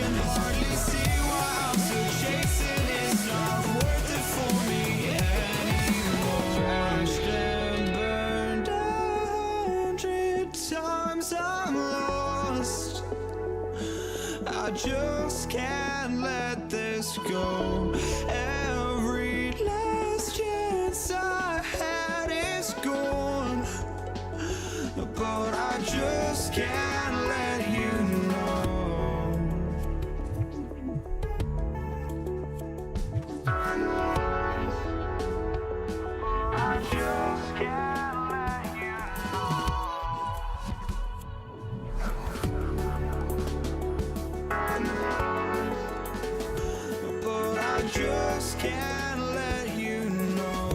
can hardly see why I'm still chasing. It's not worth it for me anymore. Crashed and burned 100 times, I'm lost. I just can't let this go. Every last chance I had is gone, but I just can't let you know. I just can't let you know. But I just can't let you know.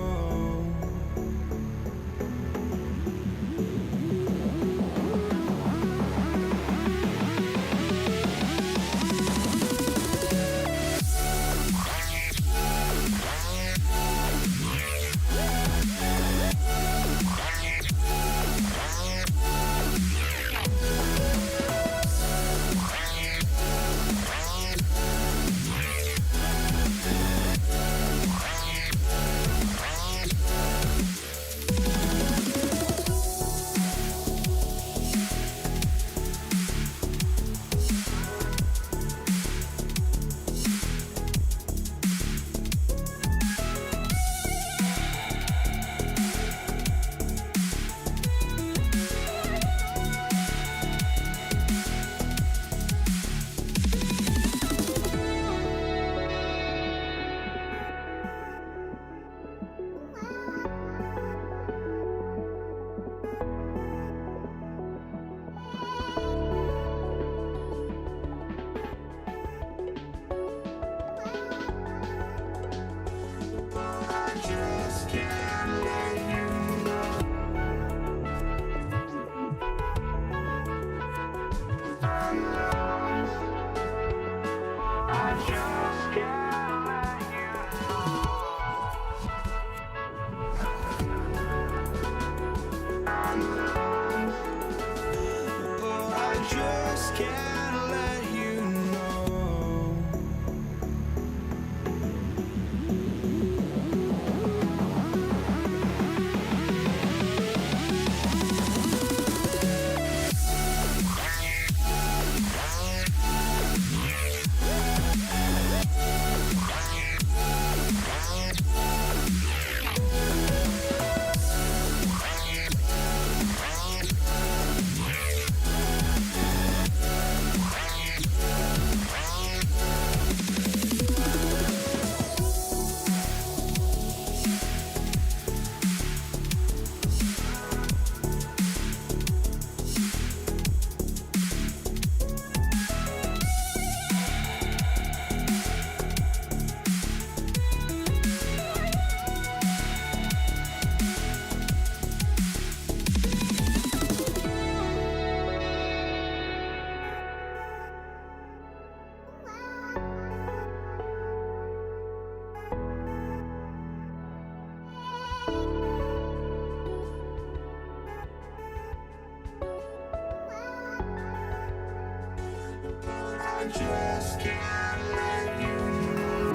just can't let you know.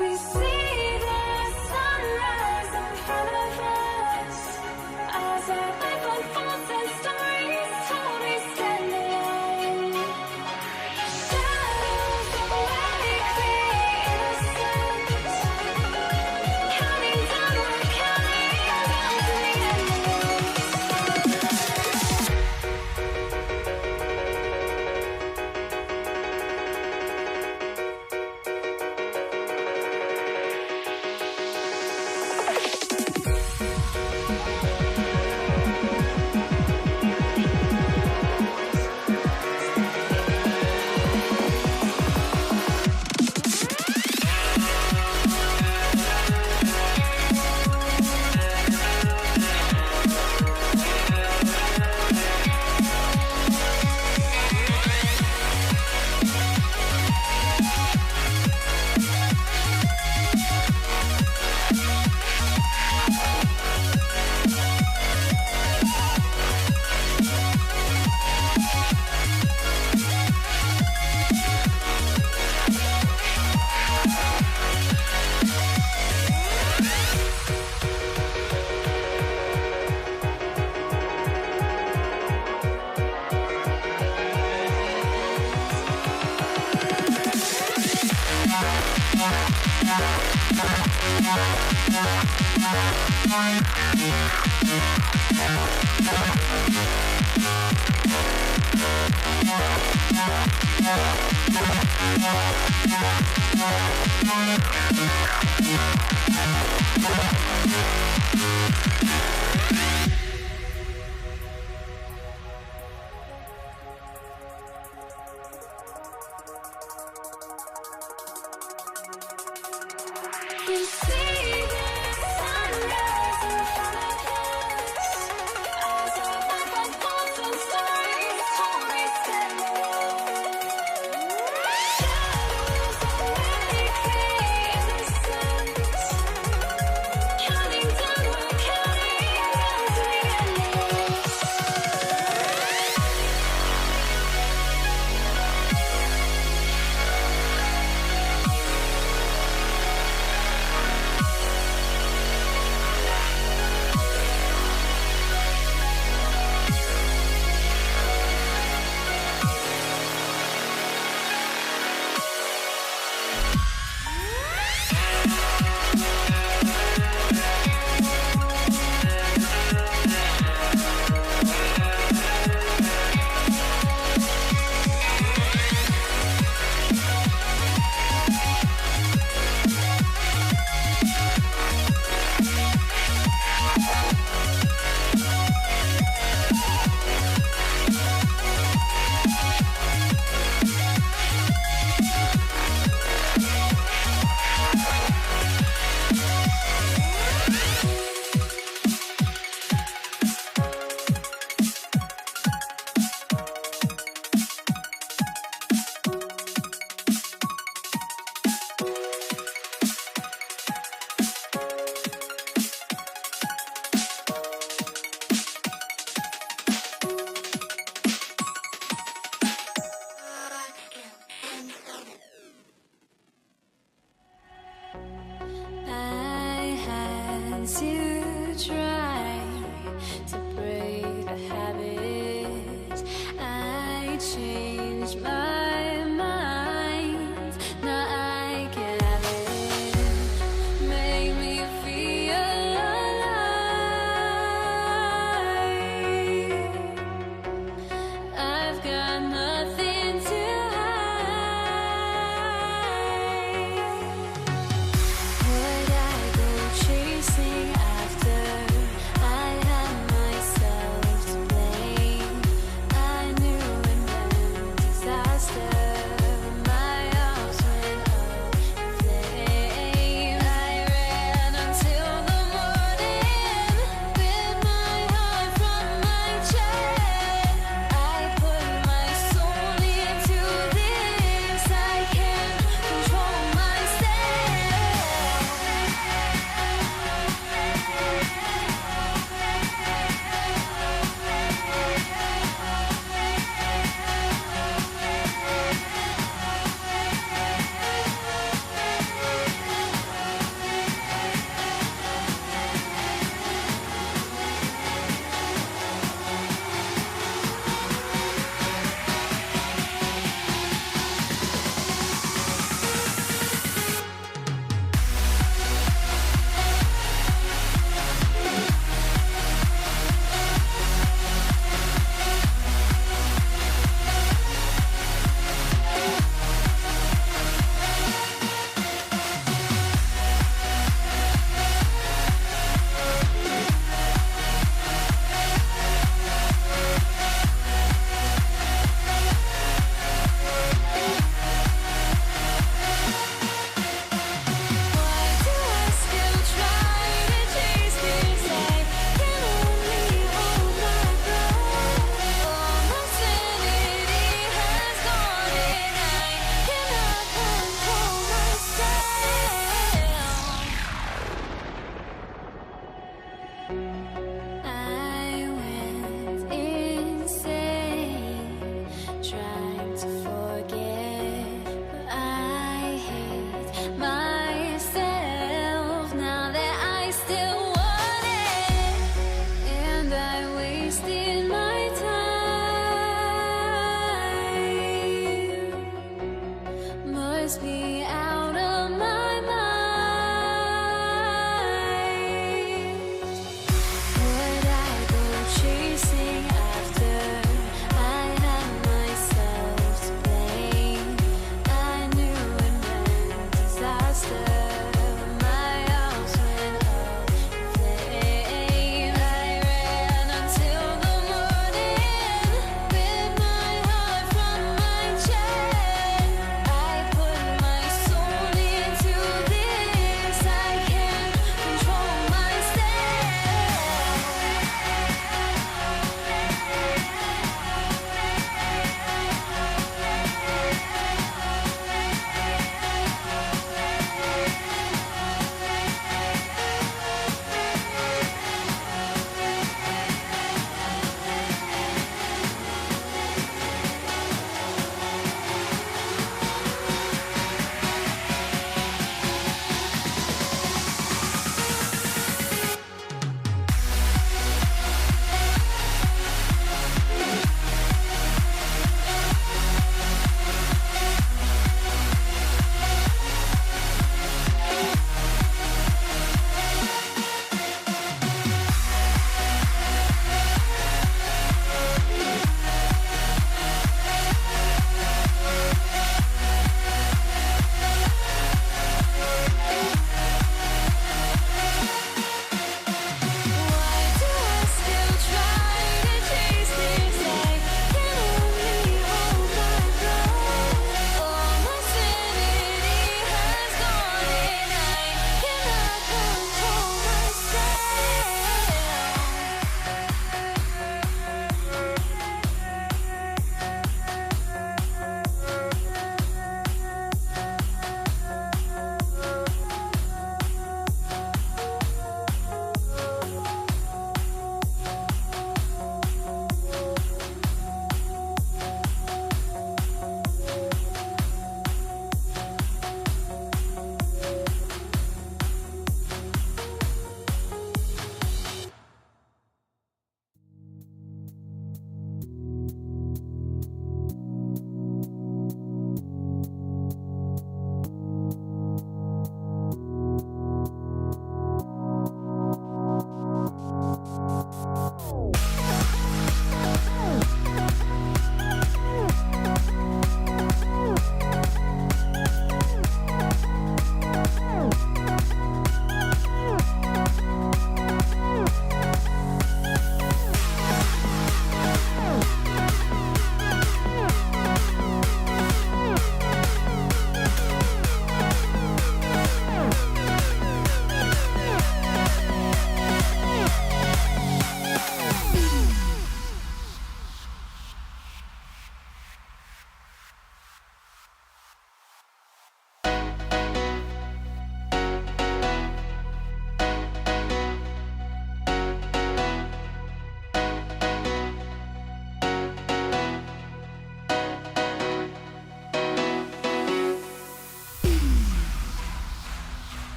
We see the sunrise in front of us as our life unfolds and stories told we stand alone. Shadows awake the innocence, counting down, we're counting down to the We see the sunrise in front of us as our life unfolds and stories told we stand alone. Shadows awake the innocence, counting down, we're counting down to the endless. I had to try to break the habit. I changed my mind. Now I can have it. Make me feel alive. I've got nothing to would I go chasing after? I had myself to blame. I knew and then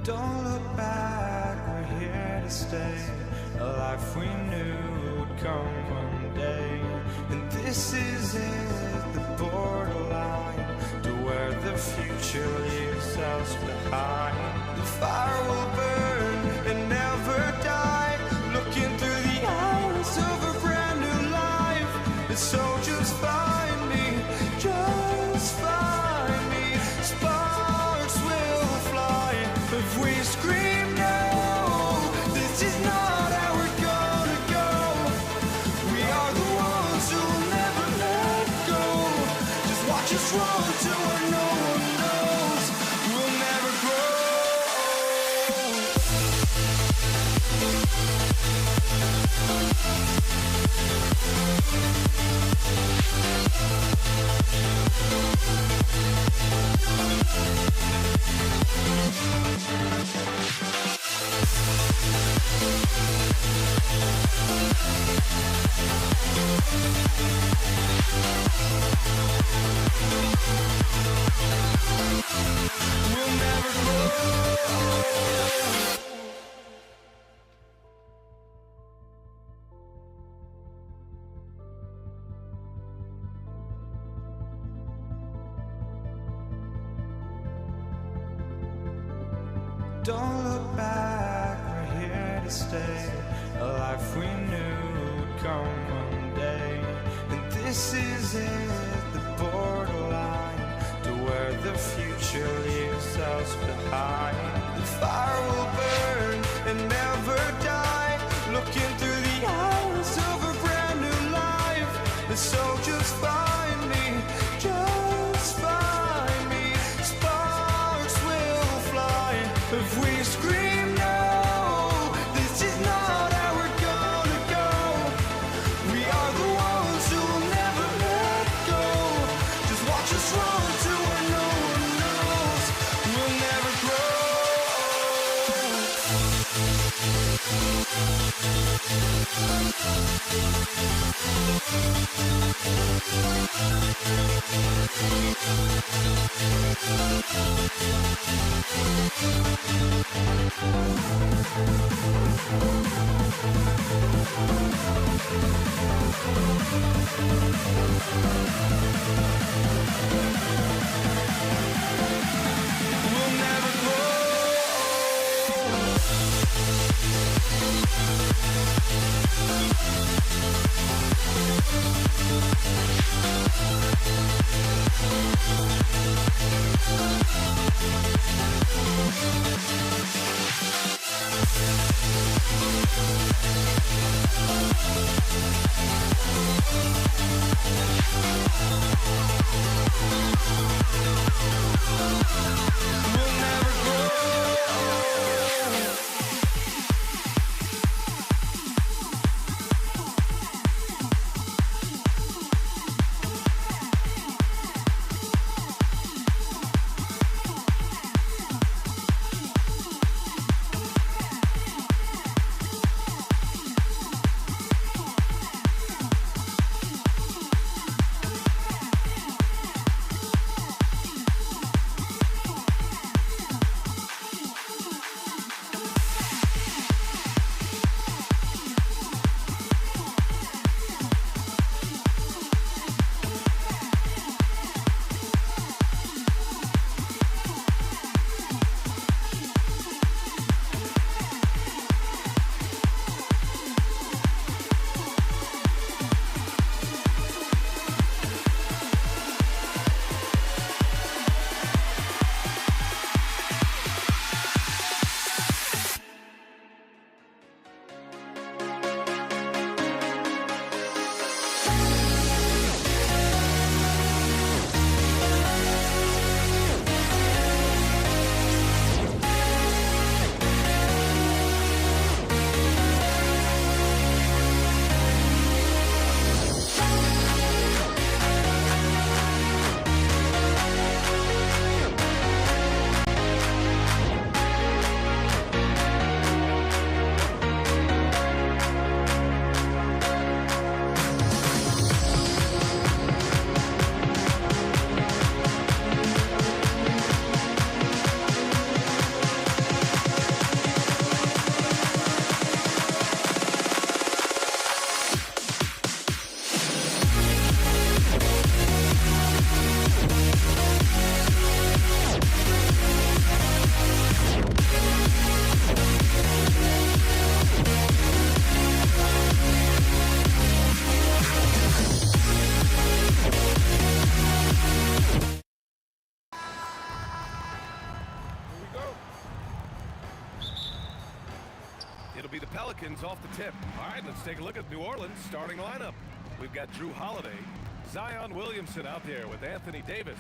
Don't look back, we're here to stay. A life we knew would come one day. And this is it, the borderline to where the future leaves us behind. The fire will burn and never die, looking through the eyes of a brand new life. And so just find me, just find me. Sparks will fly if we scream no. This is not how we're gonna go. We are the ones who will never let go. Just watch us run to where no one knows. We'll never grow. We'll never grow. Don't look back, we're here to stay. A life we knew would come one day. And this is it, the borderline to where the future leaves us behind. The fire will burn and never die, looking through the eyes of a brand new life. And so just find me, just find me. Sparks will fly if we scream no. This is not how we're gonna go. We are the ones who will never let go. Just watch us run to where no one knows. We'll never grow. We'll never grow. Orleans off the tip. All right, let's take a look at New Orleans starting lineup. We've got Drew Holiday, Zion Williamson out there with Anthony Davis.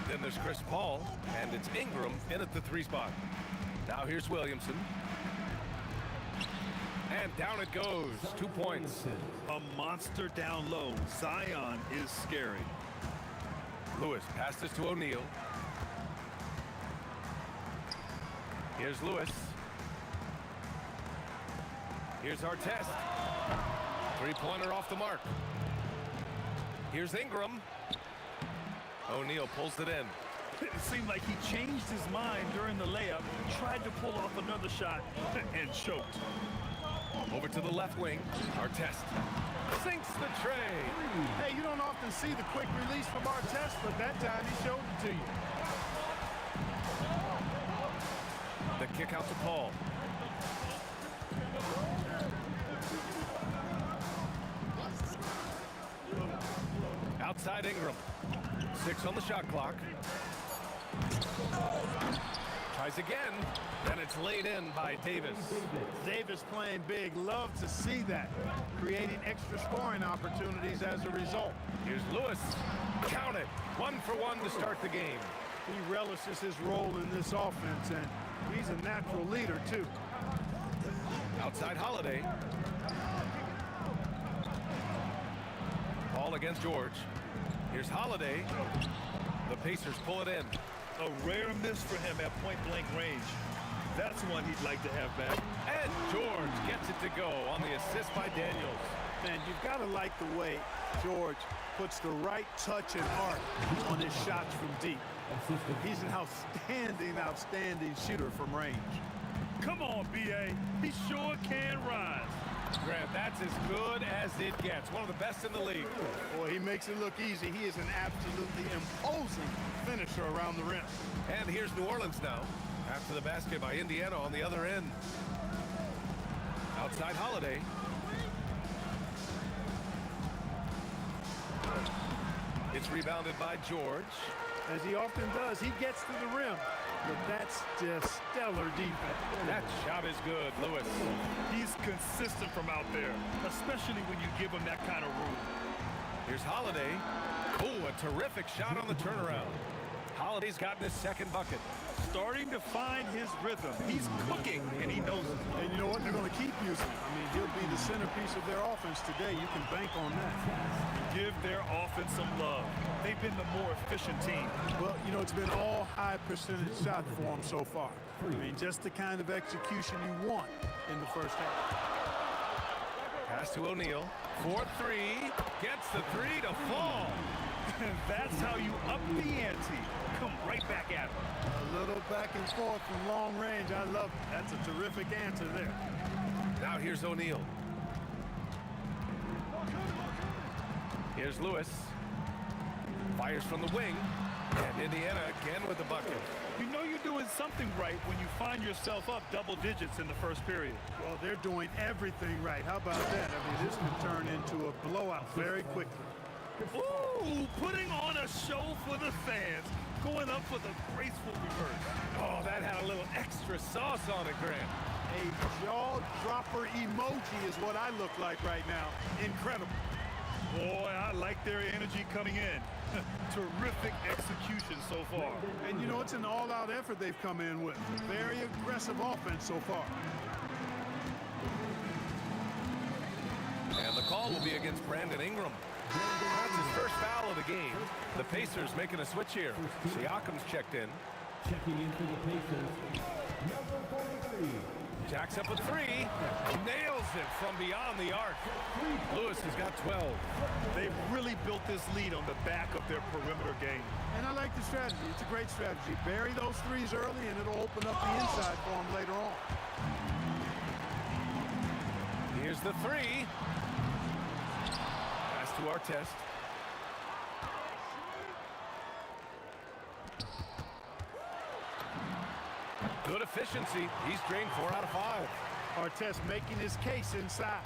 Then there's Chris Paul, and it's Ingram in at the 3 spot. Now here's Williamson. And down it goes. 2 points. A monster down low. Zion is scary. Lewis passes to O'Neal. Here's Lewis. Here's Artest. 3-pointer off the mark. Here's Ingram. O'Neal pulls it in. It seemed like he changed his mind during the layup, tried to pull off another shot, and choked. Over to the left wing. Artest sinks the tray. Hey, you don't often see the quick release from Artest, but that time he showed it to you. The kick out to Paul. Outside Ingram. 6 on the shot clock. Tries again, and it's laid in by Davis. Davis playing big. Love to see that. Creating extra scoring opportunities as a result. Here's Lewis. Count it. 1 for 1 to start the game. He relishes his role in this offense, and he's a natural leader, too. Outside Holiday. Ball against George. Here's Holiday. The Pacers pull it in. A rare miss for him at point-blank range. That's one he'd like to have back. And George gets it to go on the assist by Daniels. Man, you've got to like the way George puts the right touch and art on his shots from deep. He's an outstanding shooter from range. Come on, B.A. He sure can rise. Grant, that's as good as it gets. One of the best in the league. Boy, he makes it look easy. He is an absolutely imposing finisher around the rim. And here's New Orleans now. After the basket by Indiana on the other end. Outside Holiday. It's rebounded by George. As he often does, he gets to the rim. But that's just stellar defense. That shot is good, Lewis. He's consistent from out there, especially when you give him that kind of room. Here's Holiday. Oh, a terrific shot on the turnaround. Holiday's gotten his second bucket. Starting to find his rhythm. He's cooking, and he knows it. And you know what? They're going to keep using him. I mean, he'll be the centerpiece of their offense today. You can bank on that. Give their offense some love. They've been the more efficient team. Well, you know, it's been all high percentage shot for them so far. I mean, just the kind of execution you want in the first half. Pass to O'Neal. 4-3. Gets the 3 to fall. And that's how you up the ante. Come right back at him. A little back and forth from long range. I love it. That's a terrific answer there. Now here's O'Neal. Here's Lewis. Fires from the wing. And Indiana again with the bucket. You know you're doing something right when you find yourself up double digits in the first period. Well, they're doing everything right. How about that? I mean, this could turn into a blowout very quickly. Ooh, putting on a show for the fans. Going up for the graceful reverse. Oh, that had a little extra sauce on it, Grant. A jaw-dropper emoji is what I look like right now. Incredible. Boy, I like their energy coming in. Terrific execution so far. And you know, it's an all-out effort they've come in with. Very aggressive offense so far. And the call will be against Brandon Ingram. That's his first foul of the game. The Pacers making a switch here. Siakam's checked in. Checking in for the Pacers, number 43. Jacks up a 3. Nails it from beyond the arc. Lewis has got 12. They've really built this lead on the back of their perimeter game. And I like the strategy. It's a great strategy. Bury those threes early, and it'll open up the inside for them later on. Here's the 3. Pass to Artest. Good efficiency. He's drained 4 out of 5. Artest making his case inside.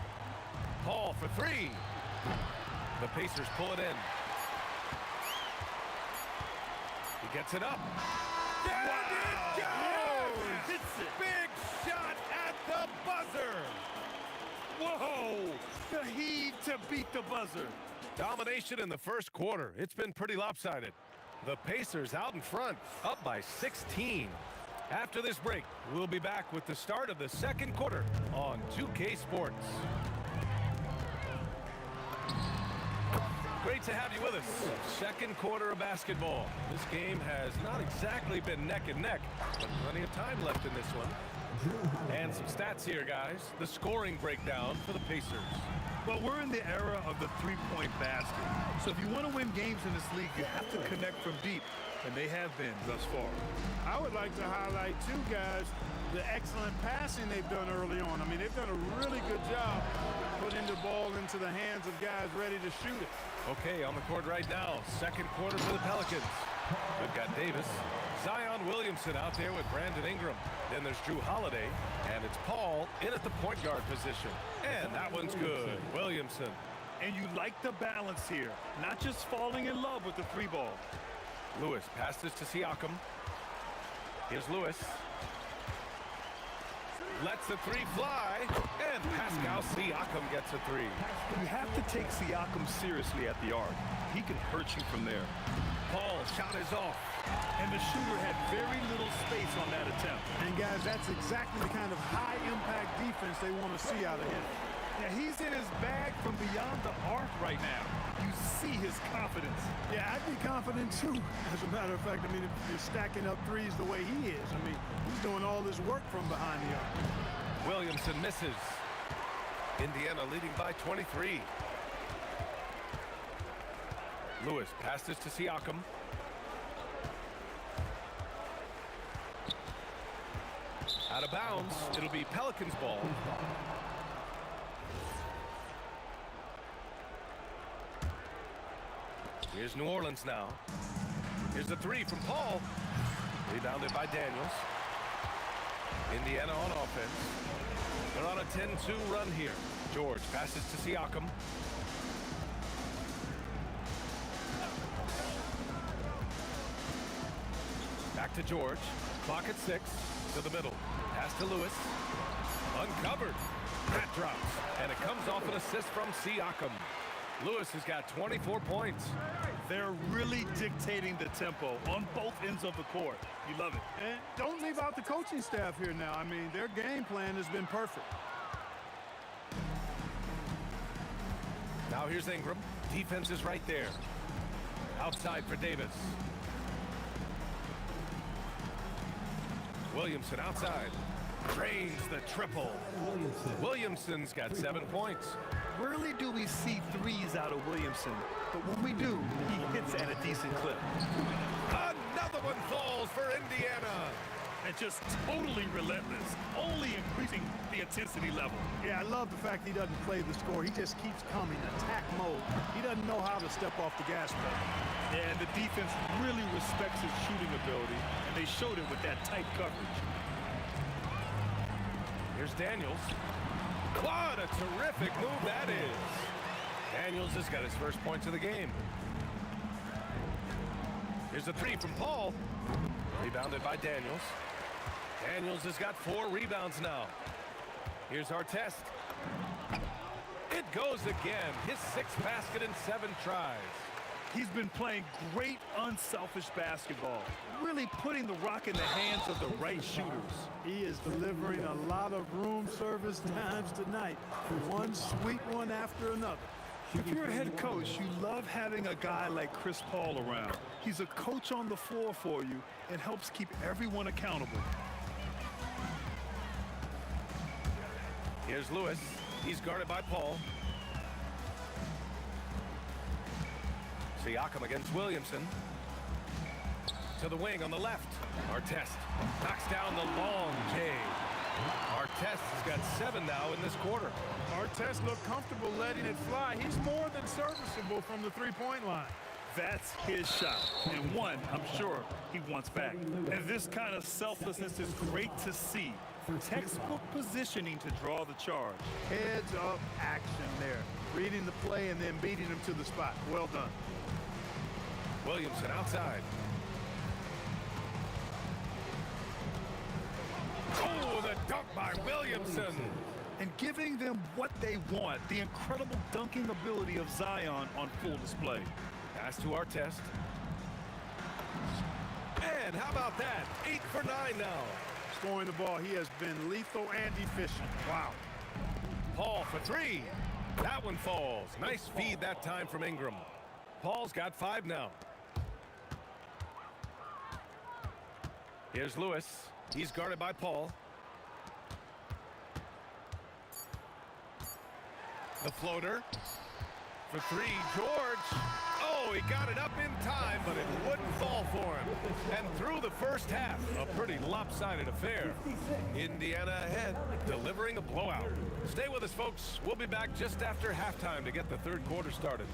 Paul for 3. The Pacers pull it in. He gets it up. There it goes! Hits it. Big shot at the buzzer. Whoa! The heave to beat the buzzer. Domination in the first quarter. It's been pretty lopsided. The Pacers out in front, up by 16. After this break, we'll be back with the start of the second quarter on 2K Sports. Great to have you with us. Second quarter of basketball. This game has not exactly been neck and neck, but plenty of time left in this one. And some stats here, guys. The scoring breakdown for the Pacers. Well, we're in the era of the three-point basket. So if you want to win games in this league, you have to connect from deep. And they have been thus far. I would like to highlight, too, guys, the excellent passing they've done early on. I mean, they've done a really good job putting the ball into the hands of guys ready to shoot it. Okay, on the court right now, second quarter for the Pelicans. We've got Davis. Zion Williamson out there with Brandon Ingram. Then there's Drew Holiday, and it's Paul in at the point guard position. And that one's good. Williamson. And you like the balance here, not just falling in love with the three ball. Lewis passes to Siakam. Here's Lewis. Lets the three fly, and Pascal Siakam gets a three. You have to take Siakam seriously at the arc. He can hurt you from there. Paul's shot is off. And the shooter had very little space on that attempt. And, guys, that's exactly the kind of high-impact defense they want to see out of him. Yeah, he's in his bag from beyond the arc right now. You see his confidence. Yeah, I'd be confident, too. As a matter of fact, I mean, if you're stacking up threes the way he is, I mean, he's doing all this work from behind the arc. Williamson misses. Indiana leading by 23. Lewis passes to Siakam. Out of bounds. It'll be Pelicans ball. Here's New Orleans now. Here's the three from Paul. Rebounded by Daniels. Indiana on offense. They're on a 10-2 run here. George passes to Siakam. Back to George. Clock at 6. To the middle. Pass to Lewis. Uncovered. That drops. And it comes off an assist from Siakam. Lewis has got 24 points. They're really dictating the tempo on both ends of the court. You love it. And don't leave out the coaching staff here now. I mean, their game plan has been perfect. Now here's Ingram. Defense is right there. Outside for Davis. Williamson outside. Drains the triple. Williamson's got 7 points. Rarely do we see threes out of Williamson, but when we do, he hits at a decent clip. Another one falls for Indiana. And just totally relentless, only increasing the intensity level. Yeah, I love the fact he doesn't play the score. He just keeps coming, attack mode. He doesn't know how to step off the gas pedal. And the defense really respects his shooting ability, and they showed it with that tight coverage. Here's Daniels. What a terrific move that is. Daniels has got his first points of the game. Here's a three from Paul. Rebounded by Daniels. Daniels has got 4 rebounds now. Here's Artest. It goes again. His 6th basket in 7 tries. He's been playing great unselfish basketball, really putting the rock in the hands of the right shooters. He is delivering a lot of room service times tonight. One sweet one after another. If you're a head coach, you love having a guy like Chris Paul around. He's a coach on the floor for you and helps keep everyone accountable. Here's Lewis. He's guarded by Paul. Siakam against Williamson. To the wing on the left. Artest knocks down the long J. Artest has got 7 now in this quarter. Artest looked comfortable letting it fly. He's more than serviceable from the three-point line. That's his shot, and one I'm sure he wants back. And this kind of selflessness is great to see. Textbook positioning to draw the charge. Heads-up action there. Reading the play and then beating him to the spot. Well done. Williamson outside. Oh, the dunk by Williamson. and giving them what they want. The incredible dunking ability of Zion on full display. Pass to Artest. And how about that? 8 for 9 now. Scoring the ball, he has been lethal and efficient. Wow. Paul for 3. That one falls. Nice feed that time from Ingram. Paul's got 5 now. Here's Lewis. He's guarded by Paul. The floater for 3. George. Oh, he got it up in time, but it wouldn't fall for him. And through the first half, a pretty lopsided affair. Indiana ahead, delivering a blowout. Stay with us, folks. We'll be back just after halftime to get the third quarter started.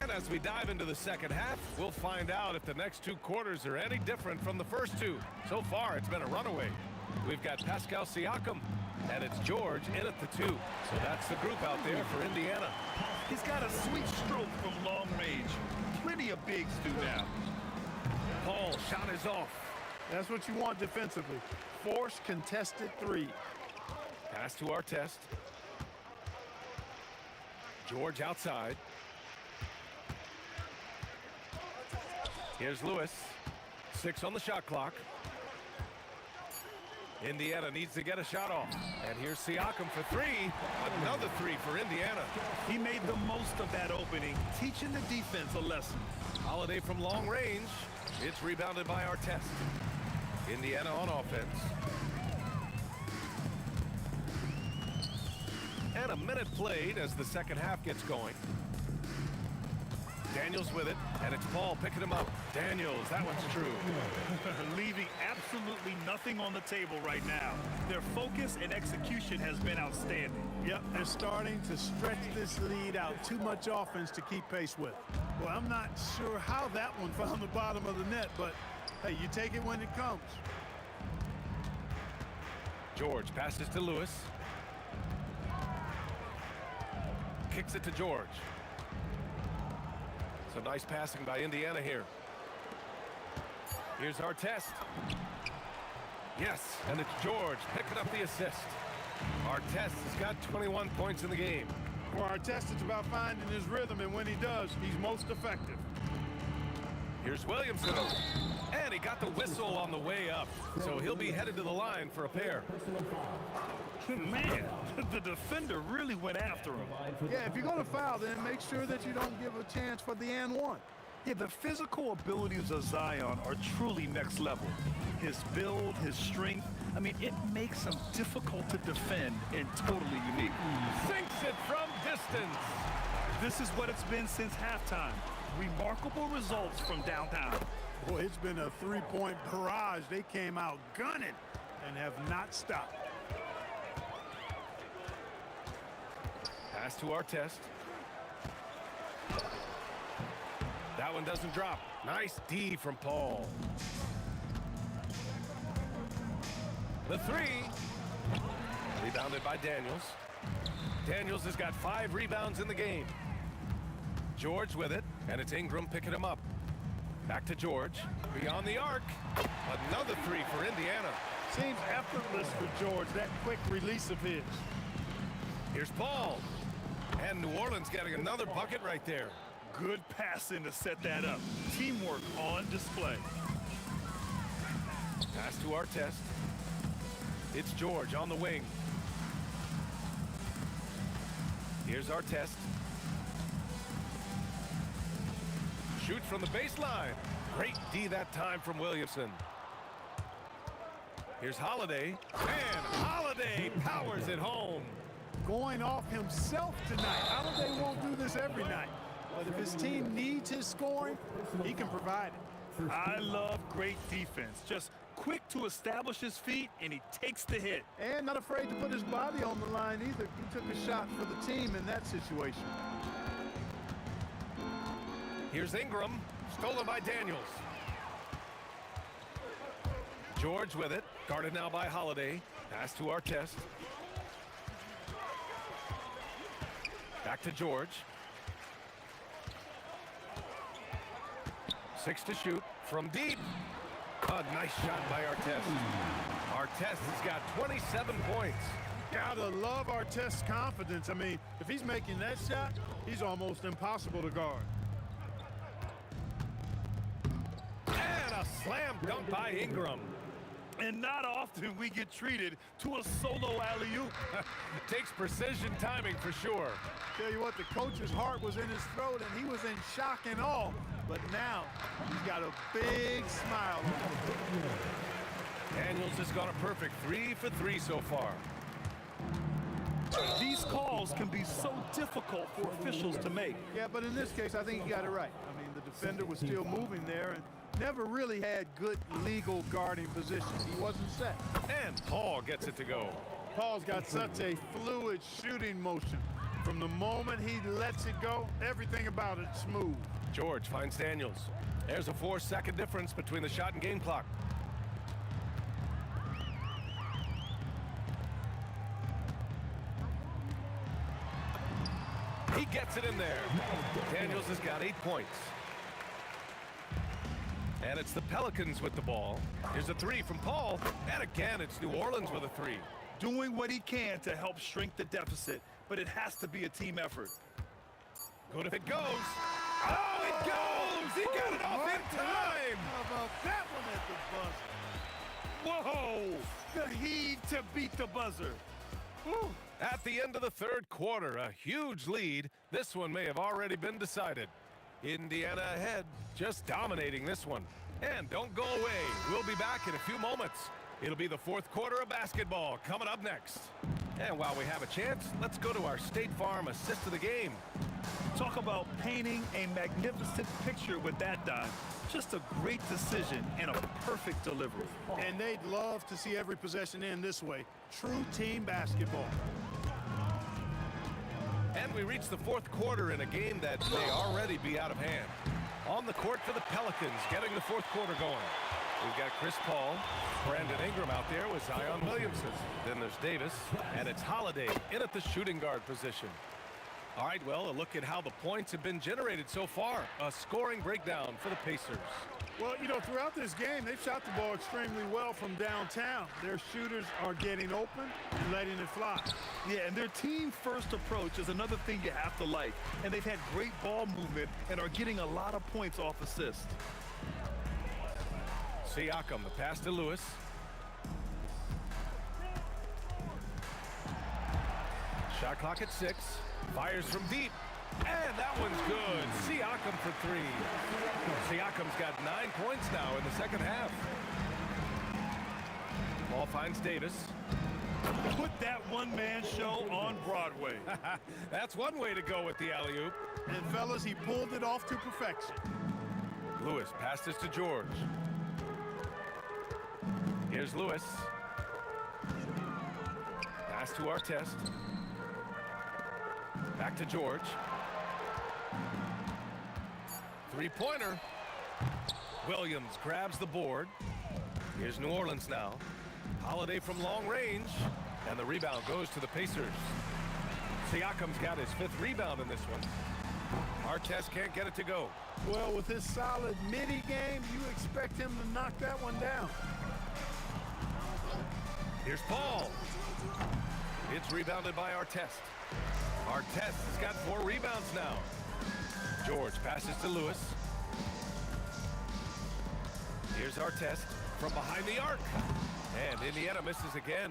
And as we dive into the second half, we'll find out if the next 2 quarters are any different from the first 2. So far, it's been a runaway. We've got Pascal Siakam, and it's George in at the 2. So that's the group out there for Indiana. He's got a sweet stroke from long range. Plenty of bigs do now. Paul shot is off. That's what you want defensively. Force contested 3. Pass to Artest. George outside. Here's Lewis. 6 on the shot clock. Indiana needs to get a shot off. And here's Siakam for 3. Another 3 for Indiana. He made the most of that opening, teaching the defense a lesson. Holiday from long range. It's rebounded by Artest. Indiana on offense. And a minute played as the second half gets going. Daniels with it, and it's Paul picking him up. Daniels, that one's true. Leaving absolutely nothing on the table right now. Their focus and execution has been outstanding. Yep, they're starting to stretch this lead out. Too much offense to keep pace with. Well, I'm not sure how that one found the bottom of the net, but hey, you take it when it comes. George passes to Lewis. Kicks it to George. So nice passing by Indiana here. Here's Artest. Yes, and it's George picking up the assist. Artest has got 21 points in the game. For Artest, it's about finding his rhythm, and when he does, he's most effective. Here's Williamson. And he got the whistle on the way up. So he'll be headed to the line for a pair. Man, the defender really went after him. Yeah, if you're going to foul, then make sure that you don't give a chance for the and one. Yeah, the physical abilities of Zion are truly next level. His build, his strength, I mean, it makes him difficult to defend and totally unique. Sinks it from distance. This is what it's been since halftime. Remarkable results from downtown. Boy, it's been a three-point barrage. They came out gunning and have not stopped. Pass to Artest. That one doesn't drop. Nice D from Paul. The 3. Rebounded by Daniels. Daniels has got 5 rebounds in the game. George with it, and it's Ingram picking him up. Back to George. Beyond the arc. Another 3 for Indiana. Seems effortless for George, that quick release of his. Here's Paul. And New Orleans getting another bucket right there. Good passing to set that up. Teamwork on display. Pass to Artest. It's George on the wing. Here's Artest. Shoots from the baseline. Great D that time from Williamson. Here's Holiday. And Holiday powers it home. Going off himself tonight. Holiday won't do this every night. But if his team needs his scoring, he can provide it. I love great defense. Just quick to establish his feet, and he takes the hit. And not afraid to put his body on the line either. He took a shot for the team in that situation. Here's Ingram. Stolen by Daniels. George with it. Guarded now by Holiday. Pass to Artest. Back to George. 6 to shoot from deep. A nice shot by Artest. Artest has got 27 points. Gotta love Artest's confidence. I mean, if he's making that shot, he's almost impossible to guard. And a slam dunk by Ingram. And not often we get treated to a solo alley-oop. Takes precision timing for sure. Tell you what, the coach's heart was in his throat and he was in shock and awe. But now, he's got a big smile on his face. Daniels has got a perfect 3 for 3 so far. These calls can be so difficult for officials to make. Yeah, but in this case, I think he got it right. I mean, the defender was still moving there and never really had good legal guarding position. He wasn't set. And Paul gets it to go. Paul's got such a fluid shooting motion. From the moment he lets it go, everything about it's smooth. George finds Daniels. There's a 4-second difference between the shot and game clock. He gets it in there. Daniels has got 8 points. And it's the Pelicans with the ball. Here's a 3 from Paul. And again, it's New Orleans with a 3. Doing what he can to help shrink the deficit, but it has to be a team effort. Good if it goes. Oh, it goes! He got it off in time! How about that one at the buzzer? Whoa! The heat to beat the buzzer. Whew. At the end of the third quarter, a huge lead. This one may have already been decided. Indiana ahead, just dominating this one. And don't go away. We'll be back in a few moments. It'll be the fourth quarter of basketball coming up next. And while we have a chance, let's go to our State Farm assist of the game. Talk about painting a magnificent picture with that dive. Just a great decision and a perfect delivery. And they'd love to see every possession end this way. True team basketball. And we reach the fourth quarter in a game that may already be out of hand. On the court for the Pelicans, getting the fourth quarter going. We've got Chris Paul, Brandon Ingram out there with Zion Williamson. Then there's Davis, and it's Holiday in at the shooting guard position. All right, well, a look at how the points have been generated so far. A scoring breakdown for the Pacers. Well, you know, throughout this game, they've shot the ball extremely well from downtown. Their shooters are getting open and letting it fly. Yeah, and their team-first approach is another thing you have to like. And they've had great ball movement and are getting a lot of points off assists. Siakam, the pass to Lewis. Shot clock at 6. Fires from deep. And that one's good. Siakam for 3. Siakam's got 9 points now in the second half. Ball finds Davis. Put that one-man show on Broadway. That's one way to go with the alley-oop. And fellas, he pulled it off to perfection. Lewis passes to George. Here's Lewis. Pass to Artest. Back to George. Three-pointer. Williams grabs the board. Here's New Orleans now. Holiday from long range. And the rebound goes to the Pacers. Siakam's got his 5th rebound in this one. Artest can't get it to go. Well, with his solid midi game, you expect him to knock that one down. Here's Paul. It's rebounded by Artest. Artest has got 4 rebounds now. George passes to Lewis. Here's Artest from behind the arc. And Indiana misses again.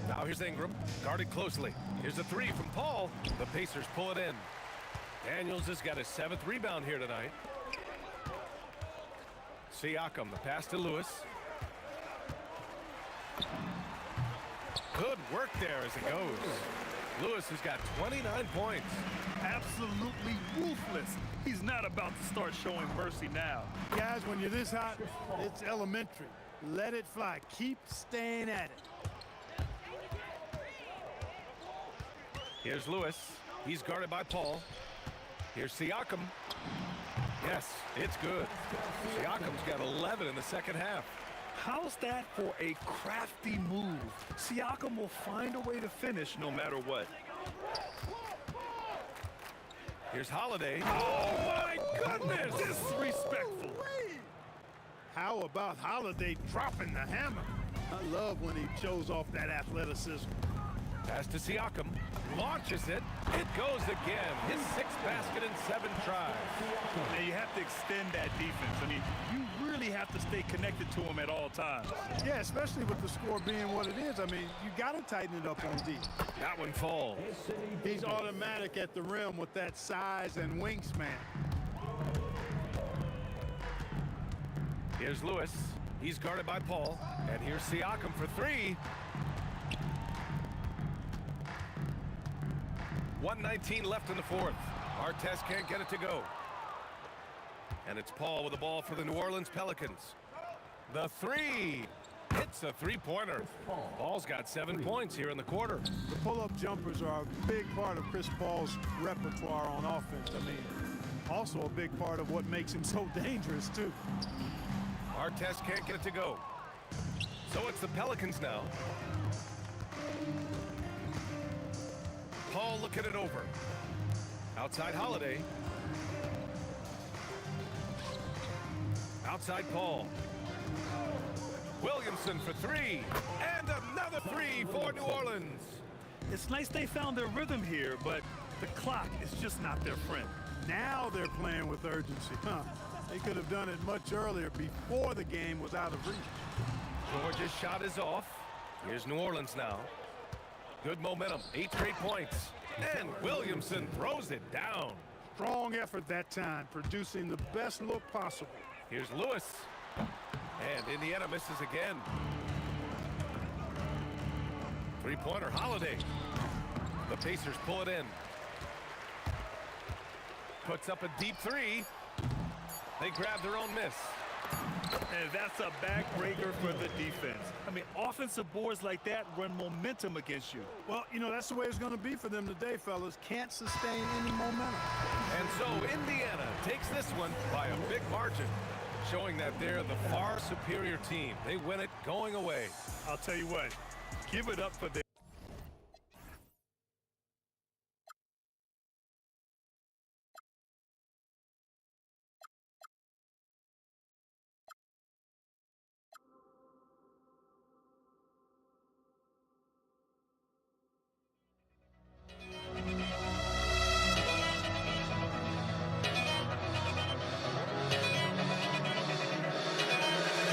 Now here's Ingram, guarded closely. Here's a 3 from Paul. The Pacers pull it in. Daniels has got his 7th rebound here tonight. Siakam, the pass to Lewis. Good work there as it goes. Lewis has got 29 points. Absolutely ruthless. He's not about to start showing mercy now. Guys, when you're this hot, it's elementary. Let it fly. Keep staying at it. Here's Lewis. He's guarded by Paul. Here's Siakam. Yes, it's good. Siakam's got 11 in the second half. How's that for a crafty move? Siakam will find a way to finish no matter what. Here's Holiday. Oh, my goodness! Disrespectful. How about Holiday dropping the hammer? I love when he shows off that athleticism. Pass to Siakam. Launches it. It goes again. His 6th basket in 7 tries. Now you have to extend that defense. I mean, you really have to stay connected to him at all times. Yeah, especially with the score being what it is. I mean, you got to tighten it up on D. That one falls. He's automatic at the rim with that size and wingspan. Here's Lewis. He's guarded by Paul. And here's Siakam for 3. 1:19 left in the 4th. Artest can't get it to go. And it's Paul with the ball for the New Orleans Pelicans. The 3 hits a 3-pointer. Paul's got 7 points here in the quarter. The pull-up jumpers are a big part of Chris Paul's repertoire on offense. I mean, also a big part of what makes him so dangerous, too. Artest can't get it to go. So it's the Pelicans now. Paul looking it over. Outside Holiday. Outside Paul. Williamson for 3. And another 3 for New Orleans. It's nice they found their rhythm here, but the clock is just not their friend. Now they're playing with urgency, huh? They could have done it much earlier before the game was out of reach. Georgia's shot is off. Here's New Orleans now. Good momentum, 8 straight points. And Williamson throws it down. Strong effort that time, producing the best look possible. Here's Lewis. And Indiana misses again. 3-pointer Holiday. The Pacers pull it in. Puts up a deep 3. They grab their own miss. And that's a backbreaker for the defense. I mean, offensive boards like that run momentum against you. Well, you know, that's the way it's going to be for them today, fellas. Can't sustain any momentum. And so Indiana takes this one by a big margin, showing that they're the far superior team. They win it going away. I'll tell you what, give it up for them.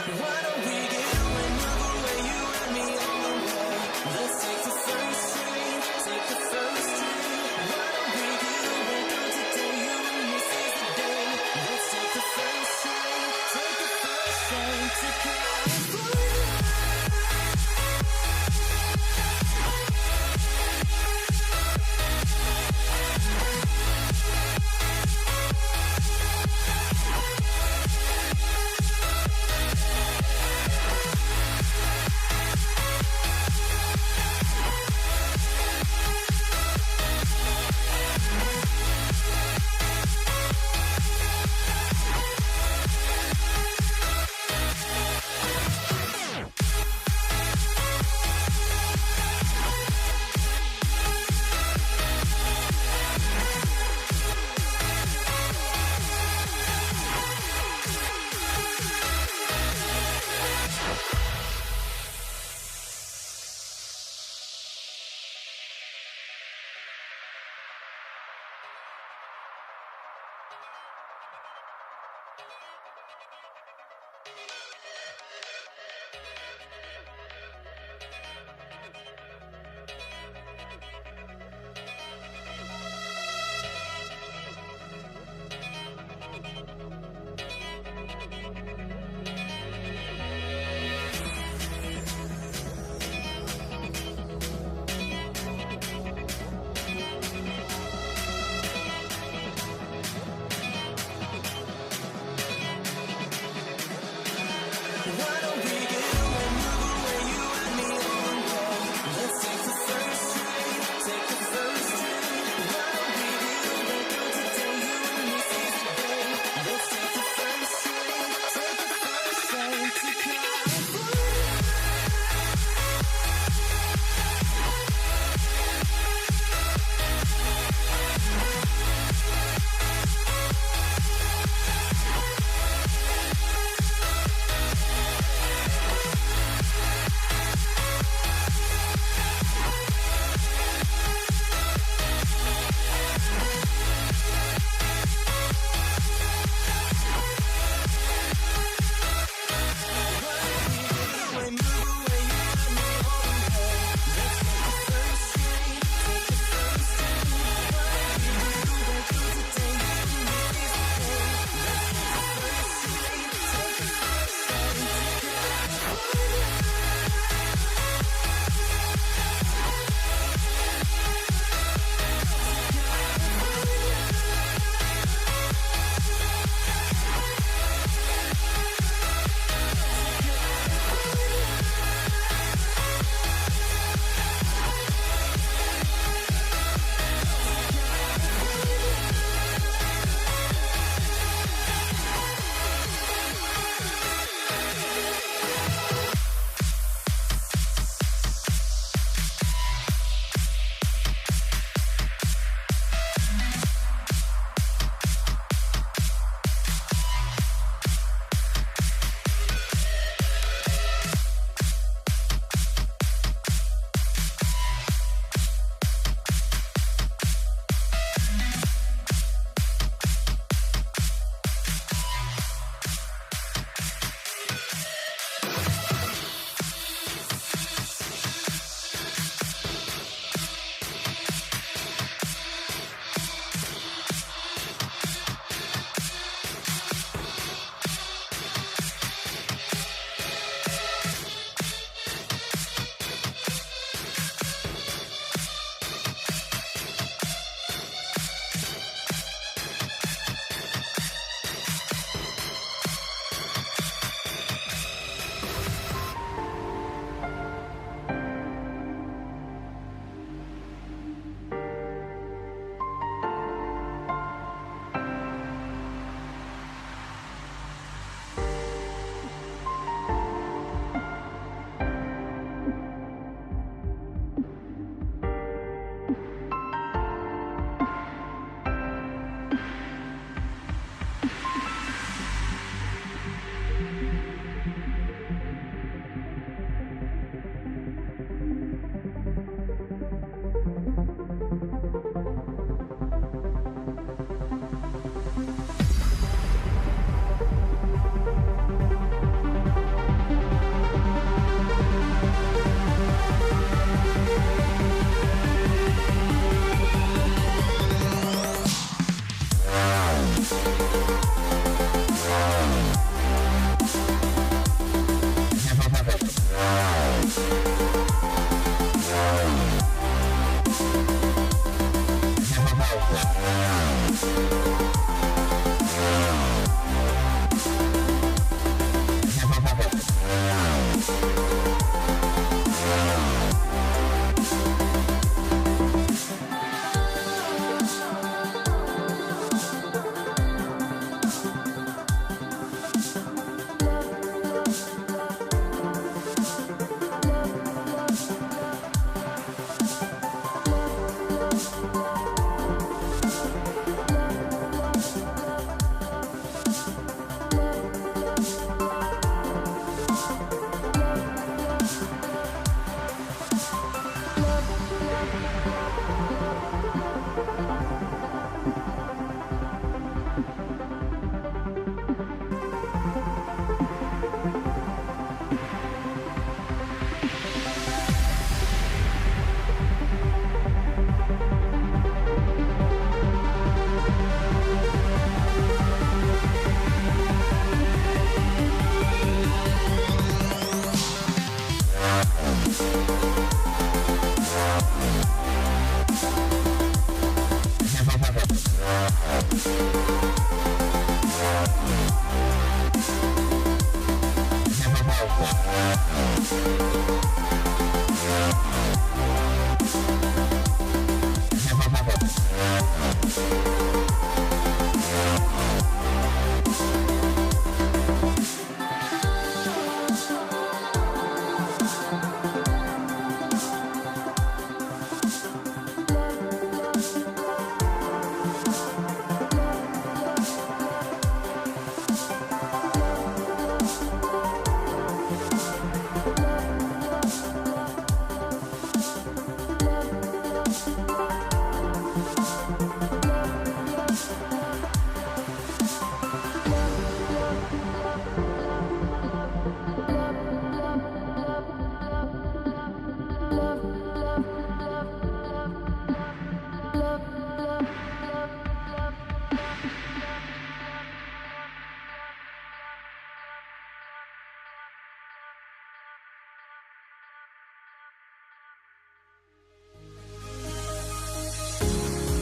Why don't we get another way you and me on the way? Let's take the first train, take the first train. Why don't we get away from today? You and me seize the day. Let's take the first train, take the first train to California.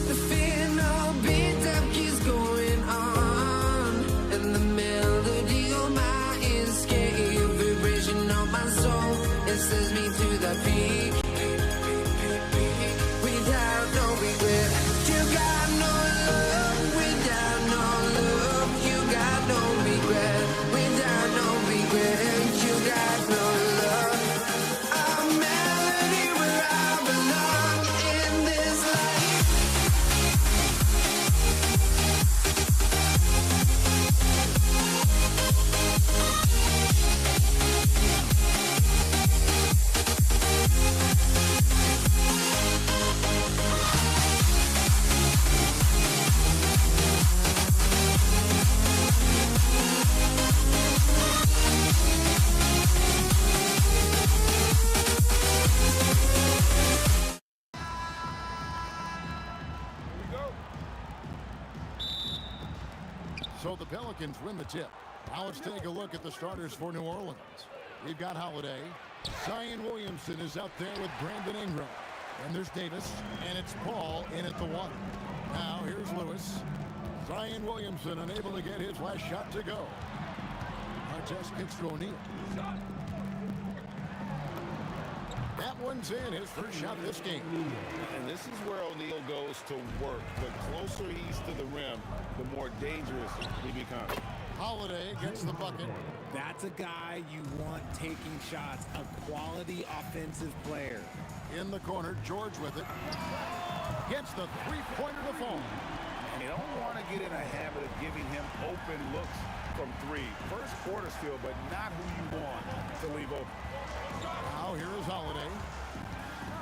The fear no beat up keeps going on, and the melody on my escape, vibration on my soul, it sends me to the peak. Without no regret, you got no love. Without no love, you got no regret. Without no regret, you got no love. A melody where I belong in this life. So the Pelicans win the tip. Now let's take a look at the starters for New Orleans. We've got Holiday. Zion Williamson is out there with Brandon Ingram. And there's Davis, and it's Paul in at the one. Now here's Lewis. Zion Williamson unable to get his last shot to go. Artest kicks to O'Neal. That one's in, his first shot of this game. And this is where O'Neal goes to work. The closer he's to the rim, the more dangerous he becomes. Holiday gets the bucket. That's a guy you want taking shots, a quality offensive player. In the corner, George with it. Gets the three-pointer to fall. And you don't want to get in a habit of giving him open looks from three. First quarter still, but not who you want to leave open. Now here is Holiday.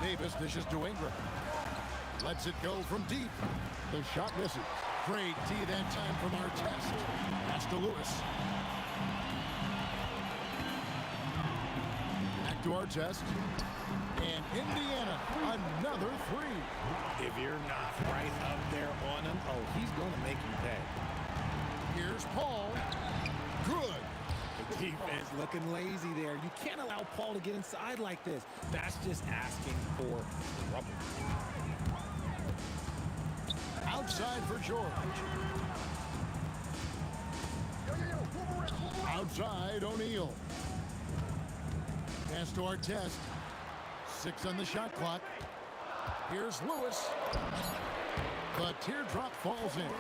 Davis dishes to Ingram. Lets it go from deep. The shot misses. Great D that time from Artest. Pass to Lewis. Back to Artest. And Indiana, another three. If you're not right up there on him, oh, he's going to make you pay. Here's Paul. Good. The defense looking lazy there. You can't allow Paul to get inside like this. That's just asking for trouble. Outside for George. Outside O'Neal. Pass to Artest. 6 on the shot clock. Here's Lewis. The teardrop falls in.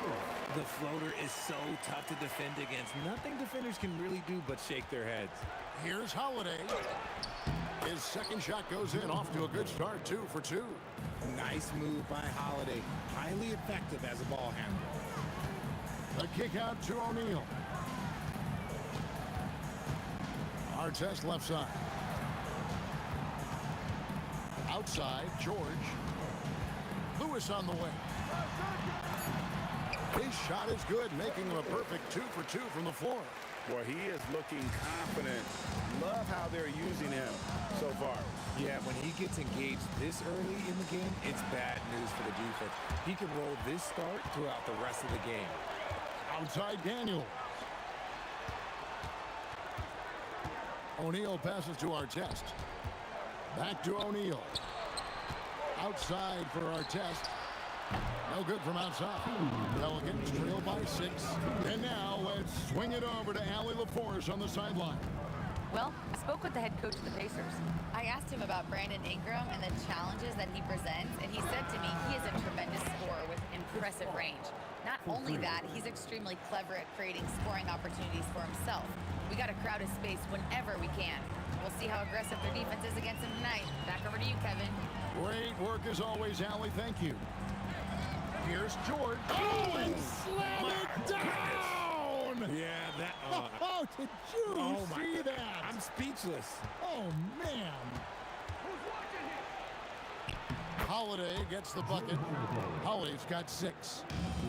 The floater is so tough to defend against. Nothing defenders can really do but shake their heads. Here's Holiday. His second shot goes in, off to a good start, 2 for 2. Nice move by Holiday. Highly effective as a ball handler. The kick out to O'Neal. Artest left side. Outside, George. Lewis on the way. His shot is good, making him a perfect 2 for 2 from the floor. Boy, he is looking confident. Love how they're using him so far. Yeah, when he gets engaged this early in the game, it's bad news for the defense. He can roll this start throughout the rest of the game. Outside, Daniels. O'Neal passes to Artest. Back to O'Neal. Outside for Artest. No good from outside. Pelicans trail by 6. And now let's swing it over to Allie LaForce on the sideline. Well, I spoke with the head coach of the Pacers. I asked him about Brandon Ingram and the challenges that he presents, and he said to me he is a tremendous scorer with impressive range. Not only that, he's extremely clever at creating scoring opportunities for himself. We got to crowd his space whenever we can. We'll see how aggressive their defense is against him tonight. Back over to you, Kevin. Great work as always, Allie. Thank you. Here's George. Oh, and slam it down! Yeah, that... Oh, did you see that? I'm speechless. Oh, man. Holiday gets the bucket. Holiday's got 6.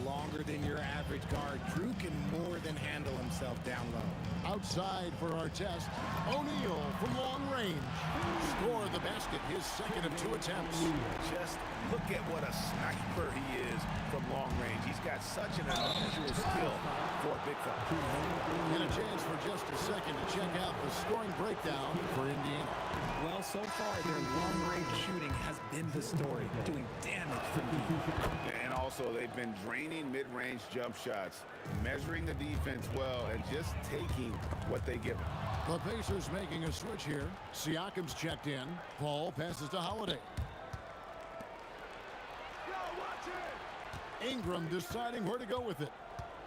Longer than your average guard. Drew can more than handle himself down low. Outside for Artest. O'Neal from long range. Score the basket, his second of 2 attempts. Just look at what a sniper he is from long range. He's got such an unusual skill for a big fella. And a chance for just a second to check out the scoring breakdown for Indiana. Well, so far, their long-range shooting has been the story, doing damage from deep. And also, they've been draining mid-range jump shots, measuring the defense well, and just taking what they give them. The Pacers making a switch here. Siakam's checked in. Paul passes to Holiday. Ingram deciding where to go with it.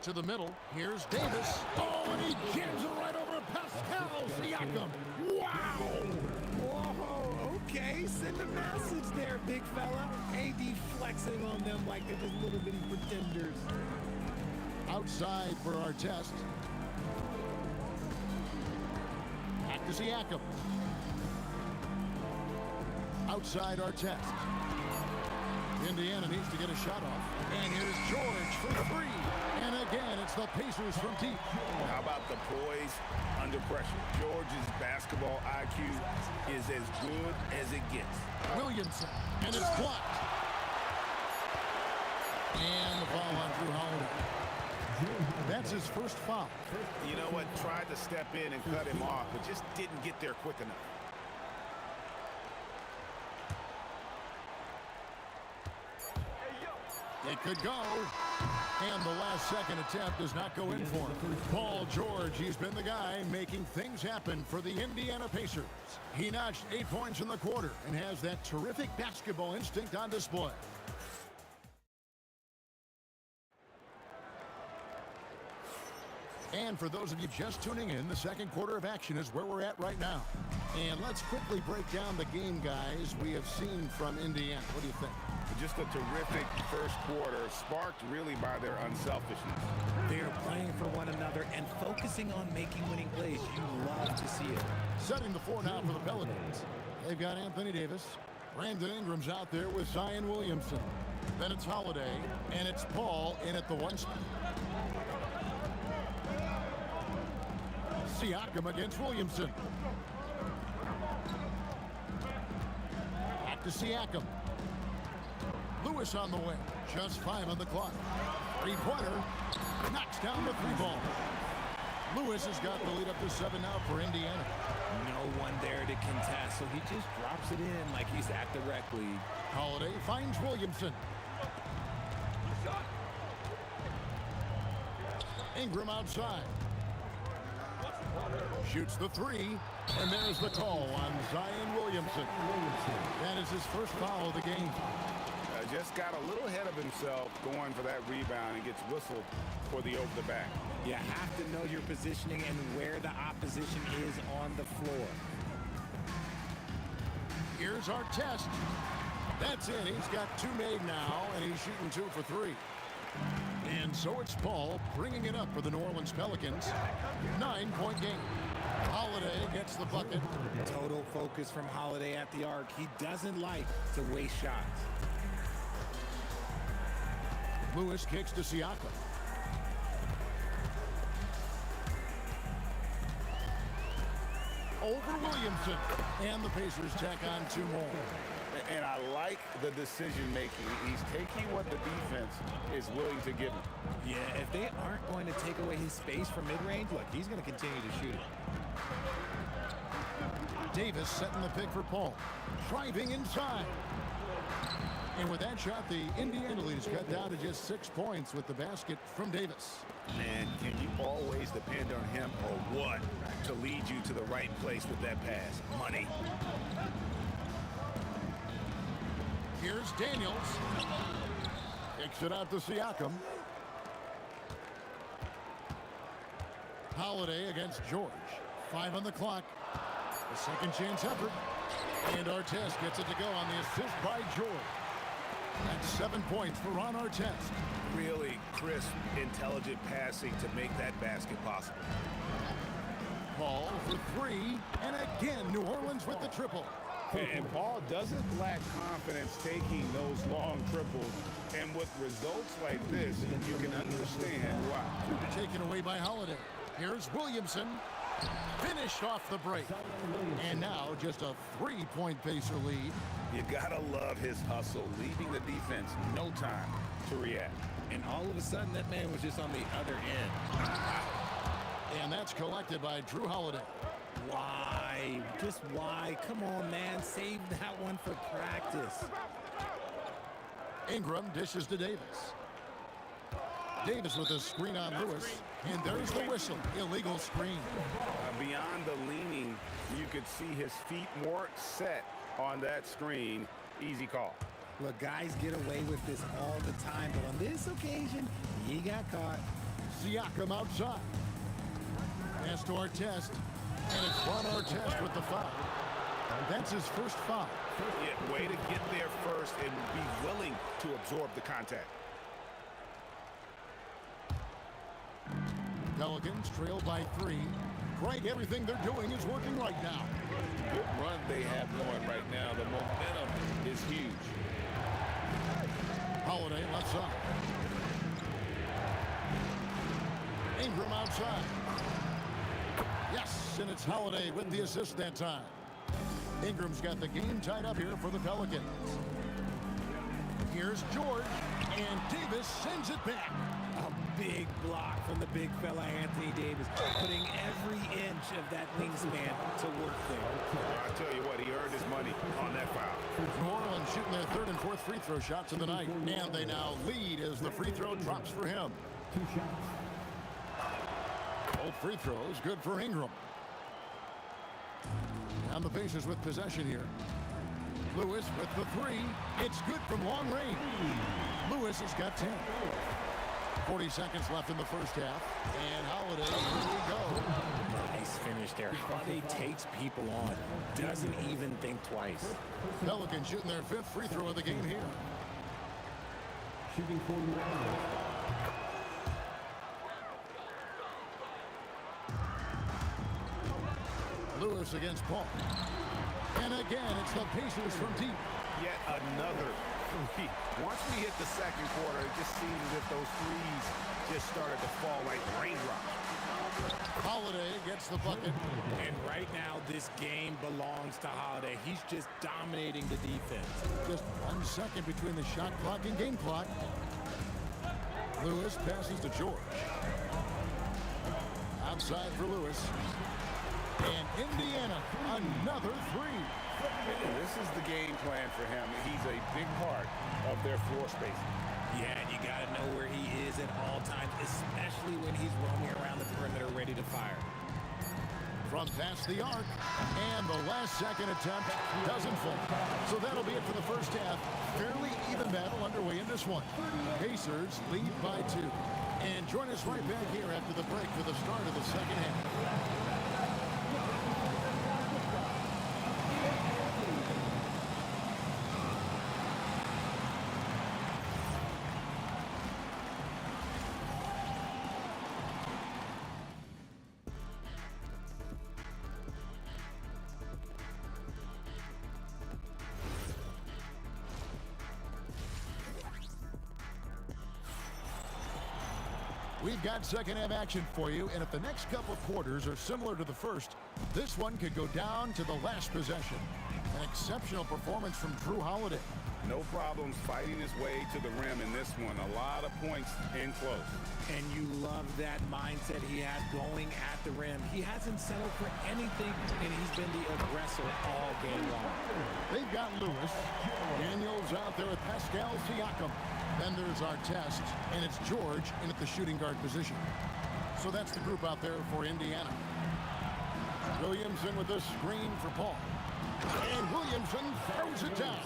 To the middle. Here's Davis. Oh, and he jams it right over to Pascal Siakam. Wow! Whoa, okay, send a message there, big fella. AD flexing on them like they're just little bitty pretenders. Outside for Artest. Back to Siakam. Outside Artest. Indiana needs to get a shot off. And here's George for 3. And again, it's the Pacers from deep. How about the poise under pressure? George's basketball IQ is as good as it gets. Williamson, and it's blocked. And the foul on Drew Holiday. That's his first foul. You know what? Tried to step in and cut him off, but just didn't get there quick enough. It could go. And the last second attempt does not go in for him. Paul George, he's been the guy making things happen for the Indiana Pacers. He notched 8 points in the quarter and has that terrific basketball instinct on display. And for those of you just tuning in, the second quarter of action is where we're at right now. And let's quickly break down the game, guys, we have seen from Indiana. What do you think? Just a terrific first quarter, sparked really by their unselfishness. They're playing for one another and focusing on making winning plays. You love to see it. Setting the floor now for the Pelicans. They've got Anthony Davis. Brandon Ingram's out there with Zion Williamson. Then it's Holiday, and it's Paul in at the 1 spot. Siakam against Williamson. Back to Siakam. Lewis on the way. Just 5 on the clock. 3-pointer. Knocks down the 3-ball. Lewis has got the lead up to 7 now for Indiana. No one there to contest, so he just drops it in like he's at the rec league. Holiday finds Williamson. Ingram outside. Shoots the 3, and there's the call on Zion Williamson. That is his first foul of the game. Just got a little ahead of himself going for that rebound and gets whistled for the over the back. You have to know your positioning and where the opposition is on the floor. Here's our test. That's it. He's got 2 made now, and he's shooting 2 for 3. And so it's Paul bringing it up for the New Orleans Pelicans. 9-point game. Holiday gets the bucket. Total focus from Holiday at the arc. He doesn't like to waste shots. Lewis kicks to Siakam. Over Williamson. And the Pacers tack on 2 more. And I like the decision making. He's taking what the defense is willing to give him. Yeah, if they aren't going to take away his space from mid-range, look, he's going to continue to shoot it. Davis setting the pick for Paul. Driving inside. And with that shot, the Indiana lead is cut down to just 6 points with the basket from Davis. Man, can you always depend on him or what to lead you to the right place with that pass? Money. Here's Daniels. Kicks it out to Siakam. Holiday against George. 5 on the clock. A second chance effort. And Artest gets it to go on the assist by George. That's 7 points for Ron Artest. Really crisp, intelligent passing to make that basket possible. Paul for 3. And again, New Orleans with the triple. And Paul doesn't lack confidence taking those long triples. And with results like this, you can understand why. Taken away by Holiday. Here's Williamson. Finished off the break. And now just a 3-point Pacer lead. You gotta love his hustle, leaving the defense no time to react. And all of a sudden, that man was just on the other end. And that's collected by Drew Holiday. Why? Just why? Come on, man. Save that one for practice. Ingram dishes to Davis. Davis with a screen on Lewis. And there's the whistle. Illegal screen. Beyond the leaning, you could see his feet more set on that screen. Easy call. Look, guys get away with this all the time, but on this occasion, he got caught. Siakam outside. Pass to Artest. And it's Ron Artest with the foul. That's his first foul. Yeah, way to get there first and be willing to absorb the contact. Pelicans trail by 3. Greg, everything they're doing is working right now. Good run they have going right now. The momentum is huge. Holiday left side. Ingram outside. Yes, and it's Holiday with the assist that time. Ingram's got the game tied up here for the Pelicans. Here's George, and Davis sends it back. A big block from the big fella Anthony Davis, putting every inch of that wingspan to work there. I'll tell you what, he earned his money on that foul. New Orleans shooting their 3rd and 4th free throw shots of the night, and they now lead as the free throw drops for him. 2 shots. Both free throws good for Ingram. And the Pacers with possession here. Lewis with the 3. It's good from long range. Lewis has got 10. 40 seconds left in the first half. And Holiday, here we go. Nice finish there. Holiday takes people on. Doesn't even think twice. Pelicans shooting their 5th free throw of the game here. Shooting for New Orleans. Lewis against Paul. And again, it's the Pacers from deep. Yet another three. Once we hit the second quarter, it just seems as if those threes just started to fall like raindrops. Holiday gets the bucket. And right now, this game belongs to Holiday. He's just dominating the defense. Just 1 second between the shot clock and game clock. Lewis passes to George. Outside for Lewis. And Indiana, another 3. This is the game plan for him. He's a big part of their floor space. Yeah, and you got to know where he is at all times, especially when he's roaming around the perimeter ready to fire. From past the arc, and the last second attempt doesn't fall. So that'll be it for the first half. Fairly even battle underway in this one. Pacers lead by 2. And join us right back here after the break for the start of the second half. We've got second half action for you, and if the next couple quarters are similar to the first, this one could go down to the last possession. An exceptional performance from Drew Holiday. No problems fighting his way to the rim in this one. A lot of points in close. And you love that mindset he has going at the rim. He hasn't settled for anything, and he's been the aggressor all game long. They've got Lewis. Daniels out there with Pascal Siakam. Then there's our test, and it's George in at the shooting guard position. So that's the group out there for Indiana. Williamson with the screen for Paul. And Williamson throws it down.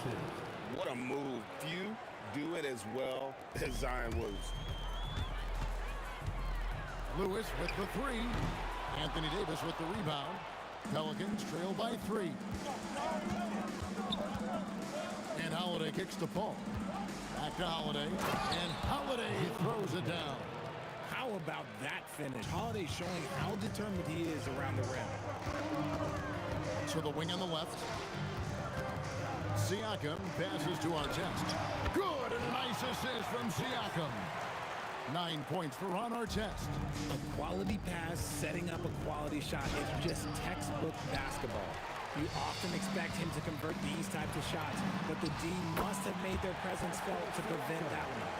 What a move. Few do it as well as Zion Williamson. Lewis with the three. Anthony Davis with the rebound. Pelicans trail by 3. And Holiday kicks the ball. Back to Holiday. And Holiday throws it down. How about that finish? Holiday showing how determined he is around the rim. So the wing on the left. Siakam passes to Artest. Good, and a nice assist from Siakam. 9 points for Ron Artest. A quality pass, setting up a quality shot. It's just textbook basketball. You often expect him to convert these types of shots, but the D must have made their presence felt to prevent that one.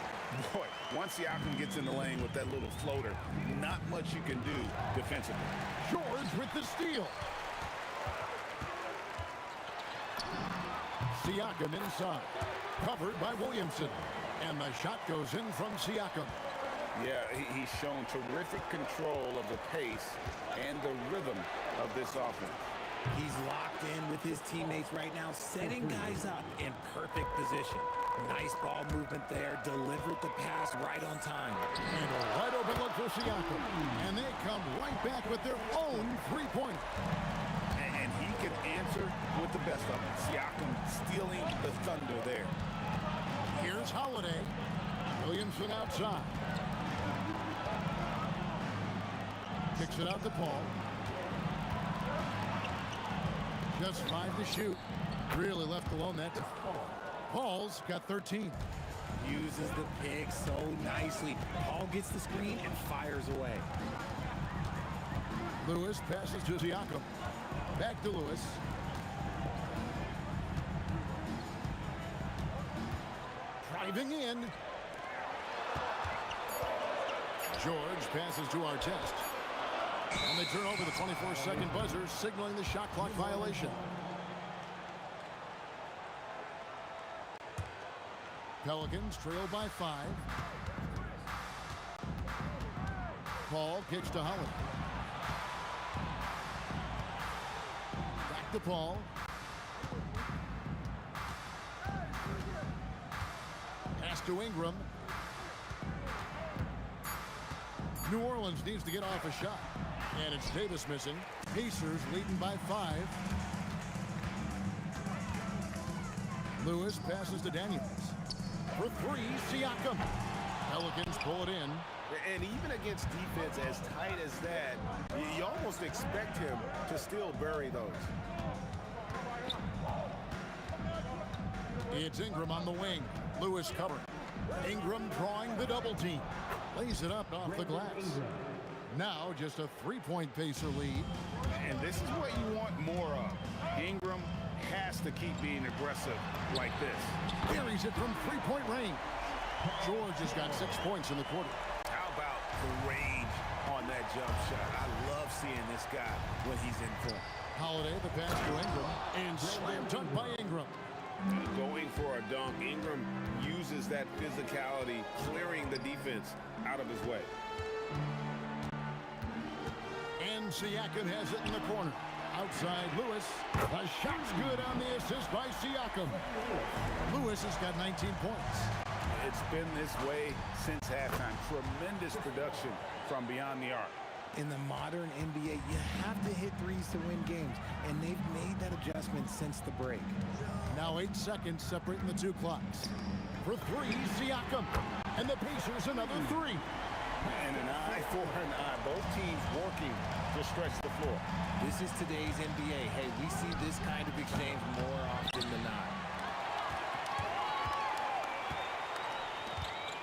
Boy, once Siakam gets in the lane with that little floater, not much you can do defensively. George with the steal. Siakam inside. Covered by Williamson. And the shot goes in from Siakam. Yeah, he's shown terrific control of the pace and the rhythm of this offense. He's locked in with his teammates right now, setting guys up in perfect position. Nice ball movement there, delivered the pass right on time. And a wide open look for Siakam. And they come right back with their own three-pointer. And he can answer with the best of them. Siakam stealing the thunder there. Here's Holiday. Williamson outside. Kicks it out to Paul. Just 5 to shoot. Really left alone that time. Paul's got 13. Uses the pick so nicely. Paul gets the screen and fires away. Lewis passes to Siakam. Back to Lewis. Driving in. George passes to Artest. And they turn over the 24-second buzzer, signaling the shot clock violation. Pelicans trail by 5. Paul kicks to Holiday. Back to Paul. Pass to Ingram. New Orleans needs to get off a shot. And it's Davis missing. Pacers leading by 5. Lewis passes to Daniels. For 3, Siakam. Pelicans pull it in. And even against defense as tight as that, you almost expect him to still bury those. It's Ingram on the wing. Lewis covered. Ingram drawing the double team. Lays it up off the glass. Now just a 3-point Pacer lead. And this is what you want more of. Ingram has to keep being aggressive like this. Buries it from 3-point range. George has got 6 points in the quarter. How about the range on that jump shot? I love seeing this guy when he's in form. Holiday, the pass to Ingram. And slam dunk by Ingram. Going for a dunk, Ingram uses that physicality, clearing the defense out of his way. And Siakam has it in the corner. Outside Lewis. The shot's good on the assist by Siakam. Lewis has got 19 points. It's been this way since halftime. Tremendous production from beyond the arc. In the modern NBA, you have to hit threes to win games, and they've made that adjustment since the break. Now 8 seconds separating the 2 clocks. For 3, Siakam. And the Pacers another 3. And an eye for an eye. Both teams working to stretch the floor. This is today's NBA. Hey, we see this kind of exchange more often than not.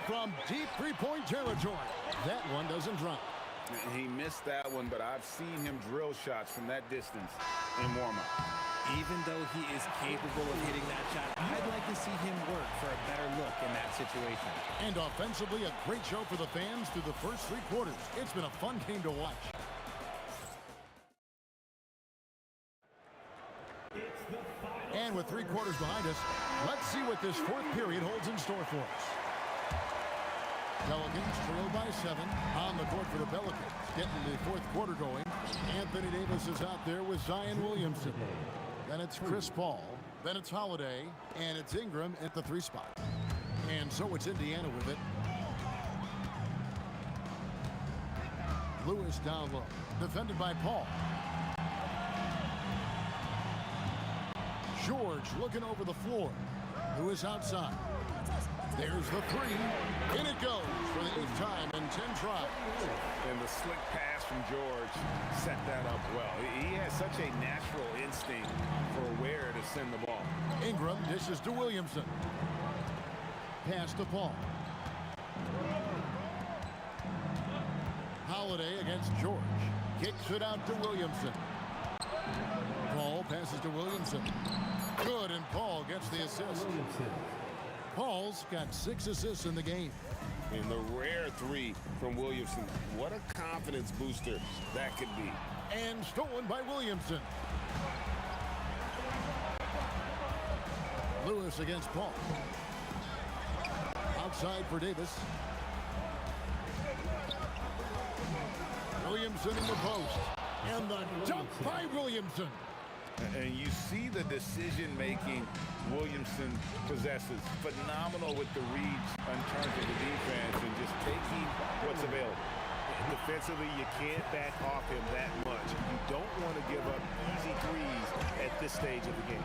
from deep three-point territory. That one doesn't drop. He missed that one, but I've seen him drill shots from that distance in warm-up. Even though he is capable of hitting that shot, I'd like to see him work for a better look in that situation. And offensively, a great show for the fans through the first three quarters. It's been a fun game to watch. And with 3 quarters behind us, let's see what this fourth period holds in store for us. Pelicans trail by 7 on the court for the Pelicans. Getting the fourth quarter going. Anthony Davis is out there with Zion Williamson. Then it's Chris Paul. Then it's Holiday. And it's Ingram at the 3 spot. And so it's Indiana with it. Lewis down low. Defended by Paul. George looking over the floor. Lewis outside. There's the 3. In it goes for the 8th time in 10 tries. And the slick pass from George set that up well. He has such a natural instinct for where to send the ball. Ingram dishes to Williamson. Pass to Paul. Holiday against George. Kicks it out to Williamson. Paul passes to Williamson. Good, and Paul gets the assist. Paul's got 6 assists in the game. And the rare 3 from Williamson. What a confidence booster that could be. And stolen by Williamson. Lewis against Paul. Outside for Davis. Williamson in the post. And the dunk by Williamson. And you see the decision-making Williamson possesses. Phenomenal with the reads in terms of the defense and just taking what's available. Defensively, you can't back off him that much. You don't want to give up easy threes at this stage of the game.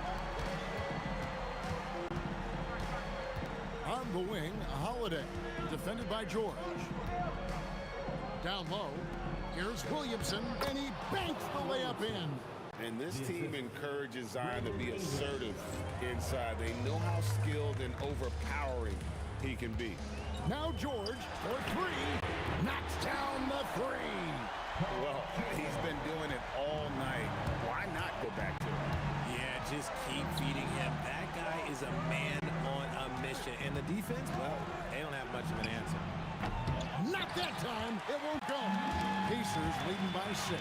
On the wing, Holiday. Defended by George. Down low, here's Williamson, and he banks the layup in. And this team encourages Zion to be assertive inside. They know how skilled and overpowering he can be. Now George for 3. Knocks down the 3. Well, he's been doing it all night. Why not go back to it? Yeah, just keep feeding him. That guy is a man on a mission. And the defense, well, they don't have much of an answer. Not that time. It won't go. Pacers leading by 6.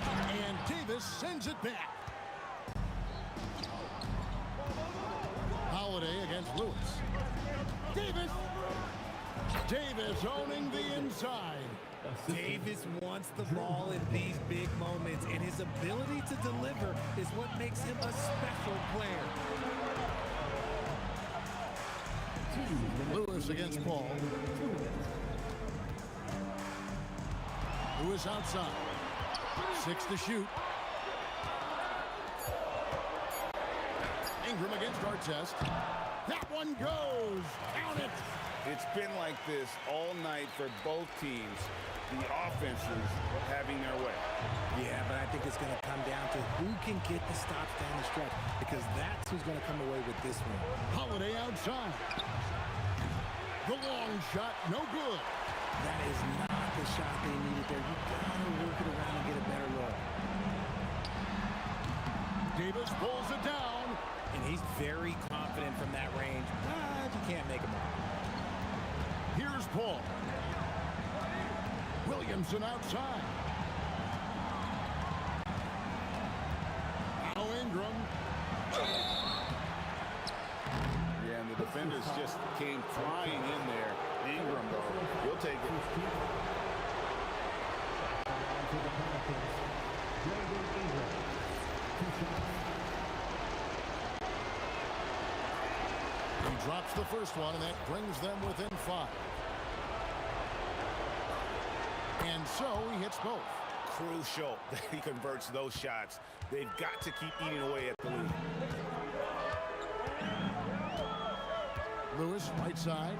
And Davis sends it back. Holiday against Lewis. Davis owning the inside. Davis wants the ball in these big moments, and his ability to deliver is what makes him a special player. Lewis against Paul. Lewis outside. 6 to shoot. Ingram against Artest. That one goes. Count it. It's been like this all night for both teams. The offenses having their way. Yeah, but I think it's going to come down to who can get the stops down the stretch, because that's who's going to come away with this one. Holiday outside. The long shot, no good. That is not the shot they needed there. You got to work it around and get a better look. Davis pulls it down. And he's very confident from that range, but you can't make him up. Here's Paul. Williamson outside. Now Ingram. Yeah, and the defenders just came flying in there. Ingram, though, he'll take it. He drops the first one, and that brings them within 5. And so he hits both. Crucial that he converts those shots. They've got to keep eating away at the lead. Lewis, right side.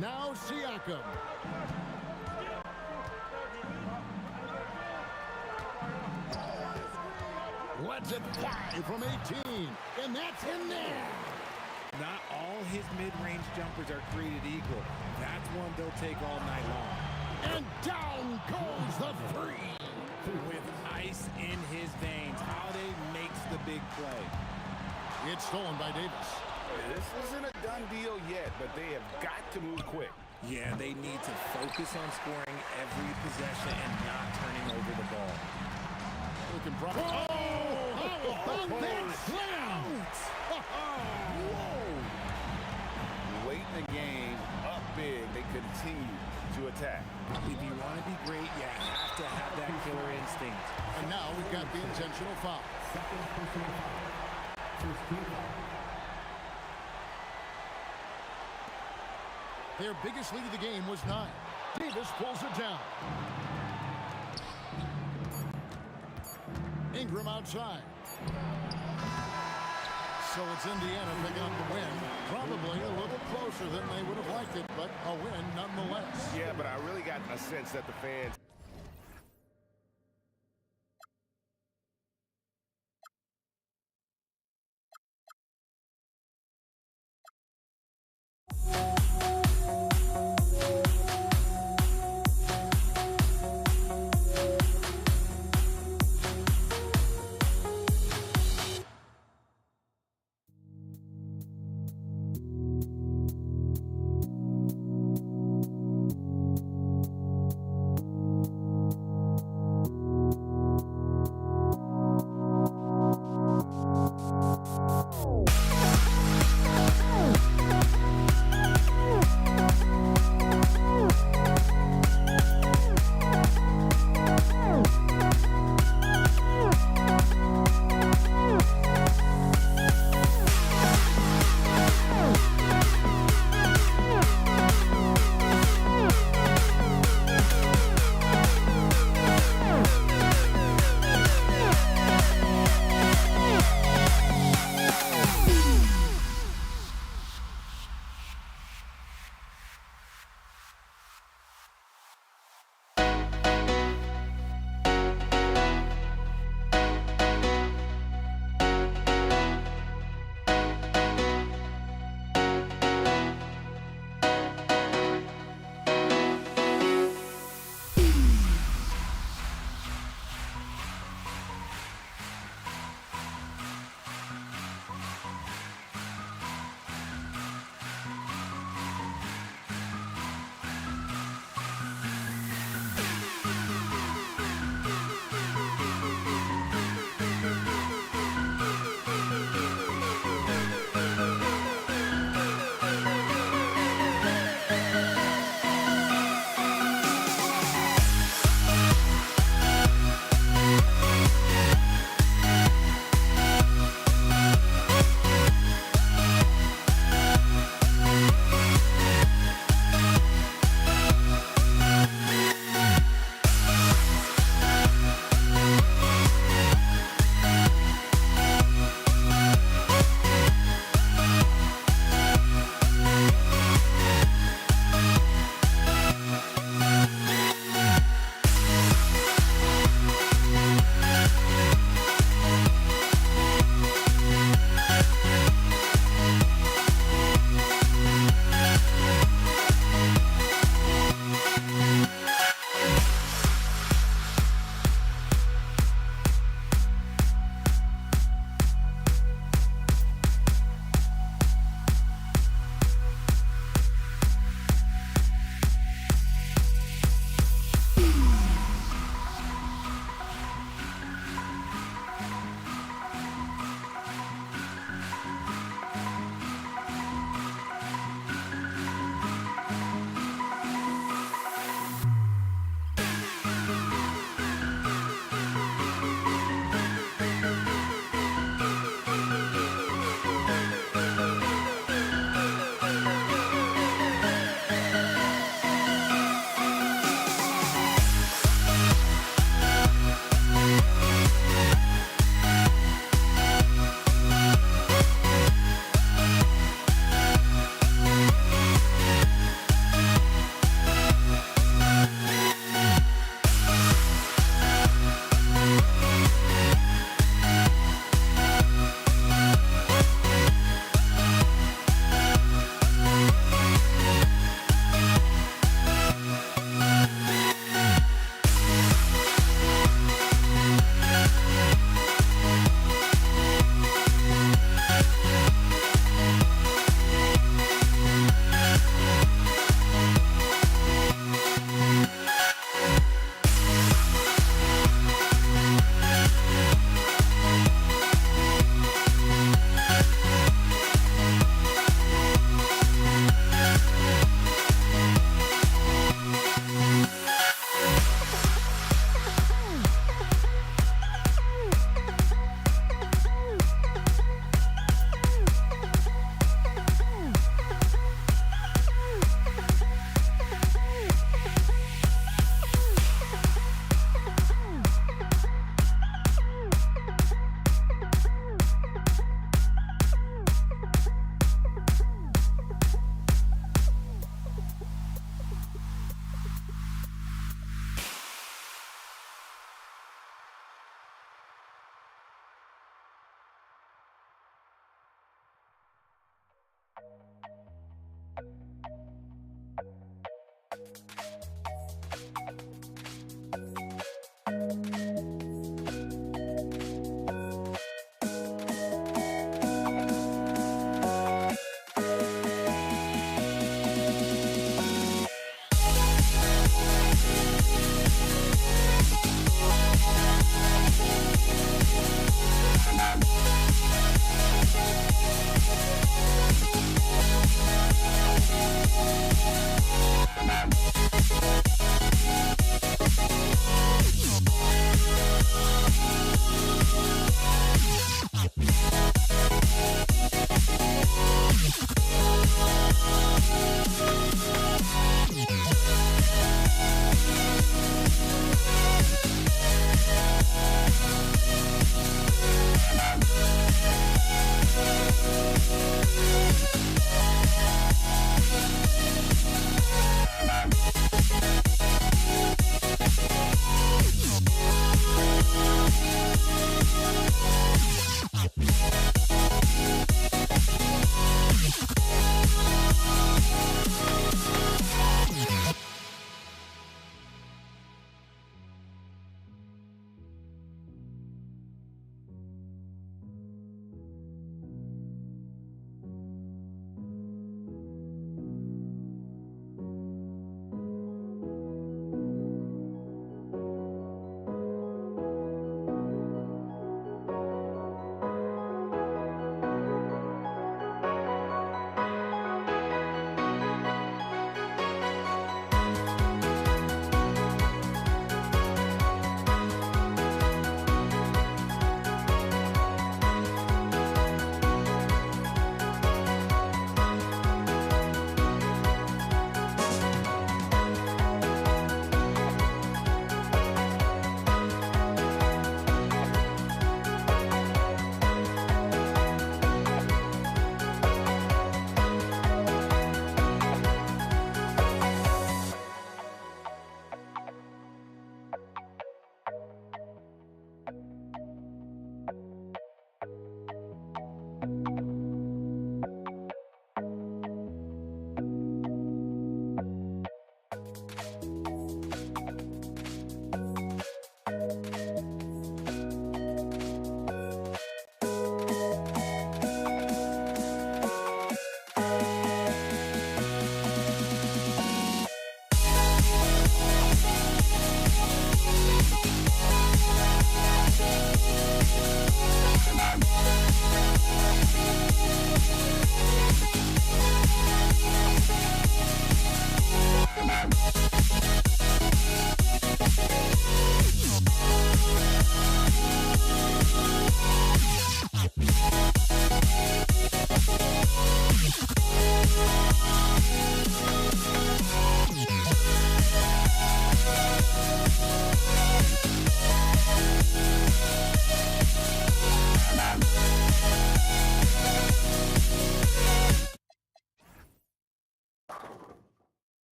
Now Siakam. Lets it fly from 18. And that's in there. Not all his mid-range jumpers are created equal. That's one they'll take all night long. And down goes the three. With ice in his veins, Holiday makes the big play. It's stolen by Davis. This isn't a done deal yet, but they have got to move quick. Yeah, they need to focus on scoring every possession and not turning over the ball. Looking how about that slam? Whoa! Late in the game, up big, they continue to attack. If you want to be great, you have to have that killer instinct. And now we've got the intentional foul. Second personal foul. First team foul. Their biggest lead of the game was 9. Davis pulls it down. Ingram outside. So it's Indiana picking up the win. Probably a little closer than they would have liked it, but a win nonetheless. Yeah, but I really got a sense that the fans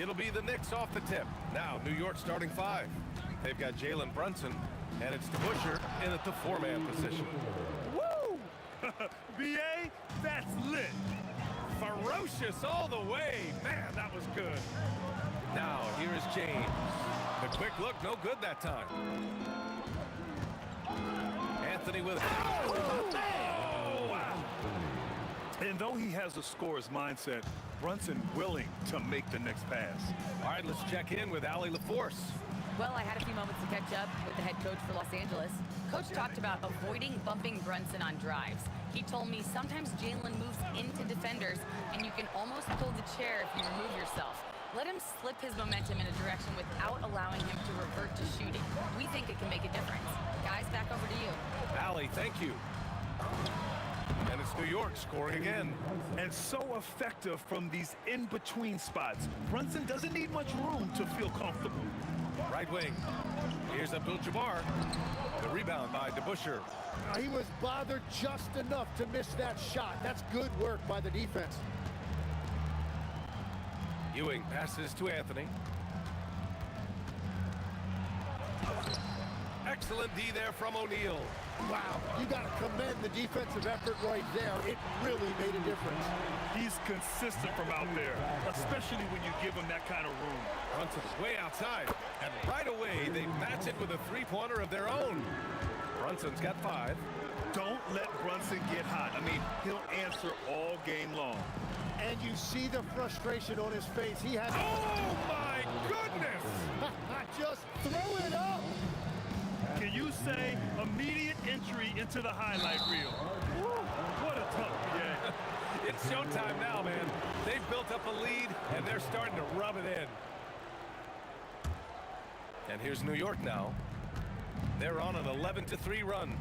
It'll be the Knicks off the tip. Now, New York starting 5. They've got Jalen Brunson, and it's DeBusschere in at the 4-man position. Woo! B.A., that's lit. Ferocious all the way. Man, that was good. Now, here is James. The quick look, no good that time. Anthony with... Oh, wow. And though he has a scorer's mindset, Brunson willing to make the next pass. All right, let's check in with Allie LaForce. Well, I had a few moments to catch up with the head coach for Los Angeles. Coach talked about avoiding bumping Brunson on drives. He told me sometimes Jalen moves into defenders, and you can almost pull the chair if you remove yourself. Let him slip his momentum in a direction without allowing him to revert to shooting. We think it can make a difference. Guys, back over to you. Allie, thank you. And it's New York scoring again. And so effective from these in-between spots. Brunson doesn't need much room to feel comfortable. Right wing. Here's Abdul-Jabbar. The rebound by DeBusschere. He was bothered just enough to miss that shot. That's good work by the defense. Ewing passes to Anthony. Excellent D there from O'Neal. Wow, you got to commend the defensive effort right there. It really made a difference. He's consistent from out there, especially when you give him that kind of room. Brunson's way outside, and right away they match it with a three-pointer of their own. Brunson's got 5. Don't let Brunson get hot. I mean, he'll answer all game long. And you see the frustration on his face. He had... Oh, my goodness! Just throw it up! Can you say immediate entry into the highlight reel? Woo, what a tough game. It's showtime now, man. They've built up a lead, and they're starting to rub it in. And here's New York now. They're on an 11-3 run.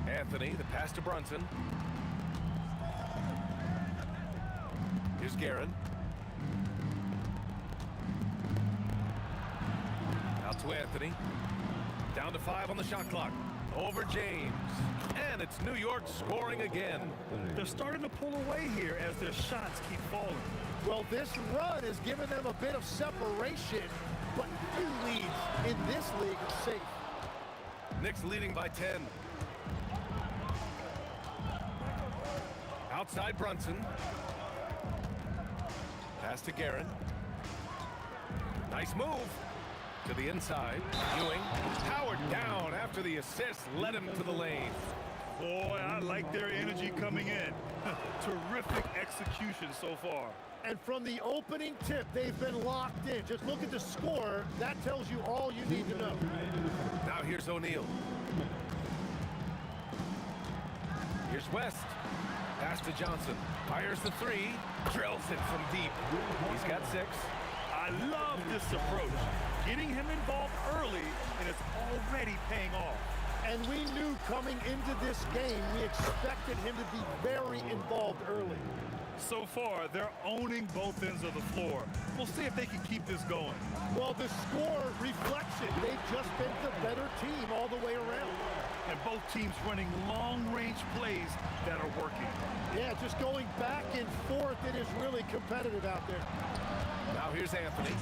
Anthony, the pass to Brunson. Here's Guerin. Out to Anthony. Down to 5 on the shot clock. Over James. And it's New York scoring again. They're starting to pull away here as their shots keep falling. Well, this run has given them a bit of separation, but few leads in this league are safe. Knicks leading by 10. Outside Brunson. Pass to Guerin. Nice move. To the inside. Ewing. Powered down after the assist led him to the lane. Boy, I like their energy coming in. Terrific execution so far. And from the opening tip, they've been locked in. Just look at the score. That tells you all you need to know. Now here's O'Neal. Here's West. Pass to Johnson. Fires the 3. Drills it from deep. He's got 6. I love this approach. Getting him involved early, and it's already paying off. And we knew coming into this game, we expected him to be very involved early. So far, they're owning both ends of the floor. We'll see if they can keep this going. Well, the score reflects it. They've just been the better team all the way around. And both teams running long-range plays that are working. Yeah, just going back and forth, it is really competitive out there. Now here's Anthony.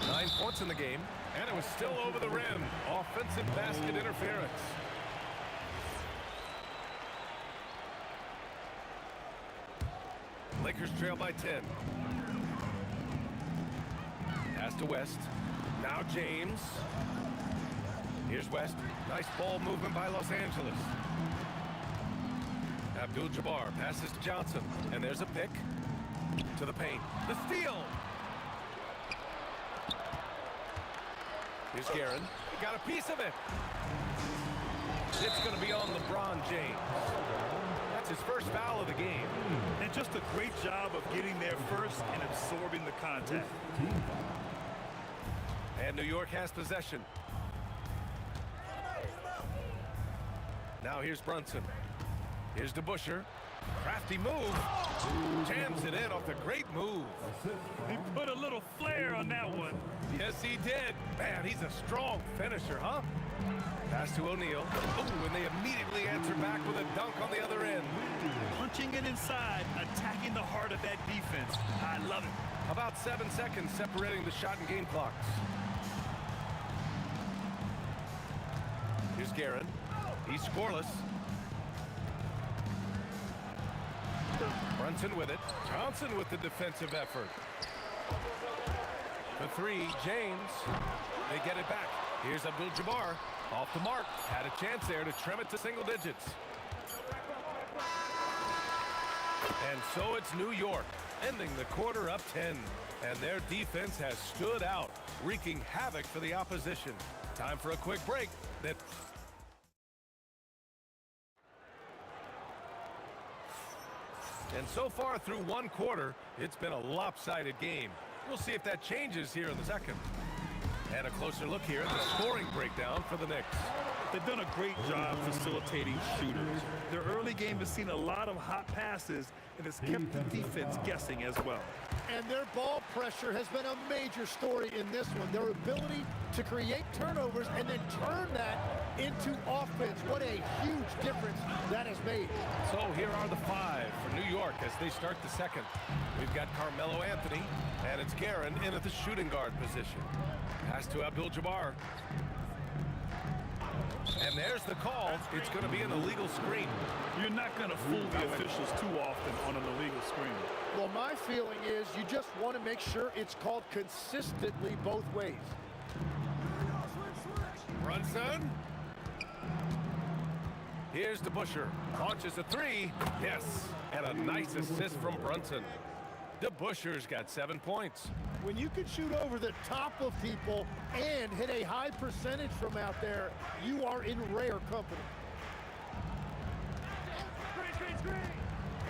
9 points in the game, and it was still over the rim. Offensive basket interference. Lakers trail by 10. Pass to West. Now James. Here's West. Nice ball movement by Los Angeles. Abdul-Jabbar passes to Johnson, and there's a pick to the paint. The steal. Here's Guerin. He got a piece of it. It's going to be on LeBron James. That's his first foul of the game. And just a great job of getting there first and absorbing the contact. And New York has possession. Now here's Brunson. Here's DeBusschere. Crafty move. Jams it in off the great move. He put a little flair on that one. Yes, he did. Man, he's a strong finisher, huh? Pass to O'Neal. Ooh, and they immediately answer back with a dunk on the other end. Punching it inside, attacking the heart of that defense. I love it. About 7 seconds separating the shot and game clocks. Here's Guerin. He's scoreless. Brunson with it. Johnson with the defensive effort. The three, James. They get it back. Here's Abdul-Jabbar. Off the mark. Had a chance there to trim it to single digits. And so it's New York, ending the quarter up 10. And their defense has stood out, wreaking havoc for the opposition. Time for a quick break. And so far through one quarter, it's been a lopsided game. We'll see if that changes here in the second. And a closer look here at the scoring breakdown for the Knicks. They've done a great job facilitating shooters. Their early game has seen a lot of hot passes and has kept the defense guessing as well. And their ball pressure has been a major story in this one. Their ability to create turnovers and then turn that into offense. What a huge difference that has made. So here are the five for New York as they start the second. We've got Carmelo Anthony, and it's Guerin in at the shooting guard position. Pass to Abdul-Jabbar. And there's the call. It's going to be an illegal screen. You're not going to fool the officials too often on an illegal screen. Well, my feeling is you just want to make sure it's called consistently both ways. Brunson. Here's DeBusschere. Launches a three. Yes. And a nice assist from Brunson. DeBusschere's got 7 points. When you can shoot over the top of people and hit a high percentage from out there, you are in rare company.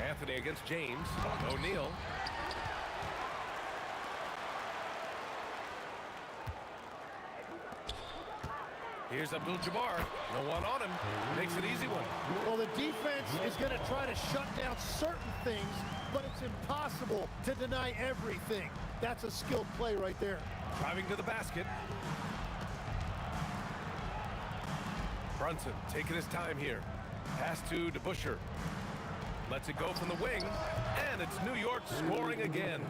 Anthony against James. O'Neal. Here's Abdul-Jabbar. No one on him. Makes an easy one. Well, the defense is going to try to shut down certain things, but it's impossible to deny everything. That's a skilled play right there. Driving to the basket. Brunson taking his time here. Pass to DeBusschere. Lets it go from the wing, and it's New York scoring again.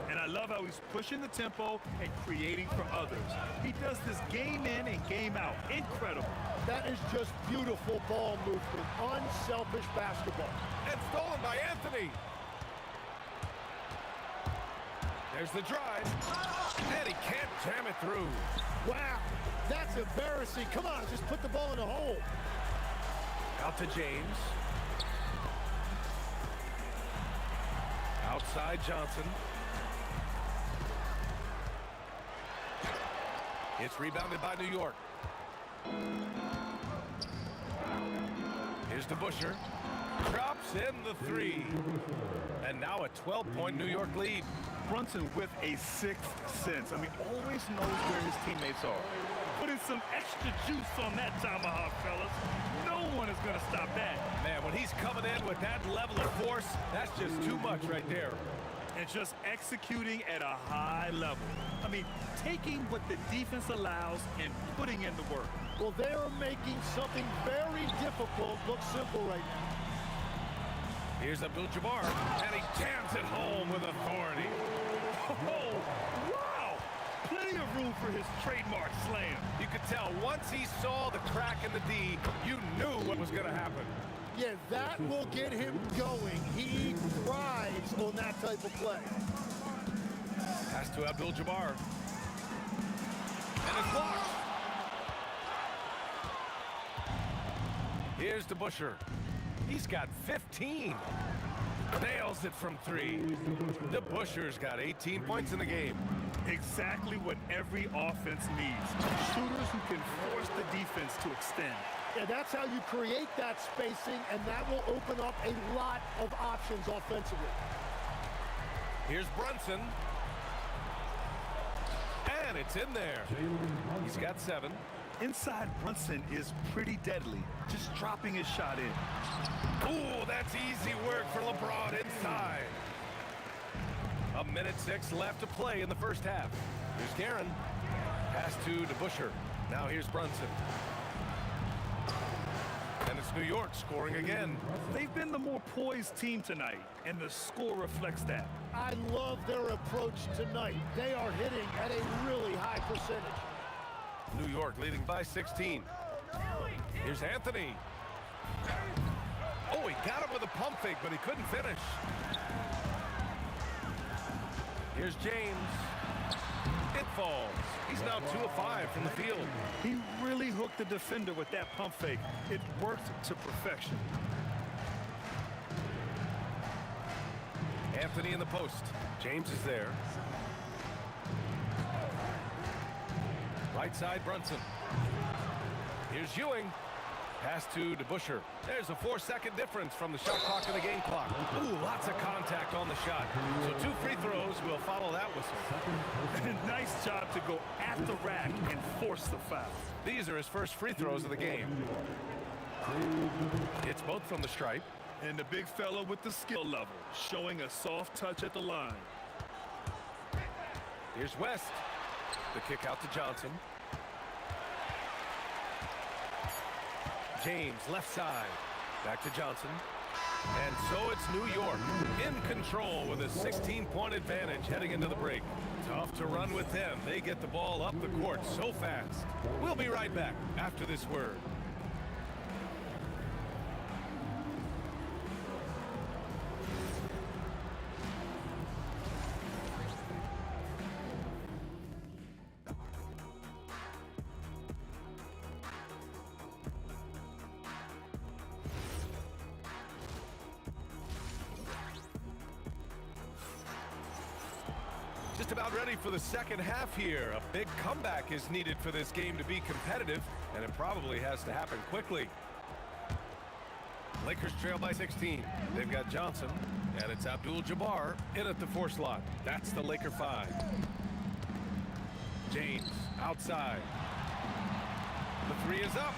And I love how he's pushing the tempo and creating for others. He does this game in and game out. Incredible. That is just beautiful ball movement. Unselfish basketball. And stolen by Anthony. There's the drive. And he can't jam it through. Wow, that's embarrassing. Come on, just put the ball in the hole. Out to James. Outside Johnson. It's rebounded by New York. Here's DeBusschere. Drops in the three. And now a 12-point New York lead. Brunson with a sixth sense. I mean, always knows where his teammates are. Putting some extra juice on that tomahawk, fellas. No one is going to stop that. Man, when he's coming in with that level of force, that's just too much right there. And just executing at a high level. I mean, taking what the defense allows and putting in the work. Well, they are making something very difficult look simple right now. Here's Abdul-Jabbar, and he jams it home with authority. Oh, wow! Plenty of room for his trademark slam. You could tell once he saw the crack in the D, you knew what was going to happen. Yeah, that will get him going. He thrives on that type of play. Pass to Abdul-Jabbar. And it's blocked. Here's DeBusschere. He's got 15. Nails it from three. DeBusschere's got 18 points in the game. Exactly what every offense needs. Shooters who can force the defense to extend. Yeah, that's how you create that spacing, and that will open up a lot of options offensively. Here's Brunson. And it's in there. He's got 7. Inside Brunson is pretty deadly, just dropping his shot in. Ooh, that's easy work for LeBron inside. 1:06 left to play in the first half. Here's Guerin. Pass to DeBusschere. Now here's Brunson. And it's New York scoring again. They've been the more poised team tonight, and the score reflects that. I love their approach tonight. They are hitting at a really high percentage. New York leading by 16. Here's Anthony. Oh, he got him with a pump fake, but he couldn't finish. Here's James. It falls. He's now 2 of 5 from the field. He really hooked the defender with that pump fake. It worked to perfection. Anthony in the post. James is there. Right side, Brunson. Here's Ewing. Pass to DeBuscher. There's a 4-second difference from the shot clock to the game clock. Ooh, lots of contact on the shot. So 2 free throws will follow that whistle. Nice job to go at the rack and force the foul. These are his first free throws of the game. It's both from the stripe. And the big fella with the skill level, showing a soft touch at the line. Here's West. The kick out to Johnson. James, left side. Back to Johnson. And so it's New York in control with a 16-point advantage heading into the break. Tough to run with them. They get the ball up the court so fast. We'll be right back after this word. Just about ready for the second half here. A big comeback is needed for this game to be competitive, and it probably has to happen quickly. Lakers trail by 16. They've got Johnson, and it's Abdul-Jabbar in at the 4 slot. That's the Laker 5. James, outside. The 3 is up.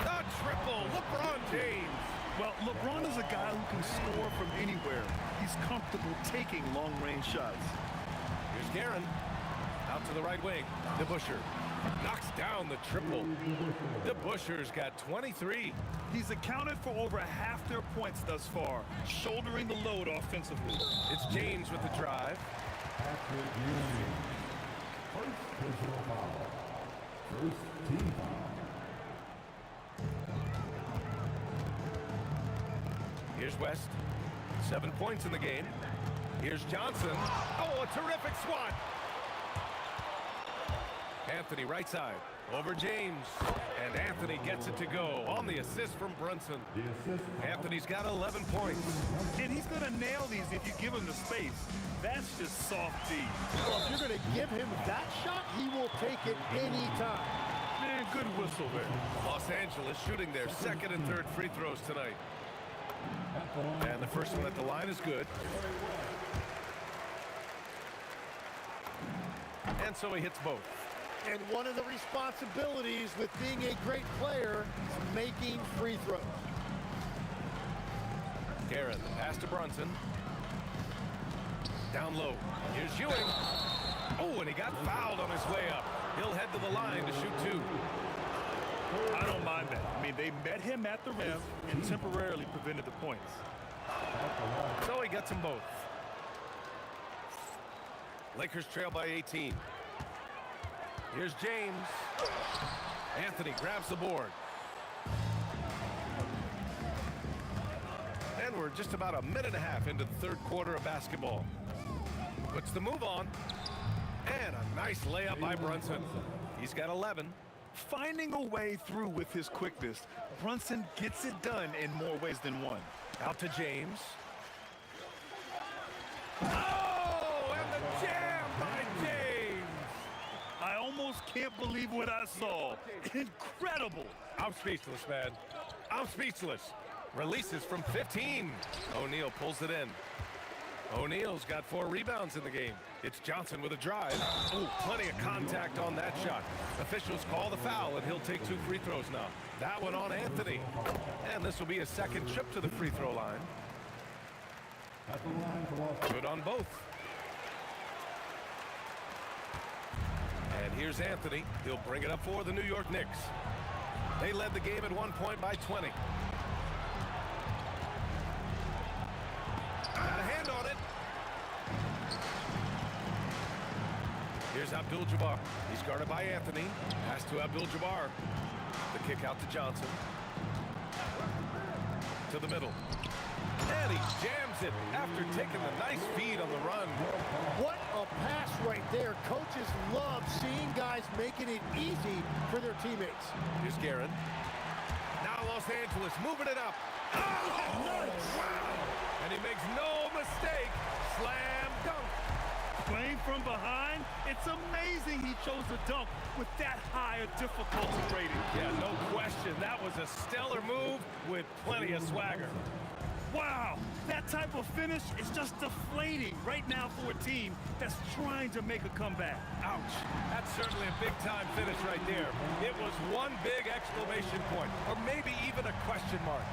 The triple, LeBron James. Well, LeBron is a guy who can score from anywhere. He's comfortable taking long-range shots. Here's Guerin. Out to the right wing. DeBuscher knocks down the triple. DeBuscher's got 23. He's accounted for over half their points thus far, shouldering the load offensively. It's James with the drive. First personal foul. First team foul. Here's West. 7 points in the game. Here's Johnson. Oh, a terrific swat. Anthony right side. Over James. And Anthony gets it to go on the assist from Brunson. Anthony's got 11 points. And he's going to nail these if you give him the space. That's just soft D. Well, if you're going to give him that shot, he will take it anytime. Man, good whistle there. Los Angeles shooting their second and third free throws tonight. And the first one at the line is good. And so he hits both. And one of the responsibilities with being a great player is making free throws. Guerin, the pass to Brunson. Down low. Here's Ewing. Oh, and he got fouled on his way up. He'll head to the line to shoot 2. I don't mind that. I mean, they met him at the rim and temporarily prevented the points. So he gets them both. Lakers trail by 18. Here's James. Anthony grabs the board. And we're just about a minute and a half into the third quarter of basketball. Puts the move on. And a nice layup by Brunson. He's got 11. Finding a way through with his quickness, Brunson gets it done in more ways than one. Out to James. Oh, and the jam by James. I almost can't believe what I saw. Incredible. I'm speechless, man. I'm speechless. Releases from 15. O'Neal pulls it in. O'Neal's got 4 rebounds in the game. It's Johnson with a drive. Ooh, plenty of contact on that shot. Officials call the foul, and he'll take 2 free throws now. That one on Anthony. And this will be a second trip to the free throw line. At the line for Los Good on both. And here's Anthony. He'll bring it up for the New York Knicks. They led the game at one point by 20. Here's Abdul-Jabbar. He's guarded by Anthony. Pass to Abdul-Jabbar. The kick out to Johnson. To the middle. And he jams it after taking the nice feed on the run. What a pass right there. Coaches love seeing guys making it easy for their teammates. Here's Guerin. Now Los Angeles moving it up. Oh, Nice. wow! And he makes no mistake. Slam dunk. Playing from behind, it's amazing he chose the dunk with that high a difficulty rating. Yeah, no question. That was a stellar move with plenty of swagger. Wow, that type of finish is just deflating right now for a team that's trying to make a comeback. Ouch. That's certainly a big-time finish right there. It was one big exclamation point, or maybe even a question mark.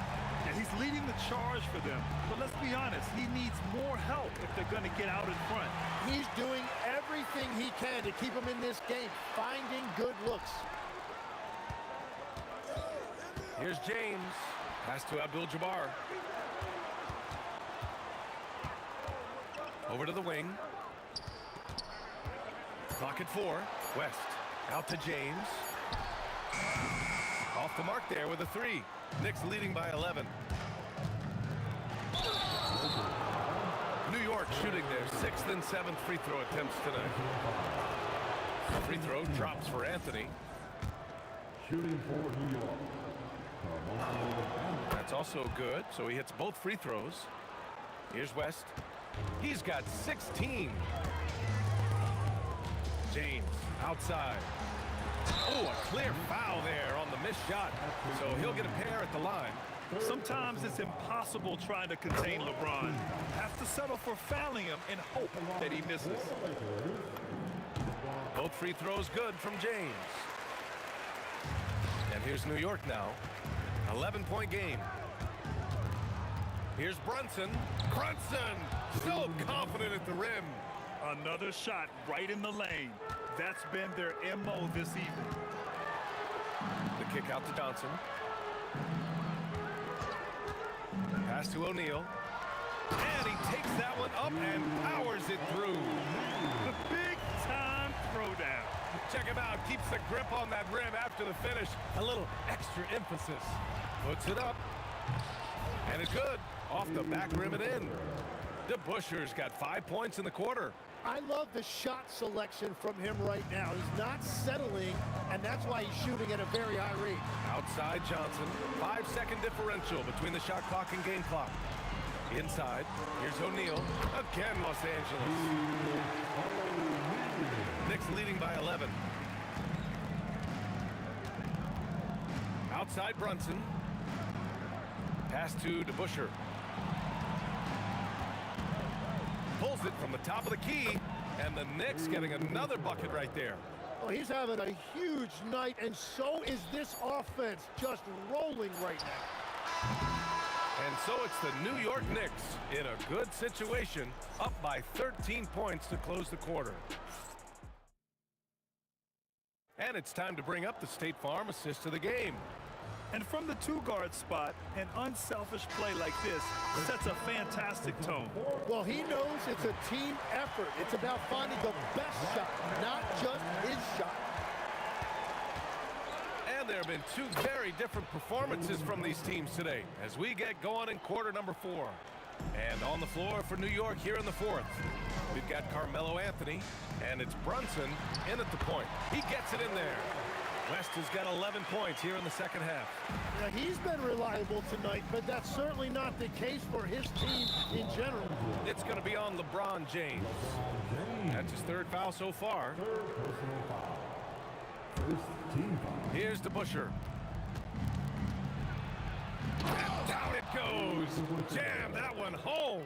And he's leading the charge for them. But let's be honest, he needs more help if they're going to get out in front. He's doing everything he can to keep them in this game, finding good looks. Here's James. Pass to Abdul-Jabbar. Over to the wing. Clock at 4. West. Out to James. Off the mark there with a 3. Knicks leading by 11. New York shooting their 6th and 7th free throw attempts tonight. The free throw drops for Anthony. Shooting for New York. That's also good, so he hits both free throws. Here's West. He's got 16. James outside. Oh, a clear foul there on the missed shot. So he'll get a pair at the line. Sometimes it's impossible trying to contain LeBron. Have to settle for fouling him and hope that he misses. Both free throws good from James. And here's New York now. 11-point game. Here's Brunson. Brunson! So confident at the rim. Another shot right in the lane. That's been their MO this evening. The kick out to Johnson. Pass to O'Neal. And he takes that one up and powers it through. The big-time throwdown. Check him out. Keeps the grip on that rim after the finish. A little extra emphasis. Puts it up. And it's good. Off the back rim and in. DeBuscher's got 5 points in the quarter. I love the shot selection from him right now. He's not settling, and that's why he's shooting at a very high rate. Outside Johnson. 5-second differential between the shot clock and game clock. Inside. Here's O'Neal. Again, Los Angeles. Knicks leading by 11. Outside Brunson. Pass to DeBuscher. Pulls it from the top of the key, and the Knicks getting another bucket right there. Oh, he's having a huge night, and so is this offense, just rolling right now. And so it's the New York Knicks in a good situation, up by 13 points to close the quarter. And it's time to bring up the State Farm assist of the game. And from the two-guard spot, an unselfish play like this sets a fantastic tone. Well, he knows it's a team effort. It's about finding the best shot, not just his shot. And there have been two very different performances from these teams today as we get going in quarter number 4. And on the floor for New York here in the 4th, we've got Carmelo Anthony, and it's Brunson in at the point. He gets it in there. West has got 11 points here in the second half. Yeah, he's been reliable tonight, but that's certainly not the case for his team in general. It's going to be on LeBron James. That's his 3rd foul so far. Here's DeBuscher. And down it goes. Jam that one home.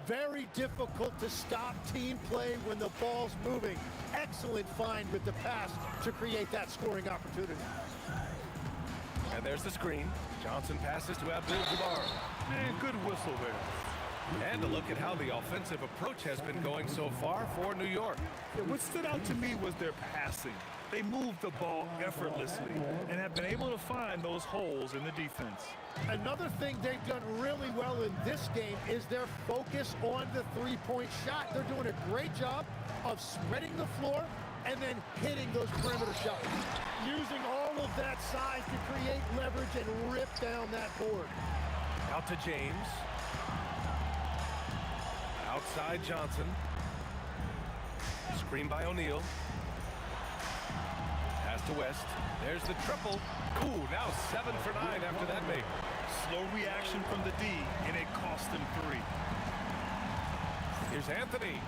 Very difficult to stop team play when the ball's moving. Excellent find with the pass to create that scoring opportunity. And there's the screen. Johnson passes to Abdul-Jabbar. And good whistle there. And a look at how the offensive approach has been going so far for New York. What stood out to me was their passing. They moved the ball effortlessly and have been able to find those holes in the defense. Another thing they've done really well in this game is their focus on the three-point shot. They're doing a great job of spreading the floor and then hitting those perimeter shots. Using all of that size to create leverage and rip down that board. Out to James. Outside Johnson. Screen by O'Neal. Pass to West. There's the triple. Ooh, now 7 for 9 after that make. Slow reaction from the D, and it cost him 3. Here's Anthony.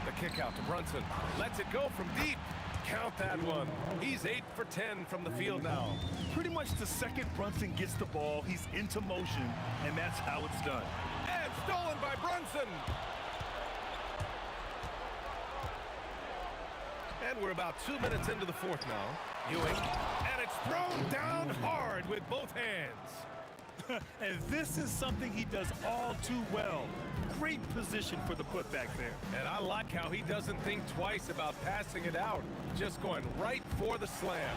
The kick out to Brunson. Lets it go from deep. Count that one. He's 8 for 10 from the field now. Pretty much the second Brunson gets the ball, he's into motion, and that's how it's done. And stolen by Brunson. And we're about 2 minutes into the fourth now. Ewing. And it's thrown down hard with both hands. And this is something he does all too well. Great position for the putback there. And I like how he doesn't think twice about passing it out. Just going right for the slam.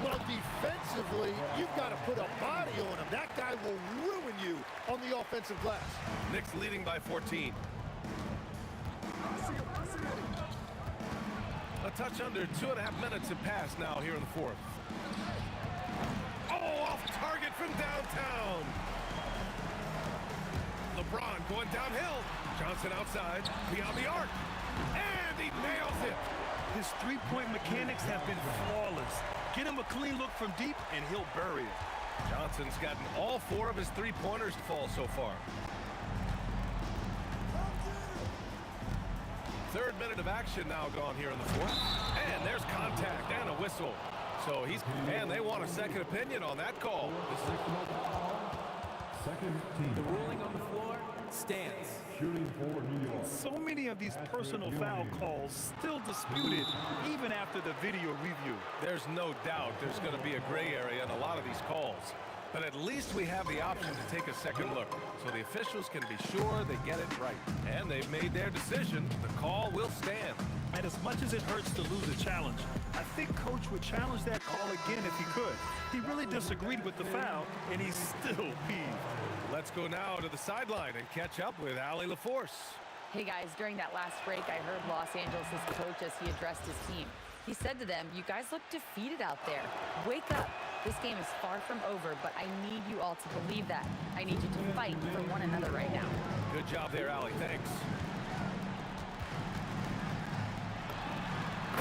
Well, defensively, you've got to put a body on him. That guy will ruin you on the offensive glass. Knicks leading by 14. A touch under 2.5 minutes have passed now here in the fourth. Oh, off target from downtown. LeBron going downhill. Johnson outside, beyond the arc. And he nails it. His three-point mechanics have been flawless. Get him a clean look from deep, and he'll bury it. Johnson's gotten all 4 of his three-pointers to fall so far. Third minute of action now gone here in the fourth. And there's contact and a whistle. So and they want a second opinion on that call. Second team. The ruling on the floor stands. Shooting for New York. So many of these personal foul calls still disputed, even after the video review. There's no doubt there's going to be a gray area in a lot of these calls. But at least we have the option to take a second look, so the officials can be sure they get it right. And they've made their decision. The call will stand. And as much as it hurts to lose a challenge, I think Coach would challenge that call again if he could. He really disagreed with the foul, and he's still peeved. Let's go now to the sideline and catch up with Allie LaForce. Hey guys, during that last break, I heard Los Angeles' coach as he addressed his team. He said to them, "You guys look defeated out there. Wake up. This game is far from over, but I need you all to believe that. I need you to fight for one another right now." Good job there, Allie. Thanks.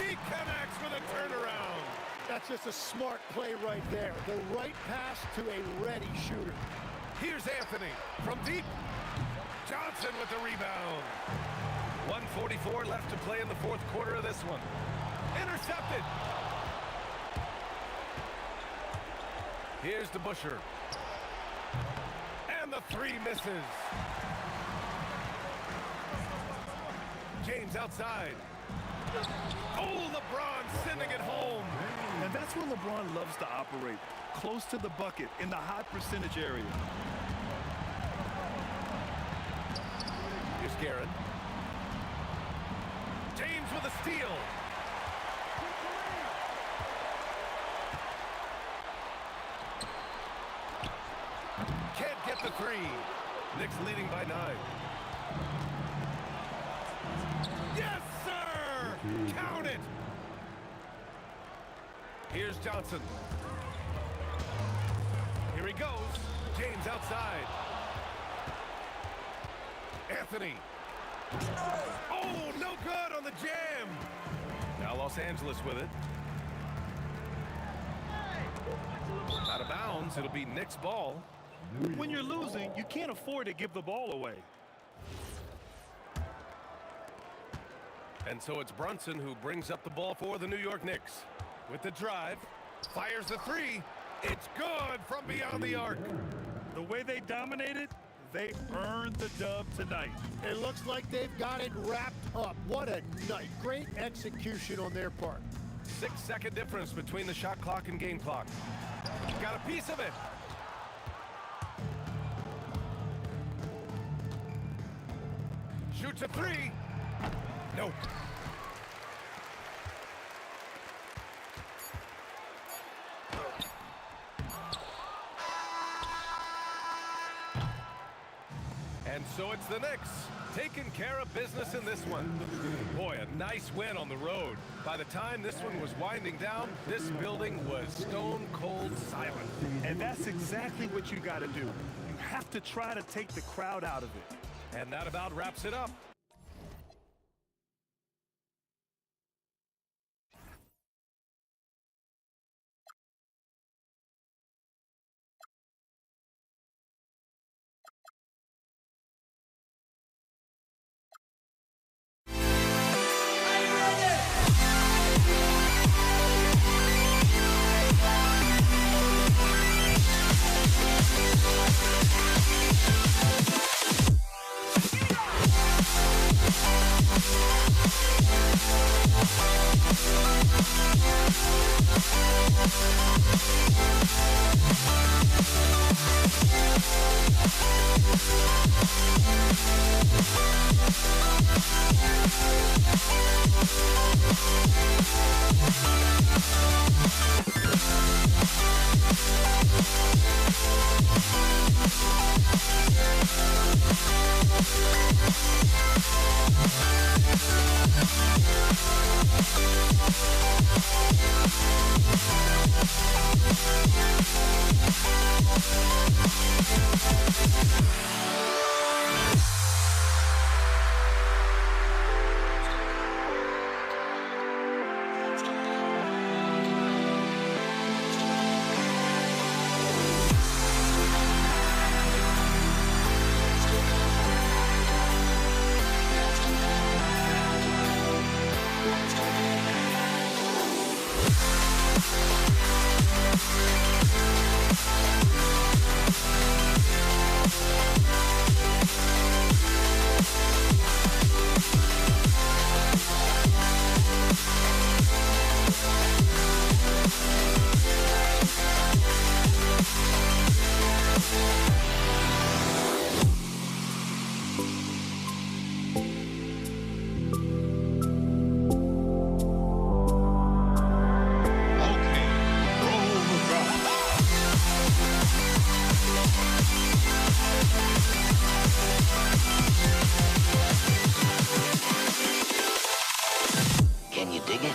He connects with a turnaround. That's just a smart play right there. The right pass to a ready shooter. Here's Anthony from deep. Johnson with the rebound. 1:44 left to play in the fourth quarter of this one. Intercepted. Here's the Busher. And the 3 misses. James outside. Oh, LeBron sending it home. And that's where LeBron loves to operate, close to the bucket in the high percentage area. Here's Garrett. James with a steal. Can't get the 3. Knicks leading by 9. Yes, sir! Count it! Here's Johnson. Here he goes. James outside. Anthony. Oh, no good on the jam. Now Los Angeles with it. Out of bounds. It'll be Knicks ball. When you're losing, you can't afford to give the ball away. And so it's Brunson who brings up the ball for the New York Knicks. With the drive, fires the 3. It's good from beyond the arc. The way they dominated, they earned the dub tonight. It looks like they've got it wrapped up. What a night. Great execution on their part. 6-second difference between the shot clock and game clock. Got a piece of it. Shoots a 3. Nope. And So it's the Knicks taking care of business in this one. Boy, a nice win on the road. By the time this one was winding down, this building was stone cold silent. And that's exactly what you got to do. You have to try to take the crowd out of it. And that about wraps it up. Can you dig it?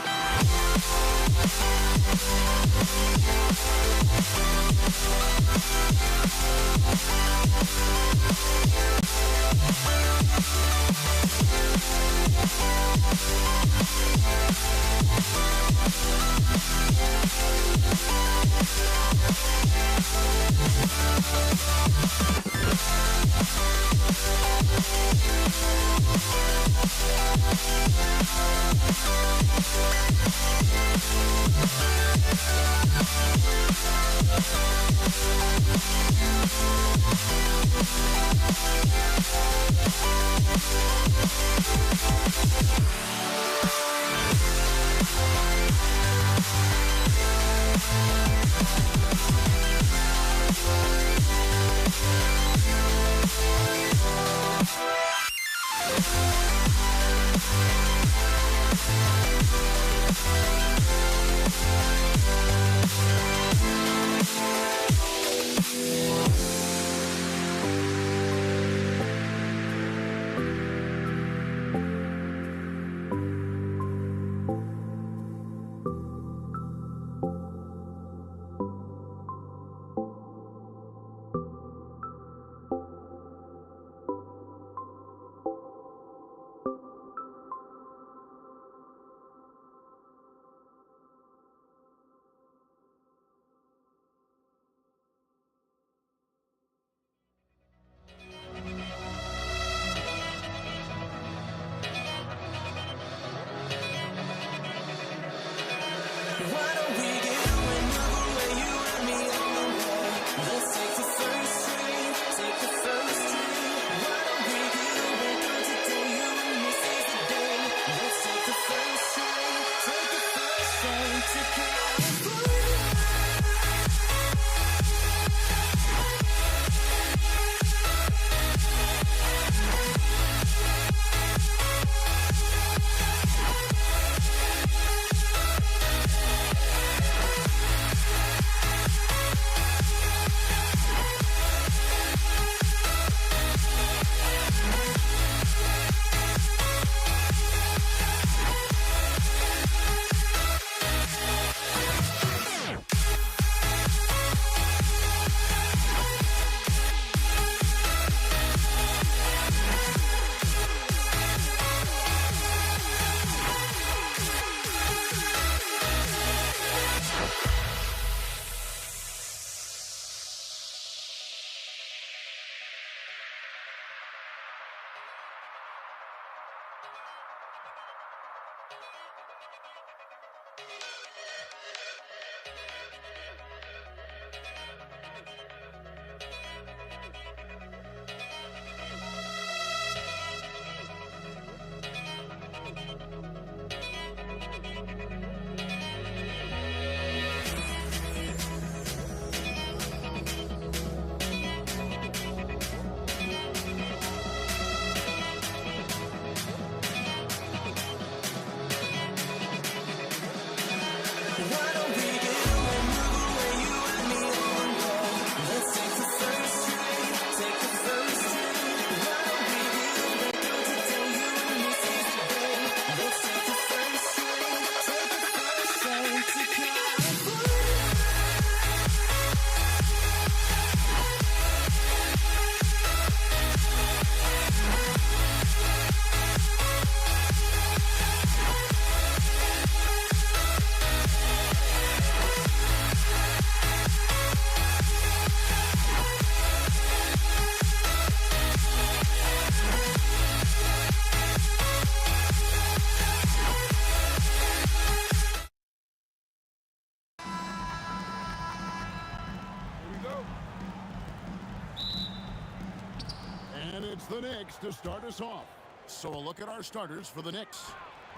And it's the Knicks to start us off. So a look at our starters for the Knicks.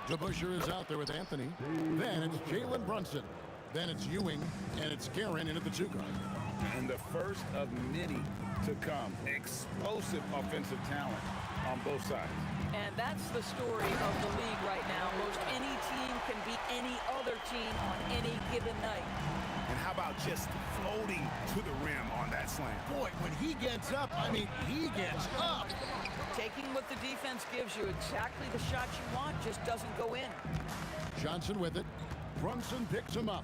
DeBusschere is out there with Anthony. Then it's Jalen Brunson. Then it's Ewing, and it's Guerin in at the 2 guard. And the first of many to come. Explosive offensive talent on both sides. And that's the story of the league right now. Most any team can beat any other team on any given night. And how about just floating to the rim on that slam? Boy, when he gets up, I mean, he gets up. Taking what the defense gives you, exactly the shot you want, just doesn't go in. Johnson with it. Brunson picks him up.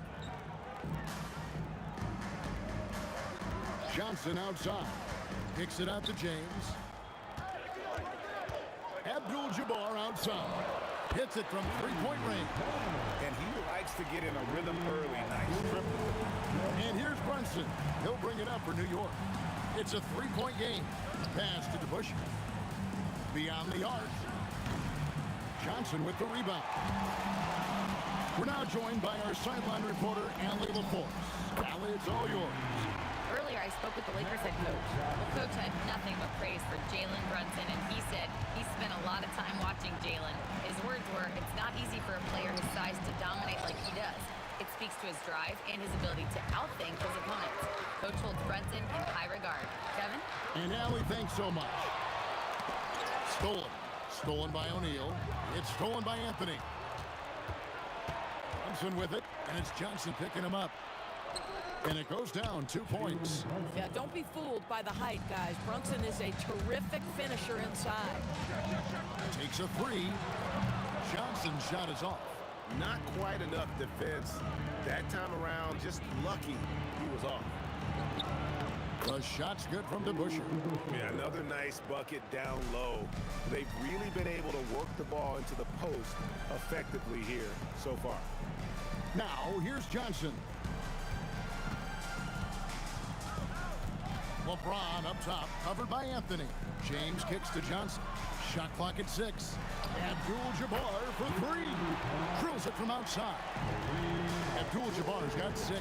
Johnson outside. Kicks it out to James. Abdul-Jabbar outside. Hits it from three-point range. And he likes to get in a rhythm early. Nice triple. And here's Brunson. He'll bring it up for New York. It's a three-point game. Pass to DeBusschere. Beyond the arc. Johnson with the rebound. We're now joined by our sideline reporter, Allie LaForce. Allie, it's all yours. Earlier, I spoke with the Lakers head coach. The coach had nothing but praise for Jalen Brunson, and he said he spent a lot of time watching Jalen. His words were, it's not easy for a player his size to dominate like he does. It speaks to his drive and his ability to outthink his opponents. Coach holds Brunson in high regard. Kevin? And Allie, thanks so much. Stolen. Stolen by O'Neal. It's stolen by Anthony. Brunson with it, and it's Johnson picking him up. And it goes down 2 points. Yeah, don't be fooled by the height, guys. Brunson is a terrific finisher inside. Takes a three. Johnson's shot is off. Not quite enough defense. That time around, just lucky he was off. The shot's good from DeBusschere. Yeah, another nice bucket down low. They've really been able to work the ball into the post effectively here so far. Now, here's Johnson. LeBron up top, covered by Anthony. James kicks to Johnson. Shot clock at 6. Abdul-Jabbar for 3. Drills it from outside. Abdul-Jabbar's got 6.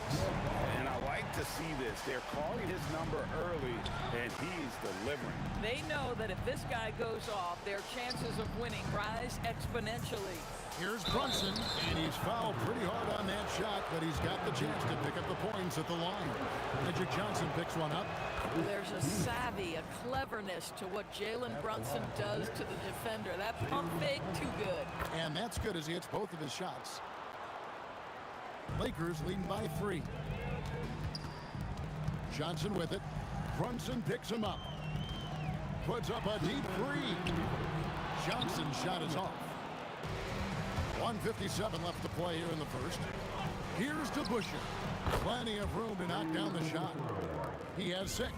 And I like to see this. They're calling his number early, and he's delivering. They know that if this guy goes off, their chances of winning rise exponentially. Here's Brunson, and he's fouled pretty hard on that shot, but he's got the chance to pick up the points at the line. Magic Johnson picks one up. There's a savvy, a cleverness to what Jalen Brunson does to the defender. That pump fake, too good. And that's good as he hits both of his shots. Lakers leading by 3. Johnson with it. Brunson picks him up. Puts up a deep 3. Johnson's shot is off. 1:57 left to play here in the first. Here's DeBusschere. Plenty of room to knock down the shot. He has 6.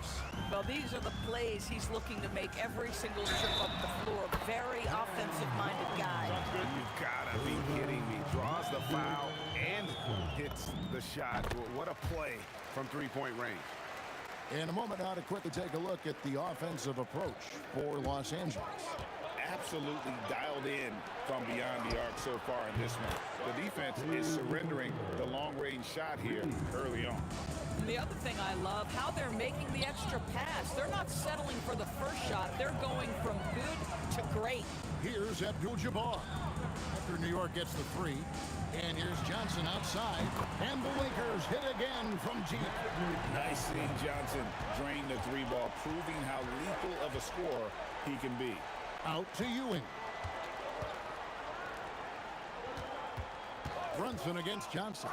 Well, these are the plays he's looking to make every single trip up the floor. Very offensive-minded guy. You've got to be kidding me. Draws the foul and hits the shot. What a play from three-point range. In a moment now to quickly take a look at the offensive approach for Los Angeles. absolutely dialed in from beyond the arc so far in this one. The defense is surrendering the long-range shot here early on. And the other thing I love, how they're making the extra pass. They're not settling for the first shot. They're going from good to great. Here's Abdul-Jabbar after New York gets the three. And here's Johnson outside. And the Lakers hit again from deep. Nice seeing Johnson drain the three ball, proving how lethal of a scorer he can be. Out to Ewing. Brunson against Johnson.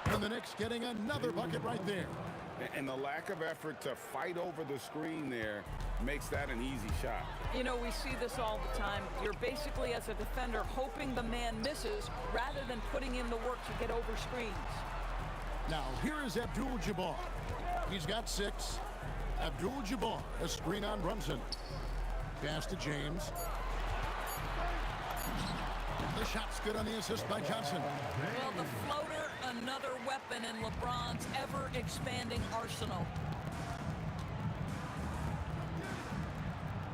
And the Knicks getting another bucket right there. And the lack of effort to fight over the screen there makes that an easy shot. You know, we see this all the time. You're basically, as a defender, hoping the man misses rather than putting in the work to get over screens. Now, here is Abdul-Jabbar. He's got 6. Abdul-Jabbar, a screen on Brunson. Pass to James. The shot's good on the assist by Johnson. Well, the floater, another weapon in LeBron's ever-expanding arsenal.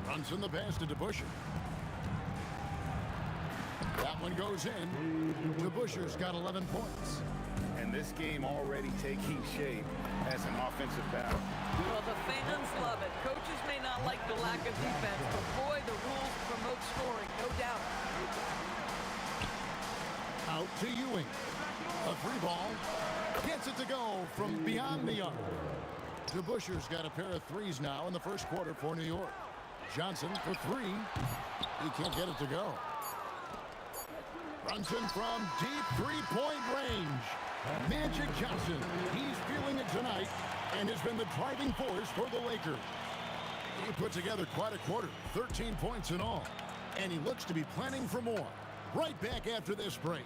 Brunson the pass to DeBusschere. That one goes in. DeBusschere's got 11 points. And this game already taking shape as an offensive battle. Well, the fans love it. Coaches may not like the lack of defense, but boy, the rules promote scoring, no doubt. Out to Ewing. A free ball. Gets it to go from beyond the arc. DeBusschere's got a pair of threes now in the first quarter for New York. Johnson for 3. He can't get it to go. Brunson from deep three-point range. Magic Johnson. He's feeling it tonight and has been the driving force for the Lakers. He put together quite a quarter, 13 points in all. And he looks to be planning for more. Right back after this break.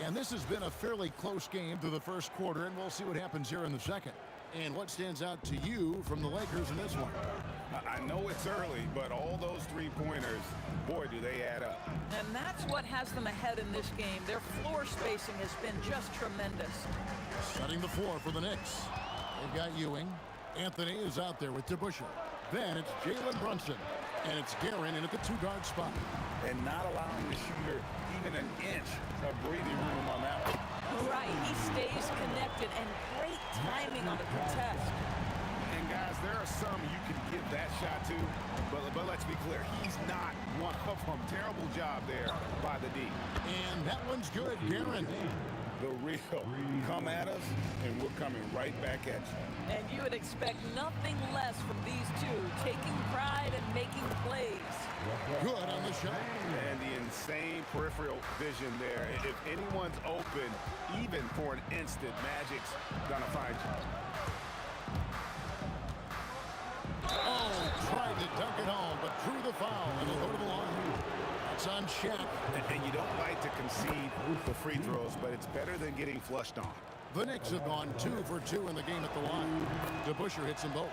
And this has been a fairly close game through the first quarter, and we'll see what happens here in the second. And what stands out to you from the Lakers in this one? I know it's early, but all those three-pointers, boy, do they add up. And that's what has them ahead in this game. Their floor spacing has been just tremendous. Setting the floor for the Knicks. They've got Ewing. Anthony is out there with DeBusschere. Then it's Jalen Brunson. And it's Guerin in at the 2-guard spot. And not allowing the shooter even an inch of breathing room on that one. Right, he stays connected and great timing on the contest. And guys, there are some you can give that shot to, but let's be clear, he's not one of them. Terrible job there by the D. And that one's good, Guerin. The real come at us, and we're coming right back at you. And you would expect nothing less from these two, taking pride and making plays. Good on the shot. And the insane peripheral vision there. If anyone's open, even for an instant, Magic's gonna find you. Oh, tried to dunk it home, but drew the foul, and he'll go to the line. It's on Shaq. And you don't like to concede the free throws, but it's better than getting flushed on. The Knicks have gone 2 for 2 in the game at the line. DeBusschere hits them both.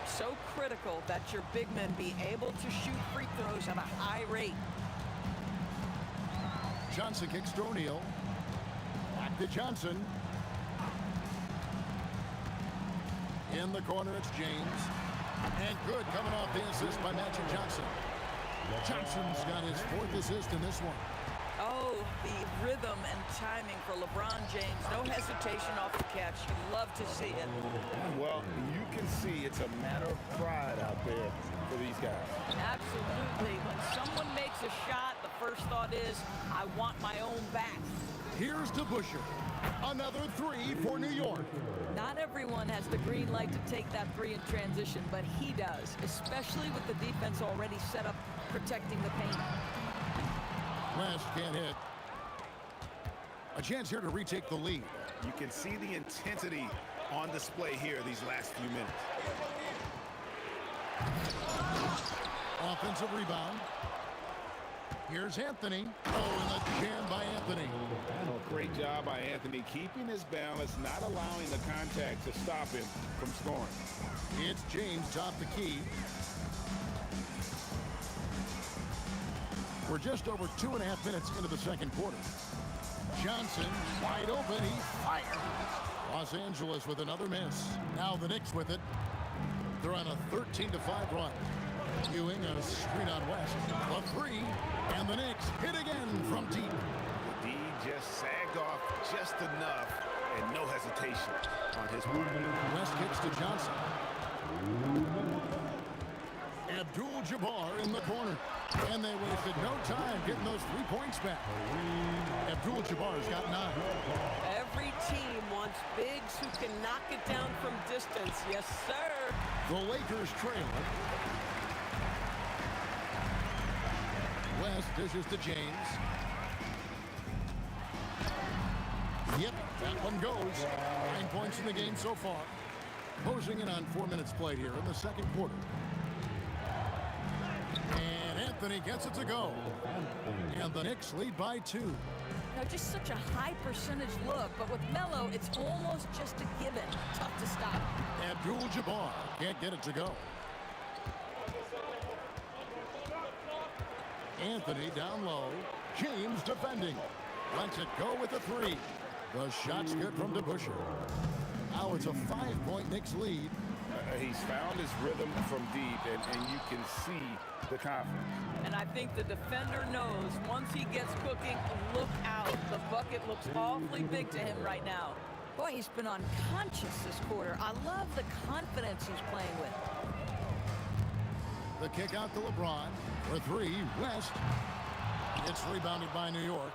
So critical that your big men be able to shoot free throws at a high rate. Johnson kicks to O'Neal. Back to Johnson. In the corner, it's James. And good coming off the assist by Magic Johnson. Johnson's got his 4th assist in this one. Oh, the rhythm and timing for LeBron James. No hesitation off the catch. You love to see it. Well, you can see it's a matter of pride out there for these guys. Absolutely. When someone makes a shot, the first thought is, I want my own back. Here's DeBusschere. Another 3 for New York. Not everyone has the green light to take that 3 in transition, but he does, especially with the defense already set up protecting the paint. Last can't hit. A chance here to retake the lead. You can see the intensity on display here these last few minutes. Offensive rebound. Here's Anthony. Oh, and the jam by Anthony. Oh, great job by Anthony keeping his balance, not allowing the contact to stop him from scoring. It's James top the key. We're just over 2.5 minutes into the second quarter. Johnson wide open. He fires. Los Angeles with another miss. Now the Knicks with it. They're on a 13-5 run. Ewing on a screen on West. A three, and the Knicks hit again from deep. The D just sagged off just enough, and no hesitation on his part. West kicks to Johnson. Abdul-Jabbar in the corner. And they wasted no time getting those 3 points back. Abdul-Jabbar's got 9. Every team wants bigs who can knock it down from distance. Yes, sir. The Lakers trail. West dishes to James. Yep, that one goes. 9 points in the game so far. Closing in on 4 minutes played here in the second quarter. And Anthony gets it to go. And the Knicks lead by 2. Now, just such a high percentage look, but with Melo, it's almost just a given. Tough to stop. Abdul-Jabbar can't get it to go. Anthony down low. James defending. Lets it go with a 3. The shot's good from DeBusschere. Now it's a 5-point Knicks lead. He's found his rhythm from deep, and you can see the confidence. And I think the defender knows once he gets cooking, look out. The bucket looks awfully big to him right now. Boy, he's been unconscious this quarter. I love the confidence he's playing with. The kick out to LeBron for 3. West. It's rebounded by New York.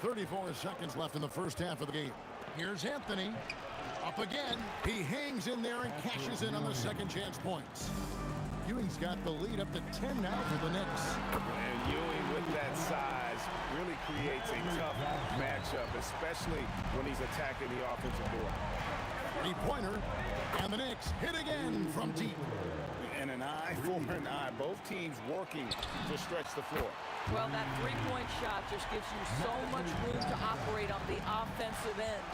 34 seconds left in the first half of the game. Here's Anthony. Up again. He hangs in there and cashes in on the second chance points. Ewing's got the lead up to 10 now for the Knicks. And Ewing with that size really creates a tough matchup, especially when he's attacking the offensive board. 3-pointer, and the Knicks hit again from deep. And an eye for an eye. Both teams working to stretch the floor. Well, that 3-point shot just gives you so much room to operate on the offensive end.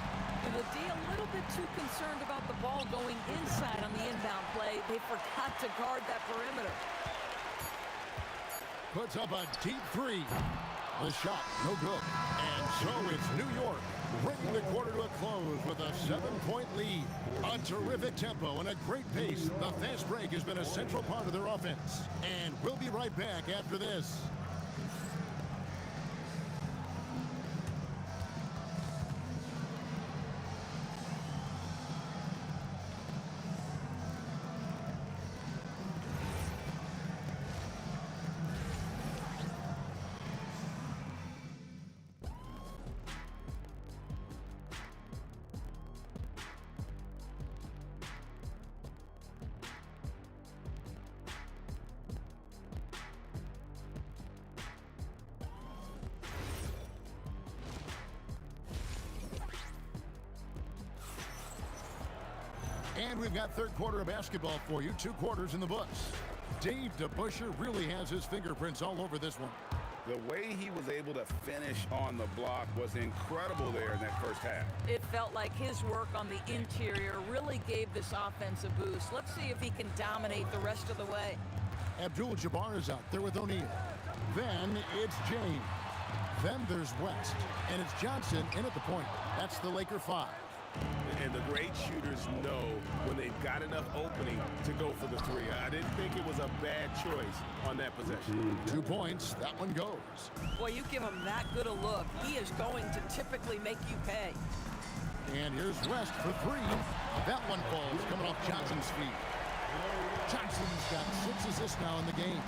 And the D a little bit too concerned about the ball going inside on the inbound play. They forgot to guard that perimeter. Puts up a deep 3. The shot, no good. And so it's New York bringing the quarter to a close with a 7-point lead. A terrific tempo and a great pace. The fast break has been a central part of their offense. And we'll be right back after this. And we've got third quarter of basketball for you. 2 quarters in the books. Dave DeBusschere really has his fingerprints all over this one. The way he was able to finish on the block was incredible there in that first half. It felt like his work on the interior really gave this offense a boost. Let's see if he can dominate the rest of the way. Abdul-Jabbar is out there with O'Neal. Then it's James. Then there's West. And it's Johnson in at the point. That's the Laker 5. And the great shooters know when they've got enough opening to go for the 3. I didn't think it was a bad choice on that possession. 2 points. That one goes. Boy, you give him that good a look, he is going to typically make you pay. And here's West for 3. That one falls coming off Johnson's feet. Johnson's got 6 assists now in the game.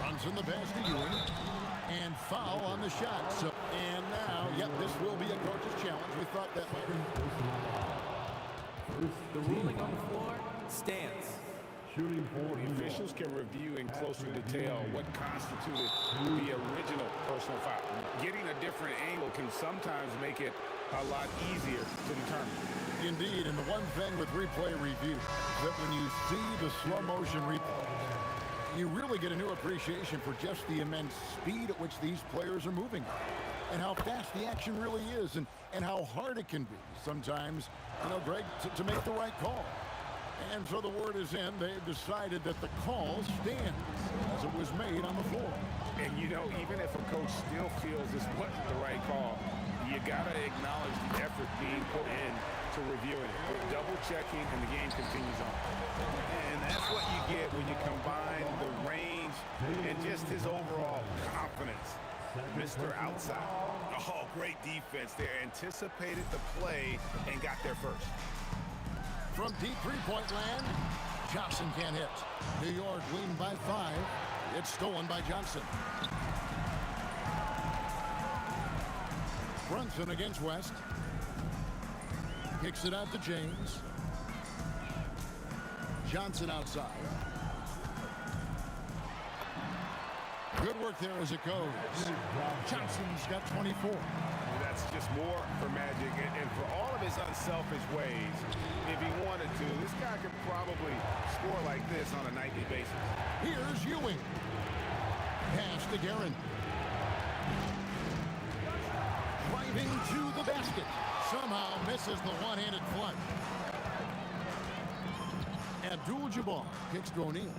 Runs in the pass to Ewing. And foul on the shot. So, and now, yep, this will be a coach's challenge. We thought that might. The ruling on the floor stands. Shooting for The officials can review in closer detail what constituted the original personal foul. Getting a different angle can sometimes make it a lot easier to determine. Indeed, and the one thing with replay review is that when you see the slow motion replay, you really get a new appreciation for just the immense speed at which these players are moving and how fast the action really is and how hard it can be sometimes, Greg, to make the right call. And so the word is in. They've decided that the call stands as it was made on the floor. And even if a coach still feels this wasn't the right call, You got to acknowledge the effort being put in to reviewing it. Double checking, and the game continues on. And that's what you get when you combine the range and just his overall confidence. Mr. Outside. Oh, great defense there. Anticipated the play and got there first. From deep three-point land, Johnson can't hit. New York leading by 5. It's stolen by Johnson. Brunson against West. Kicks it out to James. Johnson outside. Good work there as it goes. Johnson's got 24. That's just more for Magic. And for all of his unselfish ways, if he wanted to, this guy could probably score like this on a nightly basis. Here's Ewing. Pass to Guerin. Driving to the basket. Somehow misses the one-handed flush. Abdul-Jabbar kicks to O'Neal.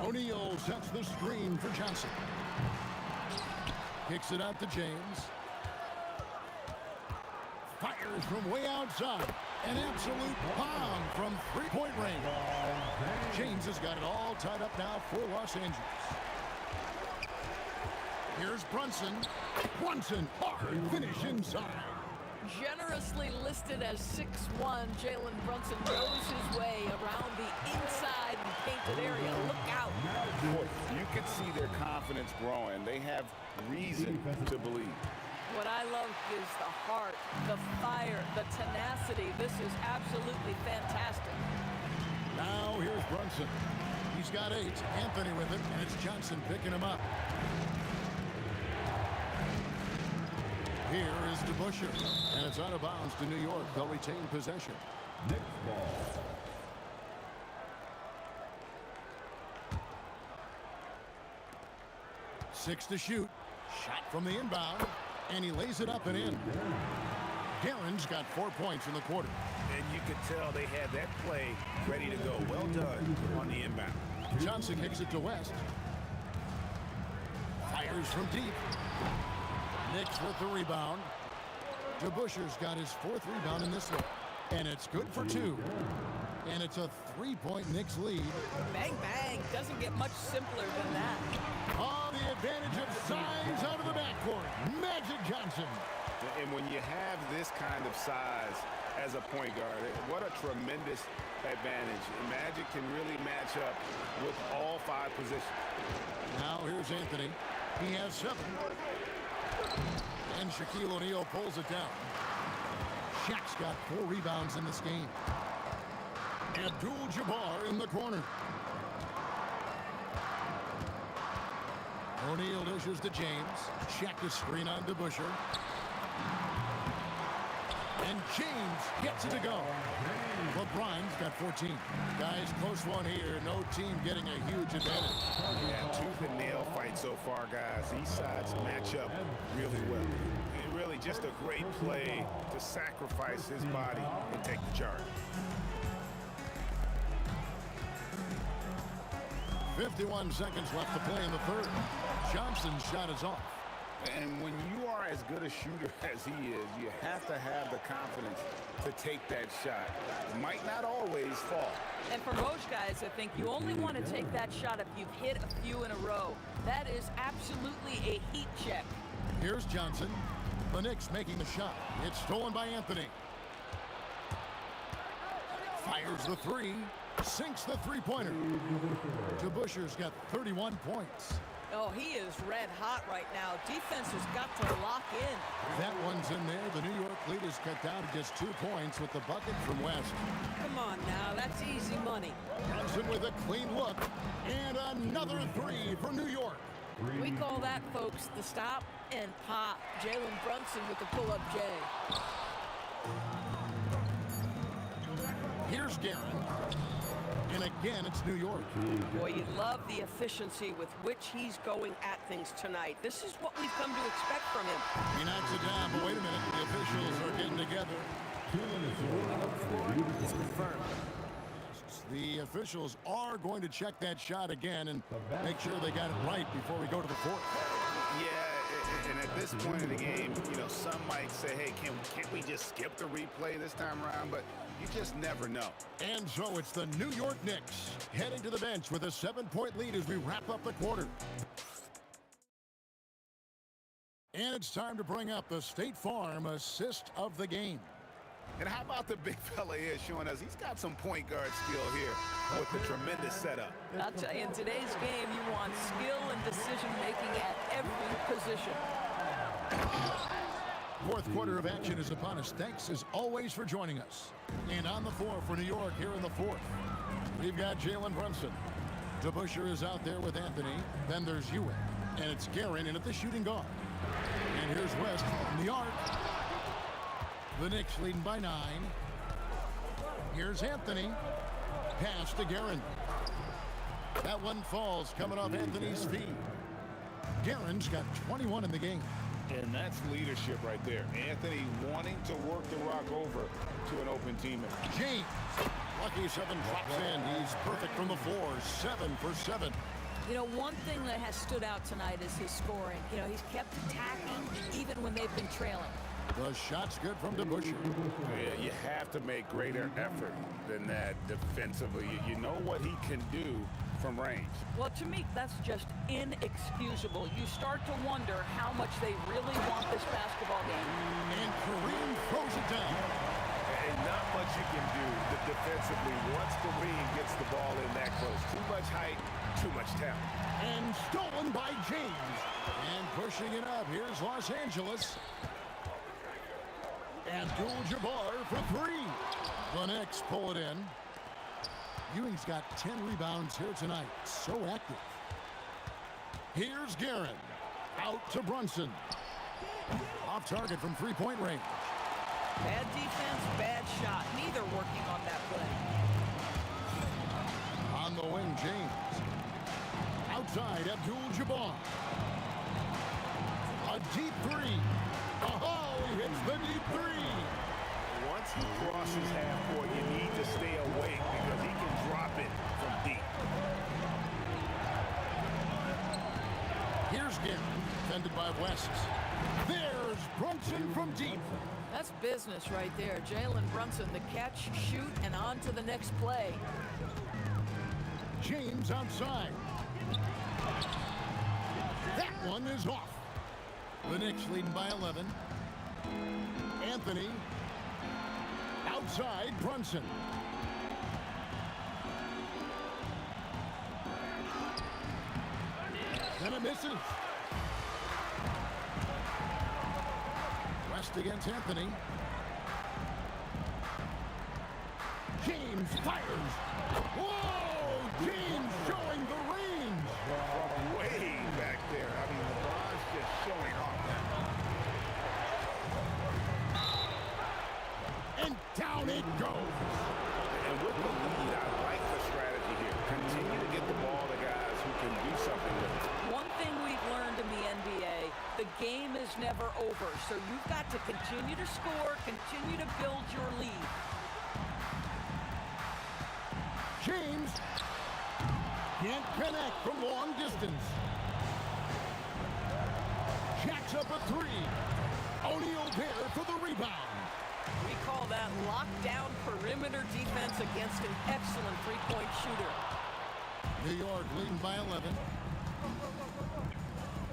O'Neal sets the screen for Johnson. Kicks it out to James. Fires from way outside. An absolute bomb from three-point range. James has got it all tied up now for Los Angeles. Here's Brunson. Brunson, hard finish inside. Generously listed as 6'1", Jalen Brunson knows his way around the inside and painted area. Look out. Boy, you can see their confidence growing. They have reason to believe. What I love is the heart, the fire, the tenacity. This is absolutely fantastic. Now here's Brunson. He's got 8. Anthony with it, and it's Johnson picking him up. Here is DeBusschere, and it's out of bounds to New York. They'll retain possession. Next ball. Six to shoot. Shot from the inbound, and he lays it up and in. Guerin's got 4 points in the quarter. And you could tell they had that play ready to go. Well done on the inbound. Johnson kicks it to West. Fires from deep. Knicks with the rebound. DeBusschere's got his 4th rebound in this one. And it's good for 2. And it's a 3-point Knicks lead. Bang, bang. Doesn't get much simpler than that. Oh, the advantage of size out of the backcourt. Magic Johnson. And when you have this kind of size as a point guard, what a tremendous advantage. Magic can really match up with all 5 positions. Now here's Anthony. He has 7. And Shaquille O'Neal pulls it down. Shaq's got 4 rebounds in this game. Abdul-Jabbar in the corner. O'Neal dishes to James. Shaq is screen on DeBusschere. And James gets it to go. LeBron's got 14. Guys, close one here. No team getting a huge advantage. Yeah, tooth and nail fight so far, guys. These sides match up really well. Really just a great play to sacrifice his body and take the charge. 51 seconds left to play in the third. Johnson's shot is off. And when you are as good a shooter as he is, you have to have the confidence to take that shot. It might not always fall. And for most guys, I think you only want to take that shot if you've hit a few in a row. That is absolutely a heat check. Here's Johnson. The Knicks making the shot. It's stolen by Anthony. Fires the 3. Sinks the three-pointer. DeBusschere's got 31 points. Oh, he is red hot right now. Defense has got to lock in. That one's in there. The New York lead is cut down to just 2 points with the bucket from West. Come on now, that's easy money. Brunson with a clean look. And another 3 for New York. We call that, folks, the stop and pop. Jalen Brunson with the pull-up J. Here's Guerin. And again, it's New York. Boy, you love the efficiency with which he's going at things tonight. This is what we've come to expect from him. He knocks it down, but wait a minute. The officials are getting together. It's confirmed. The officials are going to check that shot again and make sure they got it right before we go to the fourth. Yeah, And at this point in the game, you know, some might say, hey, can't we just skip the replay this time around? But you just never know. And so it's the New York Knicks heading to the bench with a 7-point lead as we wrap up the quarter. And it's time to bring up the State Farm assist of the game. And how about the big fella here showing us he's got some point guard skill here with the tremendous setup. I'll tell you, in today's game, you want skill and decision-making at every position. Fourth quarter of action is upon us. Thanks, as always, for joining us. And on the floor for New York here in the fourth, we've got Jalen Brunson. DeBusschere is out there with Anthony. Then there's Ewing. And it's Guerin in at the shooting guard. And here's West from the arc. The Knicks leading by 9. Here's Anthony. Pass to Guerin. That one falls coming off Anthony's feet. Guerin's got 21 in the game. And that's leadership right there. Anthony wanting to work the rock over to an open teammate. James. Lucky 7 drops in. He's perfect from the floor. 7 for 7. You know, one thing that has stood out tonight is his scoring. You know, he's kept attacking even when they've been trailing. The shot's good from DeBusschere. Yeah, you have to make greater effort than that defensively. You know what he can do from range. Well, to me, that's just inexcusable. You start to wonder how much they really want this basketball game. And Kareem throws it down. And not much you can do defensively once Kareem gets the ball in that close. Too much height, too much talent. And stolen by James. And pushing it up, here's Los Angeles. Abdul-Jabbar for 3. The Knicks pull it in. Ewing's got 10 rebounds here tonight. So active. Here's Guerin. Out to Brunson. Off target from three-point range. Bad defense, bad shot. Neither working on that play. On the wing, James. Outside, Abdul-Jabbar. A deep 3. Oh, he hits the deep 3. Once he crosses half court, you need to stay awake because he can drop it from deep. Here's Guerin, defended by West. There's Brunson from deep. That's business right there. Jalen Brunson, the catch, shoot, and on to the next play. James outside. That one is off. The Knicks leading by 11. Anthony. Outside, Brunson. And it misses. West against Anthony. James fires. Whoa! James showing the range. From way back there. I mean, LeBron's just showing off that. And down it goes. And with the lead, I like the strategy here. Continue to get the ball to guys who can do something with it. One thing we've learned in the NBA, the game is never over. So you've got to continue to score, continue to build your lead. James can't connect from long distance. Jacks up a 3. O'Neal there for the rebound. We call that lockdown perimeter defense against an excellent three-point shooter. New York leading by 11.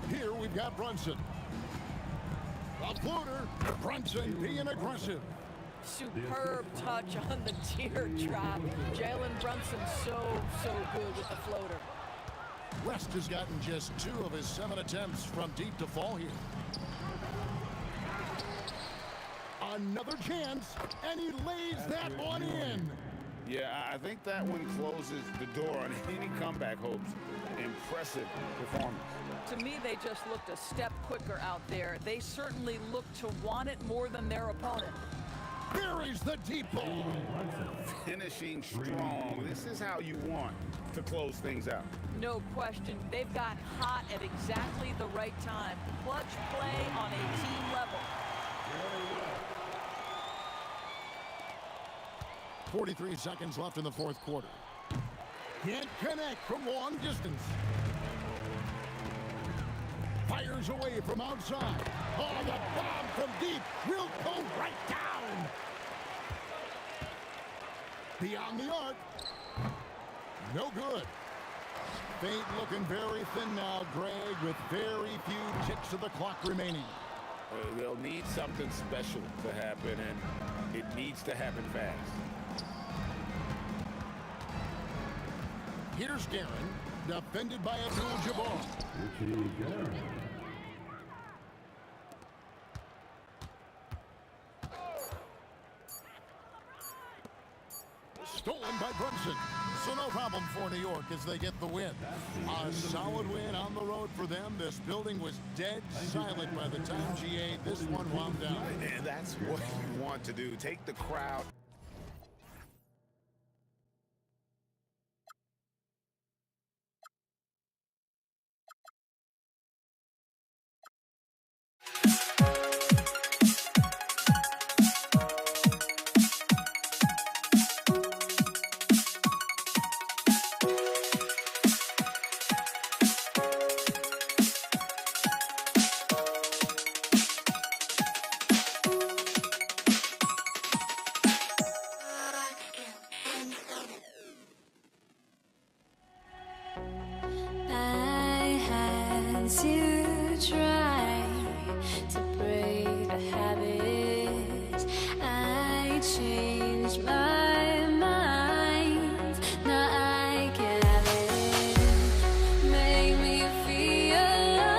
Here we've got Brunson. A floater. Brunson being aggressive. Superb touch on the teardrop. Jalen Brunson so good with the floater. West has gotten just 2 of his 7 attempts from deep to fall here. Another chance, and he lays that one in. Yeah, I think that one closes the door on any comeback hopes. Impressive performance. To me, they just looked a step quicker out there. They certainly looked to want it more than their opponent. Buries the deep ball. Finishing strong. This is how you want to close things out. No question. They've got hot at exactly the right time. Clutch play on a team level. 43 seconds left in the fourth quarter. Can't connect from long distance. Fires meters away from outside. Oh, the bomb from deep will go right down. Beyond the arc. No good. Fate looking very thin now, Greg, with very few ticks of the clock remaining. They'll need something special to happen, and it needs to happen fast. Here's Guerin, defended by Abdul-Jabbar. Stolen by Brunson. So no problem for New York as they get the win. A solid win on the road for them. This building was dead silent by the time GA this one wound down. And that's what you want to do. Take the crowd. I had to try to break the habit. I changed my mind. Now I can have it. Make me feel alive.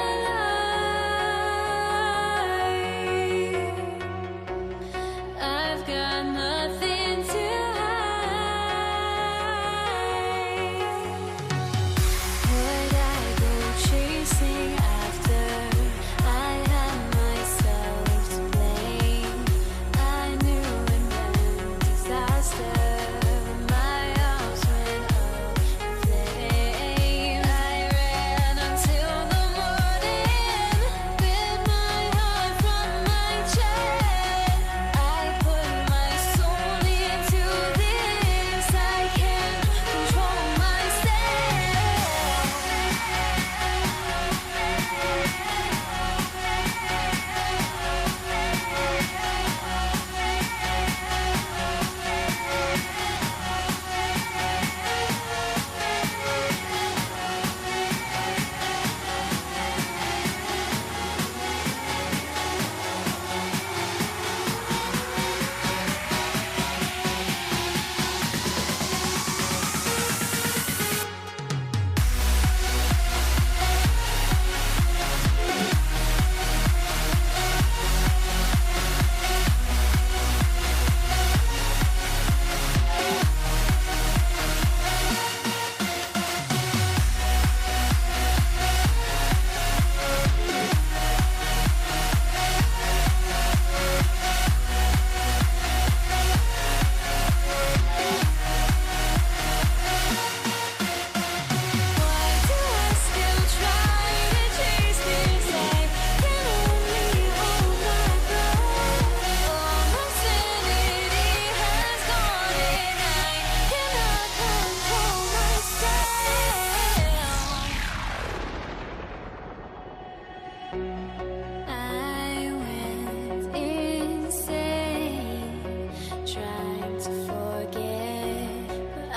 I've got nothing to would I go chasing after? I had myself to blame. I knew it meant disaster. My arms went up in flames. I ran until the morning, bit my heart from my chest. I put my soul into this. I can't control myself. Why do I still try to chase this? I can only hold my breath. All my sanity has gone, and I cannot control myself. I went insane, trying to forget, but I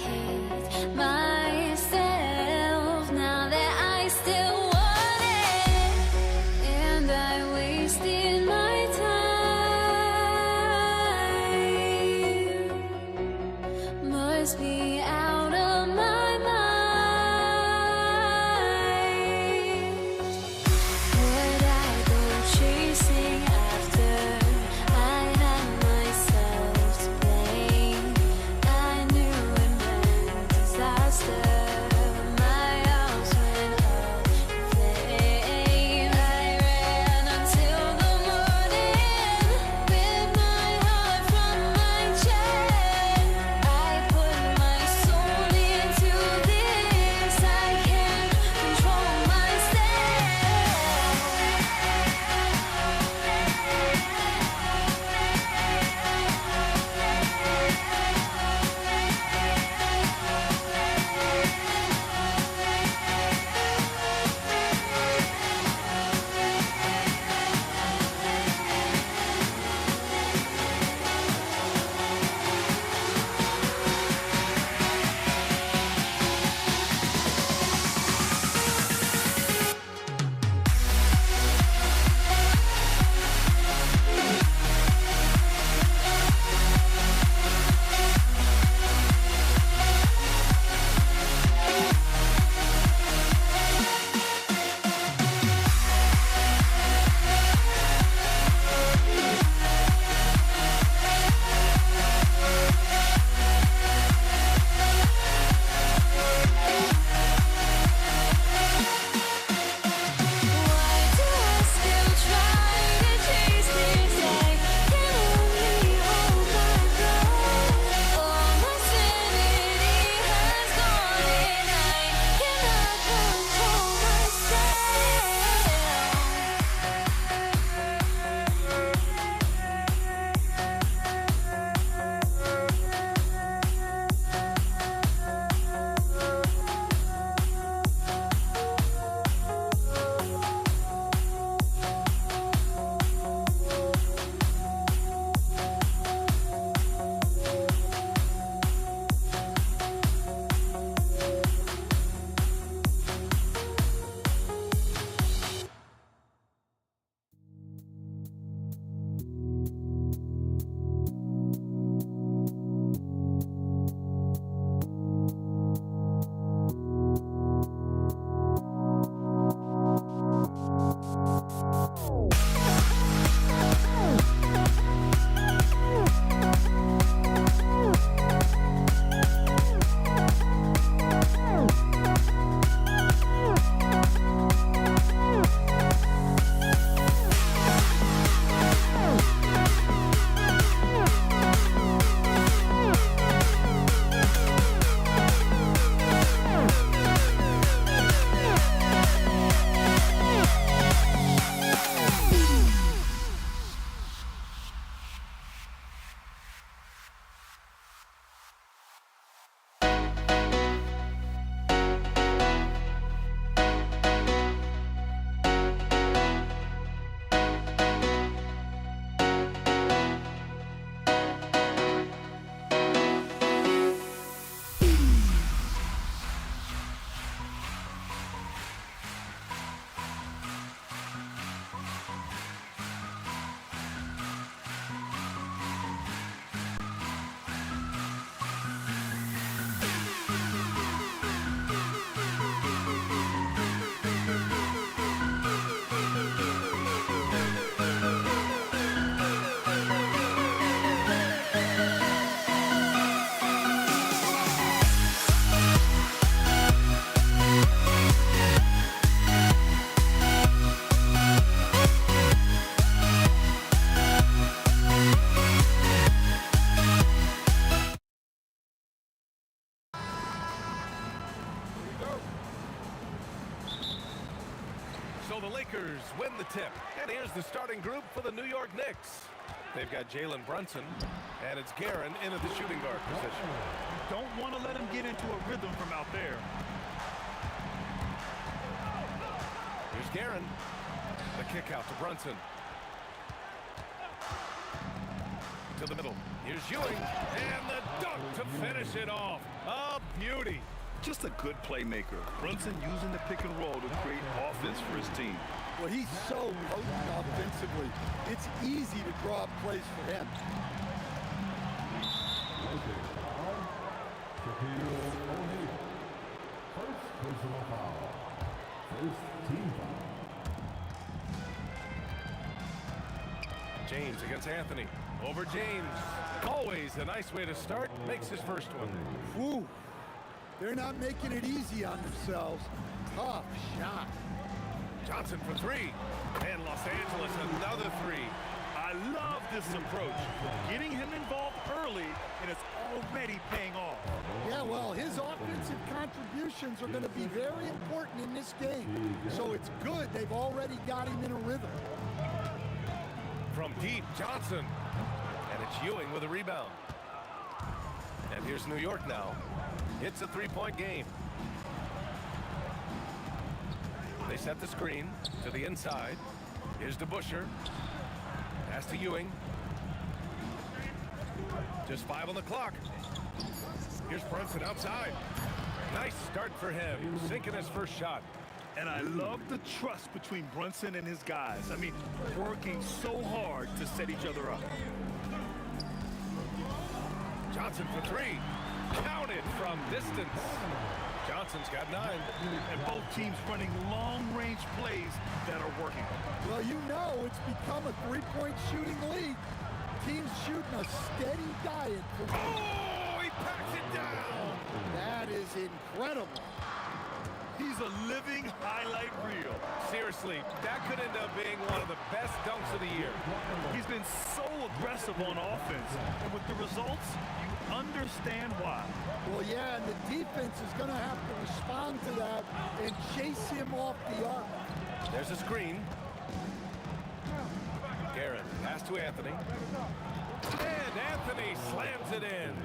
hate myself now that I still want it, and I wasted my time. Must be out of my mind. Would I go chasing after? I had myself to blame. I knew it meant disaster. My arms went up in flames. I ran until the morning, with my heart from my chest. I put my win the tip. And here's the starting group for the New York Knicks. They've got Jalen Brunson, and it's Guerin in at the shooting guard position. Don't want to let him get into a rhythm from out there. Here's Guerin. The kick out to Brunson. To the middle. Here's Ewing. And the dunk to finish it off. A beauty. Just a good playmaker. Brunson using the pick and roll to create offense for his team. Well, he's so potent offensively. It's easy to draw up plays for him. First personal foul. First team foul. James against Anthony. Over James. Always a nice way to start. Makes his first one. Whew. They're not making it easy on themselves. Tough shot. Johnson for three. And Los Angeles another three. I love this approach. Getting him involved early, and it's already paying off. Yeah, well, his offensive contributions are going to be very important in this game. So it's good they've already got him in a rhythm. From deep, Johnson. And it's Ewing with a rebound. And here's New York now. It's a three-point game. They set the screen to the inside. Here's DeBusschere. Pass to Ewing. Just 5 on the clock. Here's Brunson outside. Nice start for him, sinking his first shot. And I love the trust between Brunson and his guys. I mean, working so hard to set each other up. Johnson for three. Counted from distance. Johnson's got 9. And both teams running long-range plays that are working. Well, you know it's become a three-point shooting league. Teams shooting a steady diet. Oh, he packs it down. That is incredible. He's a living highlight reel. Seriously, that could end up being one of the best dunks of the year. He's been so aggressive on offense, and with the results, you understand why. Well, yeah, and the defense is going to have to respond to that and chase him off the arc. There's a screen. Guerin, pass to Anthony. And Anthony slams it in.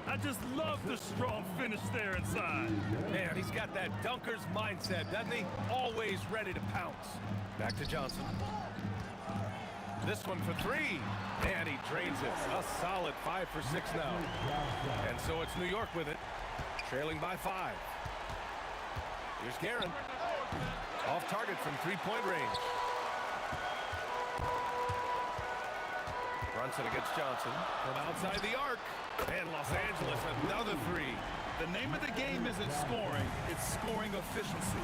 I just love the strong finish there inside. Man, he's got that dunker's mindset, doesn't he? Always ready to pounce. Back to Johnson. This one for three. And he drains it. A solid 5 for 6 now. And so it's New York with it, trailing by 5. Here's Guerin. Off target from three-point range. Brunson against Johnson from outside the arc. And Los Angeles another three. The name of the game isn't scoring, it's scoring efficiency.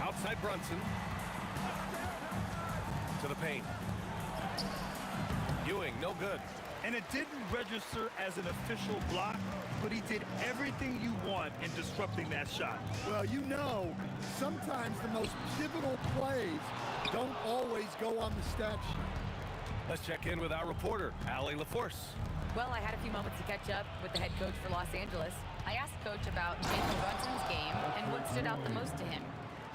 Outside Brunson. To the paint. Ewing, no good. And it didn't register as an official block, but he did everything you want in disrupting that shot. Well, you know, sometimes the most pivotal plays don't always go on the stat sheet. Let's check in with our reporter, Allie LaForce. Well, I had a few moments to catch up with the head coach for Los Angeles. I asked Coach about Jalen Brunson's game and what stood out the most to him.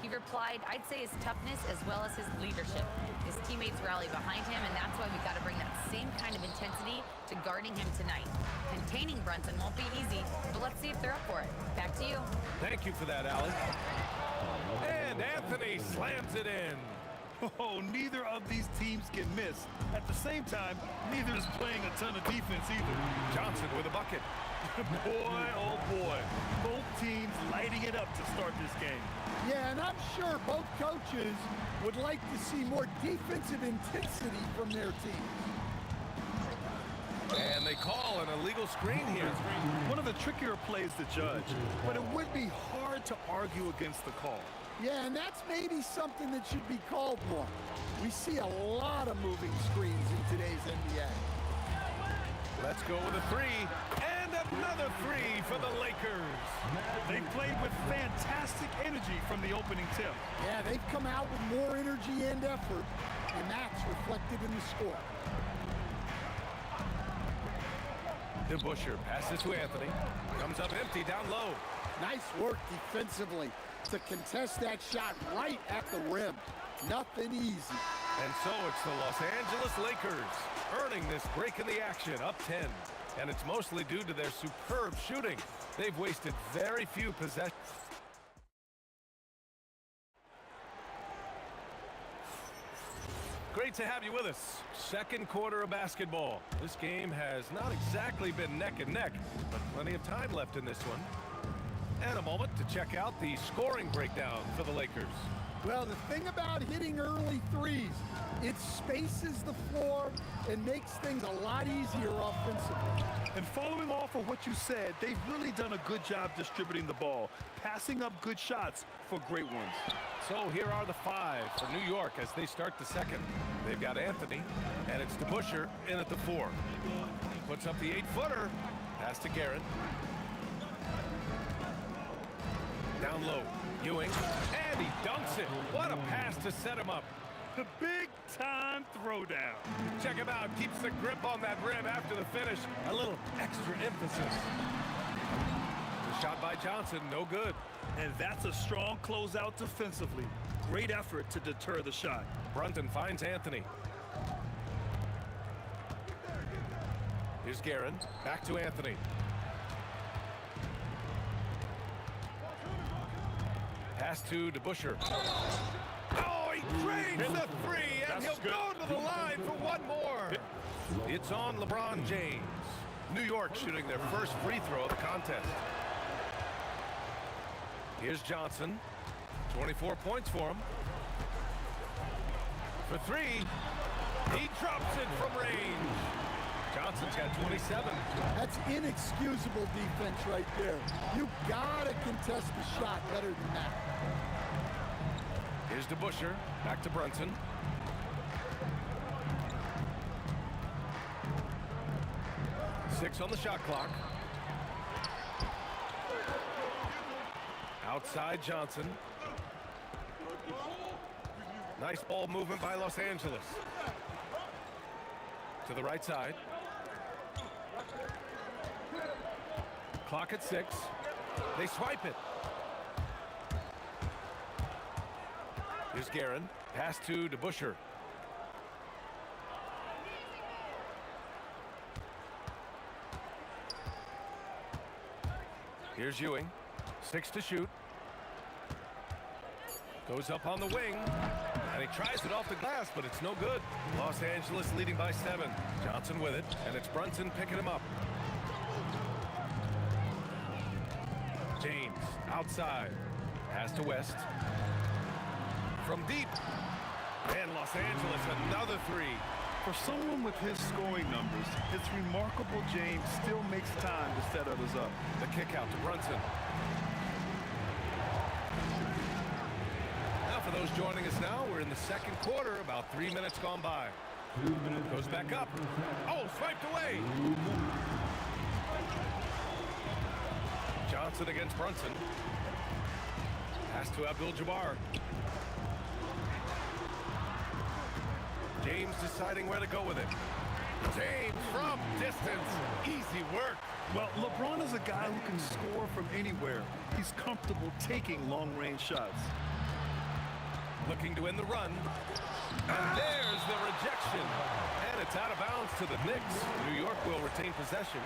He replied, I'd say his toughness as well as his leadership. His teammates rally behind him, and that's why we've got to bring that same kind of intensity to guarding him tonight. Containing Brunson won't be easy, but let's see if they're up for it. Back to you. Thank you for that, Allie. And Anthony slams it in. Oh, neither of these teams can miss. At the same time, neither is playing a ton of defense either. Johnson with a bucket. Boy, oh boy. Both teams lighting it up to start this game. Yeah, and I'm sure both coaches would like to see more defensive intensity from their teams. And they call an illegal screen here. One of the trickier plays to judge, but it would be hard to argue against the call. Yeah, and that's maybe something that should be called more. We see a lot of moving screens in today's NBA. Let's go with a three. And another three for the Lakers. They played with fantastic energy from the opening tip. Yeah, they've come out with more energy and effort, and that's reflected in the score. DeBusschere passes to Anthony. Comes up empty down low. Nice work defensively. to contest that shot right at the rim. Nothing easy. And so it's the Los Angeles Lakers earning this break in the action, up 10. And it's mostly due to their superb shooting. They've wasted very few possessions. Great to have you with us. Second quarter of basketball. This game has not exactly been neck and neck, but plenty of time left in this one. And a moment to check out the scoring breakdown for the Lakers. Well, the thing about hitting early threes, it spaces the floor and makes things a lot easier offensively. And following off of what you said, they've really done a good job distributing the ball, passing up good shots for great ones. So here are the five for New York as they start the second. They've got Anthony, and it's DeBusschere in at the 4. Puts up the 8-footer. Pass to Garrett. Down low, Ewing, and he dunks it. What a pass to set him up. The big-time throwdown. Check him out. Keeps the grip on that rim after the finish. A little extra emphasis. The shot by Johnson, no good. And that's a strong closeout defensively. Great effort to deter the shot. Brunton finds Anthony. Here's Guerin. Back to Anthony. Pass to DeBusschere. Oh, he drains the 3, and he'll go to the line for one more. It's on LeBron James. New York shooting their first free throw of the contest. Here's Johnson. 24 points for him. For 3. He drops it from range. Johnson's got 27. That's inexcusable defense right there. You gotta contest the shot better than that. Here's DeBusschere. Back to Brunson. Six on the shot clock. Outside Johnson. Nice ball movement by Los Angeles. To the right side. Clock at 6. They swipe it. Here's Guerin. Pass to DeBusschere. Here's Ewing. 6 to shoot. Goes up on the wing. And he tries it off the glass, but it's no good. Los Angeles leading by 7. Johnson with it, and it's Brunson picking him up. James outside. Pass to West. From deep. And Los Angeles another 3. For someone with his scoring numbers, it's remarkable James still makes time to set others up. The kick out to Brunson. Now for those joining us now, we're in the second quarter, about 3 minutes gone by. Goes back up. Oh, swiped away. Johnson against Brunson. Pass to Abdul-Jabbar. James deciding where to go with it. James from distance. Easy work. Well, LeBron is a guy who can score from anywhere. He's comfortable taking long-range shots. Looking to end the run. And there's the rejection. And it's out of bounds to the Knicks. New York will retain possession.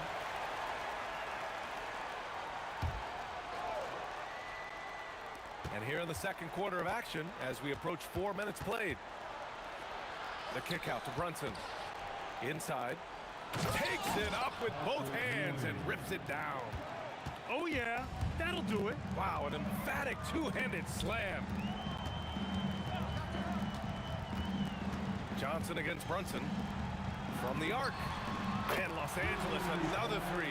And here in the second quarter of action, as we approach 4 minutes played. The kick out to Brunson. Inside. Takes it up with both hands and rips it down. Oh, yeah. That'll do it. Wow, an emphatic two-handed slam. Johnson against Brunson. From the arc. And Los Angeles another 3.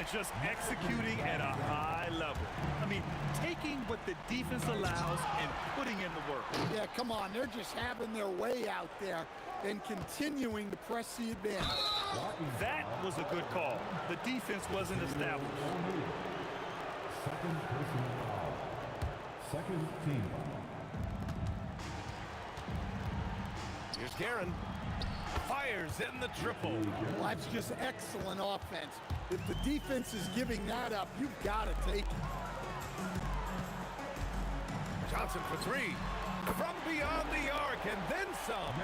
It's just executing at a high level. I mean, taking what the defense allows and putting in the work. Yeah, come on. They're just having their way out there and continuing to press the advantage. That was a good call. The defense wasn't established. Second personal foul. Second team foul. Here's Guerin. Fires in the triple. Well, that's just excellent offense. If the defense is giving that up, you've got to take it. Johnson for three. From beyond the arc and then some.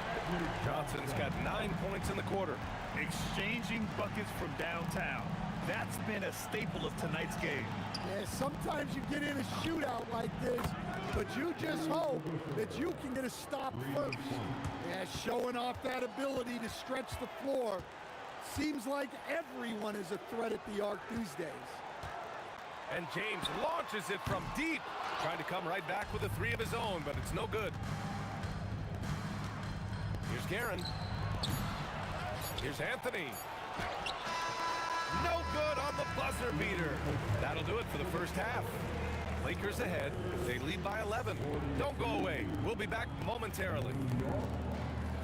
Johnson's got 9 points in the quarter. Exchanging buckets from downtown. That's been a staple of tonight's game. Yeah, sometimes you get in a shootout like this, but you just hope that you can get a stop first. Yeah, showing off that ability to stretch the floor. Seems like everyone is a threat at the arc these days. And James launches it from deep. Trying to come right back with a three of his own, but it's no good. Here's Guerin. Here's Anthony. No good on the buzzer beater. That'll do it for the first half. Lakers ahead. They lead by 11. Don't go away. We'll be back momentarily.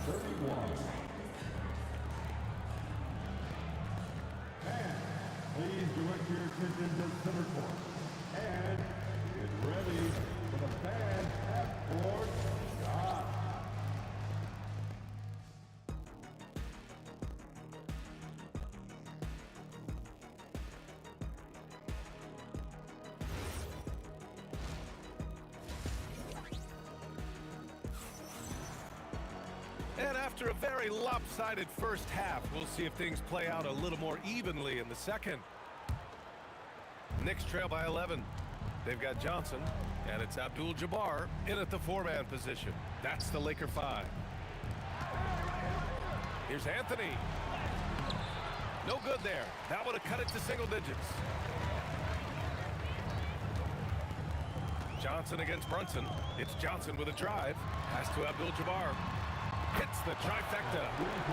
31. And please direct your attention to center court. And get ready for the bad half-court shot. And after a very lopsided first half, we'll see if things play out a little more evenly in the second. Knicks trail by 11. They've got Johnson, and it's Abdul-Jabbar in at the four-man position. That's the Laker five. Here's Anthony. No good there. That would have cut it to single digits. Johnson against Brunson. It's Johnson with a drive. Pass to Abdul-Jabbar. Hits the trifecta.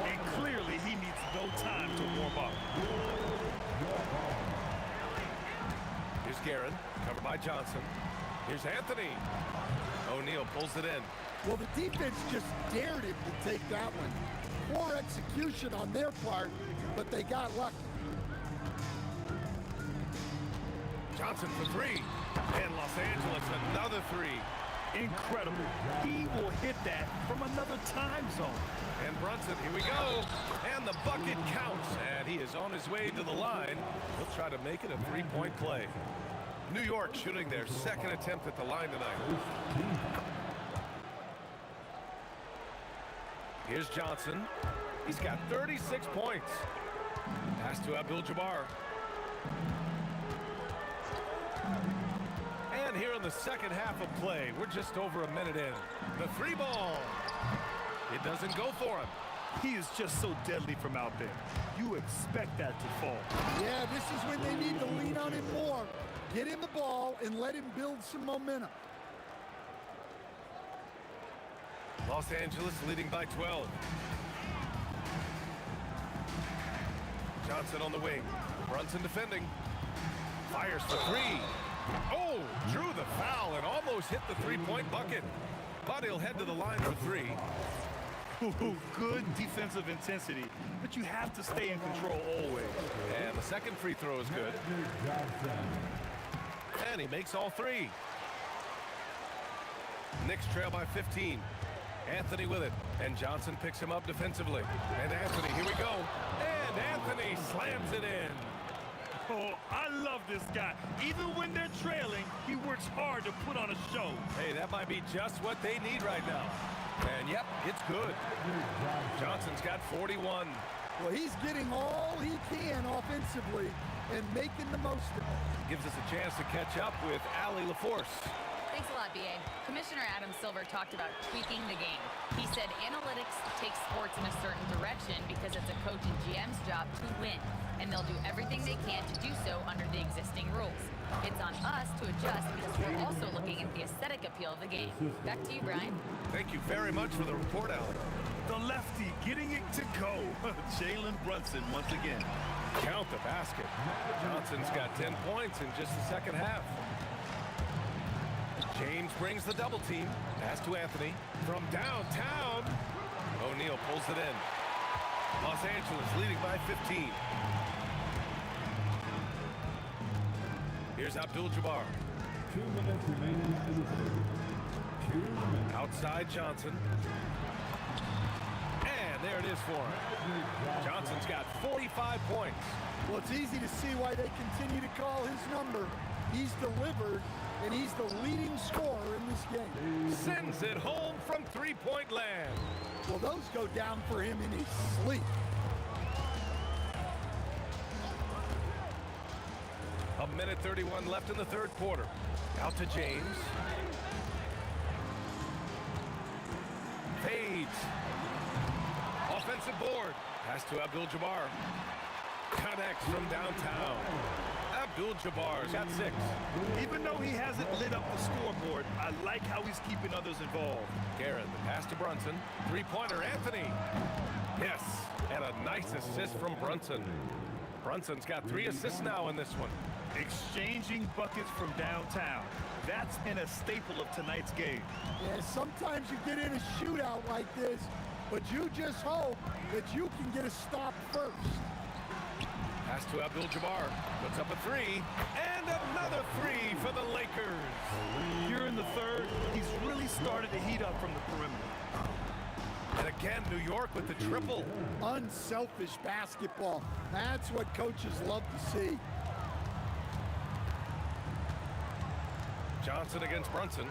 And clearly he needs no time to warm up. Here's Guerin, covered by Johnson. Here's Anthony. O'Neal pulls it in. Well, the defense just dared him to take that one. Poor execution on their part, but they got lucky. Johnson for three. And Los Angeles, another three. Incredible. He will hit that from another time zone. And Brunson, here we go. And the bucket counts. And he is on his way to the line. He'll try to make it a three-point play. New York shooting their second attempt at the line tonight. Here's Johnson. He's got 36 points. Pass to Abdul-Jabbar. And here in the second half of play, we're just over a minute in. The three ball. It doesn't go for him. He is just so deadly from out there. You expect that to fall. Yeah, this is when they need to lean on him more. Get him the ball and let him build some momentum. Los Angeles leading by 12. Johnson on the wing. Brunson defending. Fires for three. Oh, drew the foul and almost hit the three-point bucket. But he'll head to the line for three. Good defensive intensity, but you have to stay in control always. And the second free throw is good. And he makes all three. Knicks trail by 15. Anthony with it, and Johnson picks him up defensively. And Anthony, here we go. And Anthony slams it in. Oh, I love this guy. Even when they're trailing, he works hard to put on a show. Hey, that might be just what they need right now. And yep, it's good. Johnson's got 41. Well, he's getting all he can offensively and making the most of it. Gives us a chance to catch up with Allie LaForce. Thanks a lot, B.A. Commissioner Adam Silver talked about tweaking the game. He said analytics takes sports in a certain direction because it's a coach and GM's job to win, and they'll do everything they can to do so under the existing rules. It's on us to adjust because we're also looking at the aesthetic appeal of the game. Back to you, Brian. Thank you very much for the report, Allie. The lefty getting it to go. Jalen Brunson once again. Count the basket. Johnson's got 10 points in just the second half. James brings the double team. Pass to Anthony from downtown. O'Neal pulls it in. Los Angeles leading by 15. Here's Abdul-Jabbar. 2 minutes remaining in the third. 2 minutes. Outside Johnson. And there it is for him. Johnson's got 45 points. Well, it's easy to see why they continue to call his number. He's delivered and he's the leading scorer in this game. Sends it home from three-point land. Well, those go down for him in his sleep. A minute 31 left in the third quarter. Out to James. Fades. Offensive board. Pass to Abdul-Jabbar. Connects from downtown. Abdul-Jabbar's got 6. Even though he hasn't lit up the scoreboard, I like how he's keeping others involved. Garrett, the pass to Brunson. Three-pointer, Anthony. Yes, and a nice assist from Brunson. Brunson's got 3 assists now in this one. Exchanging buckets from downtown. That's been a staple of tonight's game. Yeah, sometimes you get in a shootout like this, but you just hope that you can get a stop first. Pass to Abdul-Jabbar. Puts up a 3. And another 3 for the Lakers. Here in the third, he's really started to heat up from the perimeter. And again, New York with the triple. Unselfish basketball. That's what coaches love to see. Johnson against Brunson.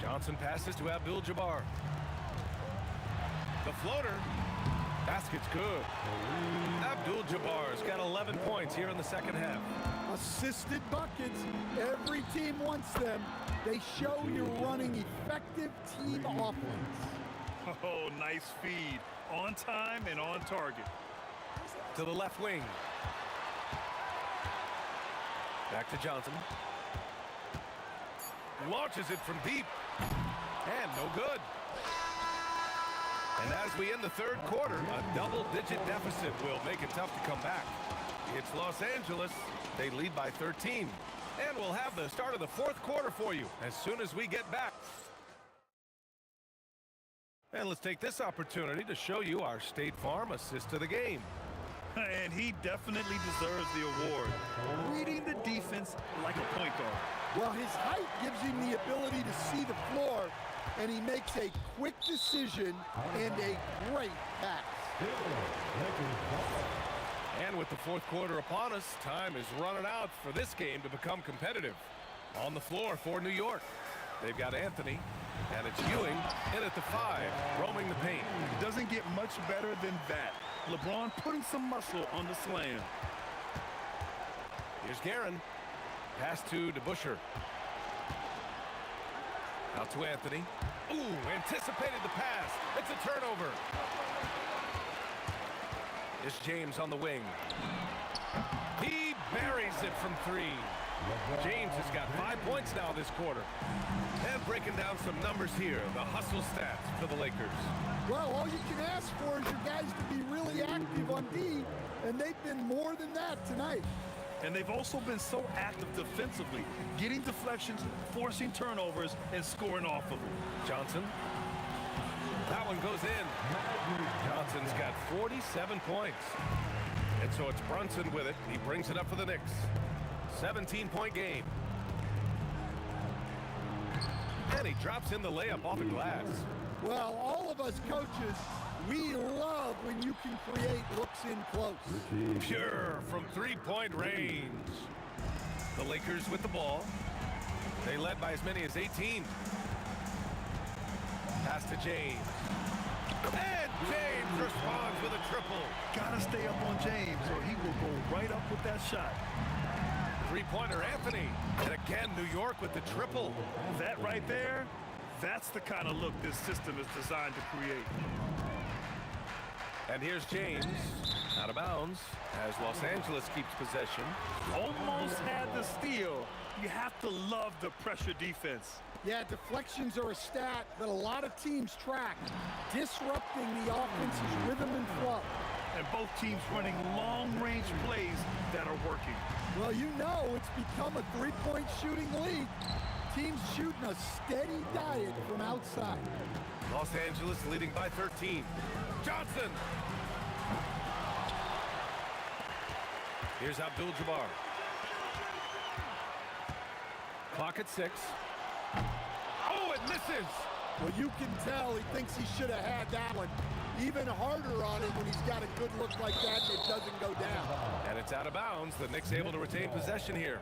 Johnson passes to Abdul-Jabbar. The floater. Basket's good. Abdul-Jabbar's got 11 points here in the second half. Assisted buckets. Every team wants them. They show you're running effective team offense. Oh, nice feed. On time and on target. To the left wing. Back to Johnson. Launches it from deep. And no good. And as we end the third quarter, a double-digit deficit will make it tough to come back. It's Los Angeles. They lead by 13. And we'll have the start of the fourth quarter for you as soon as we get back. And let's take this opportunity to show you our State Farm assist to the game. And he definitely deserves the award. Reading the defense like a point guard. Well, his height gives him the ability to see the floor, and he makes a quick decision and a great pass. And with the fourth quarter upon us, time is running out for this game to become competitive. On the floor for New York, they've got Anthony, and it's Ewing in at the 5, roaming the paint. It doesn't get much better than that. LeBron putting some muscle on the slam. Here's Guerin. Pass to DeBusschere. Out to Anthony. Ooh, anticipated the pass. It's a turnover. It's James on the wing. He buries it from 3. James has got 5 points now this quarter. And breaking down some numbers here, the hustle stats for the Lakers. Well, all you can ask for is your guys to be really active on D, and they've been more than that tonight. And they've also been so active defensively, getting deflections, forcing turnovers, and scoring off of them. Johnson. That one goes in. Johnson's got 47 points. And so it's Brunson with it. He brings it up for the Knicks. 17-point game. And he drops in the layup off the glass. Well, all of us coaches, we love when you can create looks in close. Pure from three-point range. The Lakers with the ball. They led by as many as 18. Pass to James. And James responds with a triple. Gotta stay up on James or he will go right up with that shot. Three-pointer Anthony. And again, New York with the triple. That right there, that's the kind of look this system is designed to create. And here's James, out of bounds, as Los Angeles keeps possession. Almost had the steal. You have to love the pressure defense. Yeah, deflections are a stat that a lot of teams track, disrupting the offense's rhythm and flow. And both teams running long-range plays that are working. Well, you know it's become a three-point shooting league. Teams shooting a steady diet from outside. Los Angeles leading by 13. Johnson. Here's Abdul-Jabbar. Clock at 6. Oh, it misses. Well, you can tell he thinks he should have had that one. Even harder on him when he's got a good look like that and it doesn't go down. And it's out of bounds. The Knicks able to retain possession here.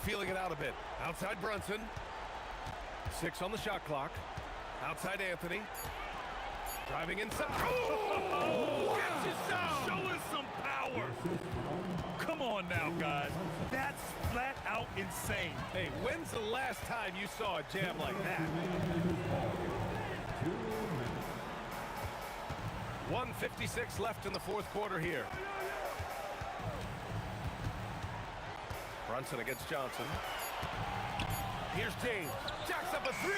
Feeling it out a bit. Outside Brunson. 6 on the shot clock. Outside Anthony. Driving inside. Oh! Gets his shot. Show us some power. Come on now, guys. That's flat out insane. Hey, when's the last time you saw a jam like that? 1:56 left in the fourth quarter here. Brunson against Johnson. Here's James. Jacks up a 3.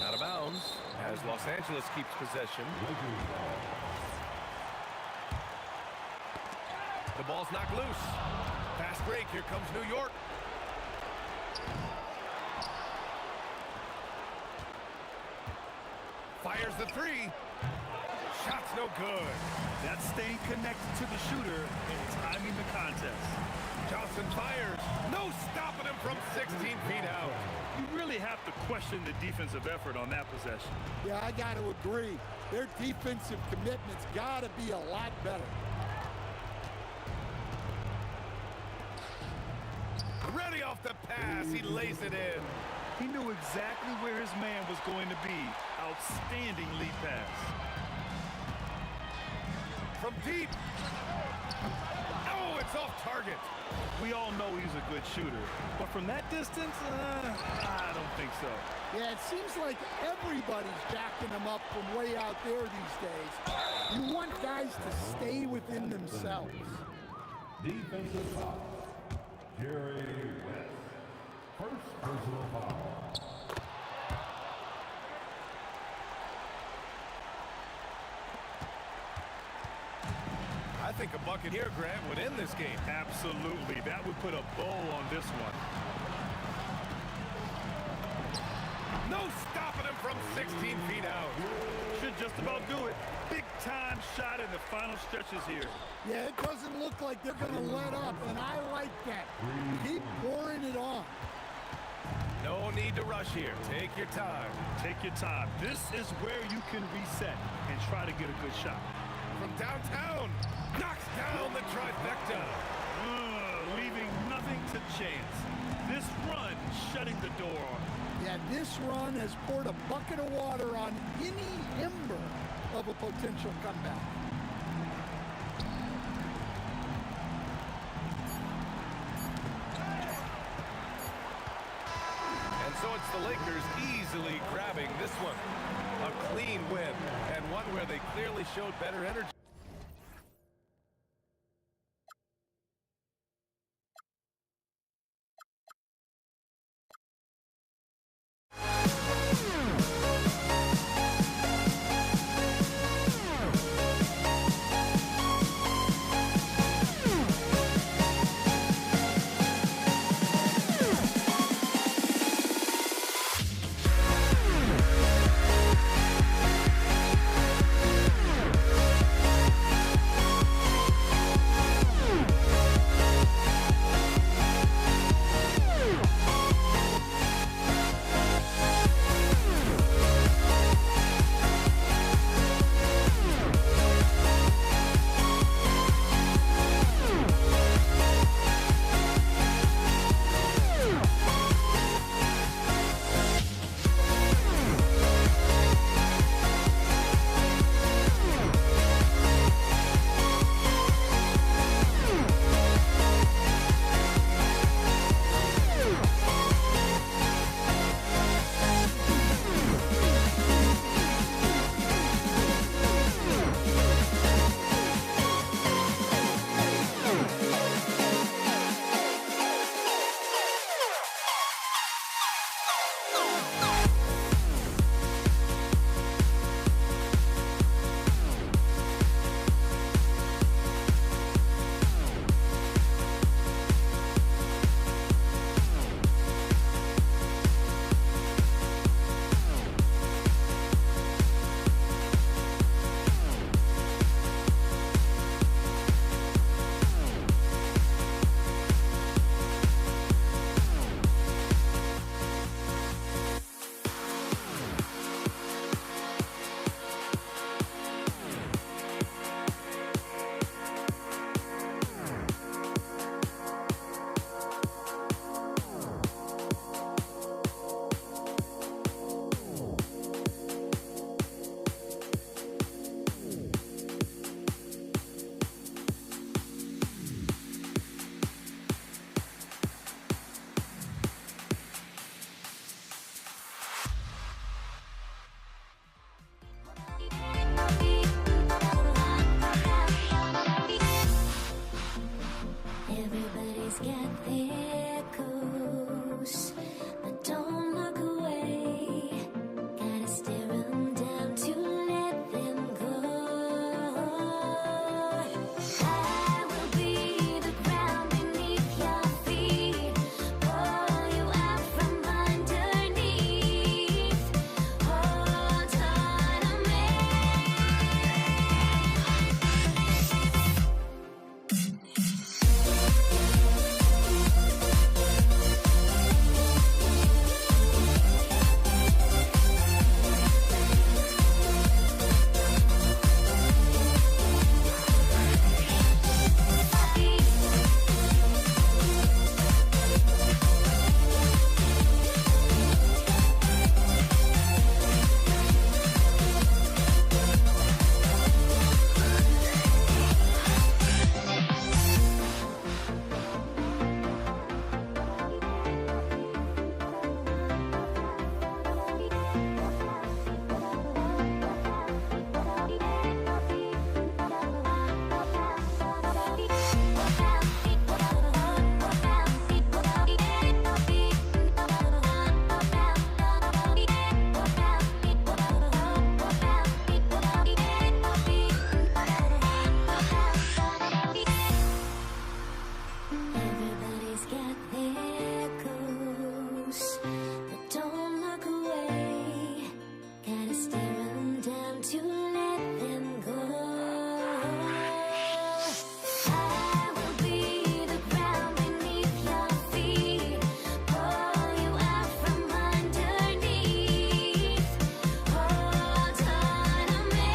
Out of bounds as Los Angeles keeps possession. The ball's knocked loose. Fast break. Here comes New York. Fires the 3. Shot's no good. That's staying connected to the shooter and timing the contest. Johnson fires. No stopping him from 16 feet out. You really have to question the defensive effort on that possession. Yeah, I got to agree. Their defensive commitment's got to be a lot better. Ready off the pass. He lays it in. He knew exactly where his man was going to be. Outstanding lead pass. From deep. Oh, it's off target. We all know he's a good shooter, but from that distance, I don't think so. Yeah, it seems like everybody's jacking them up from way out there these days. You want guys to stay within themselves. Defensive foul. Jerry West. First personal foul. I think a bucket here, Grant, would end this game. Absolutely. That would put a bow on this one. No stopping him from 16 feet out. Should just about do it. Big time shot in the final stretches here. Yeah, it doesn't look like they're going to let up, and I like that. Keep pouring it on. No need to rush here. Take your time. Take your time. This is where you can reset and try to get a good shot. From downtown, knocks down the trifecta. Leaving nothing to chance. This run shutting the door on him. Yeah, this run has poured a bucket of water on any ember of a potential comeback. And so it's the Lakers easily grabbing this one. A clean win, and one where they clearly showed better energy. Everybody's got their ghosts, but don't look away. Gotta stare 'em down to let them go. I will be the ground beneath your feet, pull you out from underneath. Hold on to me. Everybody's got their ghosts, but don't look away. Gotta stare 'em down to let them go. I will be the ground beneath your feet, pull you out from underneath. Hold on to me.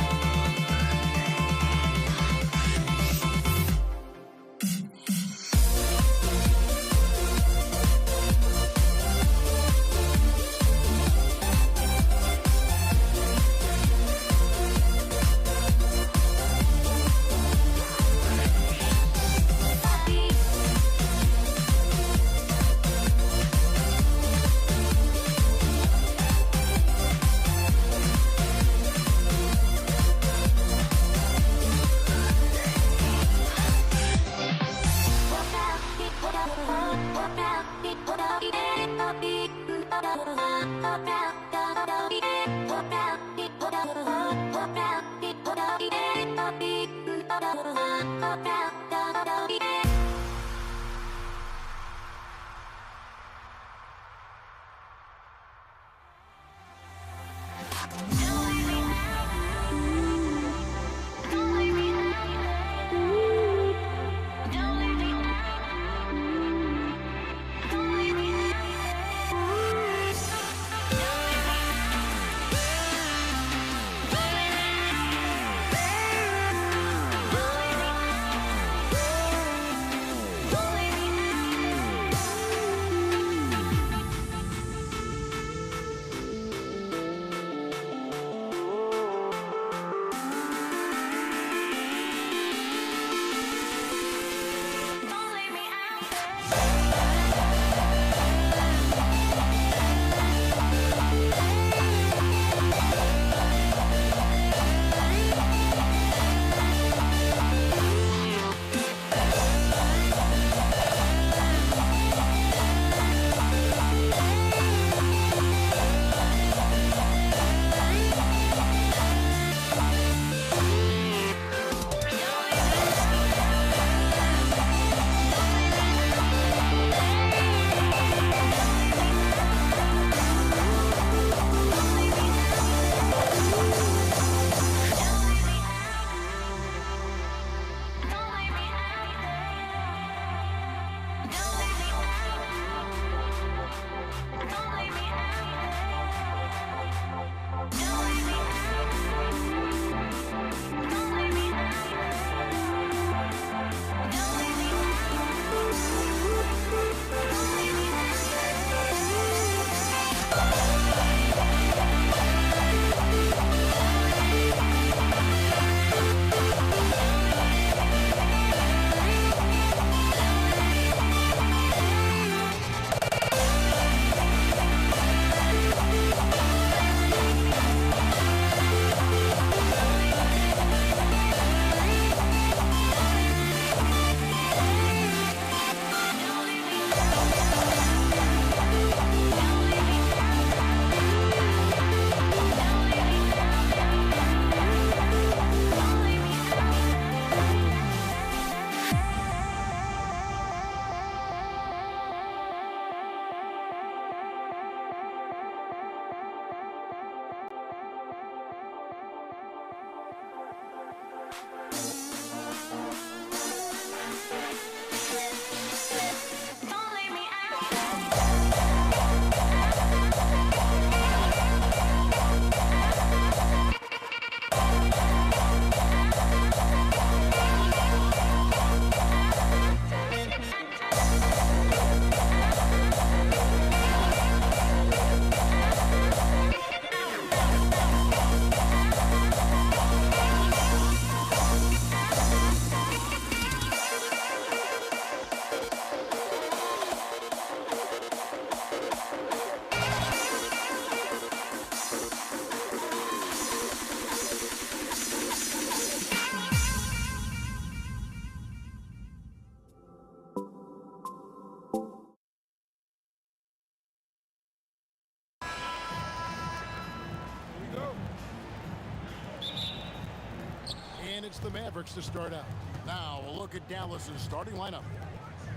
the Mavericks to start out. Now, a look at Dallas's starting lineup.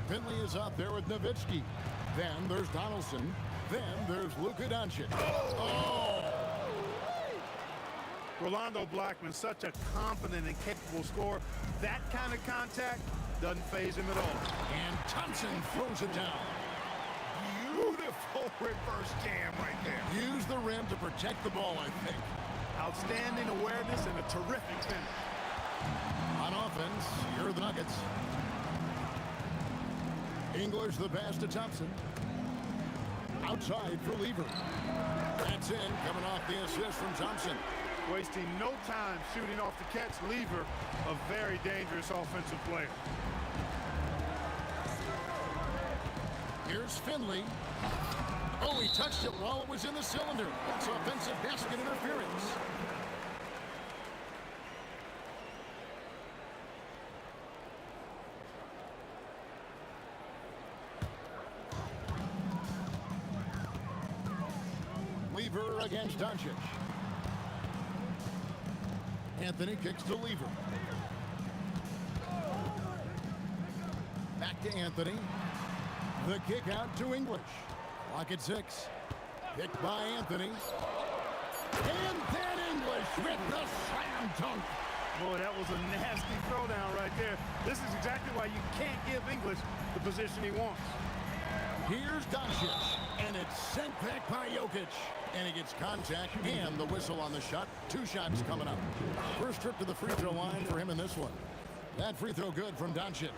Finley is out there with Nowitzki. Then there's Donaldson. Then there's Luka Doncic. Oh! Rolando Blackman, such a confident and capable scorer. That kind of contact doesn't faze him at all. And Thompson throws it down. Beautiful reverse jam right there. Use the rim to protect the ball, I think. Outstanding awareness and a terrific finish. On offense, here are the Nuggets. English the pass to Thompson. Outside for Lever. That's in, coming off the assist from Thompson. Wasting no time shooting off the catch. Lever, a very dangerous offensive player. Here's Finley. Oh, he touched it while it was in the cylinder. That's offensive basket interference. Lever against Doncic. Anthony kicks to Lever. Back to Anthony. The kick out to English. Clock at 6. Picked by Anthony. And then English with the slam dunk. Boy, that was a nasty throwdown right there. This is exactly why you can't give English the position he wants. Here's Doncic, and it's sent back by Jokic. And he gets contact and the whistle on the shot. 2 shots coming up. First trip to the free throw line for him in this one. That free throw good from Doncic.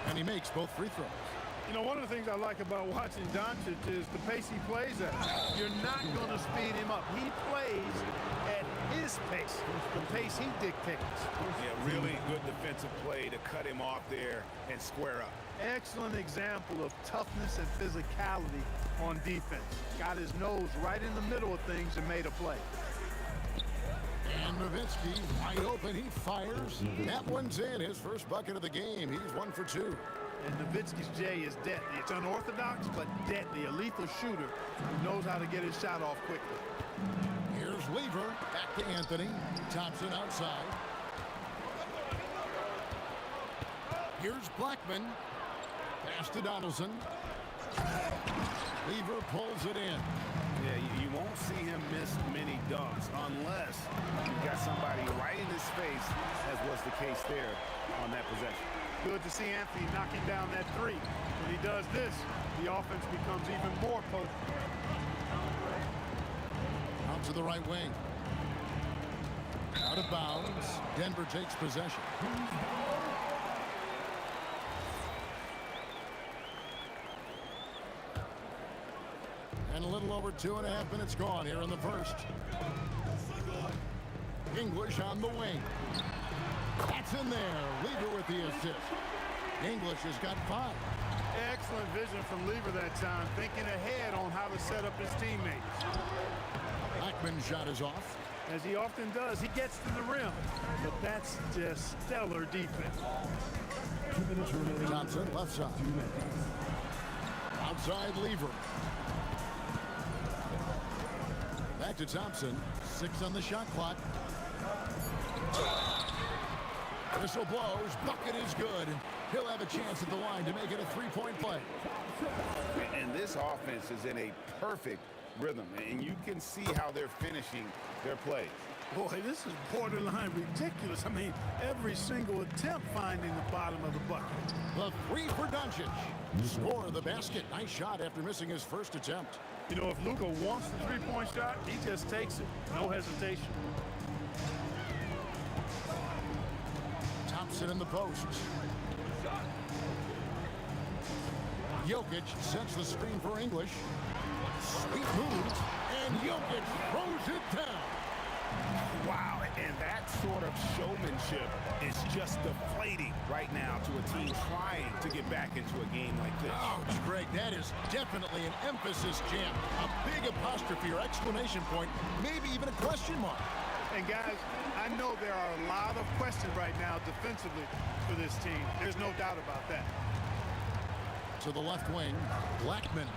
And he makes both free throws. You know, one of the things I like about watching Doncic is the pace he plays at. You're not going to speed him up. He plays at his pace, the pace he dictates. Yeah, really good defensive play to cut him off there and square up. Excellent example of toughness and physicality on defense. Got his nose right in the middle of things and made a play. And Nowitzki wide open. He fires. That one's in. His first bucket of the game. He's 1 for 2. And Nowitzki's J is deadly. It's unorthodox, but deadly. A lethal shooter who knows how to get his shot off quickly. Here's Lever. Back to Anthony. Thompson outside. Here's Blackman. Pass to Donaldson. Lever pulls it in. Yeah, you won't see him miss many dunks unless you've got somebody right in his face, as was the case there on that possession. Good to see Anthony knocking down that 3. When he does this, the offense becomes even more potent. Out to the right wing. Out of bounds. Denver takes possession. And a little over 2.5 minutes gone here in the first. English on the wing. That's in there. Lever with the assist. English has got 5. Excellent vision from Lever that time, thinking ahead on how to set up his teammates. Blackman's shot is off. As he often does, he gets to the rim, but that's just stellar defense. Thompson left side. Outside Lever. Back to Thompson. 6 on the shot clock. Whistle blows. Bucket is good. He'll have a chance at the line to make it a 3-point play. And this offense is in a perfect rhythm, and you can see how they're finishing their plays. Boy, this is borderline ridiculous. I mean, every single attempt finding the bottom of the bucket. The 3 for Doncic. Score the basket. Nice shot after missing his first attempt. You know, if Luka wants the 3-point shot, he just takes it. No hesitation. Thompson in the post. Jokic sets the screen for English. Sweet move. And Jokic throws it down. Wow, and that sort of showmanship is just deflating right now to a team trying to get back into a game like this. Ouch, Greg, that is definitely an emphasis jam. A big apostrophe or exclamation point, maybe even a question mark. And guys, I know there are a lot of questions right now defensively for this team. There's no doubt about that. To the left wing, Blackman.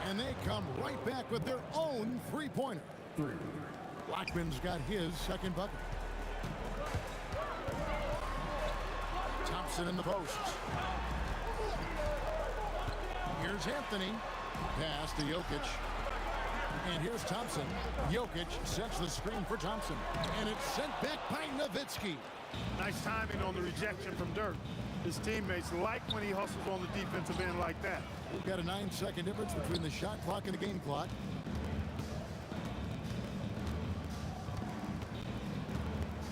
And they come right back with their own 3-pointer. Blackman's got his second bucket. Thompson in the post. Here's Anthony. Pass to Jokic. And here's Thompson. Jokic sets the screen for Thompson. And it's sent back by Nowitzki. Nice timing on the rejection from Dirk. His teammates like when he hustles on the defensive end like that. We've got a 9-second difference between the shot clock and the game clock.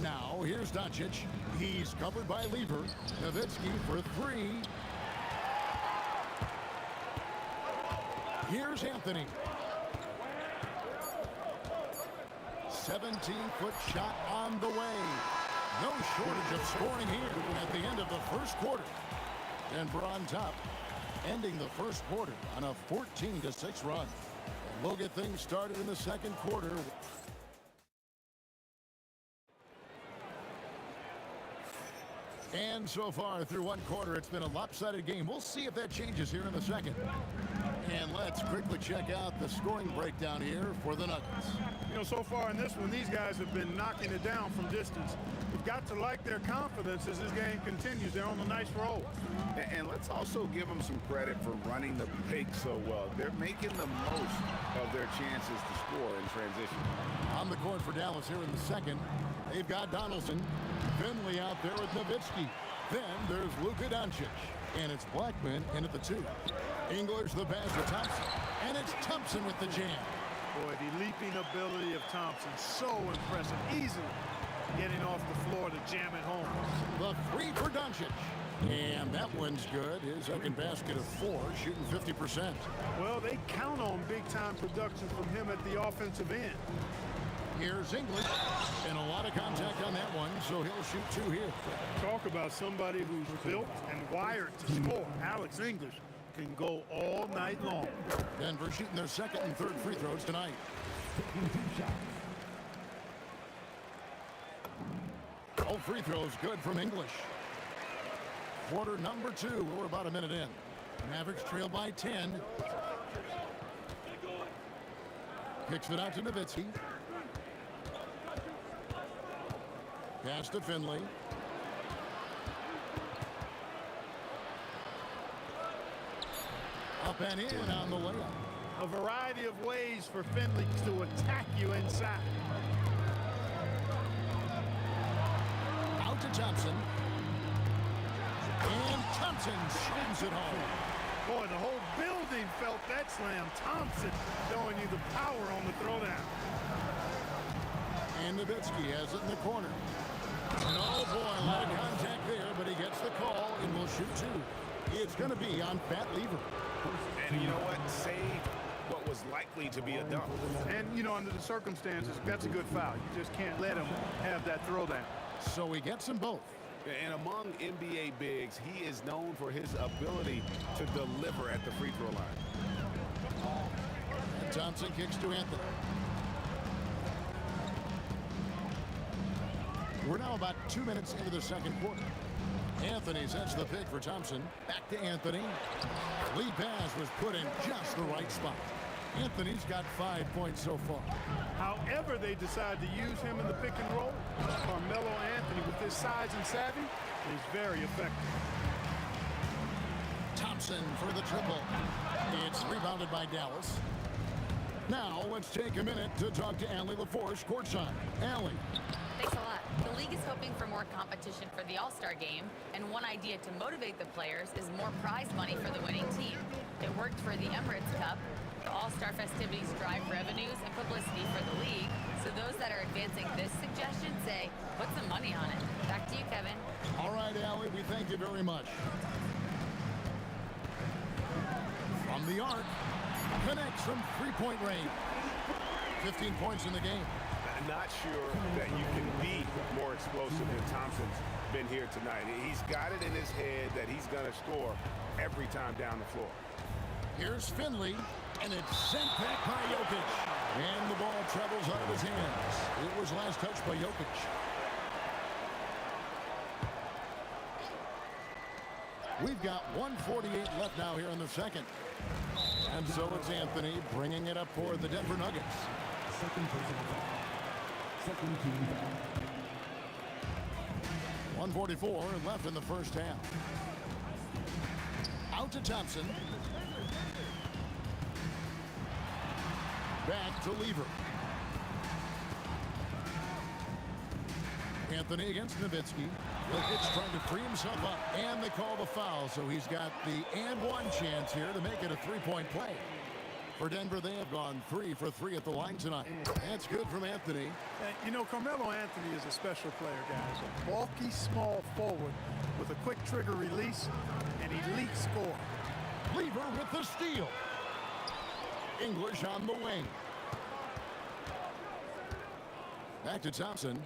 Now, here's Doncic. He's covered by Lever. Nowitzki for three. Here's Anthony. 17-foot shot on the way. No shortage of scoring here at the end of the first quarter. Denver on top, ending the first quarter on a 14-6 run. And we'll get things started in the second quarter. And so far through one quarter, it's been a lopsided game. We'll see if that changes here in the second. And let's quickly check out the scoring breakdown here for the Nuggets. You know, so far in this one, these guys have been knocking it down from distance. We've got to like their confidence as this game continues. They're on a nice roll. And let's also give them some credit for running the pick so well. They're making the most of their chances to score in transition. On the court for Dallas here in the second, they've got Donaldson. Finley out there with Nowitzki. Then there's Luka Doncic. And it's Blackman in at the 2. English the pass to Thompson. And it's Thompson with the jam. Boy, the leaping ability of Thompson, so impressive. Easily getting off the floor to jam it home. The 3 for Doncic. And that one's good. His second basket of 4, shooting 50%. Well, they count on big-time production from him at the offensive end. Here's English, and a lot of contact on that one, so he'll shoot 2 here. Talk about somebody who's built and wired to score. Alex English can go all night long. Denver shooting their second and third free throws tonight. All free throws good from English. Quarter number 2. We're about a minute in. Mavericks trail by 10. Kicks it out to Nowitzki. Pass to Finley. Up and in on the layup. A variety of ways for Finley to attack you inside. Out to Thompson. And Thompson slams it home. Boy, the whole building felt that slam. Thompson showing you the power on the throwdown. And Nowitzki has it in the corner. And oh boy, a lot of contact there, but he gets the call and will shoot 2. It's going to be on Pat Lever. And you know what? Save what was likely to be a dunk. And, you know, under the circumstances, that's a good foul. You just can't let him have that throwdown. So he gets them both. And among NBA bigs, he is known for his ability to deliver at the free throw line. And Thompson kicks to Anthony. We're now about 2 minutes into the second quarter. Anthony sets the pick for Thompson. Back to Anthony. Lead pass was put in just the right spot. Anthony's got 5 points so far. However they decide to use him in the pick and roll, Carmelo Anthony, with his size and savvy, is very effective. Thompson for the triple. It's rebounded by Dallas. Now let's take a minute to talk to Allie LaForce courtside. Allie. Thanks a lot. The league is hoping for more competition for the All-Star game, and one idea to motivate the players is more prize money for the winning team. It worked for the Emirates Cup. The All-Star festivities drive revenues and publicity for the league, so those that are advancing this suggestion say, put some money on it. Back to you, Kevin. All right, Allie, we thank you very much. From the arc, connects from three-point range. 15 points in the game. Not sure that you can be more explosive than Thompson's been here tonight. He's got it in his head that he's going to score every time down the floor. Here's Finley, and it's sent back by Jokic. And the ball travels out of his hands. It was last touched by Jokic. We've got 1:48 left now here in the second. And so it's Anthony bringing it up for the Denver Nuggets. Second team. 1:44 left in the first half. Out to Thompson. Back to Lever. Anthony against Nowitzki. Jokic trying to free himself up, and they call the foul, so he's got the and one chance here to make it a three-point play. For Denver, they have gone 3 for 3 at the line tonight. That's good from Anthony. You know, Carmelo Anthony is a special player, guys. A bulky, small forward with a quick trigger release and elite score. Lever with the steal. English on the wing. Back to Thompson.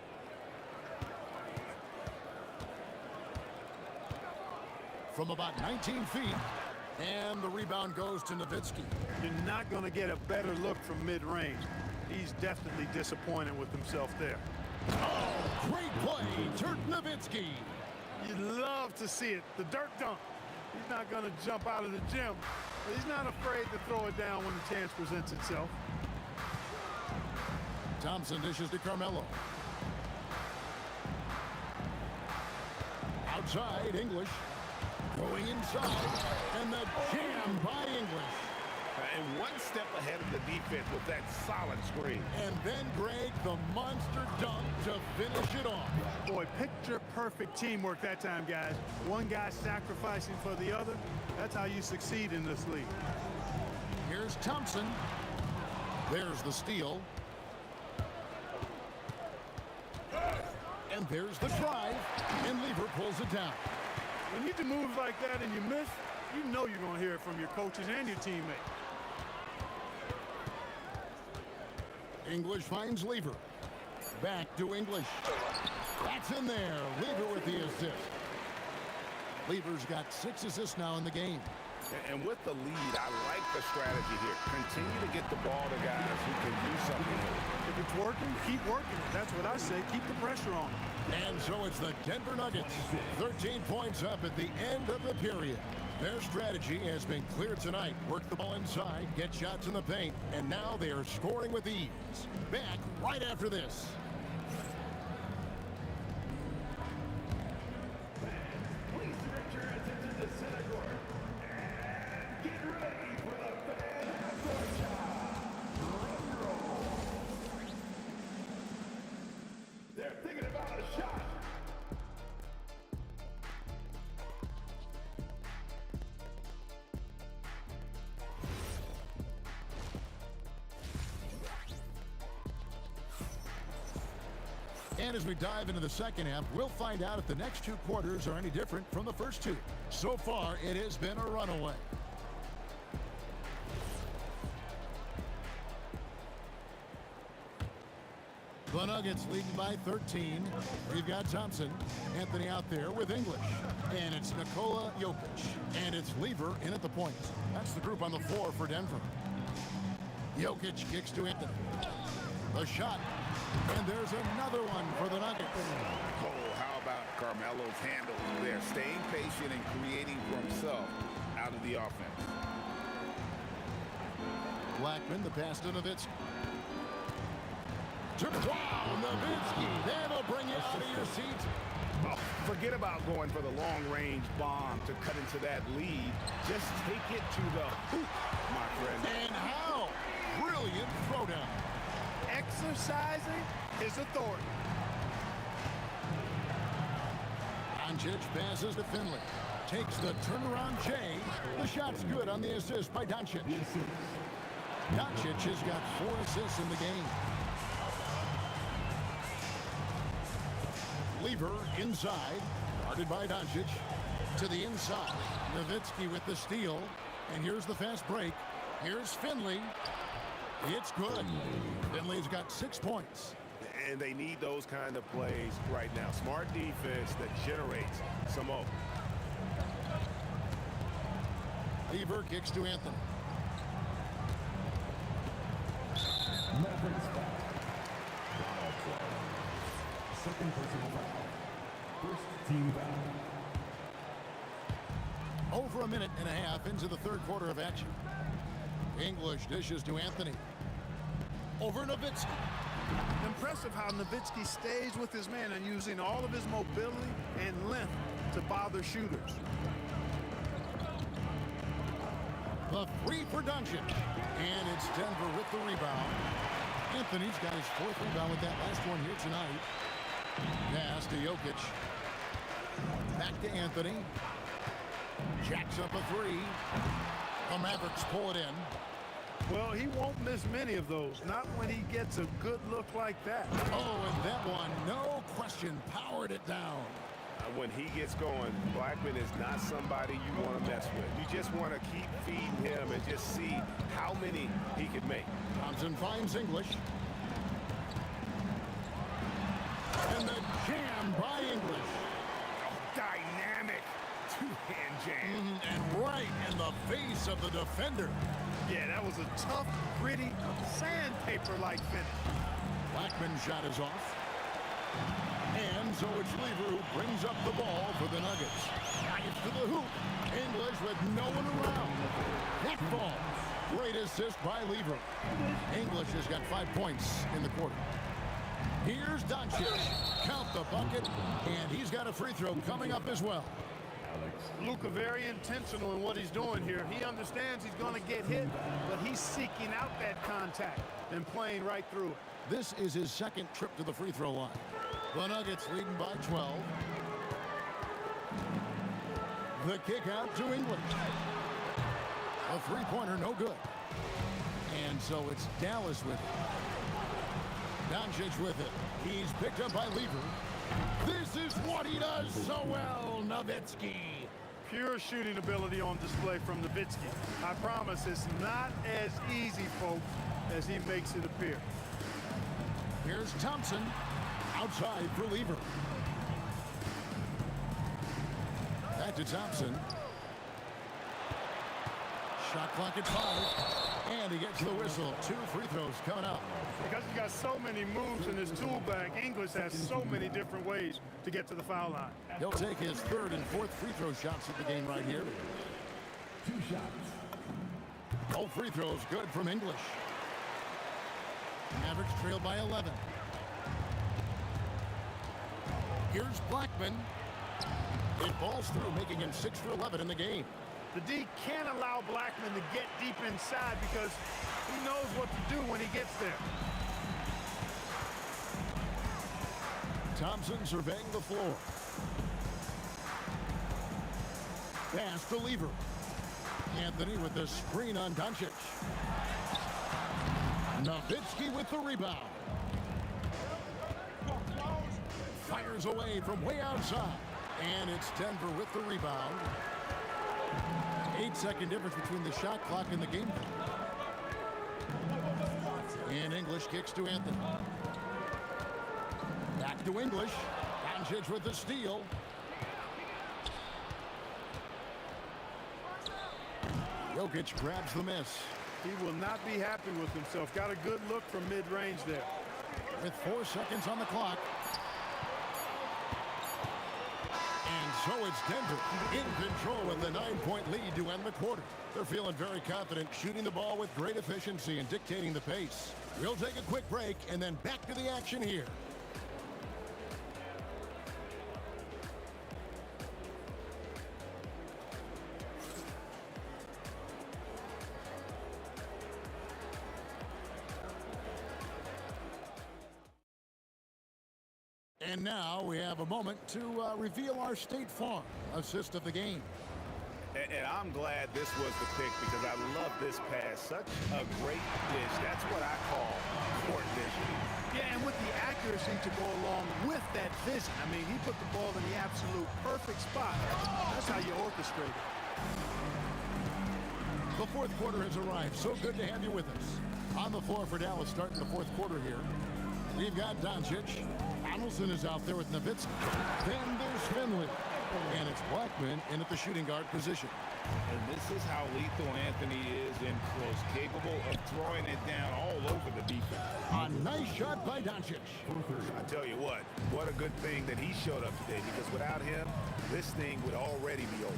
From about 19 feet. And the rebound goes to Nowitzki. You're not going to get a better look from mid-range. He's definitely disappointed with himself there. Oh, great play. Dirk Nowitzki. You'd love to see it. The dirt dunk. He's not going to jump out of the gym, but he's not afraid to throw it down when the chance presents itself. Thompson dishes to Carmelo. Outside, English. Going inside, and the jam by English. And one step ahead of the defense with that solid screen. And then Greg, the monster dunk to finish it off. Boy, picture-perfect teamwork that time, guys. One guy sacrificing for the other. That's how you succeed in this league. Here's Thompson. There's the steal. And there's the drive. And Lever pulls it down. When you do moves like that and you miss, you know you're going to hear it from your coaches and your teammates. English finds Lever. Back to English. That's in there. Lever with the assist. Lever's got 6 assists now in the game. And with the lead, I like the strategy here. Continue to get the ball to guys who can do something with it. If it's working, keep working it. That's what I say. Keep the pressure on. And so it's the Denver Nuggets. 13 points up at the end of the period. Their strategy has been clear tonight. Work the ball inside, get shots in the paint, and now they are scoring with ease. Back right after this. Please direct your attention to center court. And get ready for the fan halftime shot. Roll. They're thinking about a shot. And as we dive into the second half, we'll find out if the next 2 quarters are any different from the first 2. So far, it has been a runaway. The Nuggets leading by 13. We've got Thompson. Anthony out there with English. And it's Nikola Jokic. And it's Lever in at the point. That's the group on the floor for Denver. Jokic kicks to Anthony. The shot. And there's another one for the Nuggets. Cole, how about Carmelo's handle there? Staying patient and creating for himself out of the offense. Blackman, the pass to Nowitzki. Wow, Nowitzki. That'll bring you out of your seat. Oh, forget about going for the long-range bomb to cut into that lead. Just take it to the hoop, my friend. And how? Brilliant throwdown. Exercising his authority. Doncic passes to Finley. Takes the turnaround J. The shot's good on the assist by Doncic. Doncic has got 4 assists in the game. Lever inside. Guarded by Doncic. To the inside. Nowitzki with the steal. And here's the fast break. Here's Finley. It's good. Finley's got 6 points. And they need those kind of plays right now. Smart defense that generates some more. Lever kicks to Anthony. Mavericks foul. Foul play. Second personal foul. First team foul. Over a minute and a half into the third quarter of action. English dishes to Anthony. Over Nowitzki. Impressive how Nowitzki stays with his man and using all of his mobility and length to bother shooters. The three for Doncic. And it's Denver with the rebound. Anthony's got his fourth rebound with that last one here tonight. Pass to Jokic. Back to Anthony. Jacks up a three. The Mavericks pull it in. Well, he won't miss many of those, not when he gets a good look like that. Oh, and that one, no question, powered it down. When he gets going, Blackman is not somebody you want to mess with. You just want to keep feeding him and just see how many he can make. Thompson finds English. And the jam by English. Dynamic two-hand jam. And right in the face of the defender. Yeah, that was a tough, gritty, sandpaper-like finish. Blackman's shot is off. And so it's Lever who brings up the ball for the Nuggets. Nuggets to the hoop. English with no one around. That ball. Great assist by Lever. English has got 5 points in the quarter. Here's Doncic. Count the bucket. And he's got a free throw coming up as well. Luka very intentional in what he's doing here. He understands he's going to get hit, but he's seeking out that contact and playing right through it. This is his second trip to the free throw line. The Nuggets leading by 12. The kick out to English. A three-pointer, no good. And so it's Dallas with it. Doncic with it. He's picked up by Lever. This is what he does so well, Nowitzki. Pure shooting ability on display from Nowitzki. I promise it's not as easy, folks, as he makes it appear. Here's Thompson. Outside for Lever. Back to Thompson. Shot clock at 5. And he gets the whistle. 2 free throws coming up. Because he got so many moves in his tool bag, English has so many different ways to get to the foul line. He'll take his third and fourth free throw shots at the game right here. 2 shots. All free throws good from English. Mavericks trail by 11. Here's Blackman. It falls through, making him 6 for 11 in the game. The D can't allow Blackman to get deep inside because he knows what to do when he gets there. Thompson surveying the floor. Pass to Lever. Anthony with the screen on Doncic. Nowitzki with the rebound. Fires away from way outside. And it's Denver with the rebound. 8-second difference between the shot clock and the game clock. And English kicks to Anthony. Back to English. Doncic with the steal. Jokic grabs the miss. He will not be happy with himself. Got a good look from mid-range there. With 4 seconds on the clock. And so it's Denver in control of the 9-point lead to end the quarter. They're feeling very confident, shooting the ball with great efficiency and dictating the pace. We'll take a quick break and then back to the action here. And now we have a moment to reveal our State Farm assist of the game. And I'm glad this was the pick because I love this pass. Such a great dish. That's what I call court vision. Yeah, and with the accuracy to go along with that vision. I mean, he put the ball in the absolute perfect spot. That's how you orchestrate it. The fourth quarter has arrived. So good to have you with us. On the floor for Dallas starting the fourth quarter here. We've got Doncic. Donaldson is out there with Nowitzki. Then there's Finley. And it's Blackman in at the shooting guard position. And this is how lethal Anthony is in close, capable of throwing it down all over the defense. A nice shot by Doncic. I tell you what a good thing that he showed up today because without him, this thing would already be over.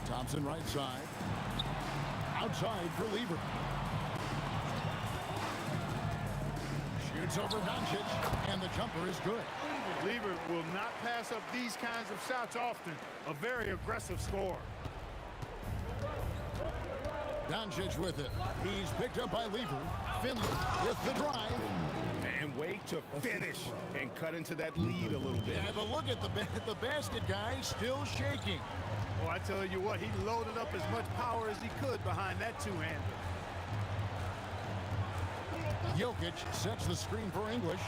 Thompson right side. Outside for Lever. It's over Doncic, and the jumper is good. Lever will not pass up these kinds of shots often. A very aggressive scorer. Doncic with it. He's picked up by Lever. Finley with the drive. And wait to finish and cut into that lead a little bit. Yeah, but look at the basket guy still shaking. Oh, I tell you what, he loaded up as much power as he could behind that two-hander. Jokic sets the screen for English.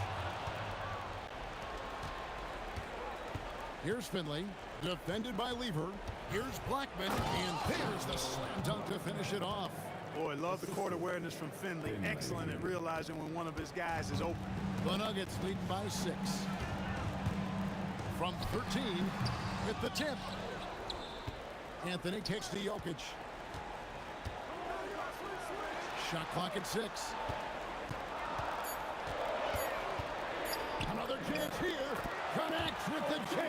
Here's Finley, defended by Lever. Here's Blackman, and there's the slam dunk to finish it off. Boy, love the court awareness from Finley. Excellent at realizing when one of his guys is open. The Nuggets leading by 6. From 13, with the tip. Anthony kicks to Jokic. Shot clock at 6. Another chance here. Connects with the J.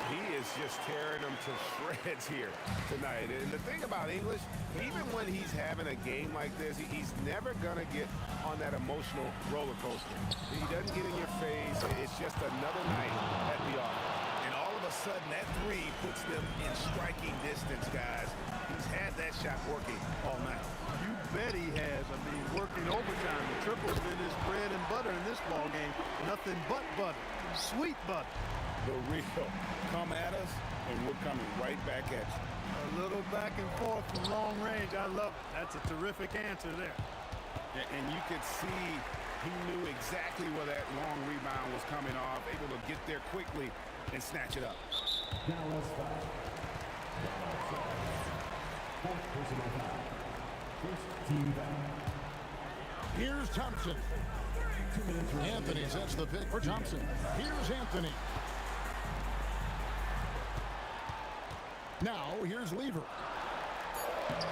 He is just tearing them to shreds here tonight. And the thing about English, even when he's having a game like this, he's never going to get on that emotional roller coaster. He doesn't get in your face. It's just another night at the office. And all of a sudden, that three puts them in striking distance, guys. He's had that shot working all night. You bet he has. I mean, working overtime. The triple's been his bread and butter in this ball game. Nothing but butter. Sweet butter. The real. Come at us, and we're coming right back at you. A little back and forth from long range. I love it. That's a terrific answer there. And you could see he knew exactly where that long rebound was coming off, able to get there quickly and snatch it up. Dallas foul. Fourth personal foul. First team foul. Here's Thompson. Anthony sets the pick for Thompson. Here's Anthony. Now, here's Lever.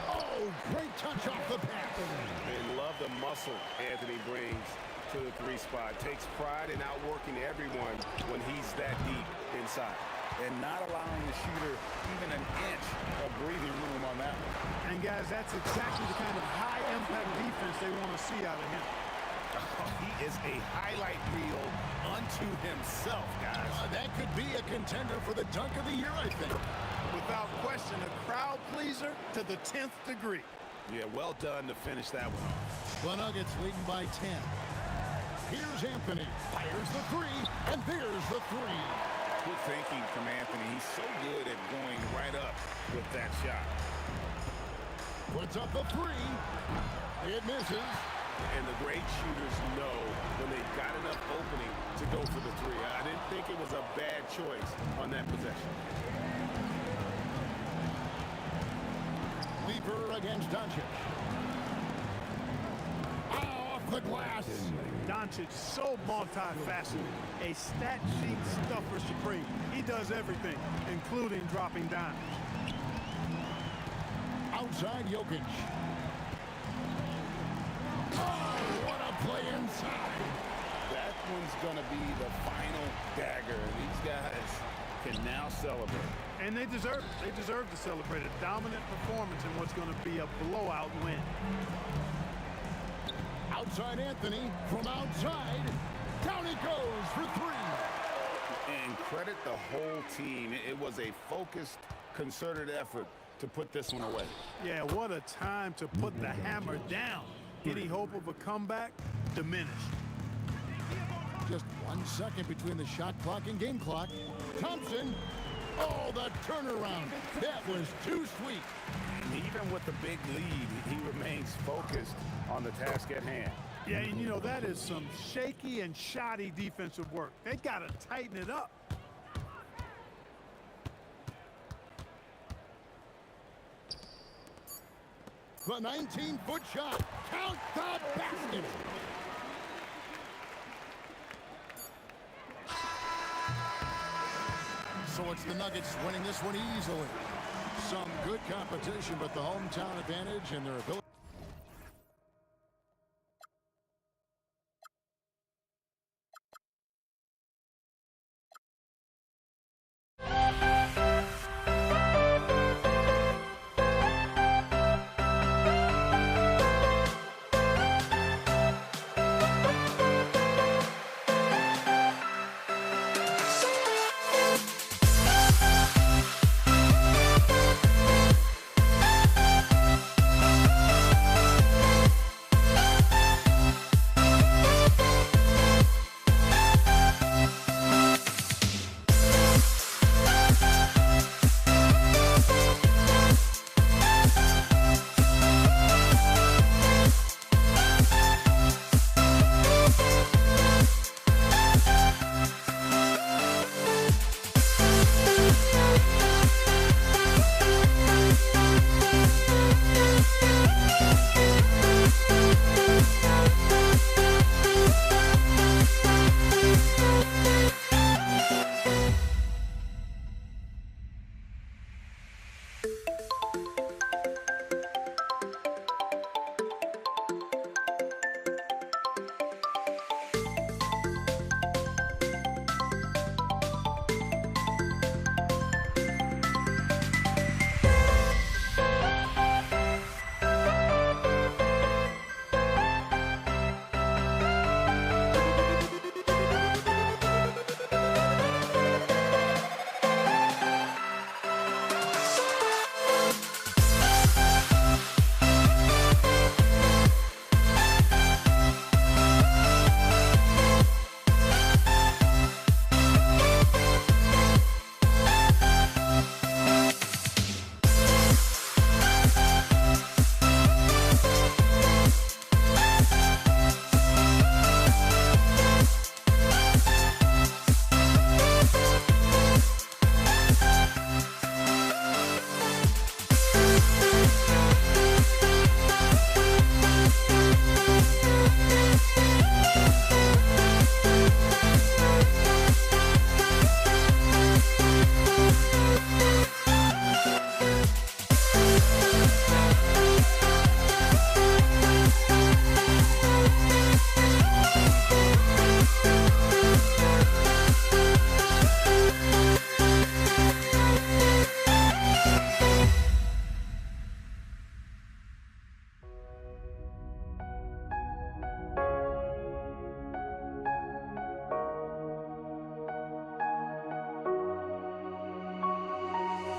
Oh, great touch off the pass. They love the muscle Anthony brings to the three spot. Takes pride in outworking everyone when he's that deep inside. And not allowing the shooter even an inch of breathing room on that one. And, guys, that's exactly the kind of high-impact defense they want to see out of him. Oh, he is a highlight reel unto himself, guys. That could be a contender for the dunk of the year, I think. Without question, a crowd pleaser to the 10th degree. Yeah, well done to finish that one off. The Nuggets leading by 10. Here's Anthony. Fires the three, and there's the three. Good thinking from Anthony. He's so good at going right up with that shot. Puts up the three. It misses. And the great shooters know when they've got enough opening to go for the three. I didn't think it was a bad choice on that possession. Lever against Doncic. Off the glass. Doncic so multifaceted, a stat sheet stuffer supreme. He does everything, including dropping dimes. Outside Jokic. Oh, what a play inside. That one's going to be the final dagger. These guys can now celebrate. And they deserve it. They deserve to celebrate a dominant performance in what's going to be a blowout win. Outside Anthony from outside. Down he goes for three. And credit the whole team. It was a focused, concerted effort to put this one away. Yeah, what a time to put the hammer down. Any hope of a comeback diminished. Just 1 second between the shot clock and game clock. Thompson. Oh, the turnaround. That was too sweet. Even with the big lead, he remains focused on the task at hand. Yeah, and you know, that is some shaky and shoddy defensive work. They got to tighten it up. The 19-foot shot. Count the basket. So it's the Nuggets winning this one easily. Some good competition, but the hometown advantage and their ability.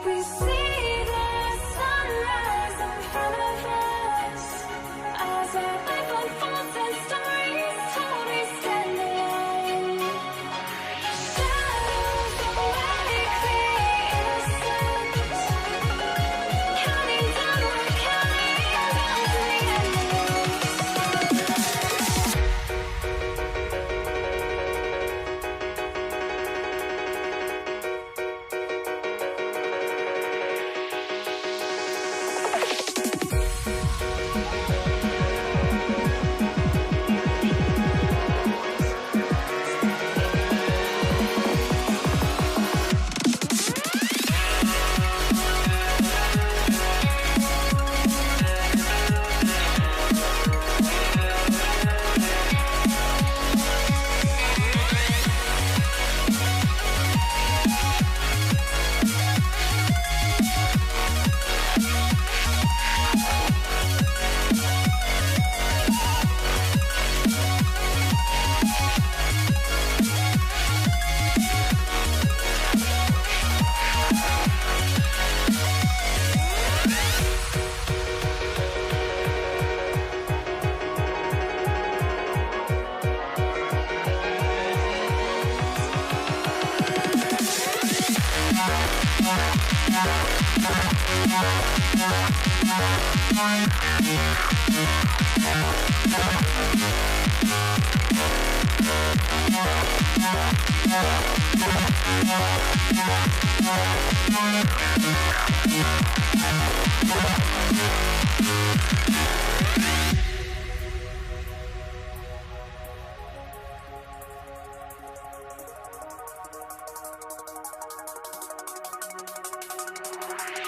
We see the sunrise in front of us. As our life unfolds and stories told, we stand alone. Shadows awake the innocence. Counting down, we're counting down to the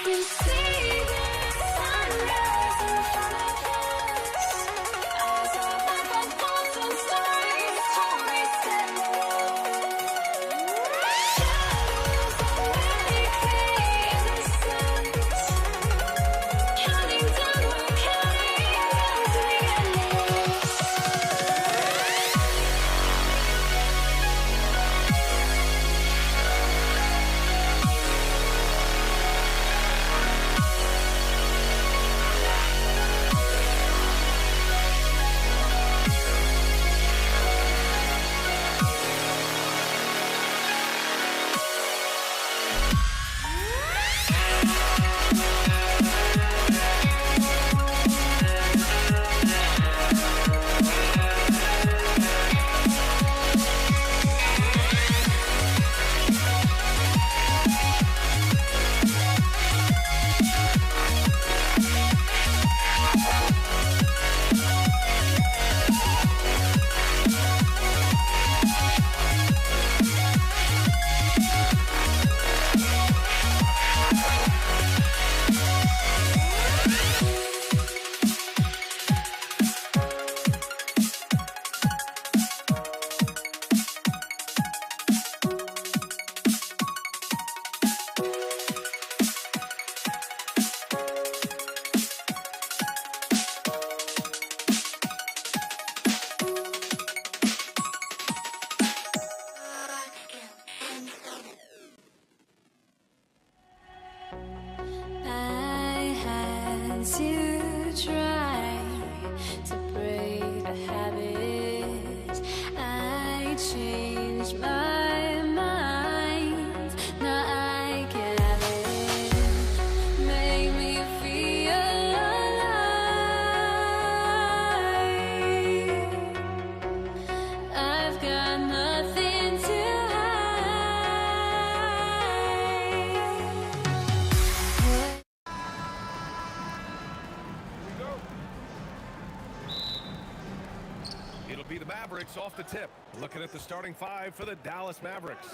We see the sunrise in front of us. As our life unfolds and stories told, we stand alone. Shadows awake the innocence. Counting down, we're counting down to the endless. I had to try to break the habit. I changed my mind. Now I get it. Make me feel alive. I've got nothing to It'll be the Mavericks off the tip. Looking at the starting five for the Dallas Mavericks.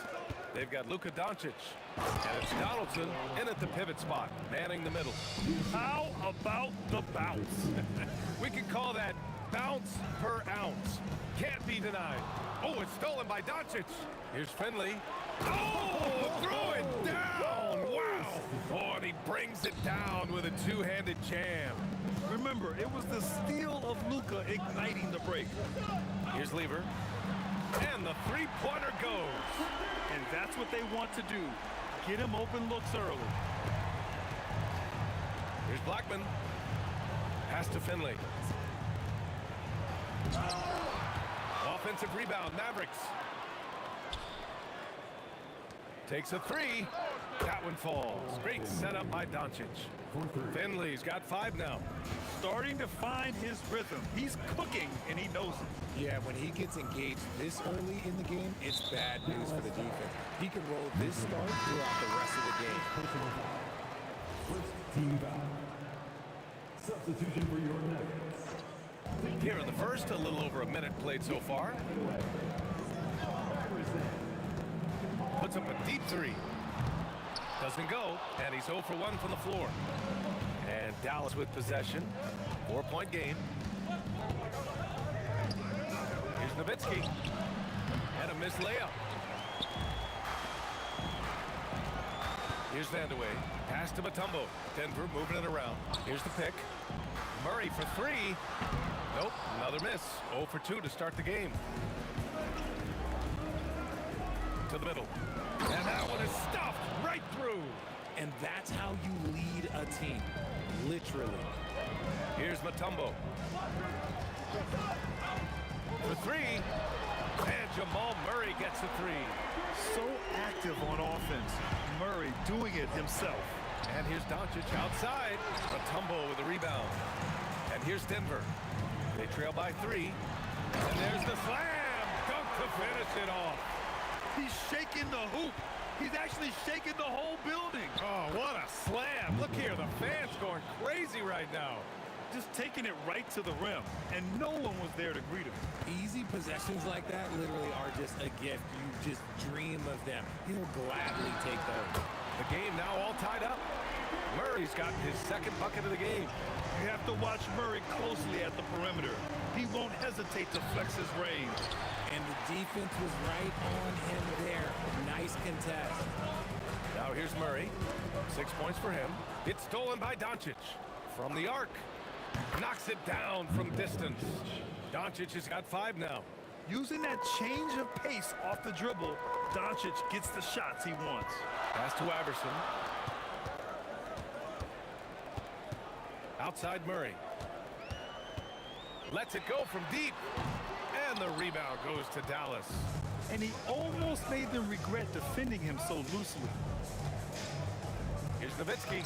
They've got Luka Doncic, and it's Donaldson in at the pivot spot, manning the middle. How about the bounce? We can call that bounce per ounce. Can't be denied. Oh, it's stolen by Doncic. Here's Finley. Oh, throw it down. Wow. Oh, and he brings it down with a two-handed jam. Remember, it was the steal of Luka igniting the break. Here's Lever. And the three-pointer goes. And that's what they want to do. Get him open looks early. Here's Blackman. Pass to Finley. Offensive rebound, Mavericks. Takes a three. That one falls. Great setup by Doncic. Finley's got 5 now. Starting to find his rhythm. He's cooking, and he knows it. Yeah, when he gets engaged this early in the game, it's bad news for the defense. He can roll this start throughout the rest of the game. First team foul. Substitution for your Nuggets. Here in the first, a little over a minute played so far. Puts up a deep 3. Doesn't go, and he's 0 for 1 from the floor. And Dallas with possession. 4-point game. Here's Nowitzki. And a missed layup. Here's Vandeweghe. Pass to Mutombo. Denver moving it around. Here's the pick. Murray for 3. Nope, another miss. 0 for 2 to start the game. To the middle. And that one is stuffed right through. And that's how you lead a team. Literally. Here's Mutombo. For 3. And Jamal Murray gets a 3. So active on offense. Murray doing it himself. And here's Doncic outside. Mutombo with a rebound. And here's Denver. They trail by 3. And there's the slam. Dunk to finish it off. He's shaking the hoop. He's actually shaking the whole building. Oh, what a slam. Look here, the fans going crazy right now. Just taking it right to the rim, and no one was there to greet him. Easy possessions like that literally are just a gift. You just dream of them. He'll gladly take those. The game now all tied up. Murray's got his second bucket of the game. You have to watch Murray closely at the perimeter. He won't hesitate to flex his range. And the defense was right on him there. Nice contest. Now here's Murray. 6 points for him. It's stolen by Doncic. From the arc. Knocks it down from distance. Doncic has got 5 now. Using that change of pace off the dribble, Doncic gets the shots he wants. Pass to Iverson. Outside Murray. Lets it go from deep. And the rebound goes to Dallas. And he almost made them regret defending him so loosely. Here's Nowitzki.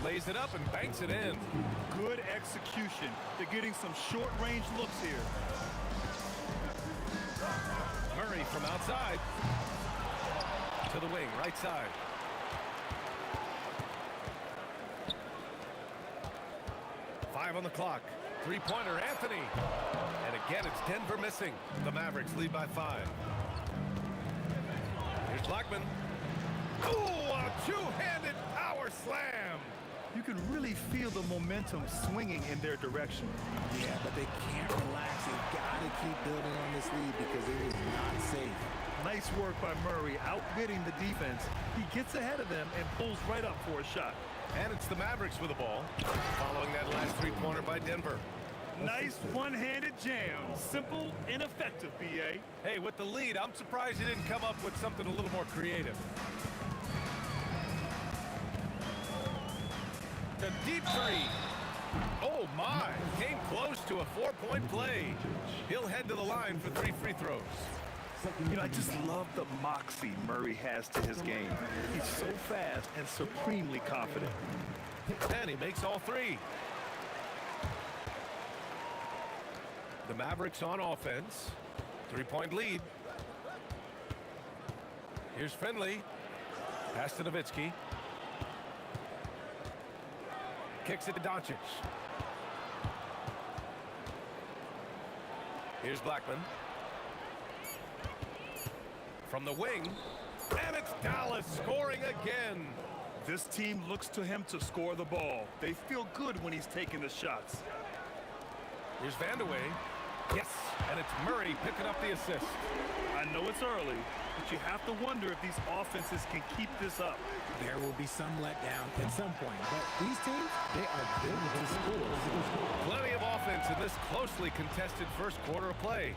Lays it up and banks it in. Good execution. They're getting some short-range looks here. Murray from outside. To the wing, right side. Five on the clock. Three-pointer, Anthony. And again, it's Denver missing. The Mavericks lead by 5. Here's Blackman. Ooh, a two-handed power slam. You can really feel the momentum swinging in their direction. Yeah, but they can't relax. They've got to keep building on this lead because it is not safe. Nice work by Murray, outbidding the defense. He gets ahead of them and pulls right up for a shot. And it's the Mavericks with the ball, following that last three-pointer by Denver. Nice one-handed jam. Simple and effective, B.A. Hey, with the lead, I'm surprised he didn't come up with something a little more creative. The deep three. Oh, my. Came close to a 4-point play. He'll head to the line for 3 free throws. You know, I just love the moxie Murray has to his game. He's so fast and supremely confident. And he makes all 3. The Mavericks on offense. 3-point lead. Here's Finley. Pass to Nowitzki. Kicks it to Doncic. Here's Blackman. From the wing. And it's Dallas scoring again. This team looks to him to score the ball. They feel good when he's taking the shots. Here's Vandeweghe. Yes, and it's Murray picking up the assist. I know it's early, but you have to wonder if these offenses can keep this up. There will be some letdown at some point, but these teams, they are built to score. Plenty of offense in this closely contested first quarter of play.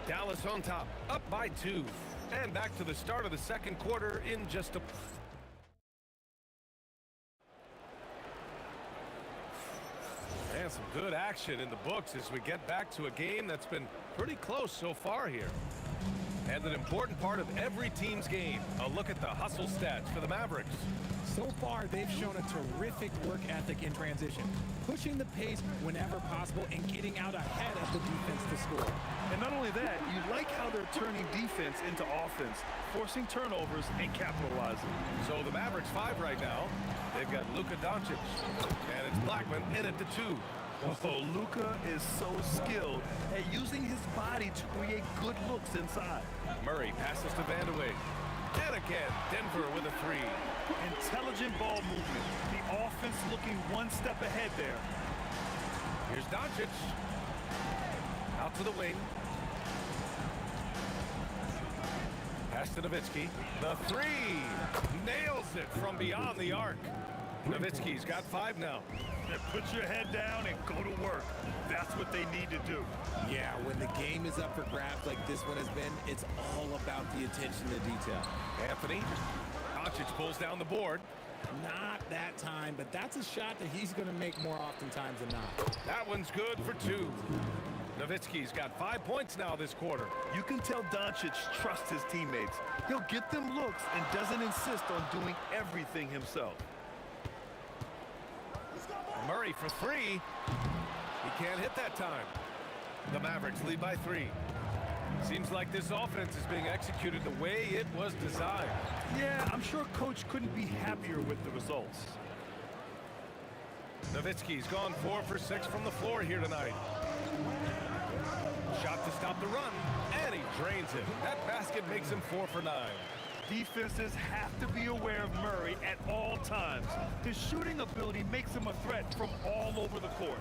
Dallas on top, up by 2. And back to the start of the second quarter in just a... And some good action in the books as we get back to a game that's been pretty close so far here. And an important part of every team's game, a look at the hustle stats for the Mavericks. So far, they've shown a terrific work ethic in transition, pushing the pace whenever possible and getting out ahead of the defense to score. And not only that, you like how they're turning defense into offense, forcing turnovers and capitalizing. So the Mavericks 5 right now. They've got Luka Doncic, and it's Blackman in at the 2. Oh, Luka is so skilled at using his body to create good looks inside. Murray passes to Vandeweghe. And again, Denver with a 3. Intelligent ball movement. The offense looking one step ahead there. Here's Doncic. Out to the wing. Pass to Nowitzki. The 3. Nails it from beyond the arc. Nowitzki's got 5 now. Put your head down and go to work. That's what they need to do. Yeah, when the game is up for grabs like this one has been, it's all about the attention to detail. Anthony. Doncic pulls down the board. Not that time, but that's a shot that he's going to make more oftentimes than not. That one's good for 2. Nowitzki's got 5 points now this quarter. You can tell Doncic trusts his teammates. He'll get them looks and doesn't insist on doing everything himself. Murray for 3. He can't hit that time. The Mavericks lead by 3. Seems like this offense is being executed the way it was designed. Yeah, I'm sure Coach couldn't be happier with the results. Nowitzki's gone 4 for 6 from the floor here tonight. Shot to stop the run, and he drains it. That basket makes him 4 for 9. Defenses have to be aware of Murray at all times. His shooting ability makes him a threat from all over the court.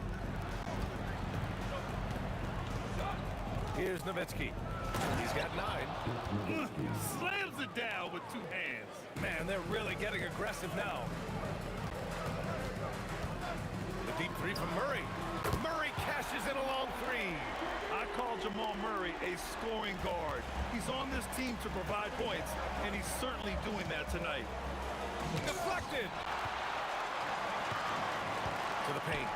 Here's Nowitzki. He's got 9. Slams it down with 2 hands. Man, they're really getting aggressive now. The deep 3 from Murray. Murray cashes in a long 3. I call Jamal Murray a scoring guard. He's on this team to provide points, and he's certainly doing that tonight. Deflected. To the paint.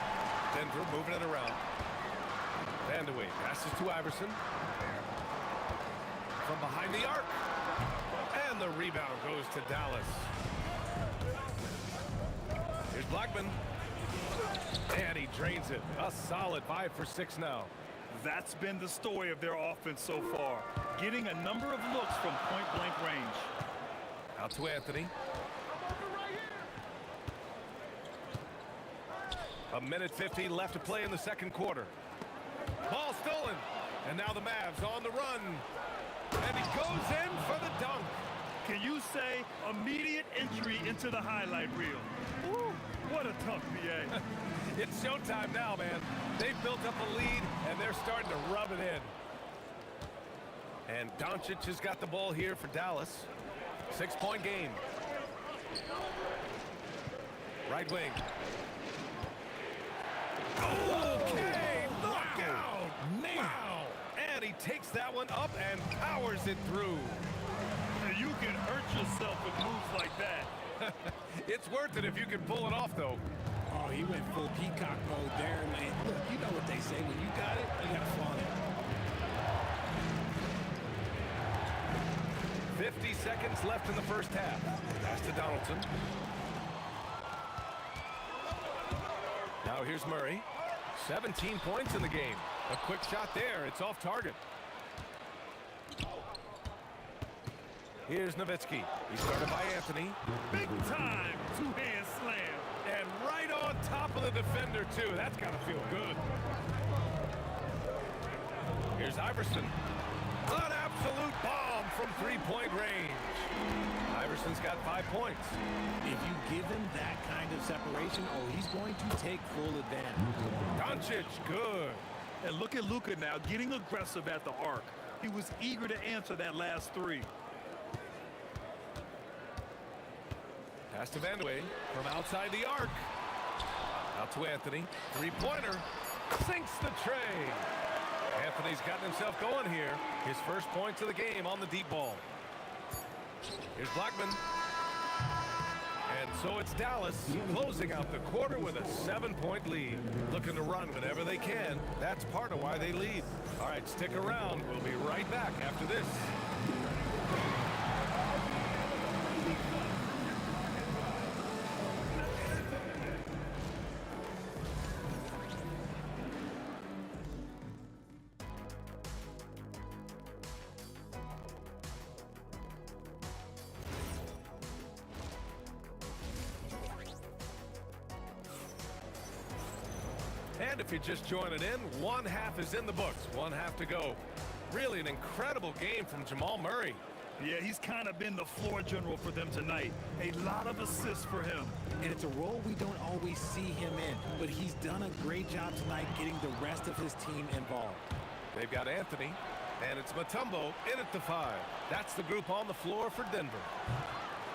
Denver moving it around. Vandeweghe passes to Iverson. From behind the arc. And the rebound goes to Dallas. Here's Blackman. And he drains it. A solid 5 for 6 now. That's been the story of their offense so far. Getting a number of looks from point-blank range. Out to Anthony. A minute 50 left to play in the second quarter. Ball stolen. And now the Mavs on the run. And he goes in for the dunk. Can you say immediate entry into the highlight reel? Woo, what a dunk, BA. It's showtime now, man. They've built up a lead, and they're starting to rub it in. And Doncic has got the ball here for Dallas. 6-point game. Right wing. Okay, knockout! Man. Wow! And he takes that one up and powers it through. You can hurt yourself with moves like that. It's worth it if you can pull it off, though. Oh, he went full peacock mode there, man. Look, you know what they say. When you got it, you got to flaunt it. 50 seconds left in the first half. Pass to Donaldson. Now here's Murray. 17 points in the game. A quick shot there. It's off target. Here's Nowitzki. He's started by Anthony. Big time two-hand slam. And right on top of the defender, too. That's got to feel good. Here's Iverson. An absolute bomb from three-point range. Iverson's got 5 points. If you give him that kind of separation, oh, he's going to take full advantage. Doncic, good. And look at Luka now getting aggressive at the arc. He was eager to answer that last 3. Pass to Vandeweghe from outside the arc. Out to Anthony. Three-pointer. Sinks the tray. Anthony's gotten himself going here. His first points of the game on the deep ball. Here's Blackman. And So it's Dallas closing out the quarter with a 7-point lead. Looking to run whenever they can. That's part of why they lead. All right, stick around. We'll be right back after this. And if you're just joining in, one half is in the books, one half to go. Really an incredible game from Jamal Murray. Yeah, he's kind of been the floor general for them tonight. A lot of assists for him. And it's a role we don't always see him in, but he's done a great job tonight getting the rest of his team involved. They've got Anthony, and it's Mutombo in at the 5. That's the group on the floor for Denver.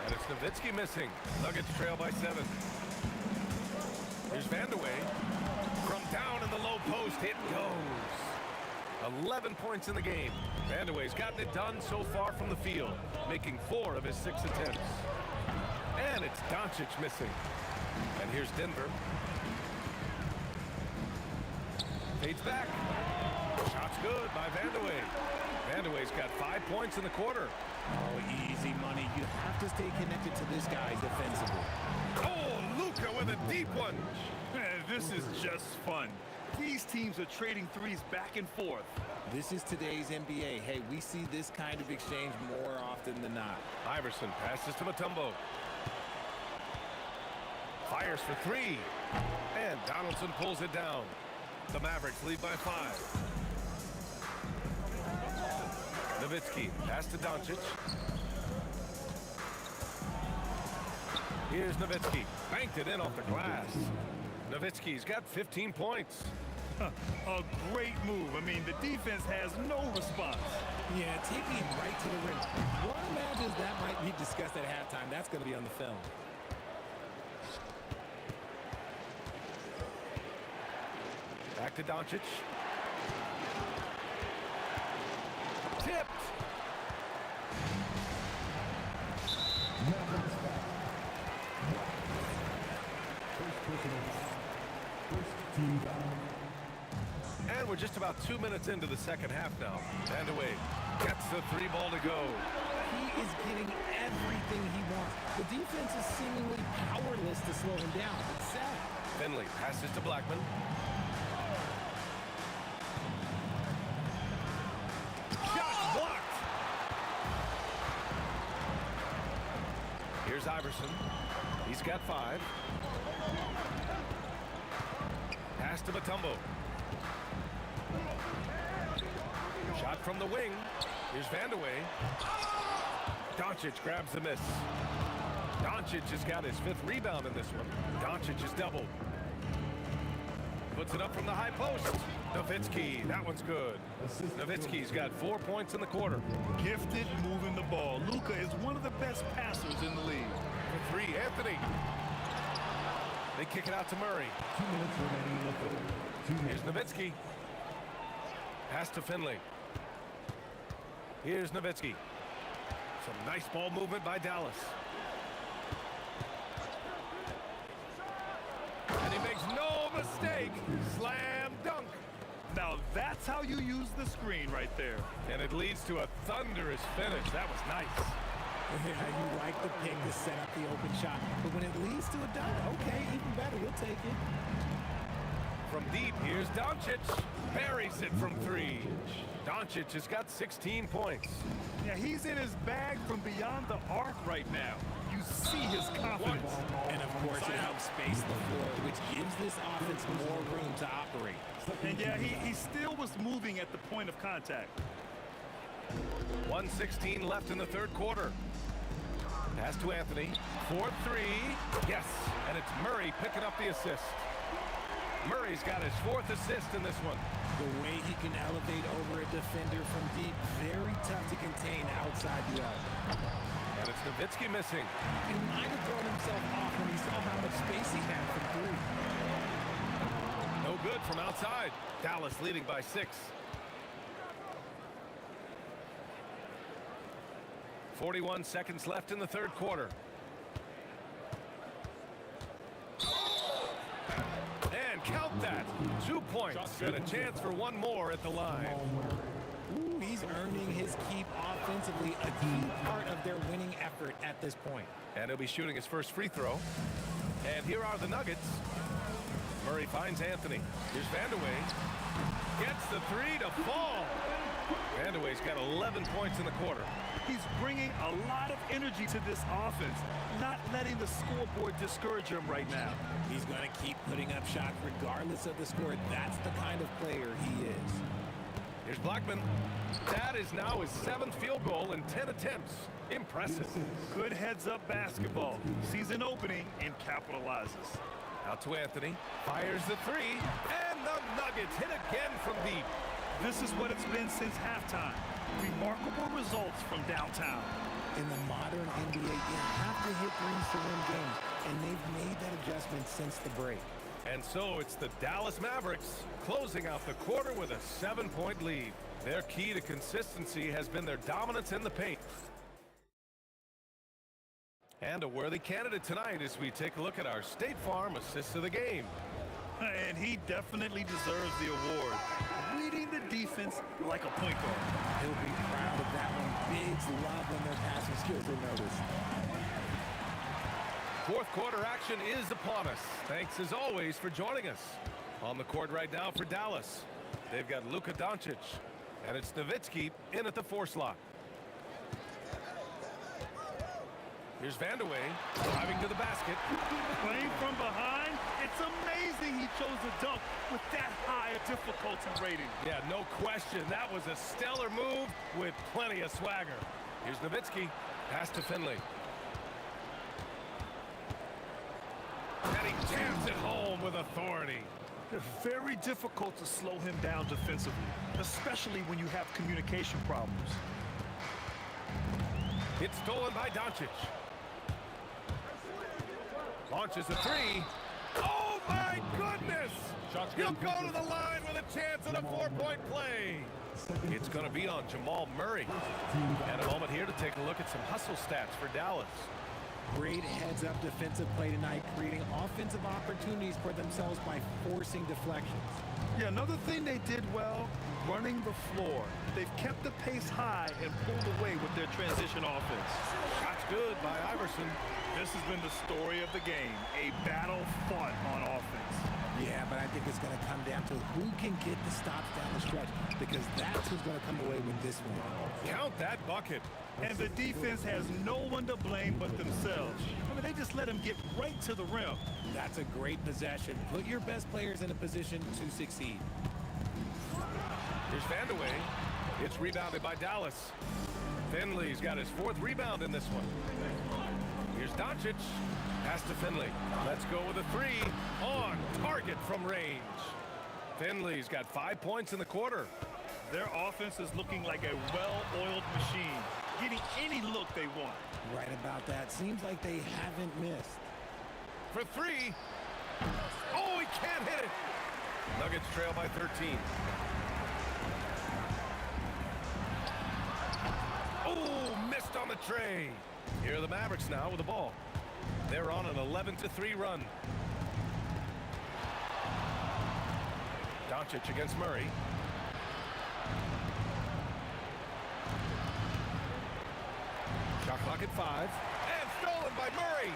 And it's Nowitzki missing. Nuggets trail by 7. Here's Vandeweghe. From down in the low post, it goes. 11 points in the game. Vandeweghe's gotten it done so far from the field, making 4 of his 6 attempts. And it's Doncic missing. And here's Denver. Fades back. Shot's good by Vandeweghe. Vandeweghe's got 5 points in the quarter. Oh, easy money. You have to stay connected to this guy defensively. Oh, Luka with a deep one. This is just fun. These teams are trading threes back and forth. This is today's NBA. Hey, we see this kind of exchange more often than not. Iverson passes to Mutombo. Fires for 3. And Donaldson pulls it down. The Mavericks lead by 5. Nowitzki pass to Doncic. Here's Nowitzki. Banked it in off the glass. Nowitzki's got 15 points. A great move. I mean, the defense has no response. Yeah, taking him right to the rim. One imagines that might be discussed at halftime. That's going to be on the film. Back to Doncic. Tipped. And we're just about 2 minutes into the second half now. Vandeweghe gets the 3 ball to go. He is getting everything he wants. The defense is seemingly powerless to slow him down. It's sad. Finley passes to Blackman. Shot blocked. Here's Iverson. He's got 5. Pass to Mutombo. Shot from the wing. Here's Vandeweghe. Doncic grabs the miss. Doncic has got his 5th rebound in this one. Doncic is doubled. Puts it up from the high post. Nowitzki, that one's good. Nowitzki's got 4 points in the quarter. Gifted moving the ball. Luka is one of the best passers in the league. For 3, Anthony. They kick it out to Murray. 2 minutes remaining in the third. Here's Nowitzki. Pass to Finley. Here's Nowitzki. Some nice ball movement by Dallas. And he makes no mistake. Slam dunk. Now that's how you use the screen right there. And it leads to a thunderous finish. That was nice. Yeah, you like the pick to set up the open shot. But when it leads to a dunk, okay, even better. We'll take it. From deep, here's Doncic. Buries it from 3. Doncic has got 16 points. Yeah, he's in his bag from beyond the arc right now. You see his confidence. And of course, it helps space the floor, which gives this offense more room to operate. And yeah, he still was moving at the point of contact. 1:16 left in the third quarter. Pass to Anthony. 4-3. Yes, and it's Murray picking up the assist. Murray's got his 4th assist in this one. The way he can elevate over a defender from deep, very tough to contain outside the arc. And it's Nowitzki missing. He might have thrown himself off when he saw how much space he had from 3. No good from outside. Dallas leading by 6. 41 seconds left in the third quarter. points and a chance for one more at the line. Ooh, he's earning his keep offensively, a key part of their winning effort at this point. And he'll be shooting his first free throw. And here are the Nuggets. Murray finds Anthony. Here's Vandeweghe. Gets the three to fall. Vandeweghe's got 11 points in the quarter. He's bringing a lot of energy to this offense, not letting the scoreboard discourage him right now. He's going to keep putting up shots regardless of the score. That's the kind of player he is. Here's Blackman. That is now his 7th field goal in 10 attempts. Impressive. Good heads-up basketball. Sees an opening and capitalizes. Out to Anthony. Fires the three. And the Nuggets hit again from deep. This is what it's been since halftime. Remarkable results from downtown. In the modern NBA, you have to hit threes to win games, and they've made that adjustment since the break. And so it's the Dallas Mavericks closing out the quarter with a 7-point lead. Their key to consistency has been their dominance in the paint. And a worthy candidate tonight as we take a look at our State Farm Assist of the Game. And he definitely deserves the award. Reading the defense like a point guard. He'll be proud of that one. Bigs love when their passing skills are noticed. Fourth quarter action is upon us. Thanks as always for joining us. On the court right now for Dallas, they've got Luka Doncic, and it's Nowitzki in at the 4 slot. Here's Vandeweghe driving to the basket. Playing from behind, it's amazing he chose a dunk with that high a difficulty rating. Yeah, no question. That was a stellar move with plenty of swagger. Here's Nowitzki. Pass to Finley. And he jams it home with authority. It's very difficult to slow him down defensively, especially when you have communication problems. It's stolen by Doncic. Launches a three. Oh, my goodness! He'll go to the line with a chance at a 4-point play. It's going to be on Jamal Murray. And a moment here to take a look at some hustle stats for Dallas. Great heads-up defensive play tonight, creating offensive opportunities for themselves by forcing deflections. Yeah, another thing they did well, running the floor. They've kept the pace high and pulled away with their transition offense. Shots good by Iverson. This has been the story of the game, a battle fought on offense. Yeah, but I think it's going to come down to who can get the stops down the stretch, because that's who's going to come away with this one. Count that bucket. And the defense has no one to blame but themselves. I mean, they just let him get right to the rim. That's a great possession. Put your best players in a position to succeed. Here's Vandeweghe. It's rebounded by Dallas. Finley's got his 4th rebound in this one. Here's Doncic. Pass to Finley. Let's go with a 3 on target from range. Finley's got 5 points in the quarter. Their offense is looking like a well-oiled machine, getting any look they want. Right about that. Seems like they haven't missed. For 3. Oh, he can't hit it. Nuggets trail by 13. Oh, missed on the tray. Here are the Mavericks now with the ball. They're on an 11-3 run. Doncic against Murray. Shot clock at 5. And stolen by Murray.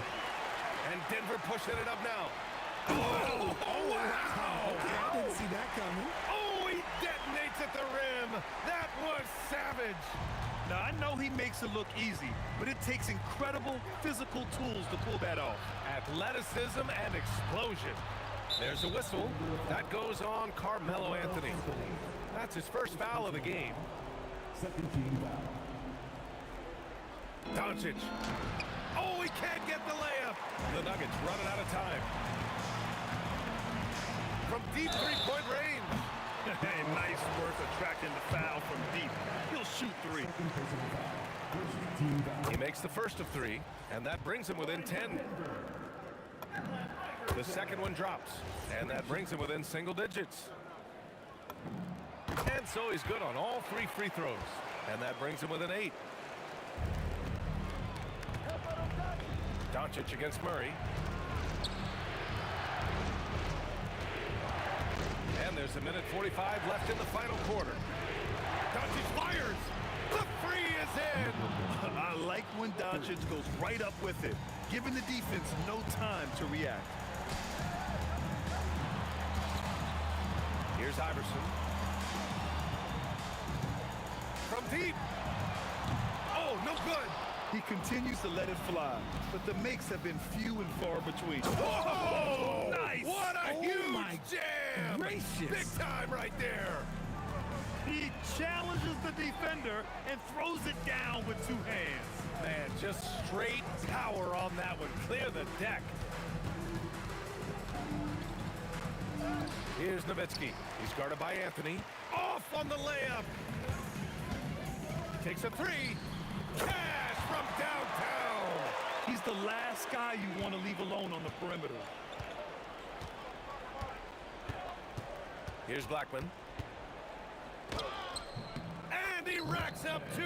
And Denver pushing it up now. Oh, wow. Okay, I didn't see that coming. Oh, he detonates at the rim. That was savage. Now, I know he makes it look easy, but it takes incredible physical tools to pull that off. Athleticism and explosion. There's a whistle. That goes on Carmelo Anthony. That's his first foul of the game. Second team foul. Doncic. Oh, he can't get the layup. The Nuggets running out of time. From deep 3-point range. Hey, nice work attracting the foul from deep. He'll shoot 3. He makes the first of 3, and that brings him within 10. The second one drops, and that brings him within single digits. And so he's good on all 3 free throws, and that brings him within 8. Doncic against Murray. And there's There's a minute 45 left in the final quarter. Doncic fires. The three is in. I like when Doncic goes right up with it, giving the defense no time to react. Here's Iverson. From deep. Oh, no good. He continues to let it fly, but the makes have been few and far between. Whoa! Nice! What a huge my jam! gracious. Big time right there. He challenges the defender and throws it down with two hands. Man, just straight power on that one. Clear the deck. Here's Nowitzki. He's guarded by Anthony. Off on the layup. Takes a three. Cash from downtown. He's the last guy you want to leave alone on the perimeter. Here's Blackman. And he racks up two.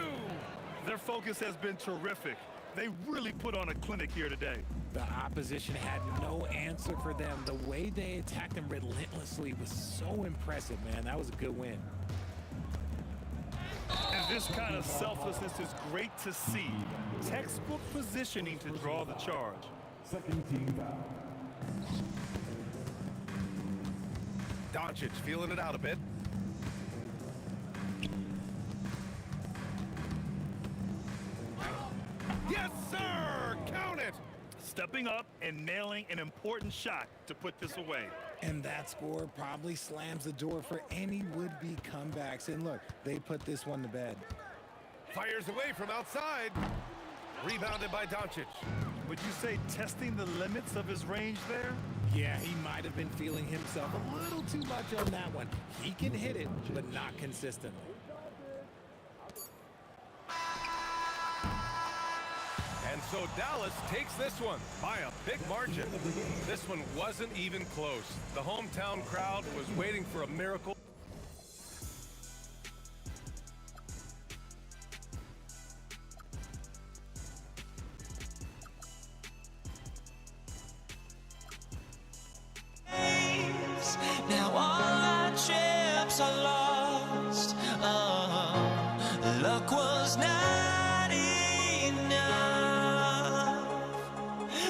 Their focus has been terrific. They really put on a clinic here today. The opposition had no answer for them. The way they attacked them relentlessly was so impressive, man. That was a good win. And this kind of selflessness is great to see. Textbook positioning to draw the charge. Second team foul. Doncic feeling it out a bit. Yes, sir! Count it! Stepping up and nailing an important shot to put this away. And that score probably slams the door for any would-be comebacks. And look, they put this one to bed. Fires away from outside. Rebounded by Doncic. Would you say testing the limits of his range there? Yeah, he might have been feeling himself a little too much on that one. He can hit it, but not consistently. And so Dallas takes this one by a big margin. This one wasn't even close. The hometown crowd was waiting for a miracle. Now all our chips are lost. Luck was not enough.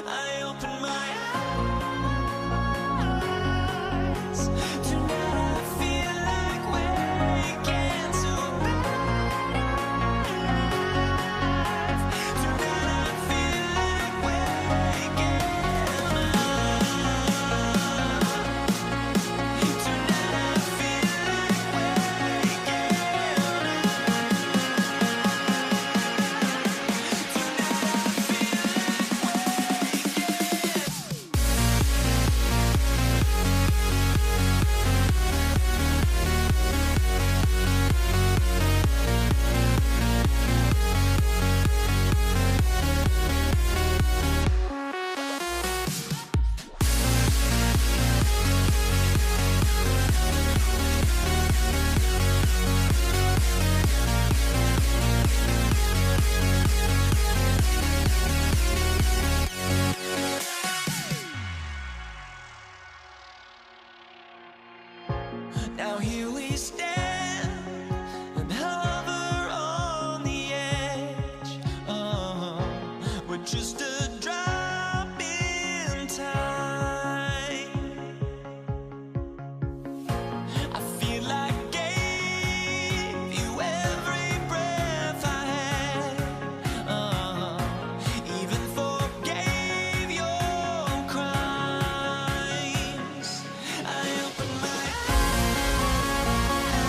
I opened my eyes. Tonight I feel like waking to life. Tonight I feel like waking Now here we stand and hover on the edge. We're just a drop in time. I feel like I gave you every breath I had. Even forgave your crimes. I opened my eyes.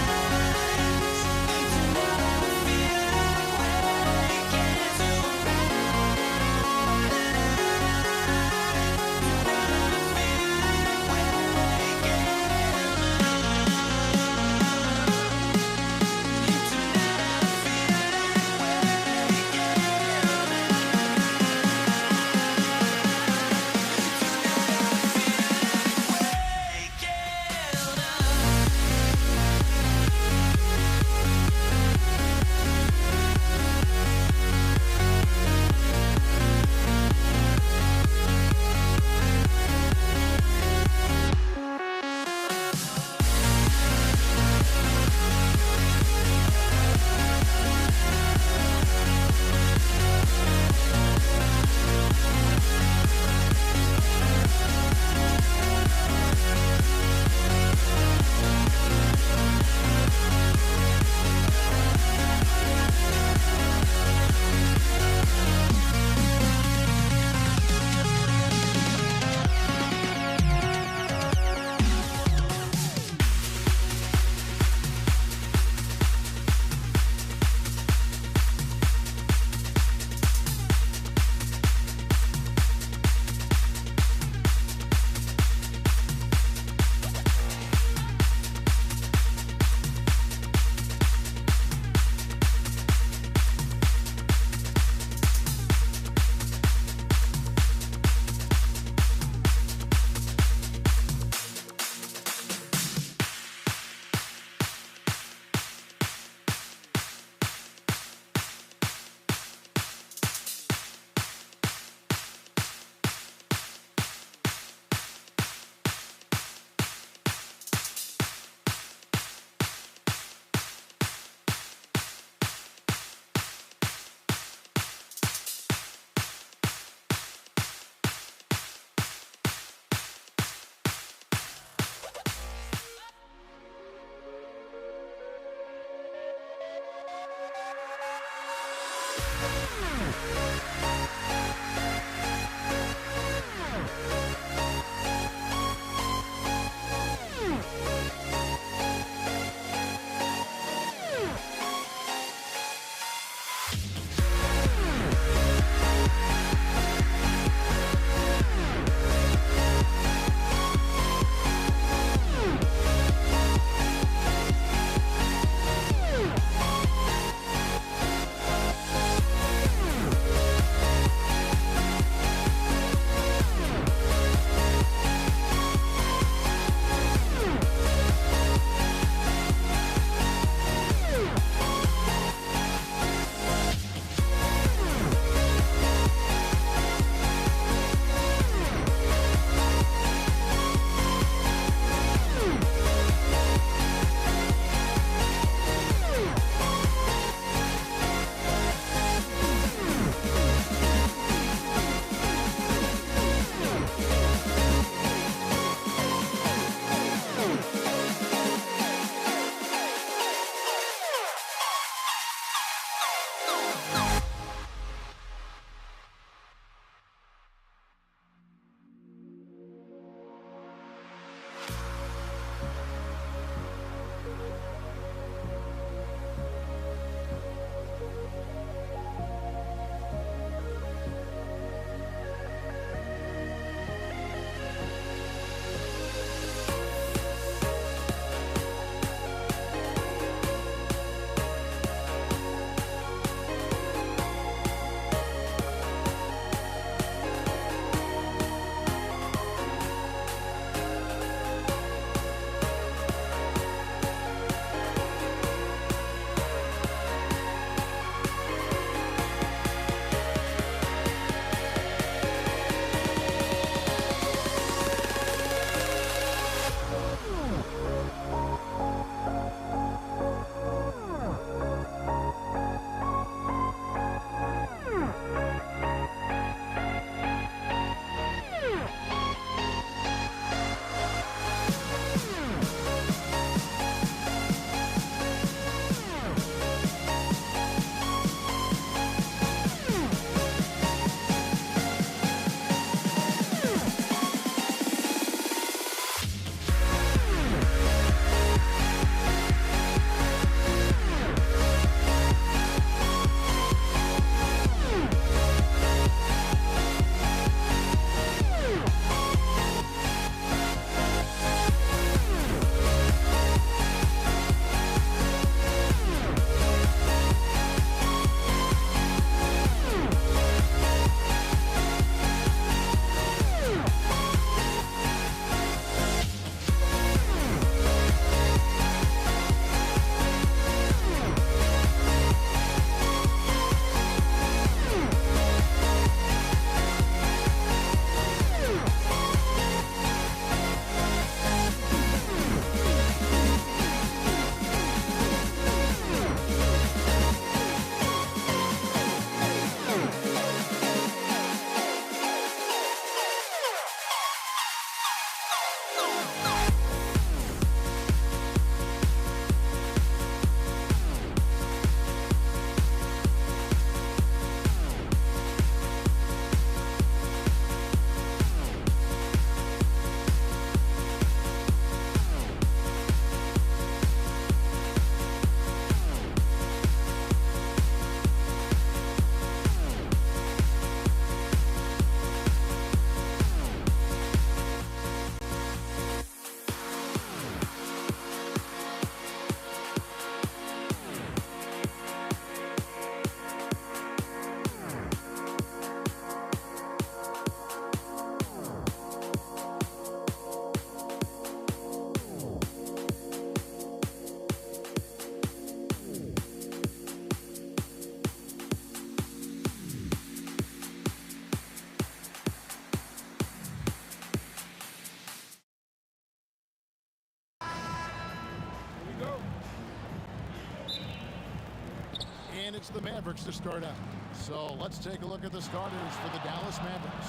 And it's the Mavericks to start out. So let's take a look at the starters for the Dallas Mavericks.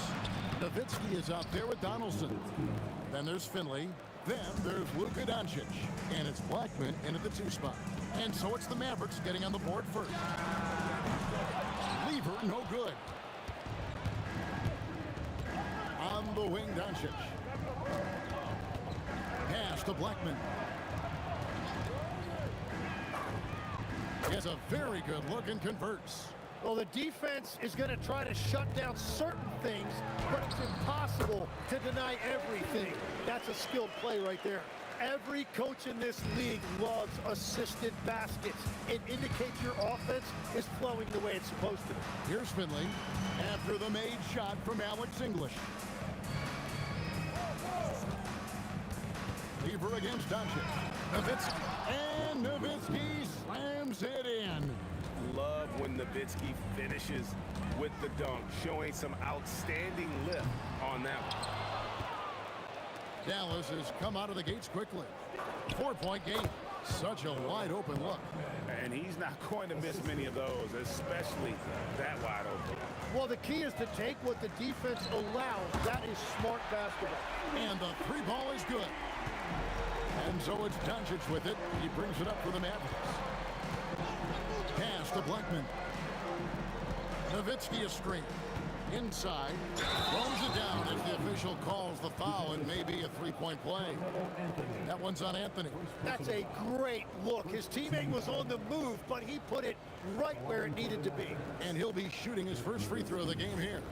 Nowitzki is out there with Donaldson. Then there's Finley. Then there's Luka Doncic. And it's Blackman in at the 2 spot. And so it's the Mavericks getting on the board first. Lever, no good. On the wing, Doncic. Pass to Blackman. He has a very good look and converts. Well, the defense is going to try to shut down certain things, but it's impossible to deny everything. That's a skilled play right there. Every coach in this league loves assisted baskets. It indicates your offense is flowing the way it's supposed to. Here's Finley after the made shot from Alex English. Lever against Doncic. Nowitzki. And Nowitzki slams it in. Love when Nowitzki finishes with the dunk, showing some outstanding lift on that one. Dallas has come out of the gates quickly. 4-point game. Such a wide open look. And he's not going to miss many of those, especially that wide open. Well, the key is to take what the defense allows. That is smart basketball. And the 3 ball is good. And so it's Doncic with it. He brings it up for the Mavericks. Pass to Blackman. Nowitzki a screen. Inside. Throws it down as the official calls the foul and maybe a 3-point play. That one's on Anthony. That's a great look. His teammate was on the move, but he put it right where it needed to be. And he'll be shooting his first free throw of the game here.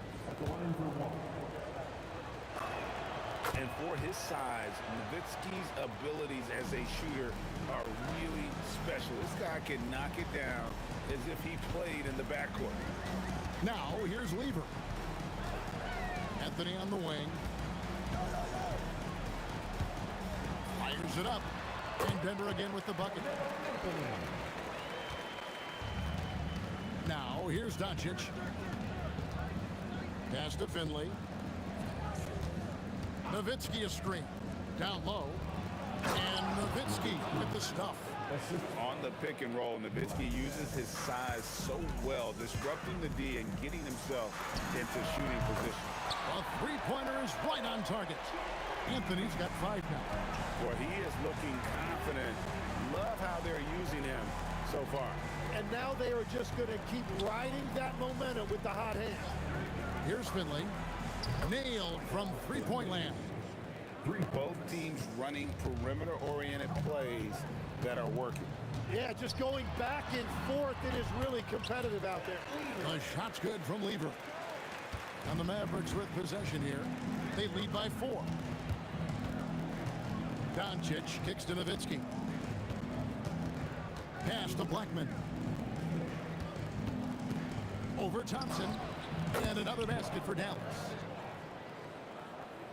And for his size, Nowitzki's abilities as a shooter are really special. This guy can knock it down as if he played in the backcourt. Now, here's Lever. Anthony on the wing. Fires it up. And Denver again with the bucket. Now, here's Doncic. Pass to Finley. Nowitzki a screen. Down low. And Nowitzki with the stuff. On the pick and roll, Nowitzki uses his size so well, disrupting the D and getting himself into shooting position. A 3-pointer is right on target. Anthony's got 5 now. Boy, he is looking confident. Love how they're using him so far. And now they are just going to keep riding that momentum with the hot hand. Here's Finley. Nailed from 3-point land. Both teams running perimeter-oriented plays that are working. Yeah, just going back and forth. It is really competitive out there. The shot's good from Lever. And the Mavericks with possession here. They lead by 4. Doncic kicks to Nowitzki. Pass to Blackman. Over Thompson. And another basket for Dallas.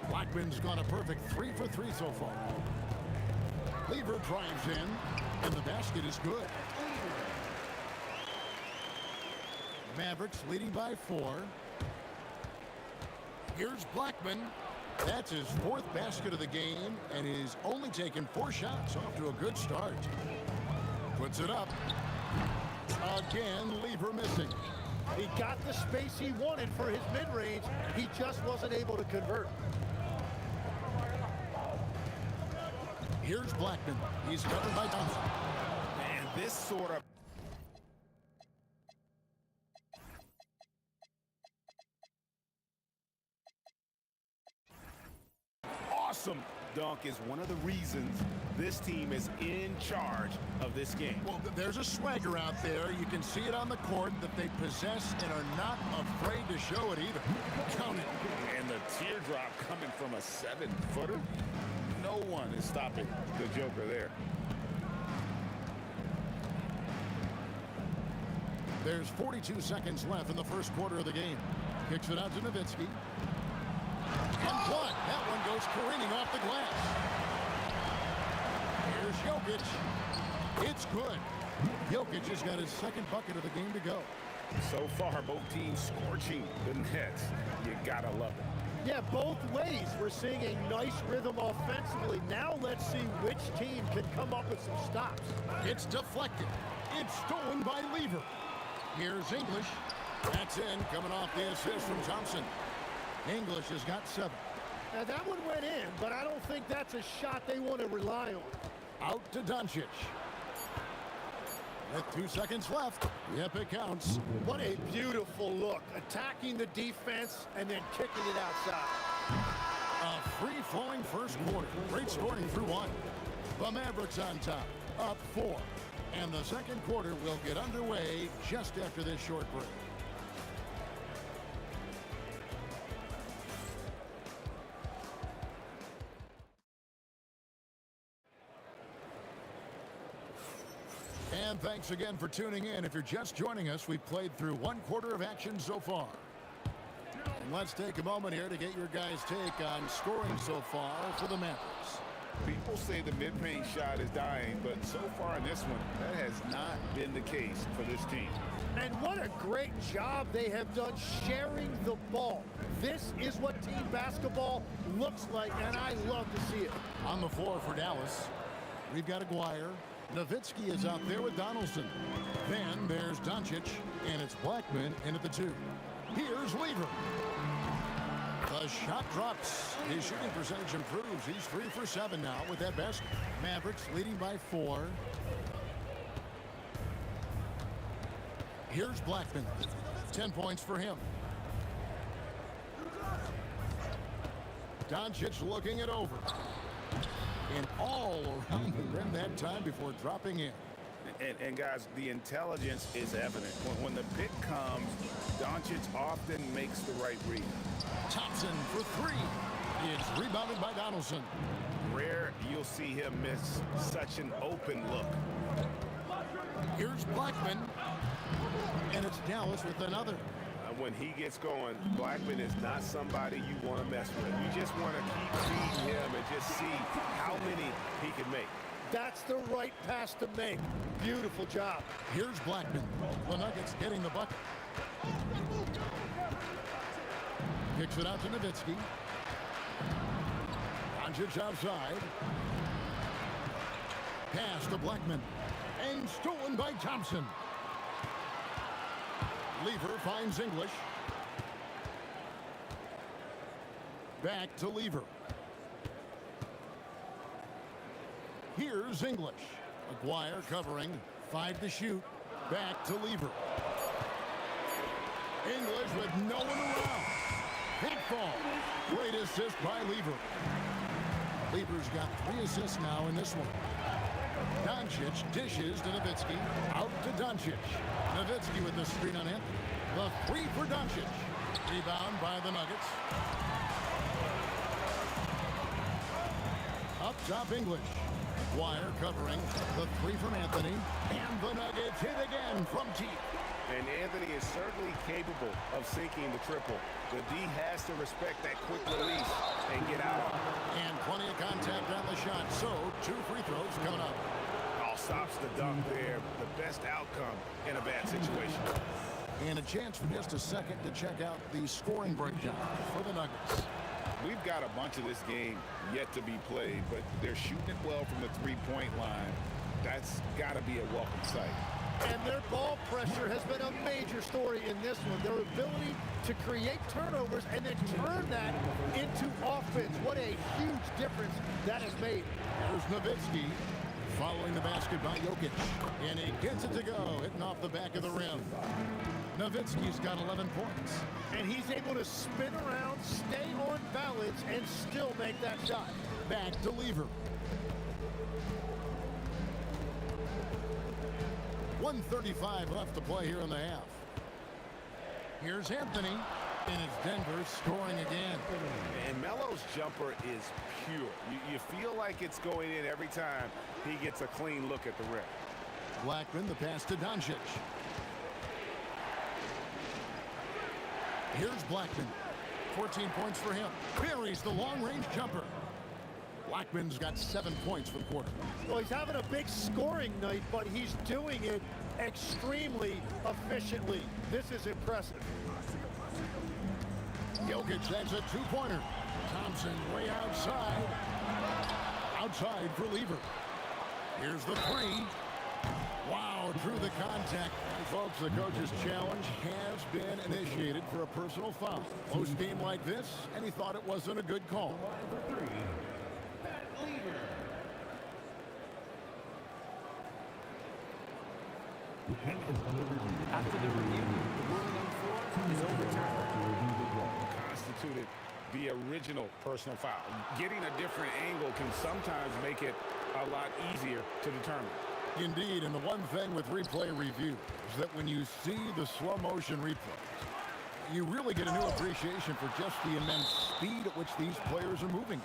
Blackman's gone a perfect 3 for 3 so far. Lever drives in, and the basket is good. Mavericks leading by 4. Here's Blackman. That's his 4th basket of the game, and he's only taken 4 shots. Off to a good start. Puts it up. Again, Lever missing. He got the space he wanted for his mid-range. He just wasn't able to convert. Here's Blackman. He's covered by Thompson. And this sort of awesome dunk is one of the reasons this team is in charge of this game. Well, there's a swagger out there. You can see it on the court that they possess and are not afraid to show it either. Count it. And the teardrop coming from a 7-footer. No one is stopping the Joker there. There's 42 seconds left in the first quarter of the game. Kicks it out to Nowitzki. And one. That one goes careening off the glass. Here's Jokic. It's good. Jokic has got his second bucket of the game to go. So far, both teams scorching the nets. You gotta love it. Yeah, both ways. We're seeing a nice rhythm offensively. Now let's see which team can come up with some stops. It's deflected. It's stolen by Lever. Here's English. That's in, coming off the assist from Thompson. English has got 7. Now that one went in, but I don't think that's a shot they want to rely on. Out to Doncic. With 2 seconds left. Yep, it counts. What a beautiful look. Attacking the defense and then kicking it outside. A free-flowing first quarter. Great scoring through 1. The Mavericks on top, up 4. And the second quarter will get underway just after this short break. And thanks again for tuning in. If you're just joining us, we've played through 1 quarter of action so far. And let's take a moment here to get your guys' take on scoring so far for the Mavericks. People say the mid-range shot is dying, but so far in this one, that has not been the case for this team. And what a great job they have done sharing the ball. This is what team basketball looks like, and I love to see it. On the floor for Dallas, we've got Aguirre. Nowitzki is out there with Donaldson. Then there's Doncic, and it's Blackman in at the 2. Here's Lever. The shot drops. His shooting percentage improves. He's 3 for 7 now with that basket. Mavericks leading by 4. Here's Blackman. 10 points for him. Doncic looking it over. And all around the rim that time before dropping in. And guys, the intelligence is evident. When the pick comes, Doncic often makes the right read. Thompson for 3. It's rebounded by Donaldson. Rare you'll see him miss such an open look. Here's Blackman. And it's Dallas with another. When he gets going, Blackman is not somebody you want to mess with. You just want to keep feeding him and just see how many he can make. That's the right pass to make. Beautiful job. Here's Blackman. The Nuggets getting the bucket. Kicks it out to Nowitzki. Doncic outside. Pass to Blackman. And stolen by Thompson. Lever finds English. Back to Lever. Here's English. Aguirre covering. 5 to shoot. Back to Lever. English with no one around. Big fall. Great assist by Lever. Lever's got 3 assists now in this one. Doncic dishes to Nowitzki. Out to Doncic. Nowitzki with the screen on him. The 3 for Doncic. Rebound by the Nuggets. Up top English. Wire covering. The 3 from Anthony. And the Nuggets hit again from deep. And Anthony is certainly capable of sinking the triple. The D has to respect that quick release and get out. And plenty of contact on the shot. So 2 free throws coming up. All stops the dunk there. The best outcome in a bad situation. And a chance for just a second to check out the scoring breakdown for the Nuggets. We've got a bunch of this game yet to be played, but they're shooting it well from the 3-point line. That's got to be a welcome sight. And their ball pressure has been a major story in this one. Their ability to create turnovers and then turn that into offense. What a huge difference that has made. There's Nowitzki following the basket by Jokic. And he gets it to go, hitting off the back of the rim. Nowitzki's got 11 points. And he's able to spin around, stay on balance, and still make that shot. Back to Lever. 1:35 left to play here in the half. Here's Anthony, and it's Denver scoring again. And Melo's jumper is pure. You feel like it's going in every time he gets a clean look at the rim. Blackman, the pass to Doncic. Here's Blackman. 14 points for him. Buries the long-range jumper. Blackman's got 7 points for the quarter. Well, he's having a big scoring night, but he's doing it extremely efficiently. This is impressive. Jokic, that's a two-pointer. Thompson way outside. Outside for Lever. Here's the three. Wow, drew the contact. And folks, the coach's challenge has been initiated for a personal foul. Close game like this, and he thought it wasn't a good call. After the review, the ruling on the floor is overturned. Constituted the original personal foul. Getting a different angle can sometimes make it a lot easier to determine. Indeed, and the one thing with replay review is that when you see the slow motion replays, you really get a new appreciation for just the immense speed at which these players are moving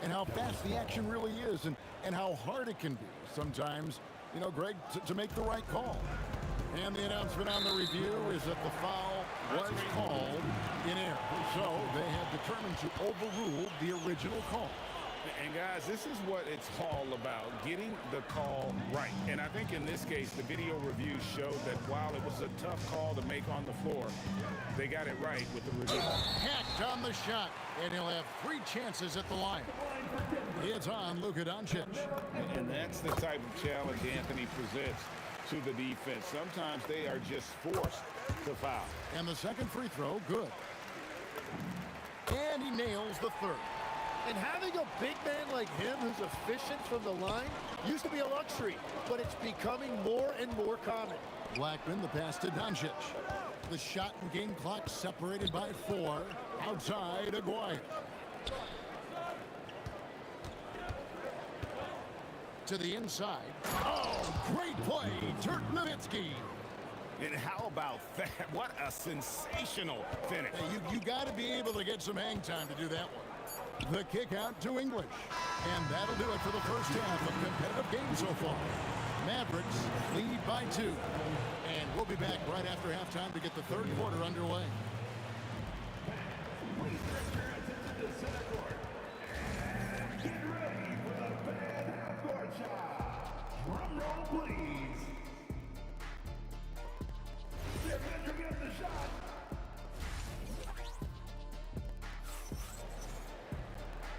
and how fast the action really is and how hard it can be sometimes, you know, Greg, to make the right call. And the announcement on the review is that the foul was called in error. So they have determined to overrule the original call. And guys, this is what it's all about, getting the call right. And I think in this case, the video review showed that while it was a tough call to make on the floor, they got it right with the review. Hacked on the shot, and he'll have 3 chances at the line. It's on Luka Doncic. And that's the type of challenge Anthony presents to the defense. Sometimes they are just forced to foul. And the second free throw, good. And he nails the third. And having a big man like him who's efficient from the line used to be a luxury, but it's becoming more and more common. Blackman, the pass to Doncic. The shot and game clock separated by 4. Outside, Aguirre. To the inside. Oh, great play, Dirk Nowitzki. And how about that? What a sensational finish. Hey, you got to be able to get some hang time to do that one. The kick out to English. And that'll do it for the first half of competitive game so far. Mavericks lead by 2. And we'll be back right after halftime to get the third quarter underway. Please direct your attention to center court. And get ready for the bad half-court shot. Drum roll, please. They're measuring up the shot.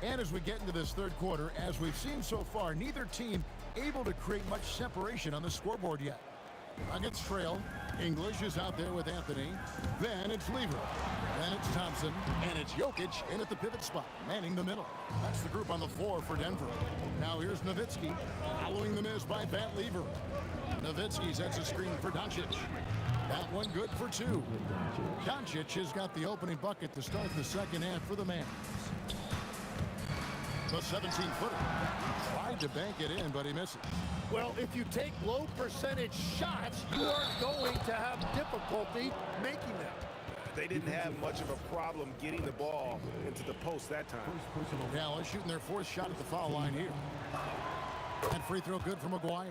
And as we get into this third quarter, as we've seen so far, neither team able to create much separation on the scoreboard yet. Nuggets trail. English is out there with Anthony. Then it's Lever. Then it's Thompson. And it's Jokic in at the pivot spot, manning the middle. That's the group on the floor for Denver. Now here's Nowitzki, following the miss by Van Lever. Nowitzki sets a screen for Doncic. That one good for 2. Doncic has got the opening bucket to start the second half for the Mavs. The 17-footer tried to bank it in, but he misses. Well, if you take low percentage shots, you are going to have difficulty making them. They didn't have much of a problem getting the ball into the post that time. Dallas shooting their 4th shot at the foul line here. And free throw good from Aguirre.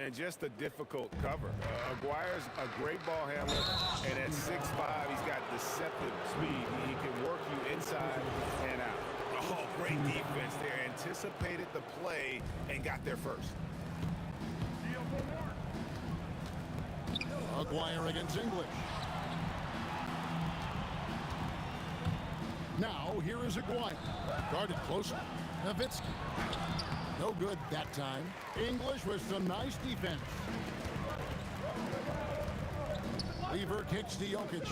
And just a difficult cover. Aguirre's a great ball handler, and at 6'5", he's got deceptive speed. He can work you inside and out. Oh, great defense there. Anticipated the play and got there first. Aguirre against English. Now, here is Aguirre. Guarded closer. Nowitzki. No good that time. English with some nice defense. Lever kicks to Jokic.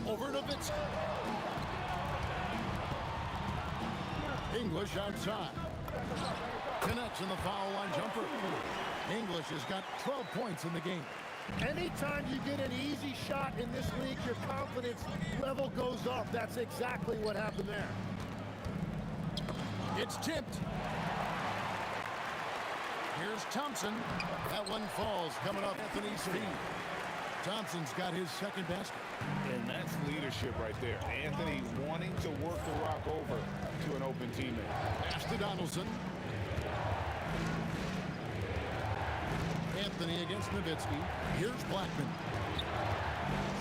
Over to Nowitzki. English outside. Connects in the foul line jumper. English has got 12 points in the game. Anytime you get an easy shot in this league, your confidence level goes up. That's exactly what happened there. It's tipped. Here's Thompson. That one falls coming off Anthony's feet. Thompson's got his second basket. And that's leadership right there. Anthony wanting to work the rock over to an open teammate. Pass to Donaldson. Anthony against Nowitzki. Here's Blackman.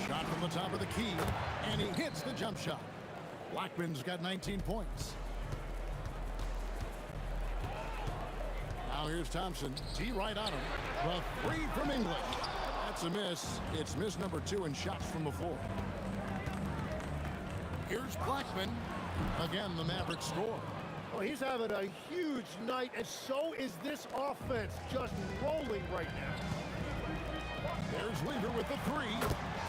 Shot from the top of the key, and he hits the jump shot. Blackman's got 19 points. Now here's Thompson. T right on him. The three from English. That's a miss. It's miss number 2 in shots from the floor. Here's Blackman. Again, the Mavericks score. Well, he's having a huge night, and so is this offense, just rolling right now. There's Lever with the 3.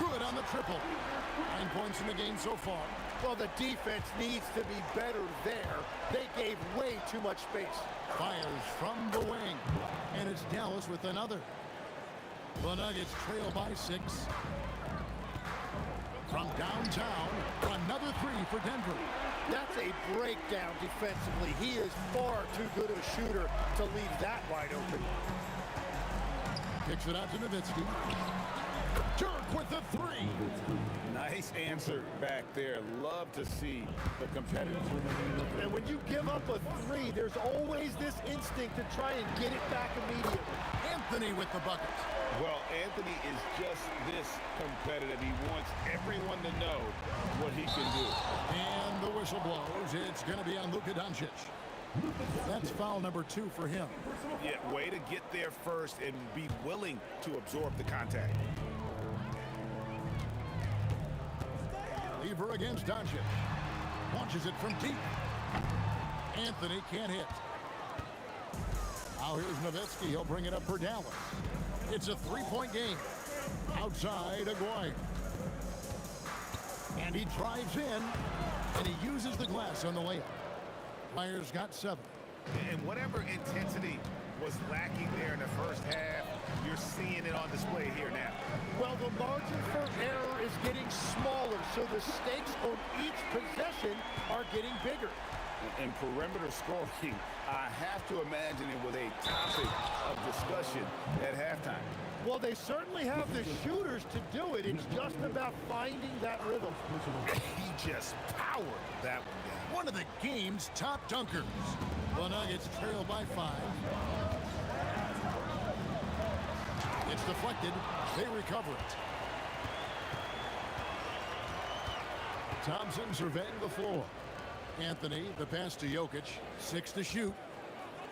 Good on the triple. 9 points in the game so far. Well, the defense needs to be better there. They gave way too much space. Fires from the wing. And it's Dallas with another. The Nuggets trail by 6. From downtown, another 3 for Denver. That's a breakdown defensively. He is far too good of a shooter to leave that wide open. Kicks it out to Nowitzki. Dirk with the 3. Nice answer back there. Love to see the competitors. And when you give up a 3, there's always this instinct to try and get it back immediately. Anthony with the bucket. Well, Anthony is just this competitive. He wants everyone to know what he can do. And the whistle blows. It's going to be on Luka Doncic. That's foul number 2 for him. Yeah, way to get there first and be willing to absorb the contact. Lever against Doncic. Launches it from deep. Anthony can't hit. Now here's Nowitzki. He'll bring it up for Dallas. It's a 3-point game. Outside, Aguirre. And he drives in, and he uses the glass on the layup. Myers got 7. And whatever intensity was lacking there in the first half, you're seeing it on display here now. Well, the margin for error is getting smaller, so the stakes on each possession are getting bigger. And perimeter scoring, I have to imagine it was a topic of discussion at halftime. Well, they certainly have the shooters to do it. It's just about finding that rhythm. He just powered that one down. One of the game's top dunkers. The Nuggets trail by 5. It's deflected. They recover it. Thompson surveying the floor. Anthony, the pass to Jokic. 6 to shoot.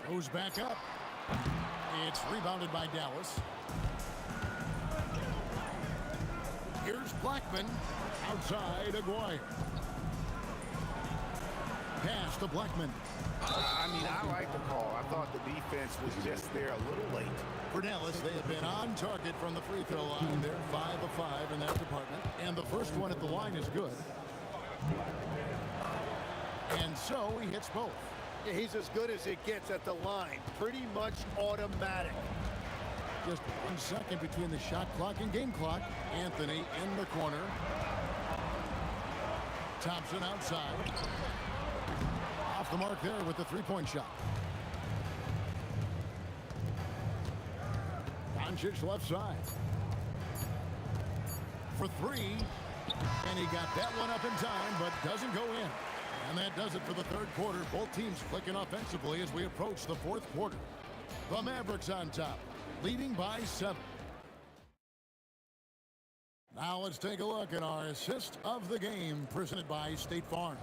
Goes back up. It's rebounded by Dallas. Here's Blackman. Outside, Aguirre. Pass to Blackman. I mean, I like the call. I thought the defense was just there a little late. For Dallas, they have been on target from the free throw line. They're 5 of 5 in that department. And the first one at the line is good. And so he hits both. Yeah, he's as good as it gets at the line. Pretty much automatic. Just 1 second between the shot clock and game clock. Anthony in the corner. Thompson outside. Off the mark there with the 3-point shot. Doncic left side. For 3. And he got that one up in time, but doesn't go in. And that does it for the third quarter. Both teams clicking offensively as we approach the fourth quarter. The Mavericks on top, leading by 7. Now let's take a look at our assist of the game presented by State Farm.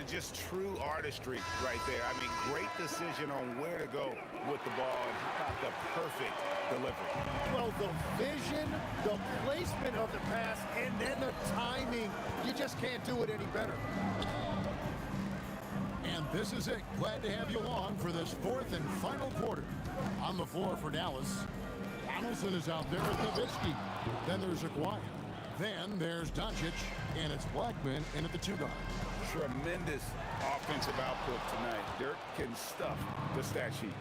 Just true artistry right there. I mean, great decision on where to go with the ball and how about the perfect delivery. Well, the vision, the placement of the pass, and then the timing. You just can't do it any better. And this is it. Glad to have you along for this fourth and final quarter. On the floor for Dallas, Donaldson is out there with Nowitzki. Then there's Aguayo. Then there's Doncic, and it's Blackman in at the 2 guard. Tremendous offensive output tonight. Dirk can stuff the stat sheet.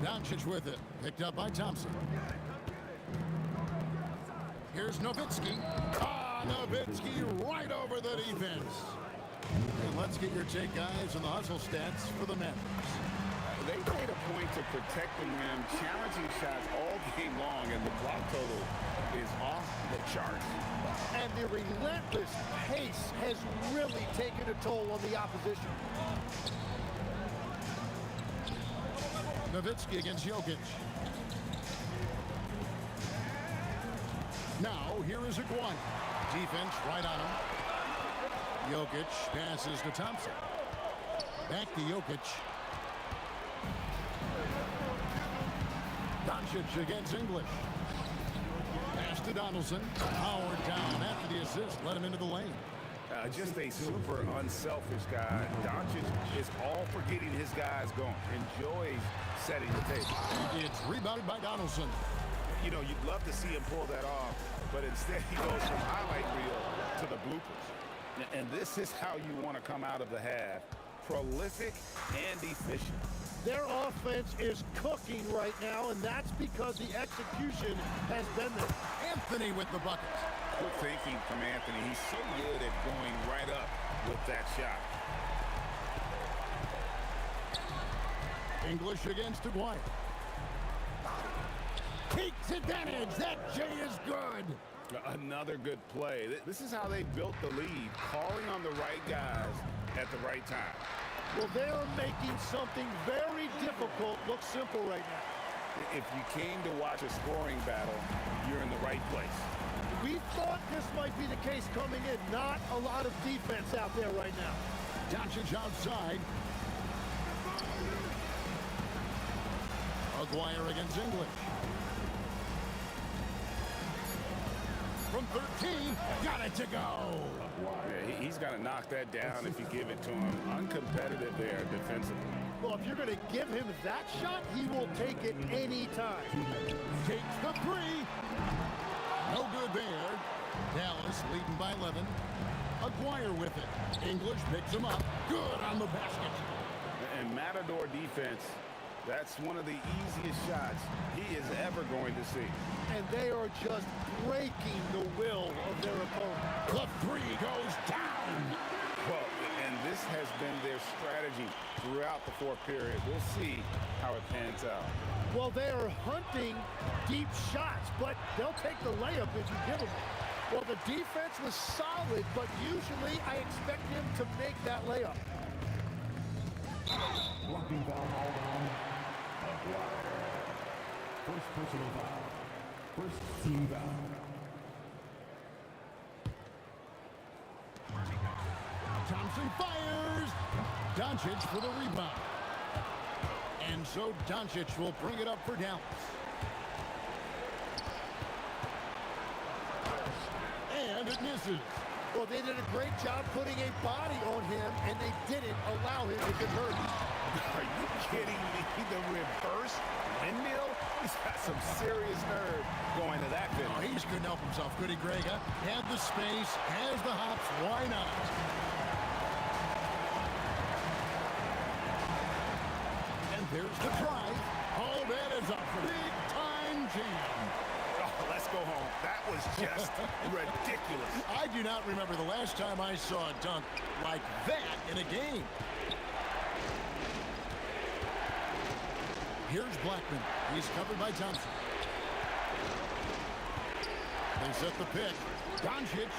Doncic with it, picked up by Thompson. Here's Nowitzki. Nowitzki right over the defense. And let's get your take, guys, on the hustle stats for the Mavericks. They made a point to protect the rim, challenging shots all game long, and the block total is off the charts. And the relentless pace has really taken a toll on the opposition. Nowitzki against Jokic. Now, here is Aguayo. Defense right on him. Jokic passes to Thompson. Back to Jokic. Doncic against English. Pass to Donaldson. Howard down after the assist. Let him into the lane. Just a super unselfish guy. Doncic is all for getting his guys going. Enjoys setting the table. It's rebounded by Donaldson. You know, you'd love to see him pull that off, but instead he goes from highlight reel to the bloopers. And this is how you want to come out of the half. Prolific and efficient. Their offense is cooking right now, and that's because the execution has been there. Anthony with the bucket. Good thinking from Anthony. He's so good at going right up with that shot. English against Aguayo. Takes advantage. That J is good. Another good play. This is how they built the lead, calling on the right guys at the right time. Well, they are making something very difficult look simple right now. If you came to watch a scoring battle, you're in the right place. We thought this might be the case coming in. Not a lot of defense out there right now. Doncic outside. Aguayo against English. From 13, got it to go. Yeah, he's got to knock that down if you give it to him. Uncompetitive there defensively. Well, if you're going to give him that shot, he will take it any time. Takes the 3. No good there. Dallas leading by 11. Aguayo with it. English picks him up. Good on the basket. And Matador defense, that's one of the easiest shots he is ever going to see. And they are just breaking the will of their opponent. The 3 goes down. Well, and this has been their strategy throughout the fourth period. We'll see how it pans out. Well, they are hunting deep shots, but they'll take the layup if you give them it. Well, the defense was solid, but usually I expect him to make that layup. Blocking foul called on Aguayo. First personal foul. First team foul. Thompson fires. Doncic for the rebound. And so Doncic will bring it up for Dallas. And it misses. Well, they did a great job putting a body on him, and they didn't allow him to get hurt. Are you kidding me? The reverse windmill? He's got some serious nerve going to that finish. Oh, he just couldn't help himself, could he, Greg? Had the space, has the hops, why not? And there's the drive. Oh, that is a big-time jam. Oh, let's go home. That was just ridiculous. I do not remember the last time I saw a dunk like that in a game. Here's Blackman. He's covered by Thompson. They set the pick. Doncic.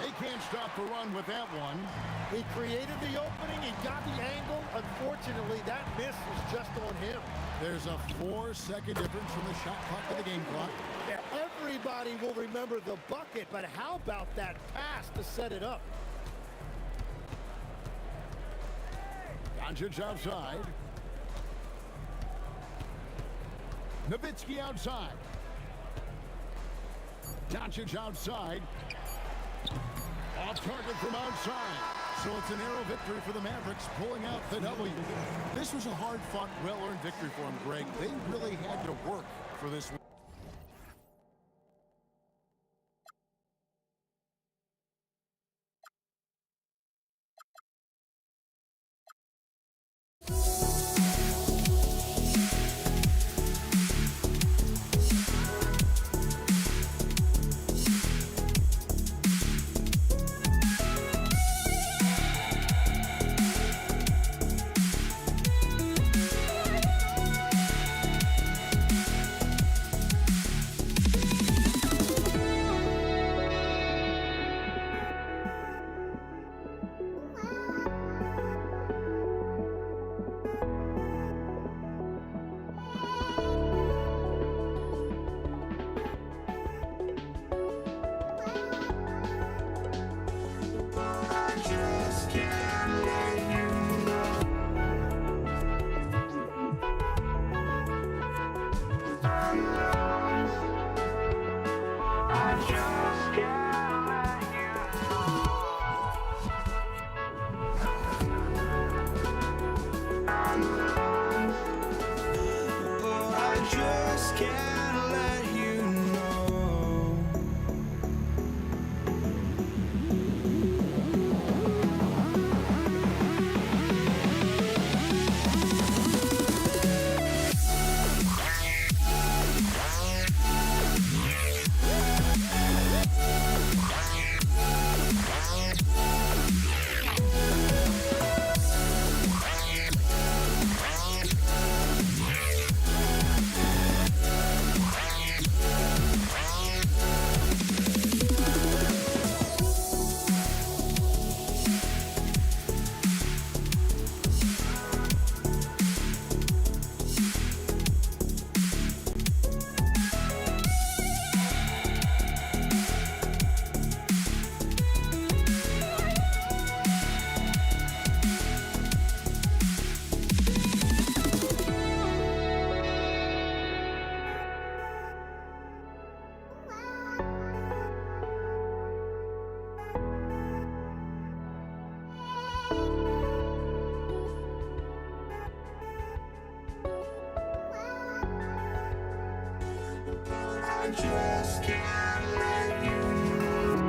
They can't stop the run with that one. He created the opening. He got the angle. Unfortunately, that miss was just on him. There's a 4-second difference from the shot clock to the game clock. Yeah, everybody will remember the bucket, but how about that pass to set it up? Doncic outside. Nowitzki outside. Doncic outside. Off target from outside. So it's a narrow victory for the Mavericks, pulling out the W. This was a hard-fought, well-earned victory for them, Greg. They really had to work for this one. I just can't let you know. Oh, I just can't let you know. I just can't let you know.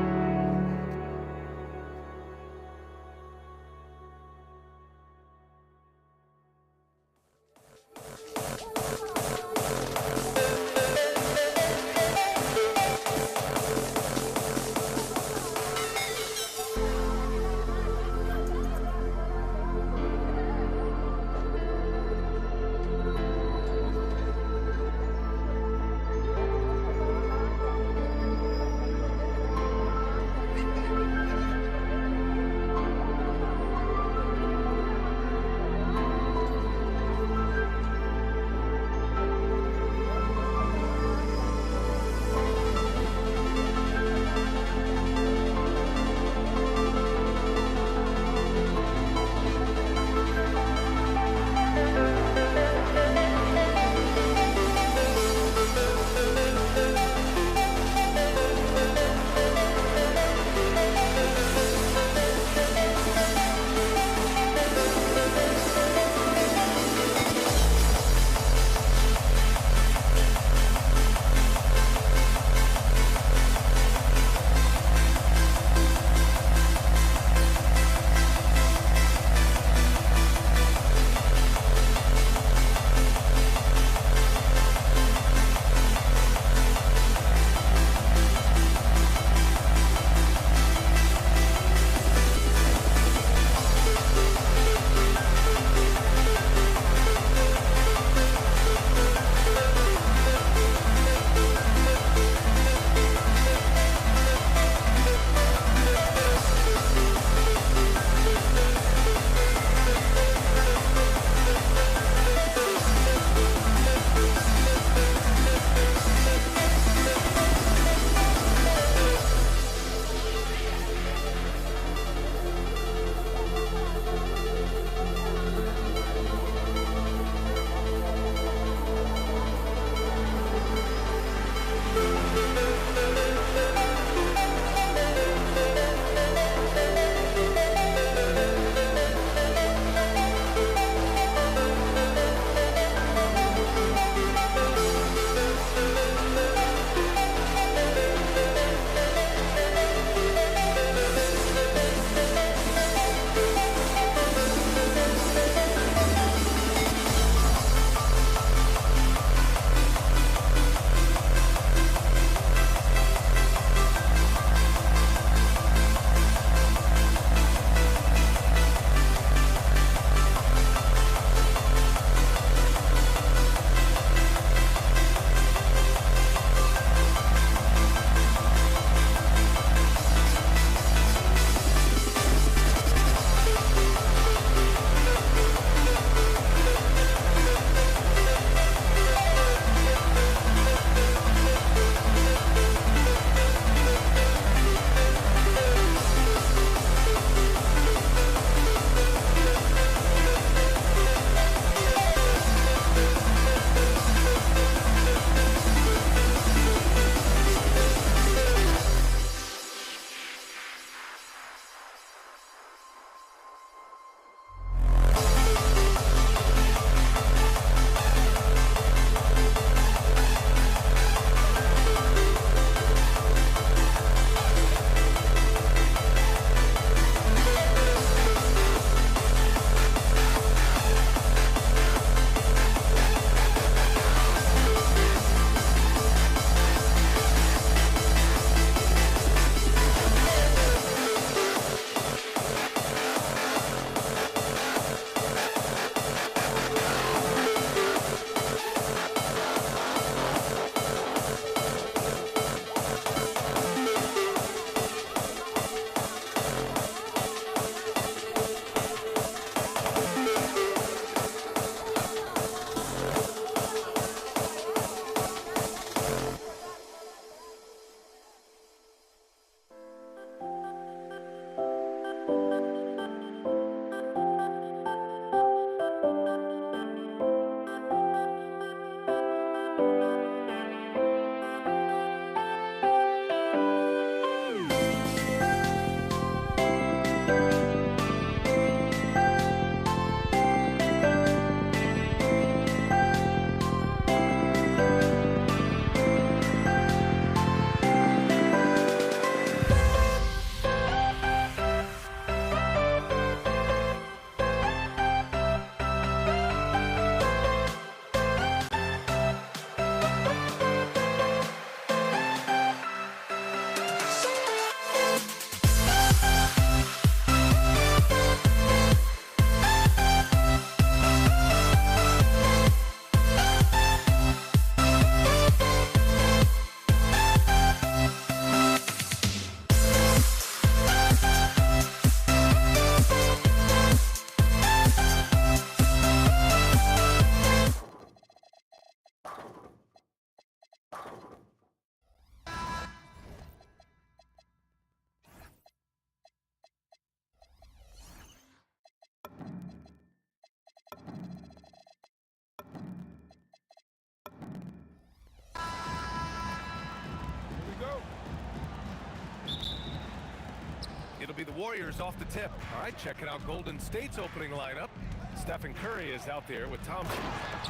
be the Warriors off the tip. All right, checking out Golden State's opening lineup. Stephen Curry is out there with Thompson.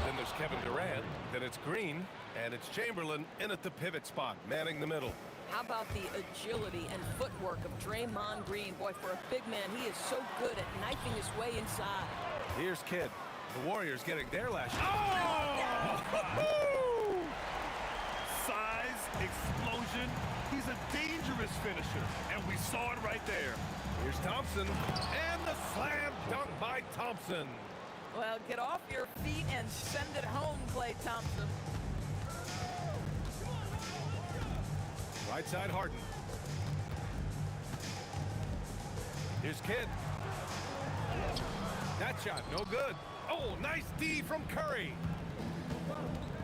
Then there's Kevin Durant. Then it's Green. And it's Chamberlain in at the pivot spot, manning the middle. How about the agility and footwork of Draymond Green? Boy, for a big man, he is so good at knifing his way inside. Here's Kidd. The Warriors getting their last shot. Oh! Size, explosion. He's a dangerous finisher, and we saw it right there. Here's Thompson, and the slam dunk by Thompson. Well, get off your feet and send it home, Klay Thompson. Right side, Harden. Here's Kidd. That shot, no good. Oh, nice D from Curry.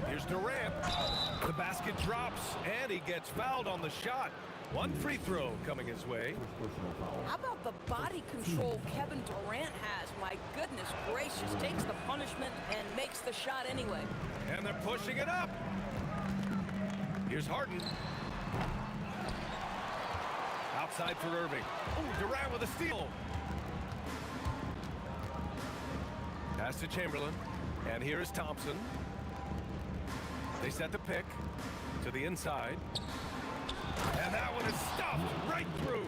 Here's Durant. The basket drops, and he gets fouled on the shot. One free throw coming his way. How about the body control Kevin Durant has? My goodness gracious, takes the punishment and makes the shot anyway. And they're pushing it up. Here's Harden. Outside for Irving. Oh, Durant with a steal. Pass to Chamberlain. And here is Thompson. They set the pick to the inside. And that one is stuffed right through.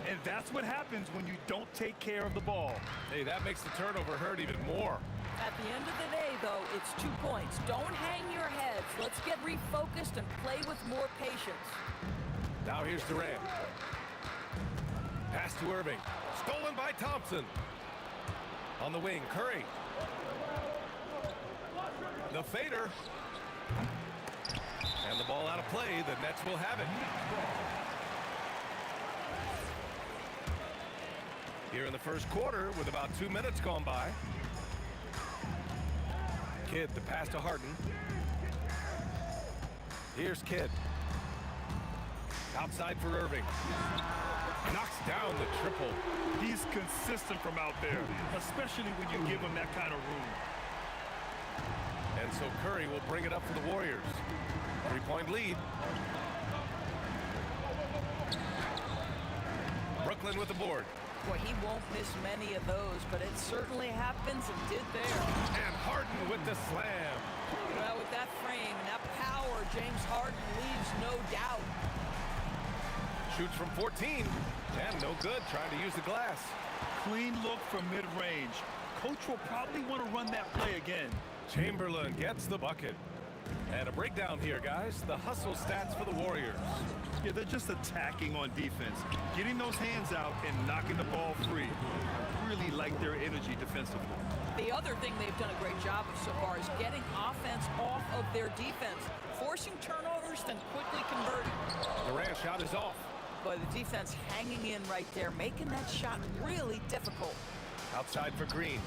And that's what happens when you don't take care of the ball. Hey, that makes the turnover hurt even more. At the end of the day, though, it's 2 points. Don't hang your heads. Let's get refocused and play with more patience. Now here's Durant. Pass to Irving. Stolen by Thompson. On the wing, Curry. The fader. And the ball out of play. The Nets will have it. Here in the first quarter with about 2 minutes gone by. Kidd, the pass to Harden. Here's Kidd. Outside for Irving. Knocks down the triple. He's consistent from out there, especially when you give him that kind of room. And so Curry will bring it up for the Warriors. 3-point lead. Brooklyn with the board. Boy, he won't miss many of those, but it certainly happens and did there. And Harden with the slam. Well, with that frame and that power, James Harden leaves no doubt. Shoots from 14. And no good, trying to use the glass. Clean look from mid-range. Coach will probably want to run that play again. Chamberlain gets the bucket. And a breakdown here, guys. The hustle stats for the Warriors. Yeah, they're just attacking on defense, getting those hands out and knocking the ball free. Really like their energy defensively. The other thing they've done a great job of so far is getting offense off of their defense, forcing turnovers, then quickly converting. Durant's shot is off. But the defense hanging in right there, making that shot really difficult. Outside for Green.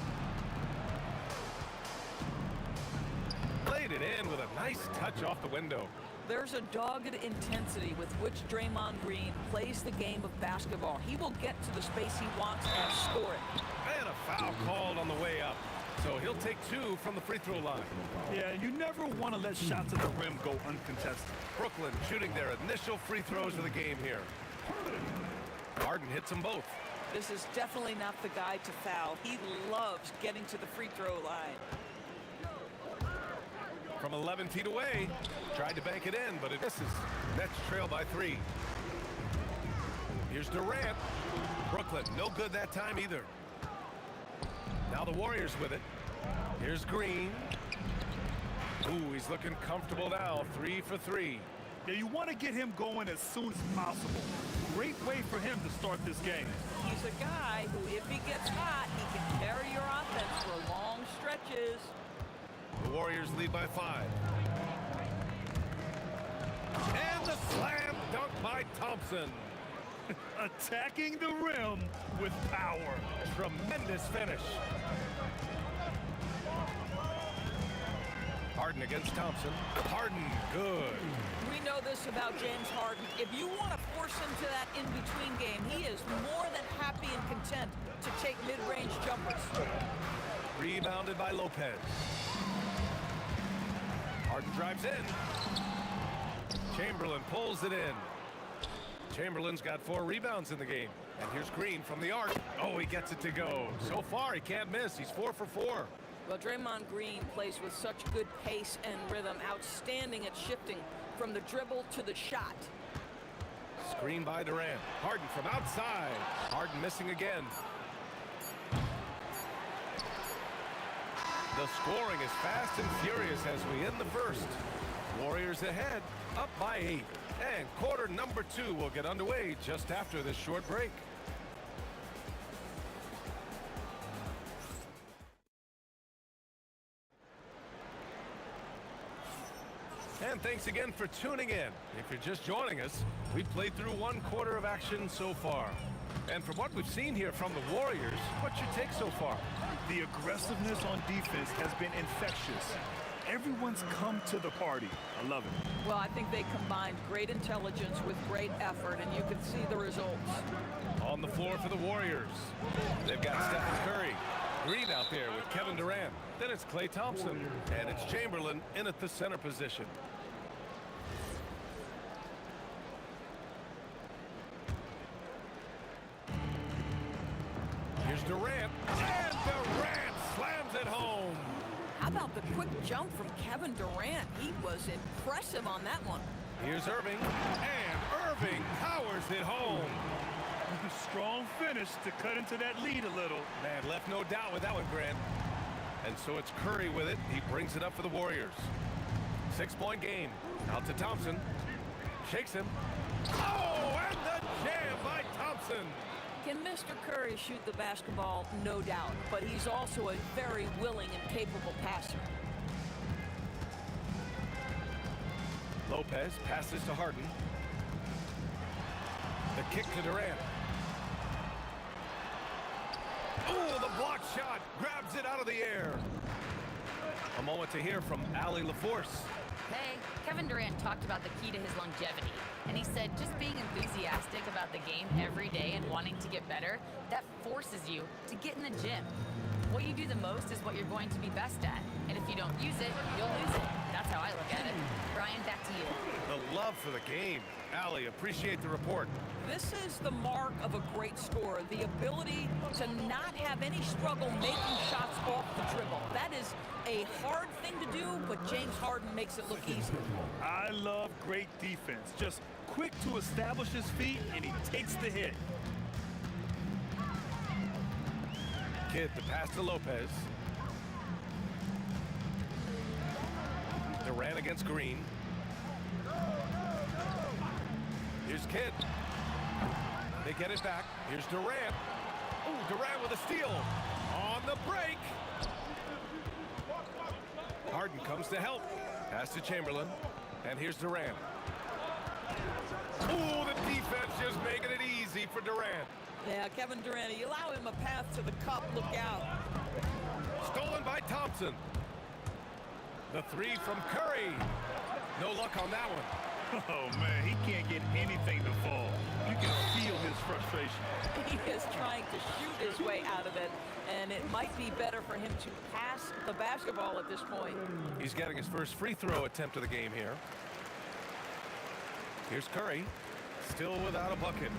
Played it in with a nice touch off the window. There's a dogged intensity with which Draymond Green plays the game of basketball. He will get to the space he wants and score it. And a foul called on the way up. So he'll take 2 from the free throw line. Yeah, you never want to let shots at the rim go uncontested. Brooklyn shooting their initial free throws of the game here. Harden hits them both. This is definitely not the guy to foul. He loves getting to the free throw line. From 11 feet away, tried to bank it in, but it misses. Nets trail by 3. Here's Durant. Brooklyn, no good that time either. Now the Warriors with it. Here's Green. Ooh, he's looking comfortable now. 3 for 3. Yeah, you want to get him going as soon as possible. Great way for him to start this game. He's a guy who, if he gets hot, he can carry your offense for long stretches. The Warriors lead by 5. And the slam dunk by Thompson. Attacking the rim with power. Tremendous finish. Harden against Thompson. Harden, good. We know this about James Harden. If you want to force him to that in-between game, he is more than happy and content to take mid-range jumpers. Rebounded by Lopez. Harden drives in. Chamberlain pulls it in. Chamberlain's got 4 rebounds in the game. And here's Green from the arc. Oh, he gets it to go. So far, he can't miss. He's 4 for 4. Well, Draymond Green plays with such good pace and rhythm, outstanding at shifting from the dribble to the shot. Screen by Durant. Harden from outside. Harden missing again. The scoring is fast and furious as we end the first. Warriors ahead, up by 8. And quarter number 2 will get underway just after this short break. And thanks again for tuning in. If you're just joining us, we've played through 1 quarter of action so far. And from what we've seen here from the Warriors, what's your take so far? The aggressiveness on defense has been infectious. Everyone's come to the party. I love it. Well, I think they combined great intelligence with great effort, and you can see the results. On the floor for the Warriors, they've got Stephen Curry. Green out there with Kevin Durant. Then it's Klay Thompson. And it's Chamberlain in at the center position. Here's Durant. And Durant slams it home. How about the quick jump from Kevin Durant? He was impressive on that one. Here's Irving. And Irving powers it home. Strong finish to cut into that lead a little. Man, left no doubt with that one, Grant. And so it's Curry with it. He brings it up for the Warriors. 6-point game. Out to Thompson. Shakes him. Oh, and the jam by Thompson. Can Mr. Curry shoot the basketball? No doubt. But he's also a very willing and capable passer. Lopez passes to Harden. The kick to Durant. Oh, the block shot. Grabs it out of the air. A moment to hear from Allie LaForce. Hey, Kevin Durant talked about the key to his longevity. And he said just being enthusiastic about the game every day and wanting to get better, that forces you to get in the gym. What you do the most is what you're going to be best at. And if you don't use it, you'll lose it. That's how I look at it. Brian, back to you. The love for the game. Allie, appreciate the report. This is the mark of a great scorer, the ability to not have any struggle making shots off the dribble. That is a hard thing to do, but James Harden makes it look easy. I love great defense. Just quick to establish his feet, and he takes the hit. Kidd the pass to Lopez. Durant against Green. Here's Kidd. They get it back. Here's Durant. Oh, Durant with a steal. On the break. Harden comes to help. Pass to Chamberlain. And here's Durant. Oh, the defense just making it easy for Durant. Yeah, Kevin Durant, you allow him a path to the cup. Look out. Stolen by Thompson. The 3 from Curry. No luck on that one. Oh, man, he can't get anything to fall. You can feel his frustration. He is trying to shoot his way out of it, and it might be better for him to pass the basketball at this point. He's getting his first free throw attempt of the game here. Here's Curry. Still without a bucket.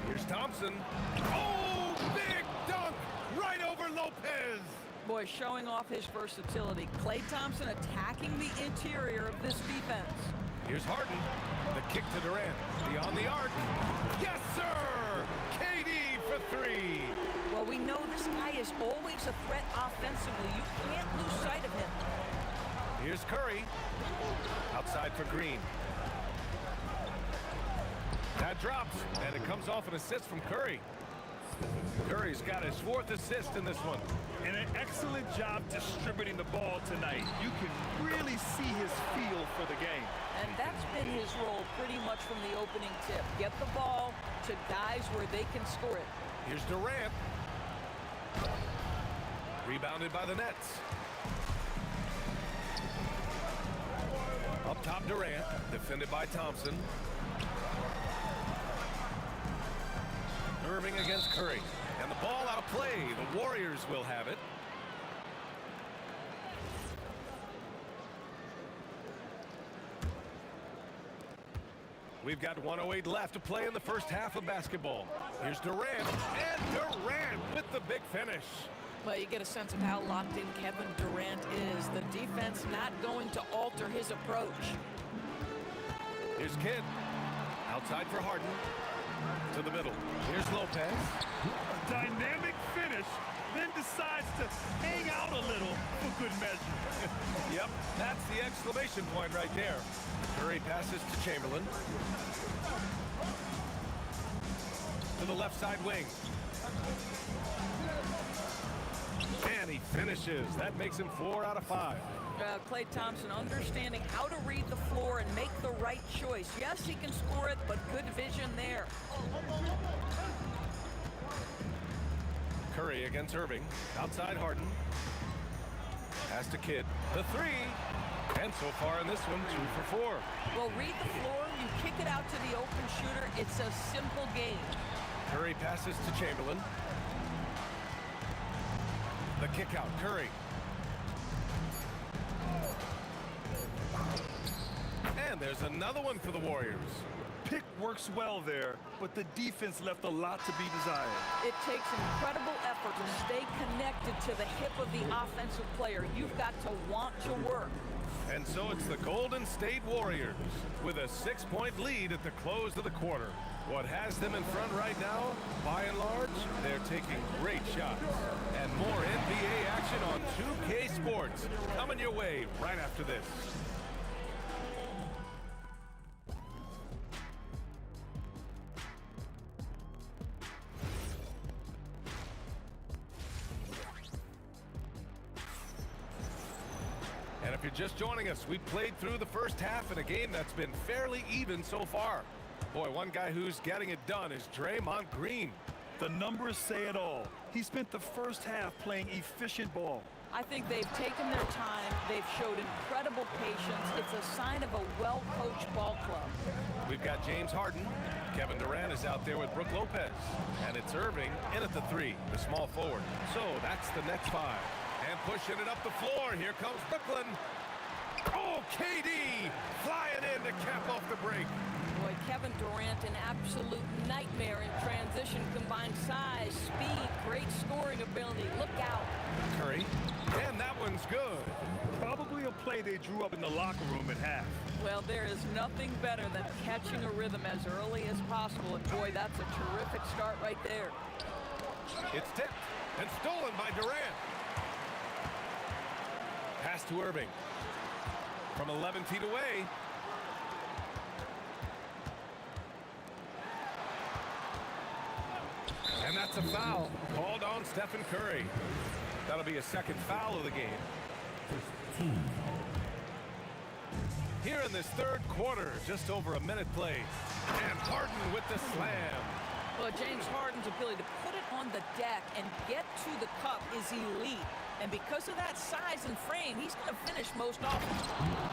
Here's Thompson. Oh, big dunk right over Lopez. Boy, showing off his versatility. Klay Thompson attacking the interior of this defense. Here's Harden. The kick to Durant. Beyond the arc. Yes, sir! KD for 3. Well, we know this guy is always a threat offensively. You can't lose sight of him. Here's Curry. Outside for Green. That drops, and it comes off an assist from Curry. Curry's got his 4th assist in this one. And an excellent job distributing the ball tonight. You can really see his feel for the game. And that's been his role pretty much from the opening tip. Get the ball to guys where they can score it. Here's Durant. Rebounded by the Nets. Up top, Durant. Defended by Thompson. Irving against Curry. And the ball out of play. The Warriors will have it. We've got 1:08 left to play in the first half of basketball. Here's Durant, and Durant with the big finish. Well, you get a sense of how locked in Kevin Durant is. The defense not going to alter his approach. Here's Kidd. Outside for Harden. To the middle. Here's Lopez. A dynamic finish, then decides to hang out a little for good measure. Yep, that's the exclamation point right there. Curry passes to Chamberlain. To the left side wing. And he finishes. That makes him 4 out of 5. Klay Thompson understanding how to read the floor and make the right choice. Yes, he can score it, but good vision there. Curry against Irving. Outside Harden. Pass to Kidd. The three. And so far in this one, 2 for 4. Well, read the floor. You kick it out to the open shooter. It's a simple game. Curry passes to Chamberlain. The kick out, Curry. And there's another one for the Warriors. Pick works well there, but the defense left a lot to be desired. It takes incredible effort to stay connected to the hip of the offensive player. You've got to want to work. And so it's the Golden State Warriors with a 6-point lead at the close of the quarter. What has them in front right now, by and large, they're taking great shots. And more NBA action on 2K Sports coming your way right after this. And if you're just joining us, we played through the first half in a game that's been fairly even so far. Boy, one guy who's getting it done is Draymond Green. The numbers say it all. He spent the first half playing efficient ball. I think they've taken their time. They've showed incredible patience. It's a sign of a well-coached ball club. We've got James Harden. Kevin Durant is out there with Brook Lopez. And it's Irving in at the 3, the small forward. So that's the next 5. And pushing it up the floor. Here comes Brooklyn. Oh, KD flying in to cap off the break. Boy, Kevin Durant, an absolute nightmare in transition. Combined size, speed, great scoring ability. Look out. Curry. And that one's good. Probably a play they drew up in the locker room at half. Well, there is nothing better than catching a rhythm as early as possible. And boy, that's a terrific start right there. It's tipped and stolen by Durant. Pass to Irving. From 11 feet away. And that's a foul called on Stephen Curry. That'll be a second foul of the game. Here in this third quarter, just over a minute played. And Harden with the slam. Well, James Harden's ability to put it on the deck and get to the cup is elite. And because of that size and frame, he's going to finish most often.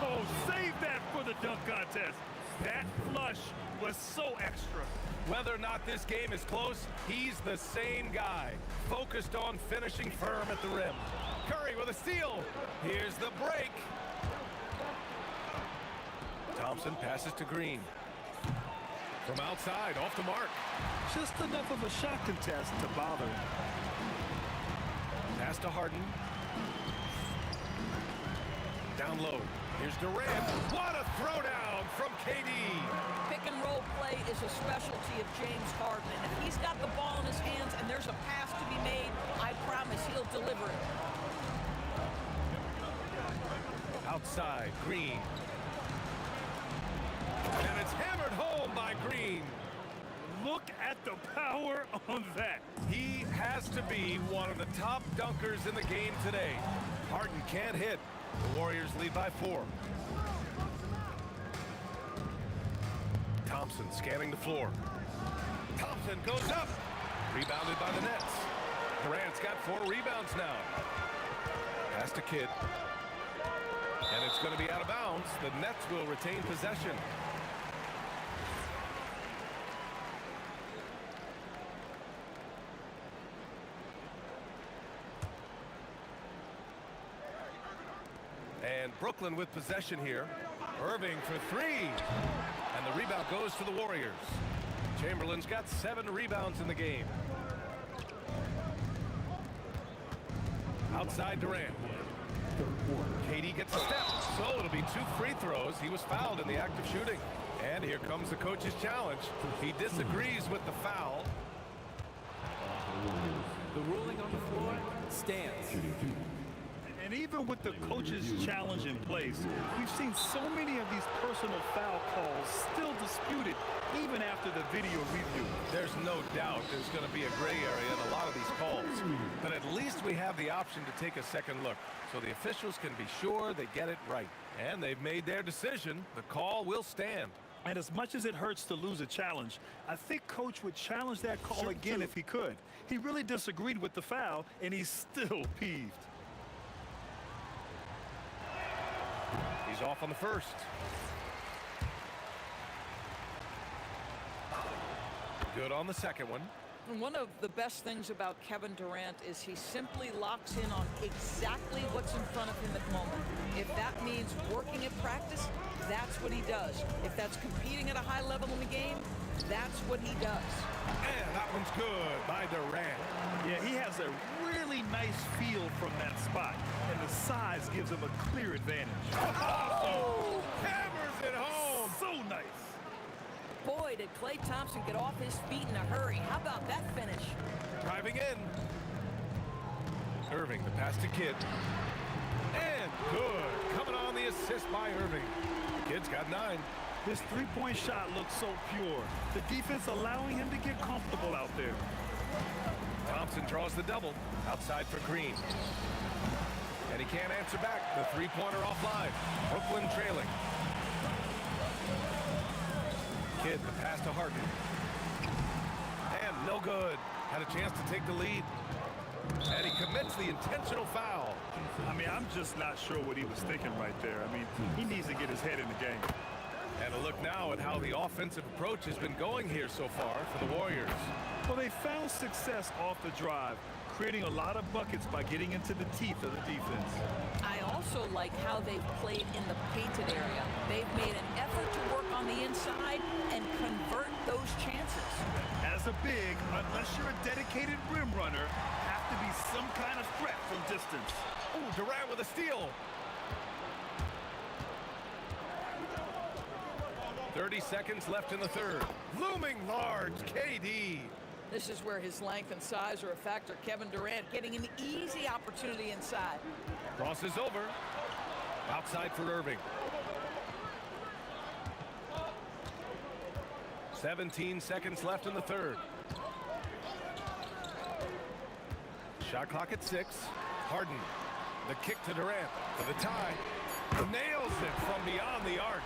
Oh, save that for the dunk contest. That flush was so extra. Whether or not this game is close, he's the same guy, focused on finishing firm at the rim. Curry with a steal. Here's the break. Thompson passes to Green. From outside, off the mark. Just enough of a shot contest to bother him. Pass to Harden. Down low. Here's Durant. What a throwdown from KD. Pick and roll play is a specialty of James Harden. And if he's got the ball in his hands and there's a pass to be made, I promise he'll deliver it. Outside, Green. And it's hammered home by Green. Look at the power on that. He has to be one of the top dunkers in the game today. Harden can't hit. The Warriors lead by 4. Thompson scanning the floor. Thompson goes up. Rebounded by the Nets. Durant's got 4 rebounds now. Pass to Kidd. And it's going to be out of bounds. The Nets will retain possession. And Brooklyn with possession here. Irving for 3. And the rebound goes to the Warriors. Chamberlain's got 7 rebounds in the game. Outside Durant. KD gets a step, so it'll be 2 free throws. He was fouled in the act of shooting. And here comes the coach's challenge. He disagrees with the foul. The ruling on the floor stands. And even with the coach's challenge in place, we've seen so many of these personal foul calls still disputed even after the video review. There's no doubt there's going to be a gray area in a lot of these calls. But at least we have the option to take a second look, so the officials can be sure they get it right. And they've made their decision. The call will stand. And as much as it hurts to lose a challenge, I think Coach would challenge that call again if he could. He really disagreed with the foul, and he's still peeved. He's off on the first. Good on the second one. And one of the best things about Kevin Durant is he simply locks in on exactly what's in front of him at the moment. If that means working at practice, that's what he does. If that's competing at a high level in the game, that's what he does. And that one's good by Durant. Yeah, he has a really nice feel from that spot, and the size gives him a clear advantage. Oh! Hammers it home! So nice. Boy, did Klay Thompson get off his feet in a hurry. How about that finish? Driving in. Irving, the pass to Kidd. And good. Coming on the assist by Irving. Kidd's got 9. His three-point shot looks so pure. The defense allowing him to get comfortable out there. Thompson draws the double. Outside for Green. And he can't answer back. The three-pointer offline. Brooklyn trailing. Kidd, the pass to Harden. And no good. Had a chance to take the lead. And he commits the intentional foul. I mean, I'm just not sure what he was thinking right there. I mean, he needs to get his head in the game. And a look now at how the offensive approach has been going here so far for the Warriors. Well, they found success off the drive, creating a lot of buckets by getting into the teeth of the defense. I also like how they've played in the painted area. They've made an effort to work on the inside and convert those chances. As a big, unless you're a dedicated rim runner, have to be some kind of threat from distance. Oh, Durant with a steal. 30 seconds left in the third. Looming large, KD. This is where his length and size are a factor. Kevin Durant getting an easy opportunity inside. Crosses over. Outside for Irving. 17 seconds left in the third. Shot clock at 6. Harden. The kick to Durant for the tie. Nails it from beyond the arc.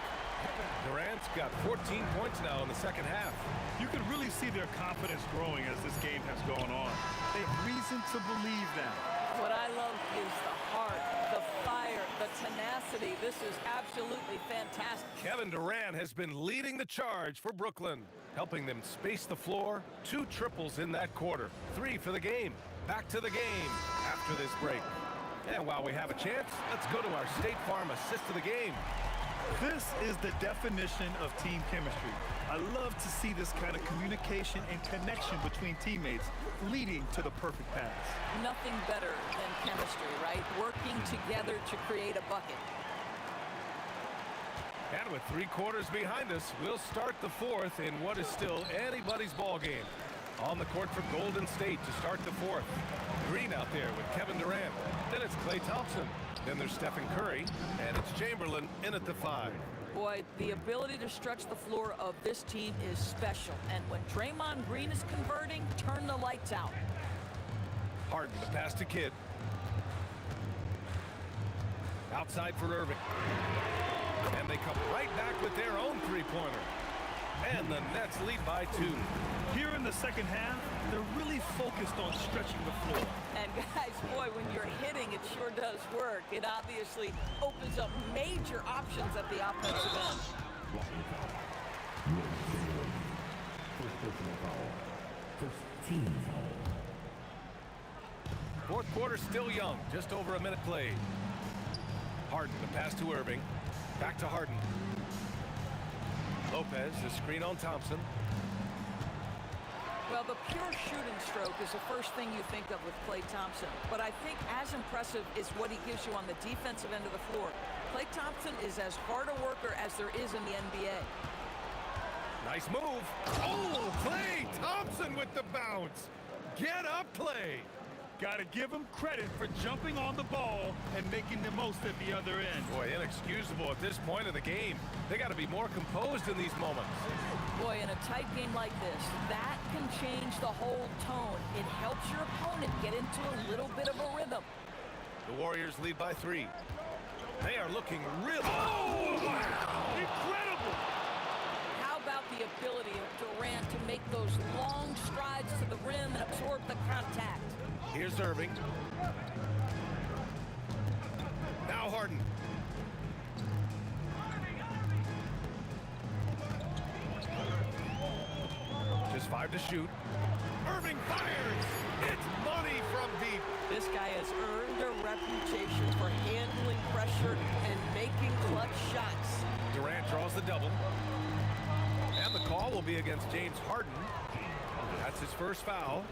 Durant's got 14 points now in the second half. You can really see their confidence growing as this game has gone on. They have reason to believe that. What I love is the heart, the fire, the tenacity. This is absolutely fantastic. Kevin Durant has been leading the charge for Brooklyn, helping them space the floor. 2 triples in that quarter. 3 for the game. Back to the game after this break. And while we have a chance, let's go to our State Farm assist of the game. This is the definition of team chemistry. I love to see this kind of communication and connection between teammates leading to the perfect pass. Nothing better than chemistry, right? Working together to create a bucket. And with 3 quarters behind us, we'll start the fourth in what is still anybody's ball game. On the court for Golden State to start the fourth. Green out there with Kevin Durant. Then it's Klay Thompson. Then there's Stephen Curry. And it's Chamberlain in at the 5. Boy, the ability to stretch the floor of this team is special. And when Draymond Green is converting, turn the lights out. Harden, the pass to Kidd. Outside for Irving. And they come right back with their own three-pointer. And the Nets lead by 2. Here in the second half, they're really focused on stretching the floor. And guys, boy, when you're hitting, it sure does work. It obviously opens up major options at the offensive end. Fourth quarter still young, just over a minute played. Harden, the pass to Irving. Back to Harden. Lopez, the screen on Thompson. Well, the pure shooting stroke is the first thing you think of with Klay Thompson. But I think as impressive is what he gives you on the defensive end of the floor. Klay Thompson is as hard a worker as there is in the NBA. Nice move. Oh, Klay Thompson with the bounce. Get up, Klay. Got to give him credit for jumping on the ball and making the most at the other end. Boy, inexcusable at this point of the game. They got to be more composed in these moments. Boy, in a tight game like this, that can change the whole tone. It helps your opponent get into a little bit of a rhythm. The Warriors lead by 3. They are looking really... Oh, wow! Incredible! How about the ability of Durant to make those long strides to the rim and absorb the contact? Here's Irving. Now Harden. Just 5 to shoot. Irving fires! It's money from deep. This guy has earned a reputation for handling pressure and making clutch shots. Durant draws the double. And the call will be against James Harden. That's his first foul.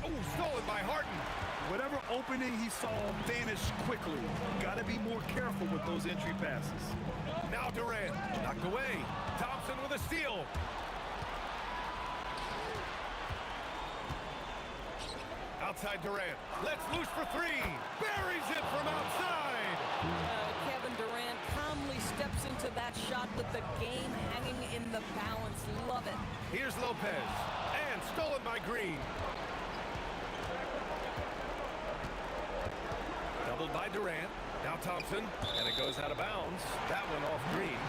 Oh, stolen by Harden. Whatever opening he saw vanished quickly. Got to be more careful with those entry passes. Now Durant, knocked away. Thompson with a steal. Outside Durant, lets loose for 3. Buries it from outside. Kevin Durant calmly steps into that shot with the game hanging in the balance. Love it. Here's Lopez, and stolen by Green. Doubled by Durant. Now Thompson, and it goes out of bounds. That one off Green.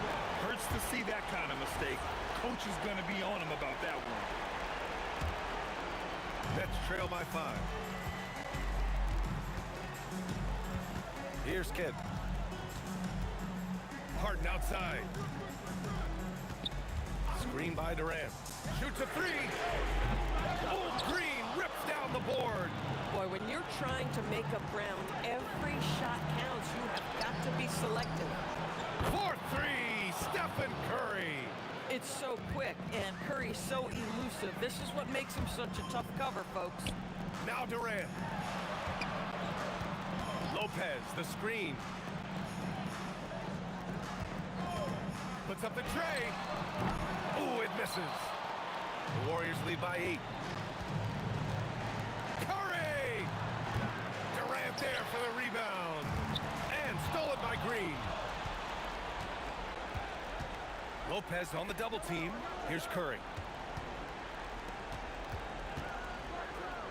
Hurts to see that kind of mistake. Coach is going to be on him about that one. Nets trail by 5. Here's Kidd. Harden outside. Screen by Durant. Shoots a 3. Oh, Green rips down the board. Boy, when you're trying to make up ground, every shot counts. You have got to be selective. 4-3, Stephen Curry. It's so quick, and Curry's so elusive. This is what makes him such a tough cover, folks. Now Durant. Lopez, the screen. Puts up the tray. Oh, it misses. The Warriors lead by 8. Curry! Durant there for the rebound. And stolen by Green. Lopez on the double team. Here's Curry.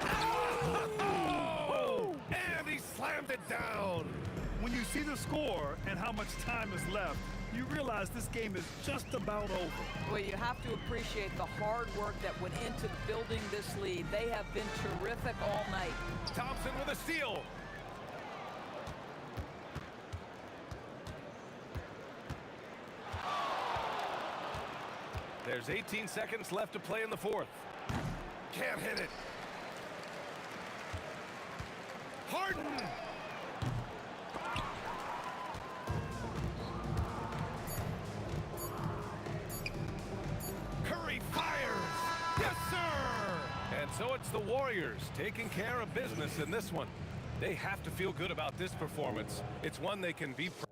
Oh! And he slammed it down. When you see the score and how much time is left, you realize this game is just about over. Well, you have to appreciate the hard work that went into building this lead. They have been terrific all night. Thompson with a steal. There's 18 seconds left to play in the 4th. Can't hit it. Harden! Curry fires! Yes, sir! And so it's the Warriors taking care of business in this one. They have to feel good about this performance. It's one they can be proud of.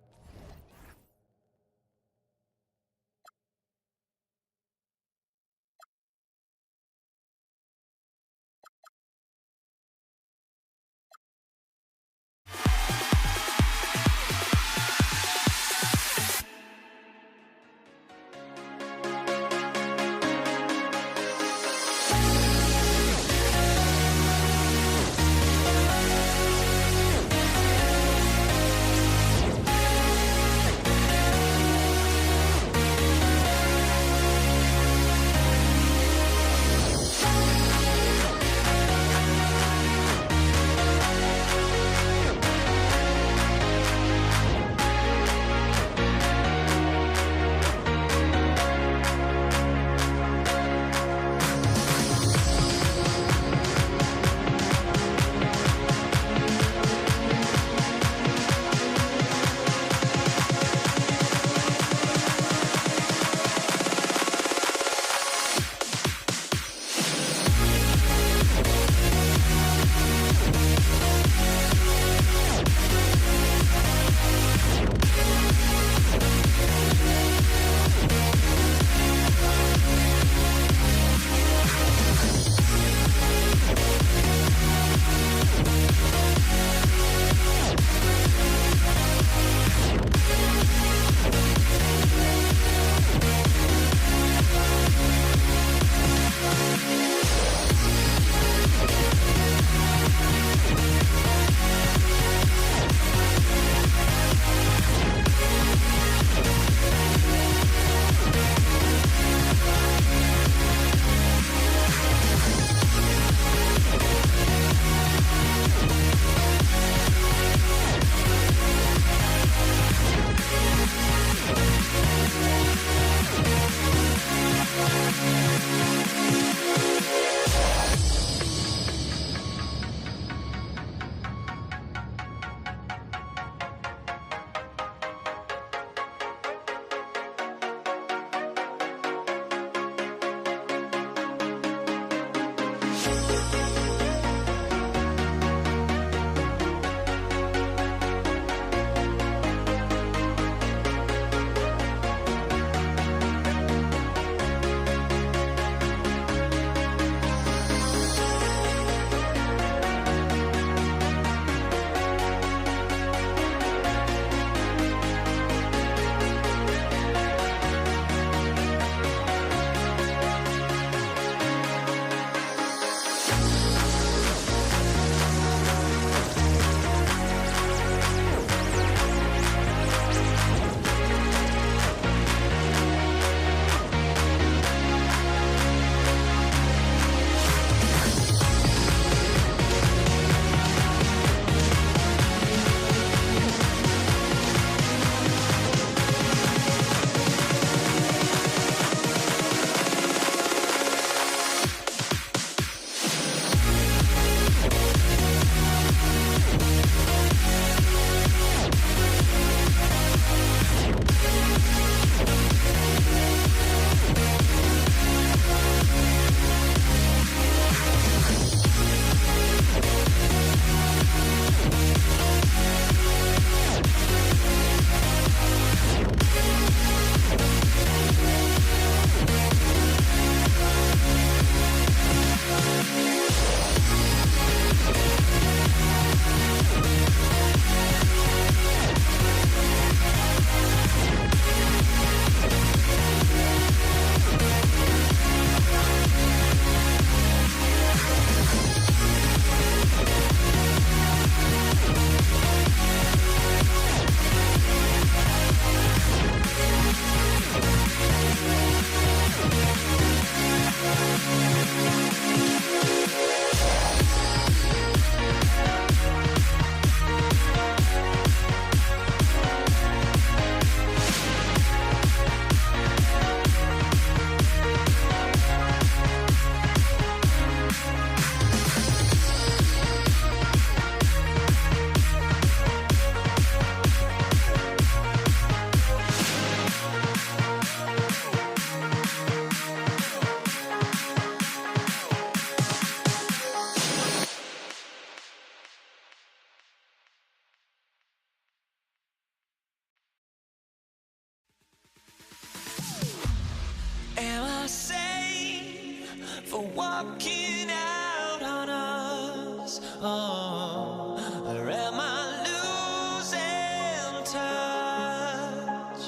walking out on us? Oh, or am I losing touch?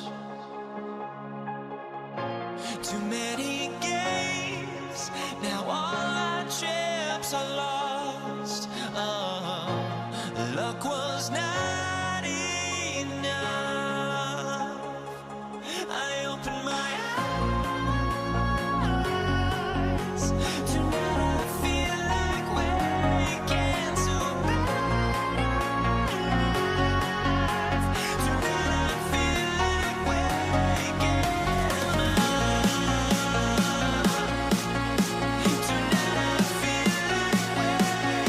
Too many games, now all our chips are lost. Oh, luck was not enough. I opened my eyes. Tonight I feel like waking to life. Tonight I feel like waking up. Tonight I feel like waking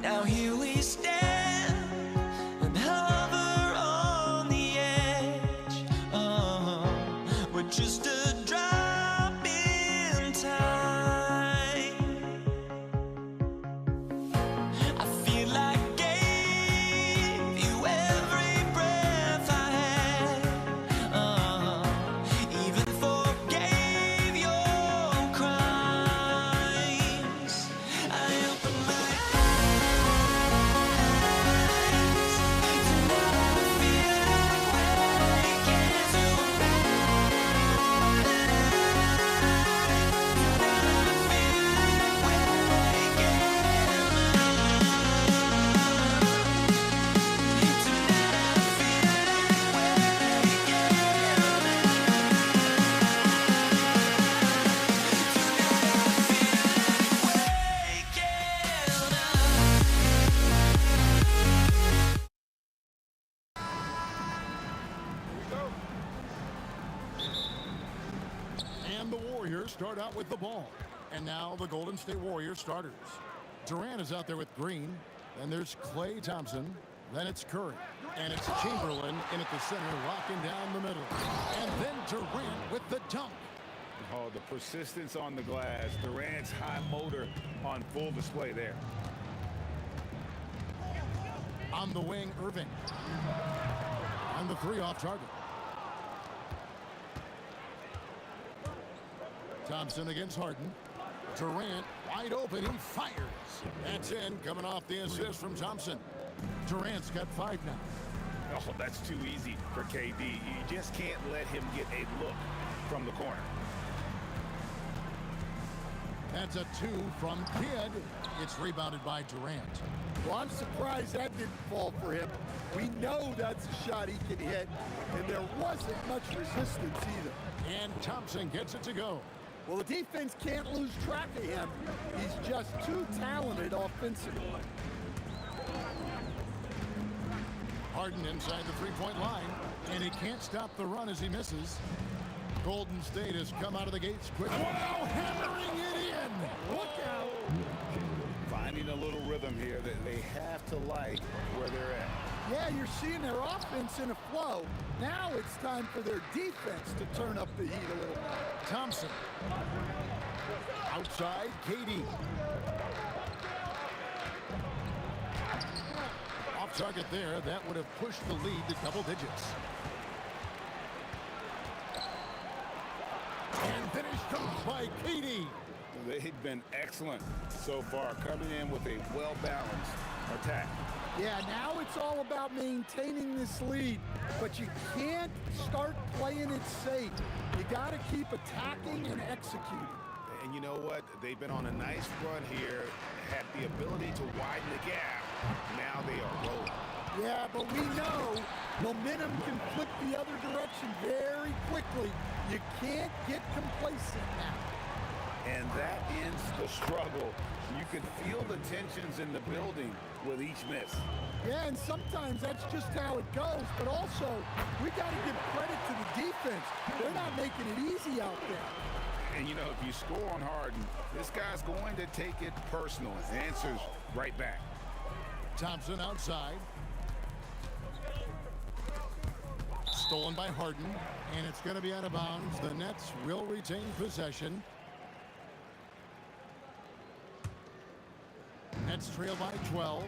Now here we stand and hover on the edge. Oh, we're just a drop in time. I feel like I gave you every breath I had. Even forgave your crimes. I opened my And the Warriors start out with the ball. And now the Golden State Warriors starters. Durant is out there with Green. Then there's Klay Thompson. Then it's Curry. And it's Chamberlain in at the center, locking down the middle. And then Durant with the dunk. Oh, the persistence on the glass. Durant's high motor on full display there. On the wing, Irving. And the three off target. Thompson against Harden. Durant wide open. He fires. That's in, coming off the assist from Thompson. Durant's got 5 now. Oh, that's too easy for KD. You just can't let him get a look from the corner. That's a 2 from Kidd. It's rebounded by Durant. Well, I'm surprised that didn't fall for him. We know that's a shot he can hit, and there wasn't much resistance either. And Thompson gets it to go. Well, the defense can't lose track of him. He's just too talented offensively. Harden inside the three-point line, and he can't stop the run as he misses. Golden State has come out of the gates quick. Wow, hammering it in. Look out. Finding a little rhythm here that they have to like where they're at. Yeah, you're seeing their offense in a flow. Now it's time for their defense to turn up the heat a little more. Thompson. Outside, KD. Off target there. That would have pushed the lead to double digits. And finish comes by KD. They've been excellent so far, coming in with a well-balanced attack. Yeah, now it's all about maintaining this lead, but you can't start playing it safe. You got to keep attacking and executing. And you know what? They've been on a nice run here, had the ability to widen the gap. Now they are rolling. Yeah, but we know momentum can flip the other direction very quickly. You can't get complacent now. And that ends the struggle. You can feel the tensions in the building with each miss. Yeah, and sometimes that's just how it goes. But also, we got to give credit to the defense. They're not making it easy out there. And, you know, if you score on Harden, this guy's going to take it personal. His answer's right back. Thompson outside. Stolen by Harden, and it's going to be out of bounds. The Nets will retain possession. Nets trail by 12.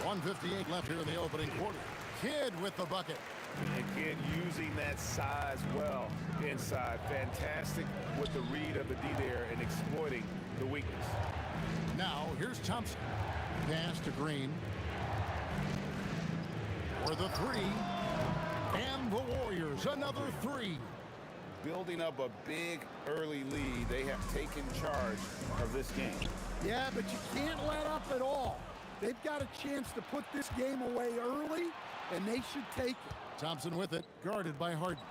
1:58 left here in the opening quarter. Kidd with the bucket. And Kidd using that size well inside. Fantastic with the read of the D there and exploiting the weakness. Now here's Thompson. Pass to Green. For the three. And the Warriors, another three. Building up a big early lead. They have taken charge of this game. Yeah, but you can't let up at all. They've got a chance to put this game away early, and they should take it. Thompson with it, guarded by Harden.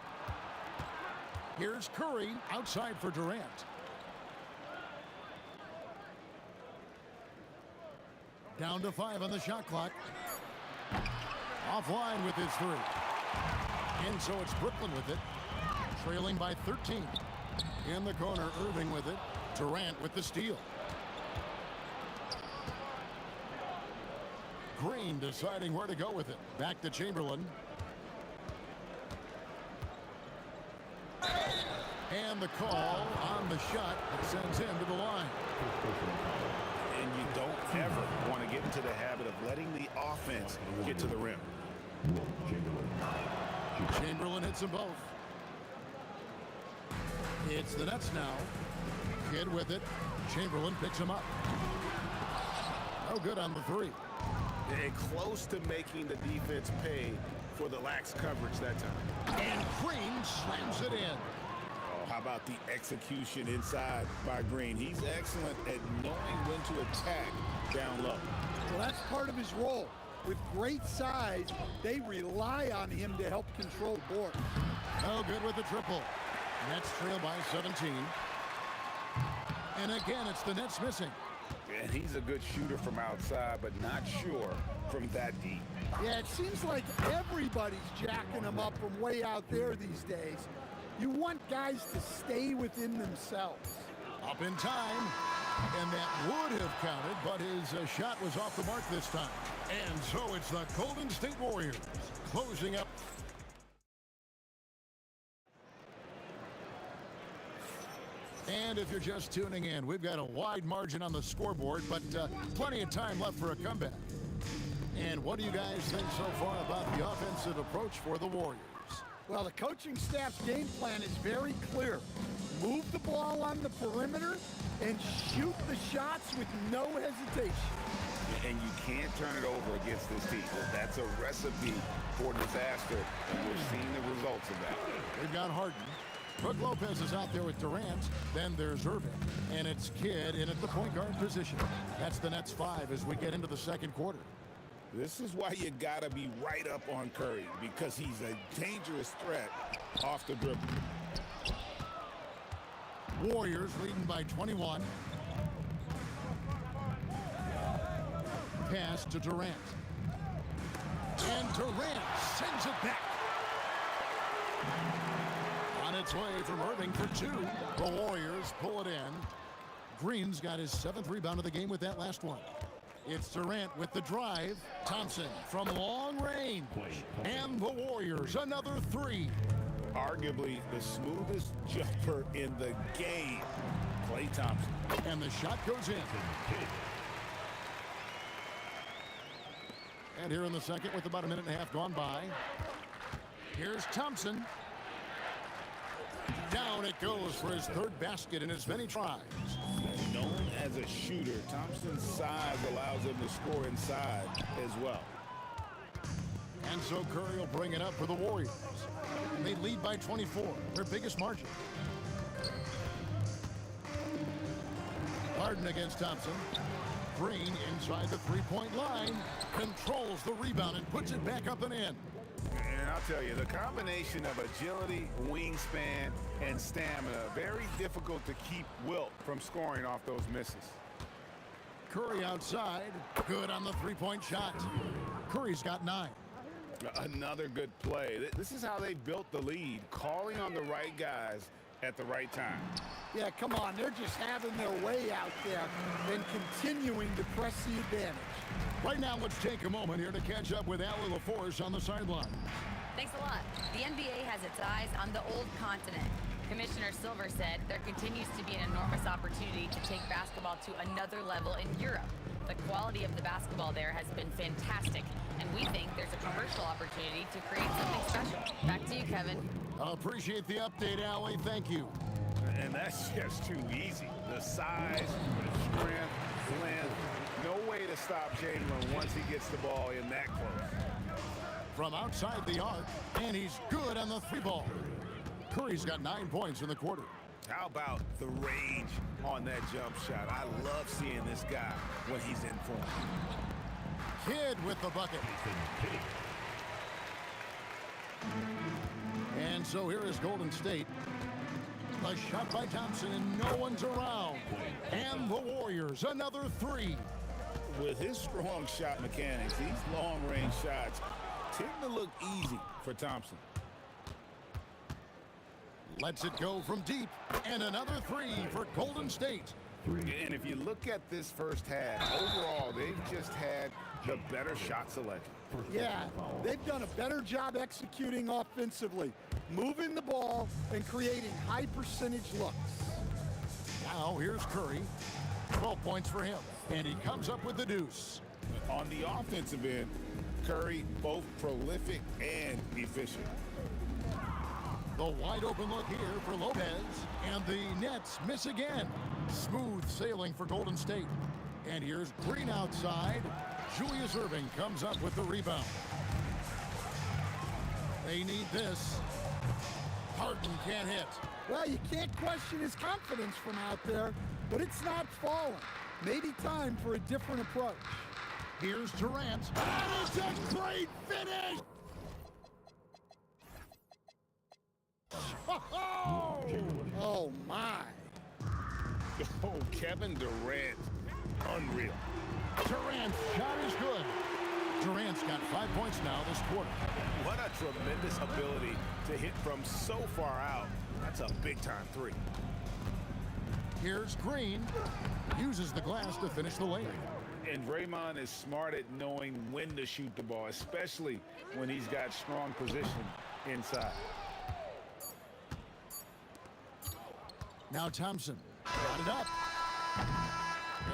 Here's Curry outside for Durant. Down to 5 on the shot clock. Offline with his three. And so it's Brooklyn with it. Trailing by 13. In the corner, Irving with it. Durant with the steal. Green deciding where to go with it. Back to Chamberlain. And the call on the shot that sends him to the line. And you don't ever want to get into the habit of letting the offense get to the rim. Chamberlain hits them both. It's the Nets now. Kidd with it. Chamberlain picks him up. No good on the three. And close to making the defense pay for the lax coverage that time. And Green slams it in. Oh, how about the execution inside by Green? He's excellent at knowing when to attack down low. Well, that's part of his role. With great size, they rely on him to help control the board. No good with the triple. Nets trail by 17. And again, it's the Nets missing. And he's a good shooter from outside, but not sure from that deep. Yeah, it seems like everybody's jacking him up from way out there these days. You want guys to stay within themselves. Up in time. And that would have counted, but his shot was off the mark this time. And so it's the Golden State Warriors closing up. And if you're just tuning in, we've got a wide margin on the scoreboard, but plenty of time left for a comeback. And what do you guys think so far about the offensive approach for the Warriors? Well, the coaching staff's game plan is very clear. Move the ball on the perimeter and shoot the shots with no hesitation. And you can't turn it over against this team. That's a recipe for disaster, and we're seeing the results of that. We've got Harden. Brook Lopez is out there with Durant. Then there's Irving. And it's Kidd in at the point guard position. That's the Nets 5 as we get into the second quarter. This is why you got to be right up on Curry, because he's a dangerous threat off the dribble. Warriors leading by 21. Pass to Durant. And Durant sends it back. On its way from Irving for two. The Warriors pull it in. Green's got his 7th rebound of the game with that last one. It's Durant with the drive. Thompson from long range. And the Warriors another three. Arguably the smoothest jumper in the game, Klay Thompson. And the shot goes in. And here in the second with about a minute and a half gone by. Here's Thompson. Down it goes for his 3rd basket in as many tries. Known as a shooter, Thompson's size allows him to score inside as well. And so Curry will bring it up for the Warriors. And they lead by 24, their biggest margin. Harden against Thompson. Green inside the three-point line. Controls the rebound and puts it back up and in. And And I'll tell you, the combination of agility, wingspan, and stamina, very difficult to keep Wilt from scoring off those misses. Curry outside. Good on the three-point shot. Curry's got 9. Another good play. This is how they built the lead, calling on the right guys at the right time. Yeah, come on. They're just having their way out there and continuing to press the advantage. Right now, let's take a moment here to catch up with Allie LaForce on the sideline. Thanks a lot. The NBA has its eyes on the old continent. Commissioner Silver said there continues to be an enormous opportunity to take basketball to another level in Europe. The quality of the basketball there has been fantastic, and we think there's a commercial opportunity to create something special. Back to you, Kevin. Appreciate the update, Allie. Thank you. And that's just too easy. The size, the strength, length. No way to stop Chamberlain once he gets the ball in that close. From outside the arc, and he's good on the 3-ball. Curry's got 9 points in the quarter. How about the range on that jump shot? I love seeing this guy when he's in form. Kidd with the bucket. And so here is Golden State. A shot by Thompson, and no one's around. And the Warriors, another 3. With his strong shot mechanics, these long-range shots tend to look easy for Thompson. Lets it go from deep, and another 3 for Golden State. And if you look at this first half, overall, they've just had the better shot selection. Yeah, they've done a better job executing offensively, moving the ball and creating high percentage looks. Now here's Curry. 12 points for him, and he comes up with the deuce. On the offensive end, Curry both prolific and efficient. The wide open look here for Lopez, and the Nets miss again. Smooth sailing for Golden State. And here's Green outside. Julius Erving comes up with the rebound. They need this. Harden can't hit. Well, you can't question his confidence from out there, but it's not falling. Maybe time for a different approach. Here's Durant. And it's a great finish! Oh, my. Oh, Kevin Durant. Unreal. Durant's shot is good. Durant's got 5 points now this quarter. What a tremendous ability to hit from so far out. That's a big-time 3. Here's Green. Uses the glass to finish the lane. And Draymond is smart at knowing when to shoot the ball, especially when he's got strong position inside. Now Thompson got it up.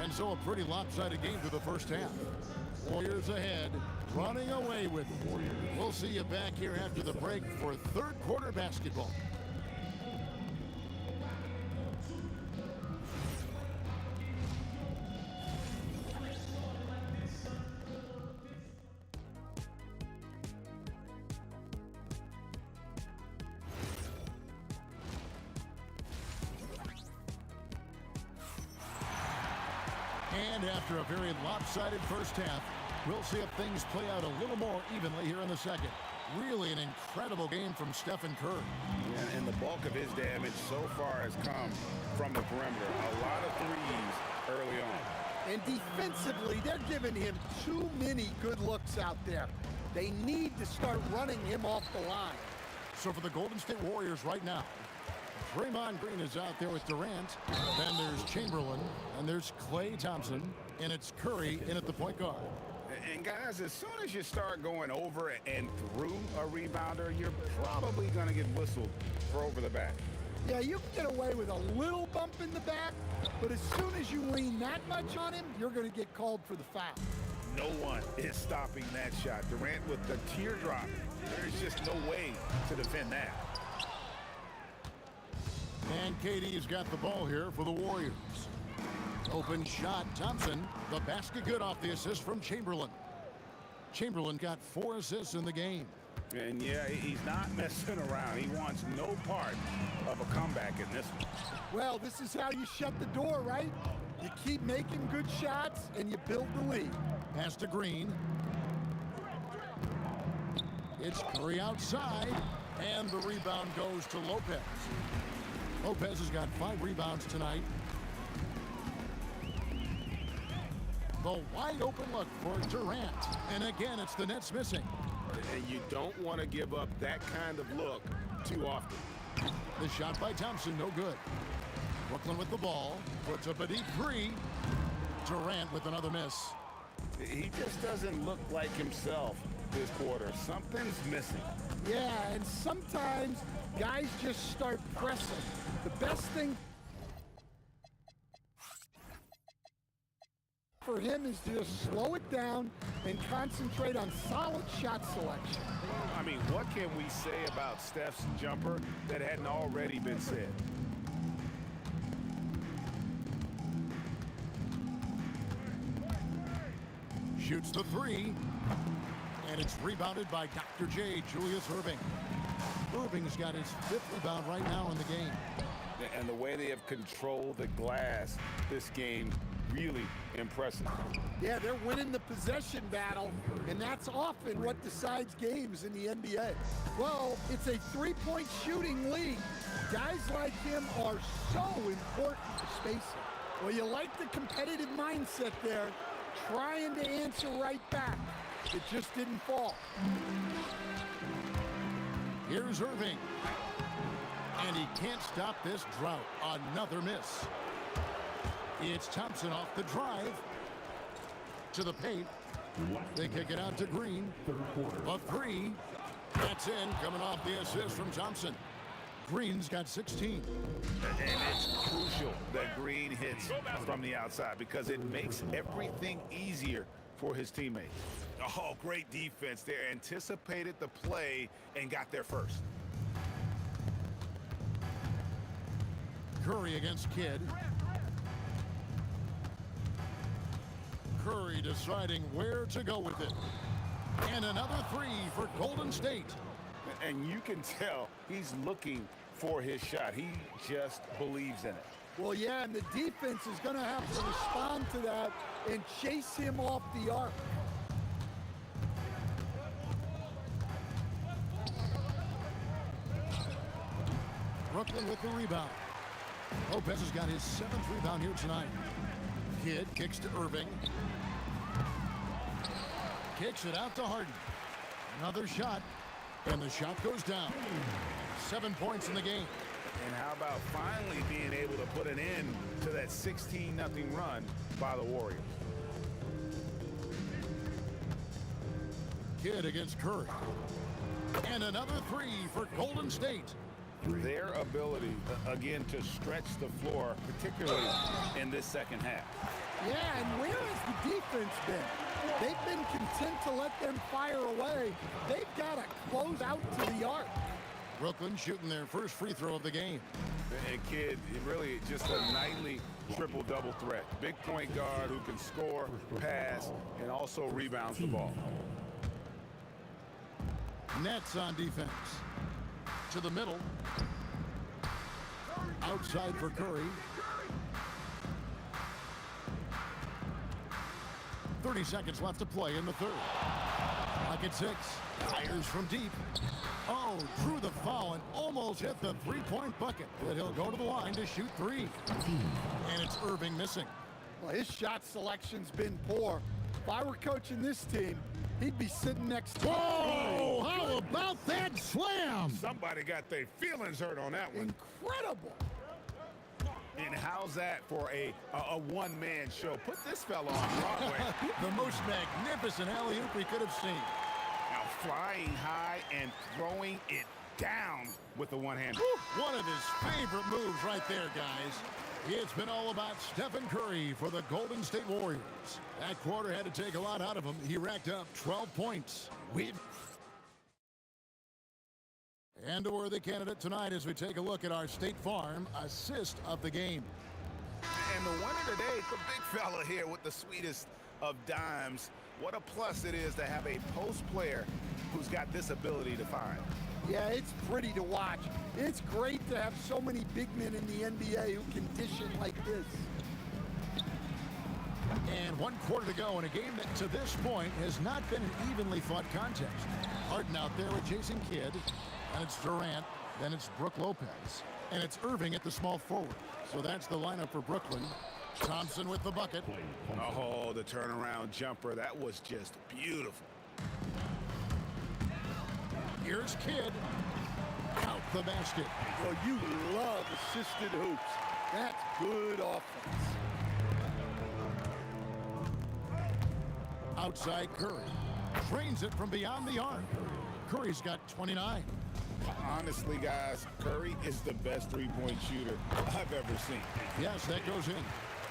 And so a pretty lopsided game for the first half. Warriors ahead, running away with it. We'll see you back here after the break for third quarter basketball. And after a very lopsided first half, we'll see if things play out a little more evenly here in the second. Really an incredible game from Stephen Curry. Yeah, and the bulk of his damage so far has come from the perimeter. A lot of threes early on. And defensively, they're giving him too many good looks out there. They need to start running him off the line. So for the Golden State Warriors right now, Draymond Green is out there with Durant. Then there's Chamberlain, and there's Klay Thompson, and it's Curry in at the point guard. And guys, as soon as you start going over and through a rebounder, you're probably going to get whistled for over the back. Yeah, you can get away with a little bump in the back, but as soon as you lean that much on him, you're going to get called for the foul. No one is stopping that shot. Durant with the teardrop. There's just no way to defend that. And KD's got the ball here for the Warriors. Open shot, Thompson. The basket good off the assist from Chamberlain. Chamberlain got 4 assists in the game. And yeah, he's not messing around. He wants no part of a comeback in this one. Well, this is how you shut the door, right? You keep making good shots and you build the lead. Pass to Green. It's Curry outside, and the rebound goes to Lopez. Lopez has got 5 rebounds tonight. The wide open look for Durant. And again, it's the Nets missing. And you don't want to give up that kind of look too often. The shot by Thompson, no good. Brooklyn with the ball, puts up a deep 3. Durant with another miss. He just doesn't look like himself this quarter. Something's missing. Yeah, and sometimes guys just start pressing. The best thing for him is to just slow it down and concentrate on solid shot selection. I mean, what can we say about Steph's jumper that hadn't already been said? Shoots the 3. And it's rebounded by Dr. J, Julius Irving. Irving's got his 5th rebound right now in the game. And the way they have controlled the glass this game, really impressive. Yeah, they're winning the possession battle, and that's often what decides games in the NBA. Well, it's a 3-point shooting league. Guys like him are so important to spacing. Well, you like the competitive mindset there, trying to answer right back. It just didn't fall. Here's Irving. And he can't stop this drought. Another miss. It's Thompson off the drive. To the paint. They kick it out to Green. A 3. That's in, coming off the assist from Thompson. Green's got 16. And it's crucial that Green hits from the outside because it makes everything easier for his teammates. Oh, great defense there. Anticipated the play and got there first. Curry against Kidd. Curry deciding where to go with it. And another 3 for Golden State. And you can tell he's looking for his shot. He just believes in it. Well, yeah, and the defense is going to have to respond to that and chase him off the arc. Brooklyn with the rebound. Lopez has got his 7th rebound here tonight. Kidd kicks to Irving. Kicks it out to Harden. Another shot, and the shot goes down. 7 points in the game. And how about finally being able to put an end to that 16-0 run by the Warriors? Kidd against Curry. And another 3 for Golden State. Their ability, again, to stretch the floor, particularly in this second half. Yeah, and where has the defense been? They've been content to let them fire away. They've got to close out to the arc. Brooklyn shooting their first free throw of the game. And Kidd, really just a nightly triple-double threat. Big point guard who can score, pass, and also rebounds the ball. Nets on defense. To the middle. Outside for Curry. 30 seconds left to play in the third. Clock at 6. Fires from deep. Oh, drew the foul and almost hit the 3-point bucket. But he'll go to the line to shoot 3. And it's Irving missing. Well, his shot selection's been poor. If I were coaching this team, he'd be sitting next to Whoa! How about that slam? Somebody got their feelings hurt on that one. Incredible. And how's that for a one-man show? Put this fella on Broadway. The most magnificent alley-oop we could have seen. Now flying high and throwing it down with the one hand. One of his favorite moves right there, guys. It's been all about Stephen Curry for the Golden State Warriors. That quarter had to take a lot out of him. He racked up 12 points. And a worthy candidate tonight as we take a look at our State Farm assist of the game. And the winner today, the big fella here with the sweetest of dimes. What a plus it is to have a post player who's got this ability to find. Yeah, it's pretty to watch. It's great to have so many big men in the NBA who can dish it like this. And 1 quarter to go in a game that to this point has not been an evenly fought contest. Harden out there with Jason Kidd, and it's Durant, then it's Brook Lopez, and it's Irving at the small forward. So that's the lineup for Brooklyn. Thompson with the bucket. Oh, the turnaround jumper. That was just beautiful. Here's Kidd. Count the basket. Well, you love assisted hoops. That's good offense. Outside Curry. Drains it from beyond the arc. Curry's got 29. Honestly, guys, Curry is the best three-point shooter I've ever seen. Yes, that goes in.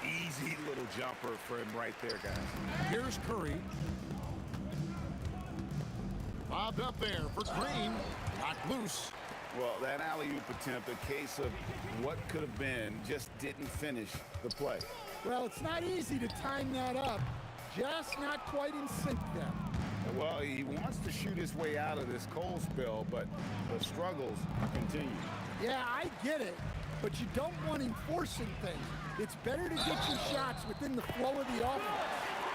Easy little jumper for him right there, guys. Here's Curry. Bobbed up there for Green. Knocked loose. Well, that alley-oop attempt, a case of what could have been, just didn't finish the play. Well, it's not easy to time that up. Just not quite in sync there. Well, he wants to shoot his way out of this cold spell, but the struggles continue. Yeah, I get it, but you don't want him forcing things. It's better to get your shots within the flow of the offense.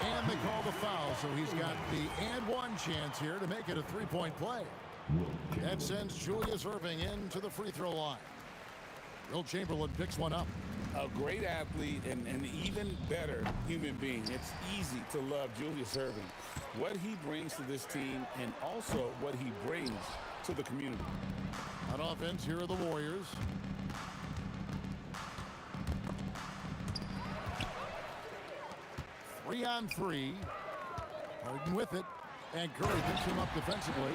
And they call the foul, so he's got the and one chance here to make it a three-point play. That sends Julius Irving into the free throw line. Will Chamberlain picks one up. A great athlete and an even better human being. It's easy to love Julius Irving. What he brings to this team and also what he brings to the community. On offense, here are the Warriors. Three on three. Harden with it. And Curry picks him up defensively.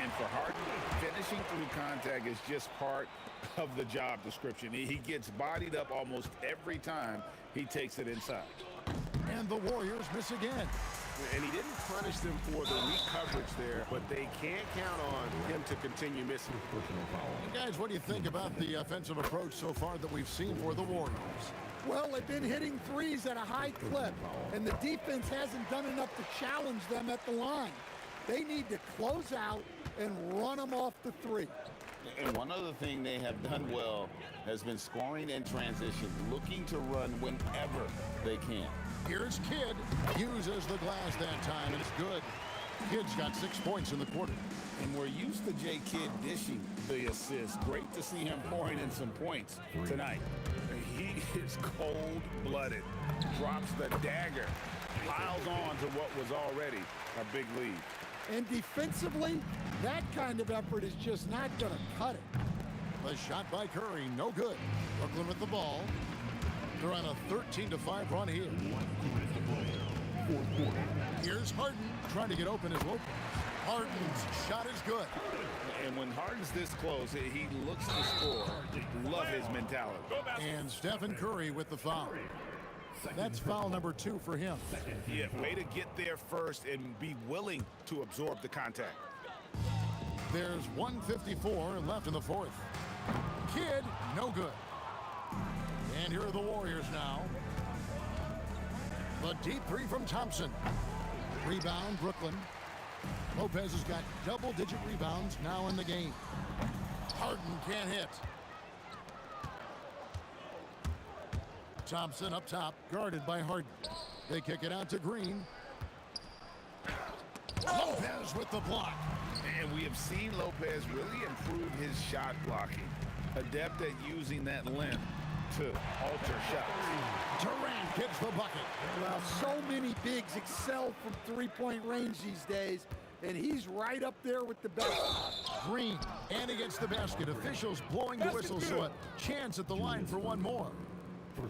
And for Harden, finishing through contact is just part of the job description. He gets bodied up almost every time he takes it inside. And the Warriors miss again. And he didn't punish them for the weak coverage there, but they can't count on him to continue missing. And guys, what do you think about the offensive approach so far that we've seen for the Warriors? Well, they've been hitting threes at a high clip, and the defense hasn't done enough to challenge them at the line. They need to close out and run them off the three. And one other thing they have done well has been scoring in transition, looking to run whenever they can. Here's Kidd. Uses the glass that time, and it's good. Kidd's got 6 points in the quarter. And we're used to J. Kidd dishing the assist. Great to see him pouring in some points tonight. He is cold-blooded, drops the dagger, piles on to what was already a big lead. And defensively, that kind of effort is just not going to cut it. The shot by Curry, no good. Brooklyn with the ball. They're on a 13-5 run here. Here's Harden trying to get open as Lopez. Harden's shot is good. And when Harden's this close, he looks to score. Love his mentality. And Stephen Curry with the foul. That's foul number 2 for him. Yeah, way to get there first and be willing to absorb the contact. There's 1:54 left in the fourth. Kidd, no good. And here are the Warriors now. The deep three from Thompson. Rebound, Brooklyn. Lopez has got double-digit rebounds now in the game. Harden can't hit. Thompson up top, guarded by Harden. They kick it out to Green. Lopez with the block. And we have seen Lopez really improve his shot blocking. Adept at using that length to alter shots. Durant gets the bucket. Well, so many bigs excel from three-point range these days, and he's right up there with the best. Green, and he gets the basket. Officials blowing the whistle, so a chance at the line for one more.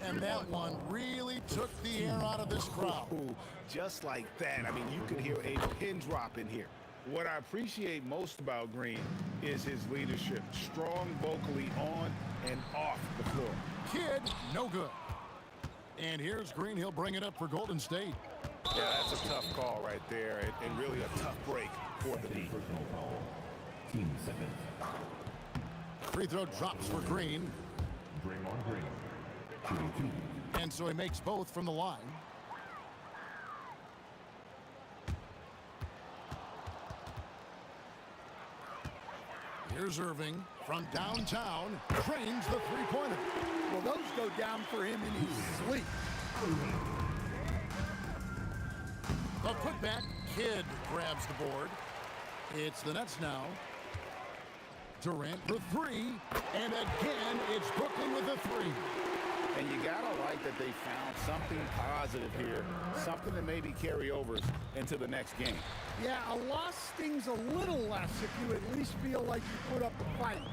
And that one really took the air out of this crowd. Ooh, just like that. I mean, you could hear a pin drop in here. What I appreciate most about Green is his leadership. Strong vocally on and off the floor. Kidd, no good. And here's Green. He'll bring it up for Golden State. Yeah, that's a tough call right there, and really a tough break for the team. Team 7. Free throw drops for Green. Draymond Green. 22. And so he makes both from the line. Here's Irving from downtown. Trains the three-pointer. Well, those go down for him in his sleep. A putback. Kidd grabs the board. It's the Nets now. Durant for three. And again, it's Brooklyn with a three. And you gotta like that they found something positive here, something that maybe carry over into the next game. Yeah, a loss stings a little less if you at least feel like you put up a fight,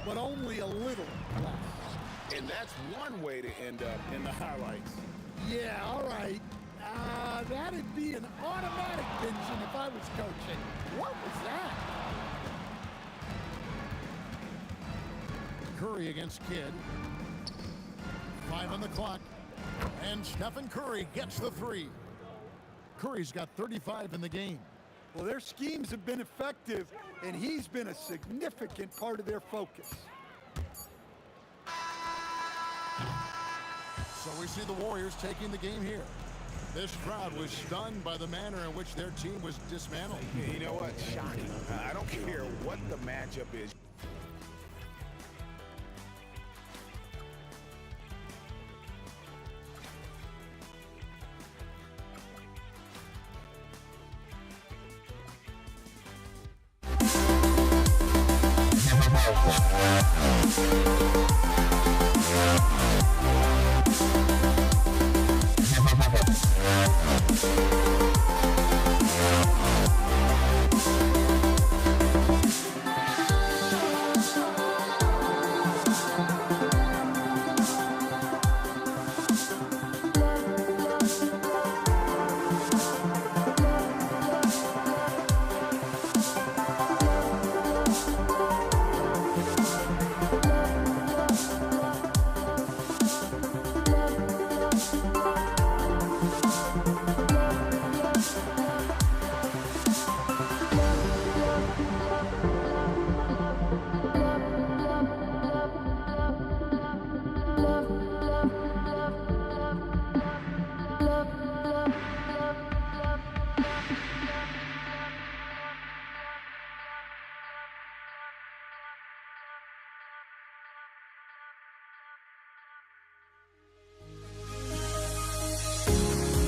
but only a little less. And that's one way to end up in the highlights. Yeah, all right. That'd be an automatic benching if I was coaching. What was that? Curry against Kidd. 5 on the clock. And Stephen Curry gets the three. Curry's got 35 in the game. Well, their schemes have been effective, and he's been a significant part of their focus. So we see the Warriors taking the game here. This crowd was stunned by the manner in which their team was dismantled. You know what? Shocking. I don't care what the matchup is.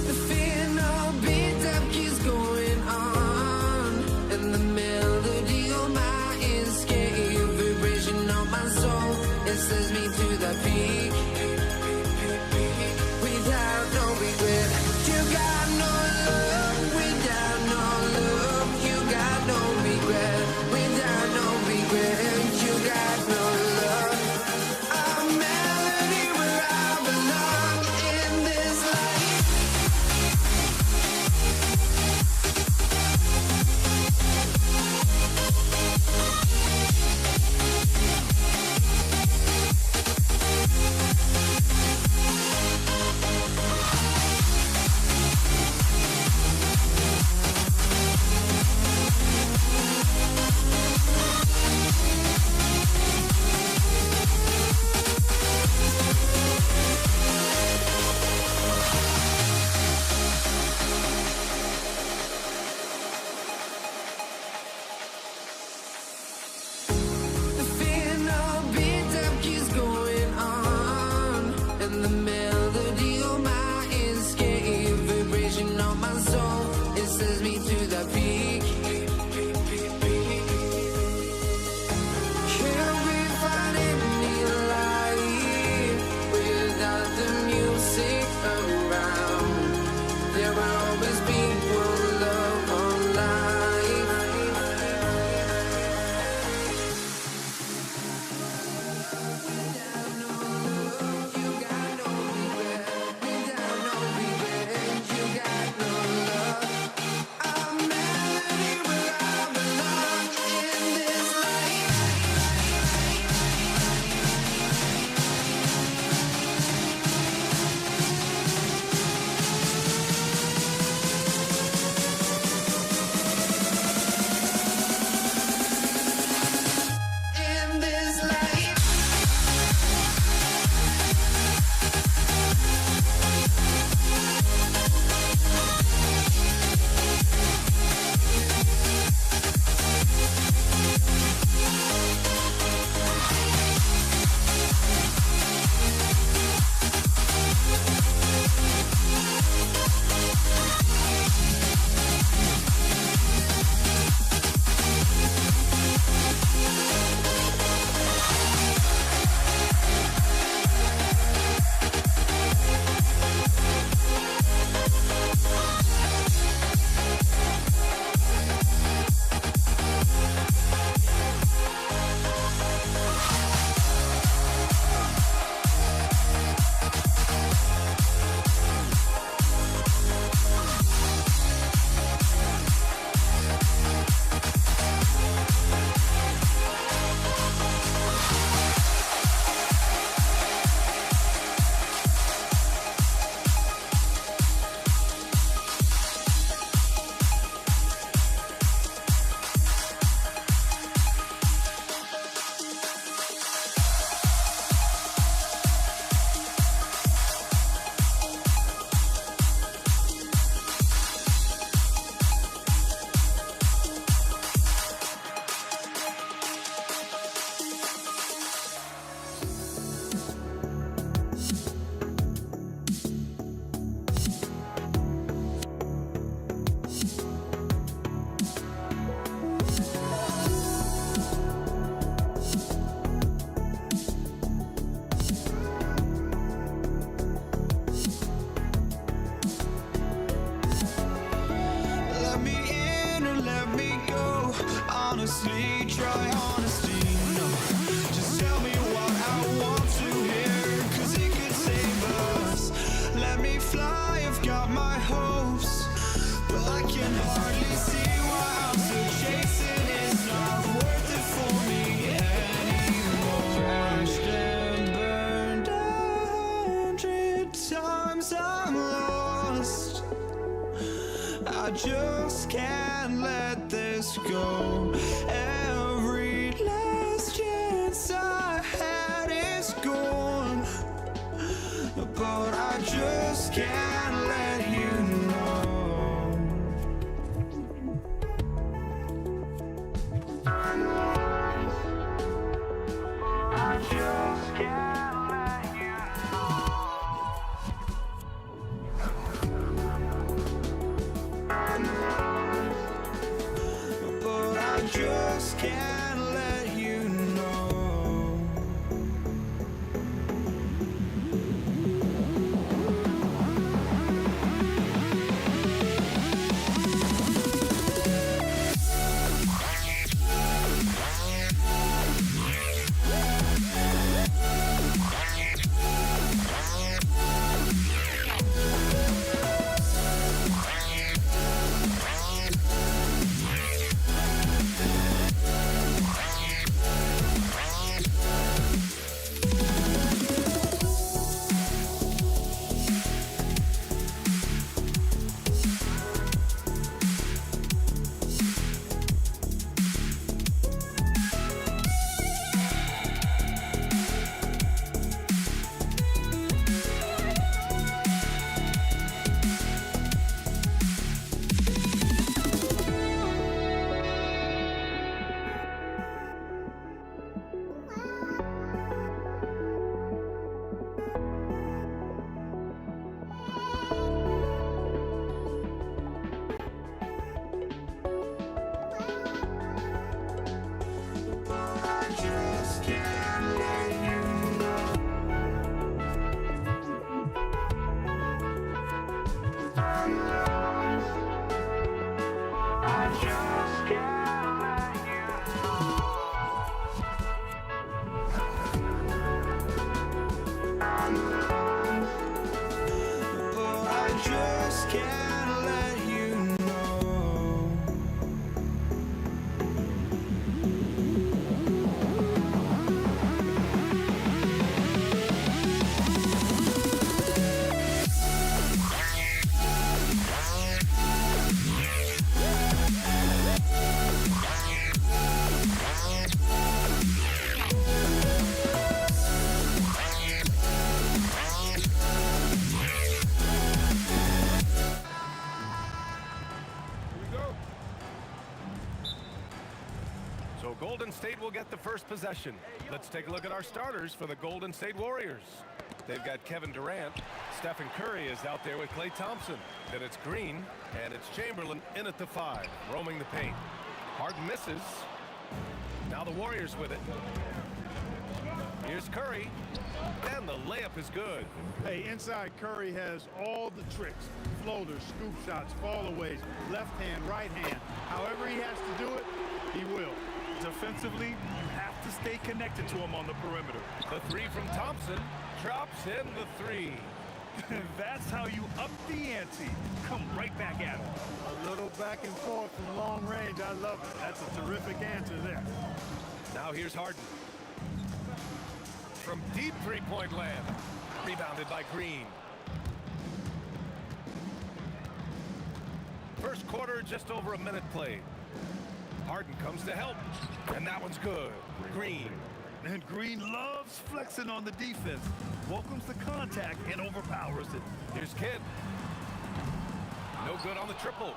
The fear no beat up keeps honestly, try honesty. No, just tell me what I want to hear, 'cause it could save us. Let me fly, I've got my hopes, but I can hardly see why I'm still chasing. It's not worth it for me anymore. Crashed and burned 100 times, I'm lost. I just can't let this go. Every last chance I had is gone, but I just can't let you know. I just can't let you know. But I just can't let you know. So Golden State will get the first possession. Let's take a look at our starters for the Golden State Warriors. They've got Kevin Durant. Stephen Curry is out there with Klay Thompson. Then it's Green, and it's Chamberlain in at the 5, roaming the paint. Harden misses. Now the Warriors with it. Here's Curry, and the layup is good. Hey, inside Curry has all the tricks. Floaters, scoop shots, fallaways, left hand, right hand. However he has to do it, he will. Defensively, you have to stay connected to him on the perimeter. The 3 from Thompson drops in the 3. That's how you up the ante. Come right back at him. A little back and forth from long range. I love it. That's a terrific answer there. Now here's Harden. From deep three-point land. Rebounded by Green. First quarter, just over a minute played. Harden comes to help, and that one's good. Green. And Green loves flexing on the defense. Welcomes the contact and overpowers it. Here's Kidd. No good on the triple.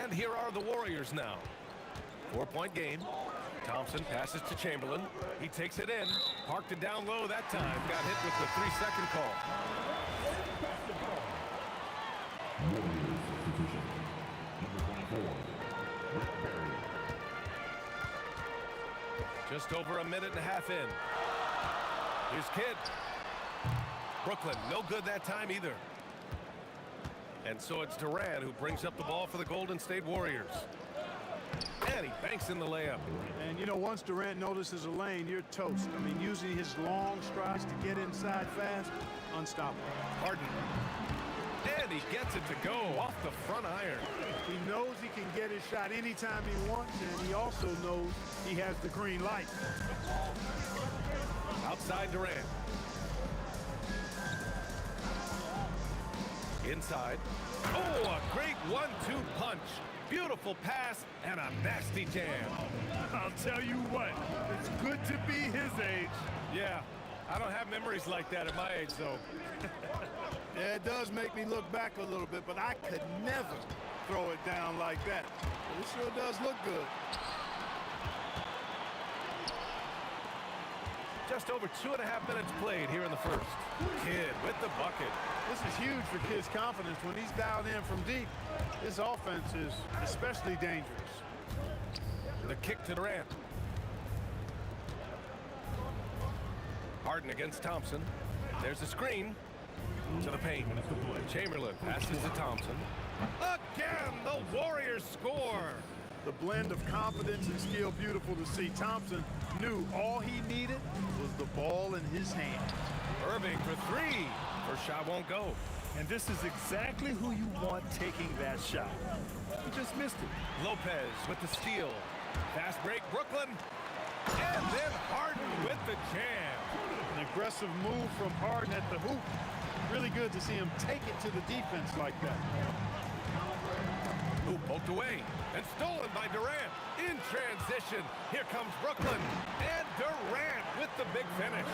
And here are the Warriors now. 4-point game. Thompson passes to Chamberlain. He takes it in. Parked it down low that time. Got hit with the 3-second call. Just over a minute and a half in. Here's Kidd. Brooklyn, no good that time either. And so it's Durant who brings up the ball for the Golden State Warriors. And he banks in the layup. And, you know, once Durant notices a lane, you're toast. I mean, using his long strides to get inside fast, unstoppable. Harden. And he gets it to go off the front iron. He knows he can get his shot anytime he wants, and he also knows he has the green light. Outside Durant. Inside. Oh, a great 1-2 punch. Beautiful pass and a nasty jam. I'll tell you what, it's good to be his age. Yeah, I don't have memories like that at my age, though. Yeah, it does make me look back a little bit, but I could never throw it down like that. But it sure does look good. Just over 2.5 minutes played here in the first. Kidd with the bucket. This is huge for Kidd's confidence. When he's dialed in from deep, his offense is especially dangerous. The kick to Durant. Harden against Thompson. There's a screen to the paint. Chamberlain passes to Thompson. Again, the Warriors score. The blend of confidence and skill, beautiful to see. Thompson knew all he needed was the ball in his hand. Irving for three. First shot won't go. And this is exactly who you want taking that shot. He just missed it. Lopez with the steal. Fast break, Brooklyn. And then Harden with the jam. An aggressive move from Harden at the hoop. Really good to see him take it to the defense like that. Who poked away and stolen by Durant. In transition, here comes Brooklyn. And Durant with the big finish.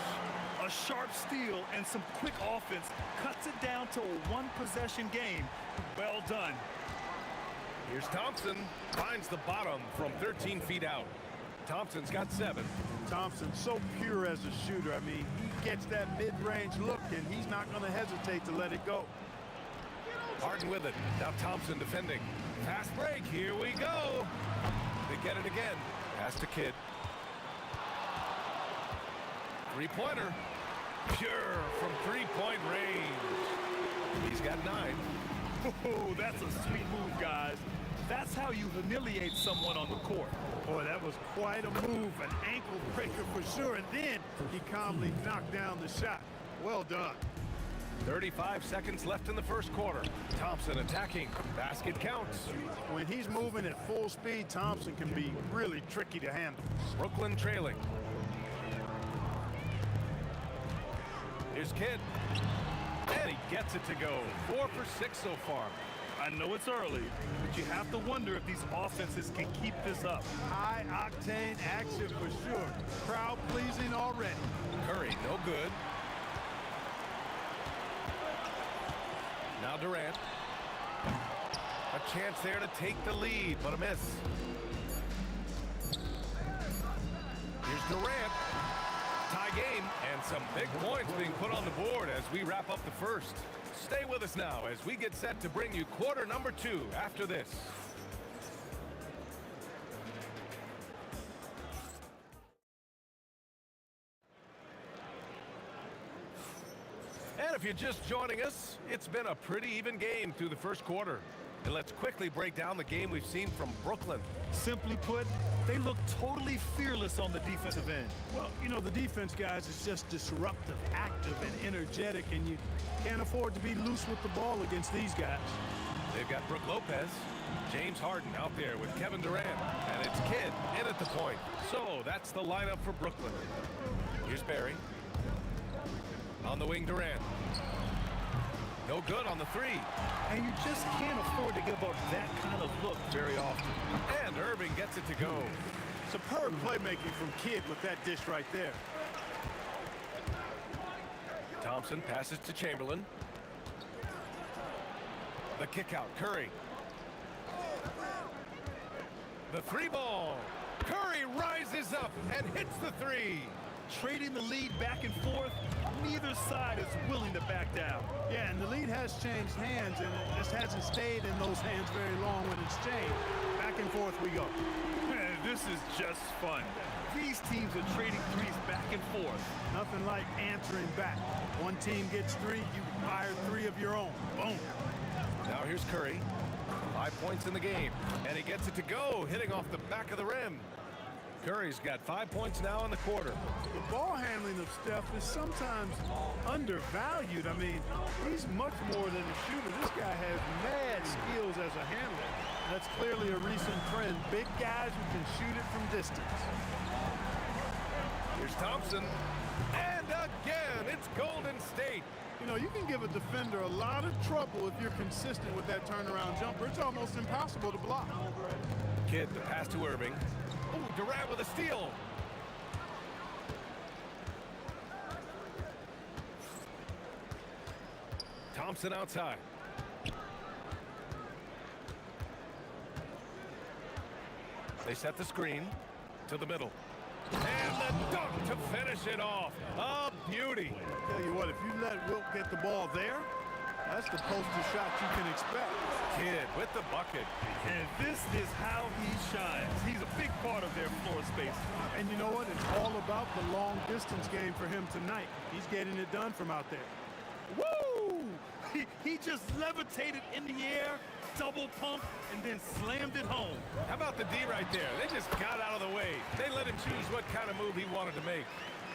A sharp steal and some quick offense cuts it down to a one-possession game. Well done. Here's Thompson. Finds the bottom from 13 feet out. Thompson's got 7. Thompson so pure as a shooter. I mean, he gets that mid-range look, and he's not going to hesitate to let it go. Harden with it. Now Thompson defending. Fast break. Here we go. They get it again. Pass to Kidd. Three-pointer. Pure from three-point range. He's got 9. Oh, that's a sweet move, guys. That's how you humiliate someone on the court. Boy, that was quite a move. An ankle breaker for sure. And then he calmly knocked down the shot. Well done. 35 seconds left in the first quarter. Thompson attacking. Basket counts. When he's moving at full speed, Thompson can be really tricky to handle. Brooklyn trailing. Here's Kidd. And he gets it to go. 4 for 6 so far. I know it's early, but you have to wonder if these offenses can keep this up. High-octane action for sure. Crowd-pleasing already. Curry, no good. Now Durant. A chance there to take the lead, but a miss. Here's Durant. Tie game, and some big points being put on the board as we wrap up the first. Stay with us now as we get set to bring you quarter number 2 after this. And if you're just joining us, it's been a pretty even game through the first quarter. And let's quickly break down the game we've seen from Brooklyn. Simply put, they look totally fearless on the defensive end. Well, you know, the defense, guys, is just disruptive, active, and energetic, and you can't afford to be loose with the ball against these guys. They've got Brook Lopez, James Harden out there with Kevin Durant, and it's Kidd in at the point. So that's the lineup for Brooklyn. Here's Barry. On the wing, Durant. No good on the 3. And you just can't afford to give up that kind of look very often. And Irving gets it to go. Superb playmaking from Kidd with that dish right there. Thompson passes to Chamberlain. The kick out, Curry. The 3 ball. Curry rises up and hits the 3. Trading the lead back and forth, neither side is willing to back down. Yeah, and the lead has changed hands, and it just hasn't stayed in those hands very long when it's changed. Back and forth we go. Man, this is just fun. These teams are trading threes back and forth. Nothing like answering back. One team gets 3, you fire 3 of your own. Boom. Now here's Curry. 5 points in the game. And he gets it to go, hitting off the back of the rim. Curry's got 5 points now in the quarter. The ball handling of Steph is sometimes undervalued. I mean, he's much more than a shooter. This guy has mad skills as a handler. That's clearly a recent trend. Big guys who can shoot it from distance. Here's Thompson. And again, it's Golden State. You know, you can give a defender a lot of trouble if you're consistent with that turnaround jumper. It's almost impossible to block. Kidd, the pass to Irving. Oh, Durant with a steal. Thompson outside. They set the screen to the middle. And the dunk to finish it off. A beauty. Tell you what, if you let Wilt get the ball there, that's the poster shot you can expect. Kidd with the bucket. And this is how he shines. He's a big part of their floor space. And you know what? It's all about the long distance game for him tonight. He's getting it done from out there. Woo! He just levitated in the air, double pump, and then slammed it home. How about the D right there? They just got out of the way. They let him choose what kind of move he wanted to make.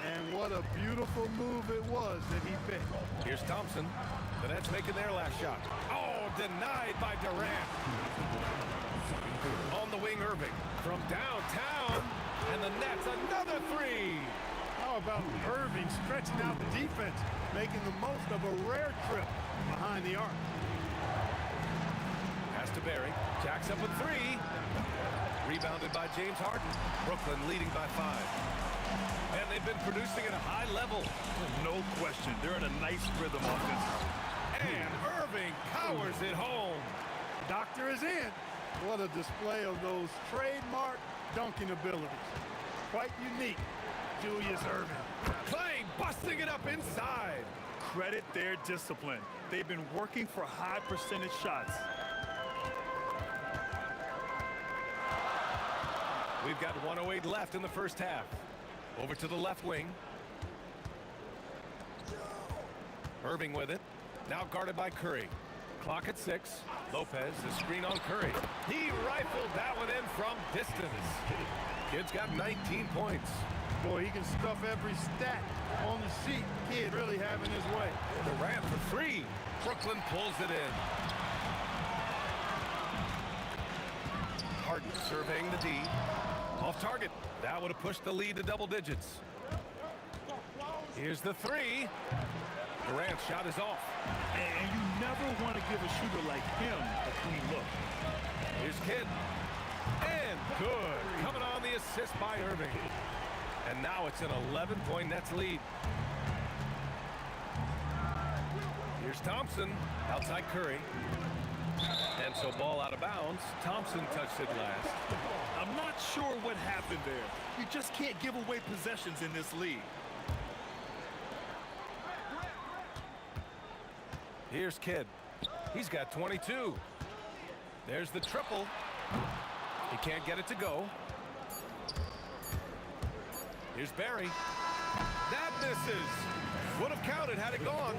And what a beautiful move it was that he picked. Here's Thompson. The Nets making their last shot. Oh, denied by Durant. On the wing, Irving. From downtown. And the Nets, another three. How about Irving stretching out the defense, making the most of a rare trip behind the arc. Pass to Barry. Jacks up with three. Rebounded by James Harden. Brooklyn leading by 5. And they've been producing at a high level. No question. They're in a nice rhythm offensively. And Irving powers it home. Doctor is in. What a display of those trademark dunking abilities. Quite unique, Julius Irving. Clay busting it up inside. Credit their discipline. They've been working for high percentage shots. We've got 1:08 left in the first half. Over to the left wing. Irving with it. Now guarded by Curry. Clock at 6. Lopez, the screen on Curry. He rifled that one in from distance. Kid's got 19 points. Boy, he can stuff every stat on the sheet. Kidd really having his way. Durant for 3. Brooklyn pulls it in. Harden surveying the D. Off target. That would have pushed the lead to double digits. Here's the 3. Durant's shot is off. And you never want to give a shooter like him a clean look. Here's Kidd. And good. Coming on the assist by Irving. And now it's an 11-point Nets lead. Here's Thompson. Outside Curry. And so ball out of bounds. Thompson touched it last. I'm not sure what happened there. You just can't give away possessions in this league. Here's Kidd. He's got 22. There's the triple. He can't get it to go. Here's Barry. That misses. Would have counted had it gone.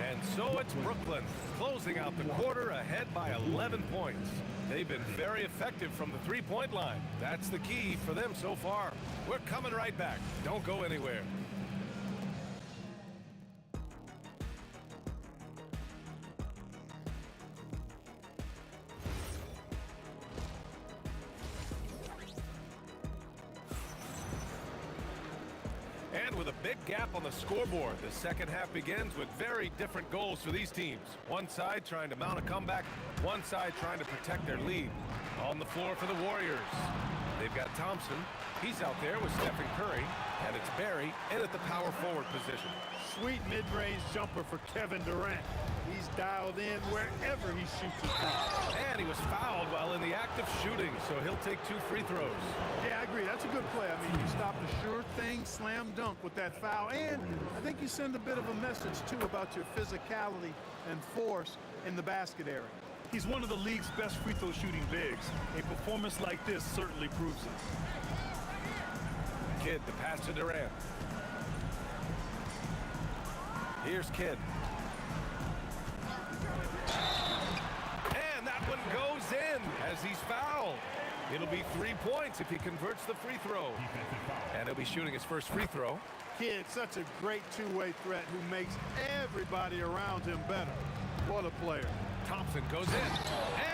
And so it's Brooklyn closing out the quarter ahead by 11 points. They've been very effective from the three-point line. That's the key for them so far. We're coming right back. Don't go anywhere. And with a big gap on the scoreboard, the second half begins with very different goals for these teams. One side trying to mount a comeback, one side trying to protect their lead. On the floor for the Warriors, they've got Thompson. He's out there with Stephen Curry, and it's Barry in at the power forward position. Sweet mid-range jumper for Kevin Durant. He's dialed in wherever he shoots his shot. And he was fouled while in the act of shooting, so he'll take 2 free throws. Yeah, I agree. That's a good play. I mean, you stopped a sure thing slam dunk with that foul. And I think you send a bit of a message, too, about your physicality and force in the basket area. He's one of the league's best free throw shooting bigs. A performance like this certainly proves it. Kidd, the pass to Durant. Here's Kidd. And that one goes in. as he's fouled. It'll be 3 points if he converts the free throw. And he'll be shooting his first free throw. Kid, such a great two-way threat who makes everybody around him better. What a player. Thompson goes in.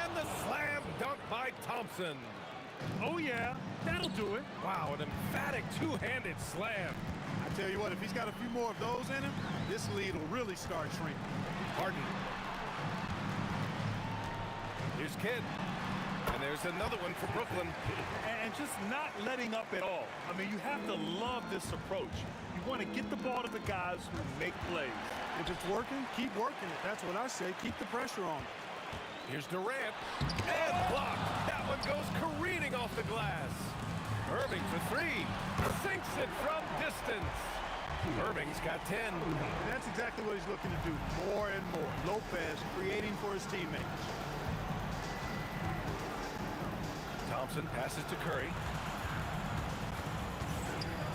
And the slam dunk by Thompson. Oh, yeah, that'll do it. Wow, an emphatic two-handed slam. I tell you what, if he's got a few more of those in him, this lead will really start shrinking. Harden. Here's Kidd. And there's another one for Brooklyn. And just not letting up at all. I mean, you have to love this approach. You want to get the ball to the guys who make plays. If it's working, keep working it. That's what I say. Keep the pressure on. Here's Durant. And blocked. That one goes careening off the glass. Irving for three. Sinks it from distance. Irving's got 10. And that's exactly what he's looking to do. More and more. Lopez creating for his teammates. Thompson passes to Curry.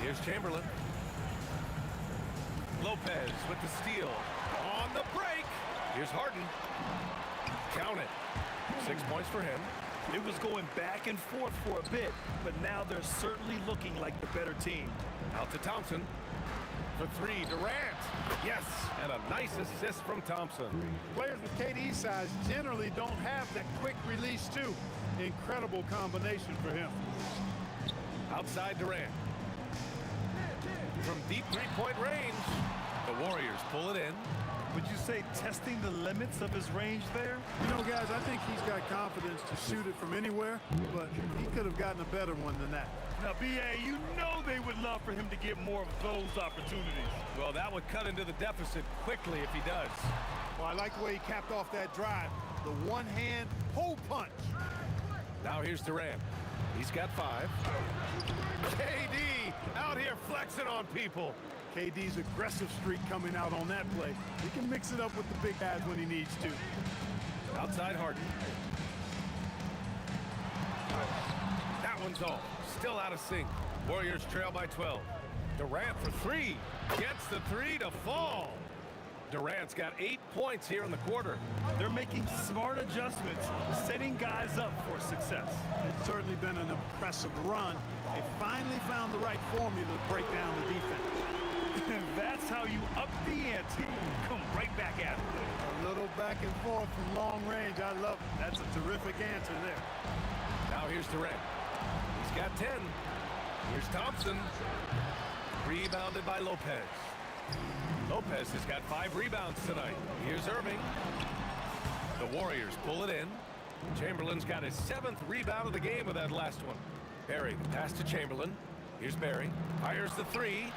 Here's Chamberlain. Lopez with the steal. On the break. Here's Harden. Count it. 6 points for him. It was going back and forth for a bit, but now they're certainly looking like the better team. Out to Thompson. For three, Durant. Yes, and a nice assist from Thompson. Players with KD's size generally don't have that quick release too. Incredible combination for him. Outside Durant. From deep three-point range, the Warriors pull it in. Would you say testing the limits of his range there? You know, guys, I think he's got confidence to shoot it from anywhere, but he could have gotten a better one than that. Now, B.A., you know they would love for him to get more of those opportunities. Well, that would cut into the deficit quickly if he does. Well, I like the way he capped off that drive. The one-hand hole punch. Now here's Durant. He's got 5. KD out here flexing on people. KD's aggressive streak coming out on that play. He can mix it up with the big guys when he needs to. Outside Harden. That one's off. Still out of sync. Warriors trail by 12. Durant for 3. Gets the 3 to fall. Durant's got 8 points here in the quarter. They're making smart adjustments, setting guys up for success. It's certainly been an impressive run. They finally found the right formula to break down the defense. And that's how you up the ante. Come right back at it. A little back and forth from long range. I love it. That's a terrific answer there. Now here's Durant. He's got 10. Here's Thompson. Rebounded by Lopez. Lopez has got 5 rebounds tonight. Here's Irving. The Warriors pull it in. Chamberlain's got his 7th rebound of the game with that last one. Barry, the pass to Chamberlain. Here's Barry. Fires the 3.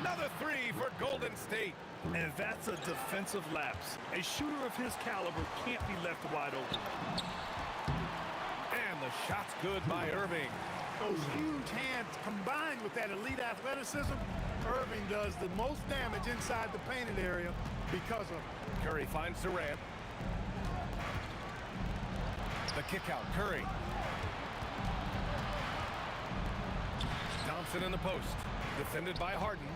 Another 3 for Golden State. And that's a defensive lapse. A shooter of his caliber can't be left wide open. And the shot's good by Irving. Those huge hands combined with that elite athleticism, Irving does the most damage inside the painted area because of it. Curry finds Durant. The kick out, Curry. Thompson in the post. Defended by Harden.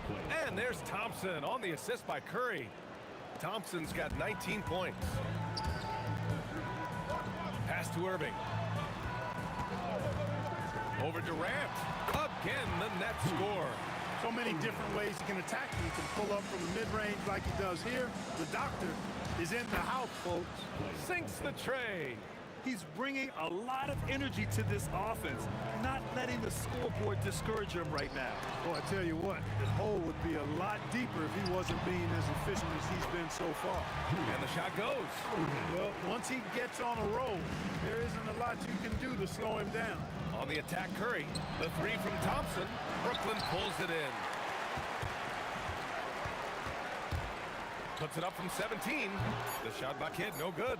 And there's Thompson on the assist by Curry. Thompson's got 19 points. Pass to Irving. Over Durant. Again, the net score. So many different ways he can attack you. He can pull up from the mid-range like he does here. The doctor is in the house, folks. Sinks the tray. He's bringing a lot of energy to this offense, not letting the scoreboard discourage him right now. Well, I tell you what, the hole would be a lot deeper if he wasn't being as efficient as he's been so far. And the shot goes. Well, once he gets on a roll, there isn't a lot you can do to slow him down. On the attack, Curry. The 3 from Thompson. Brooklyn pulls it in. Puts it up from 17. The shot by Kidd, no good.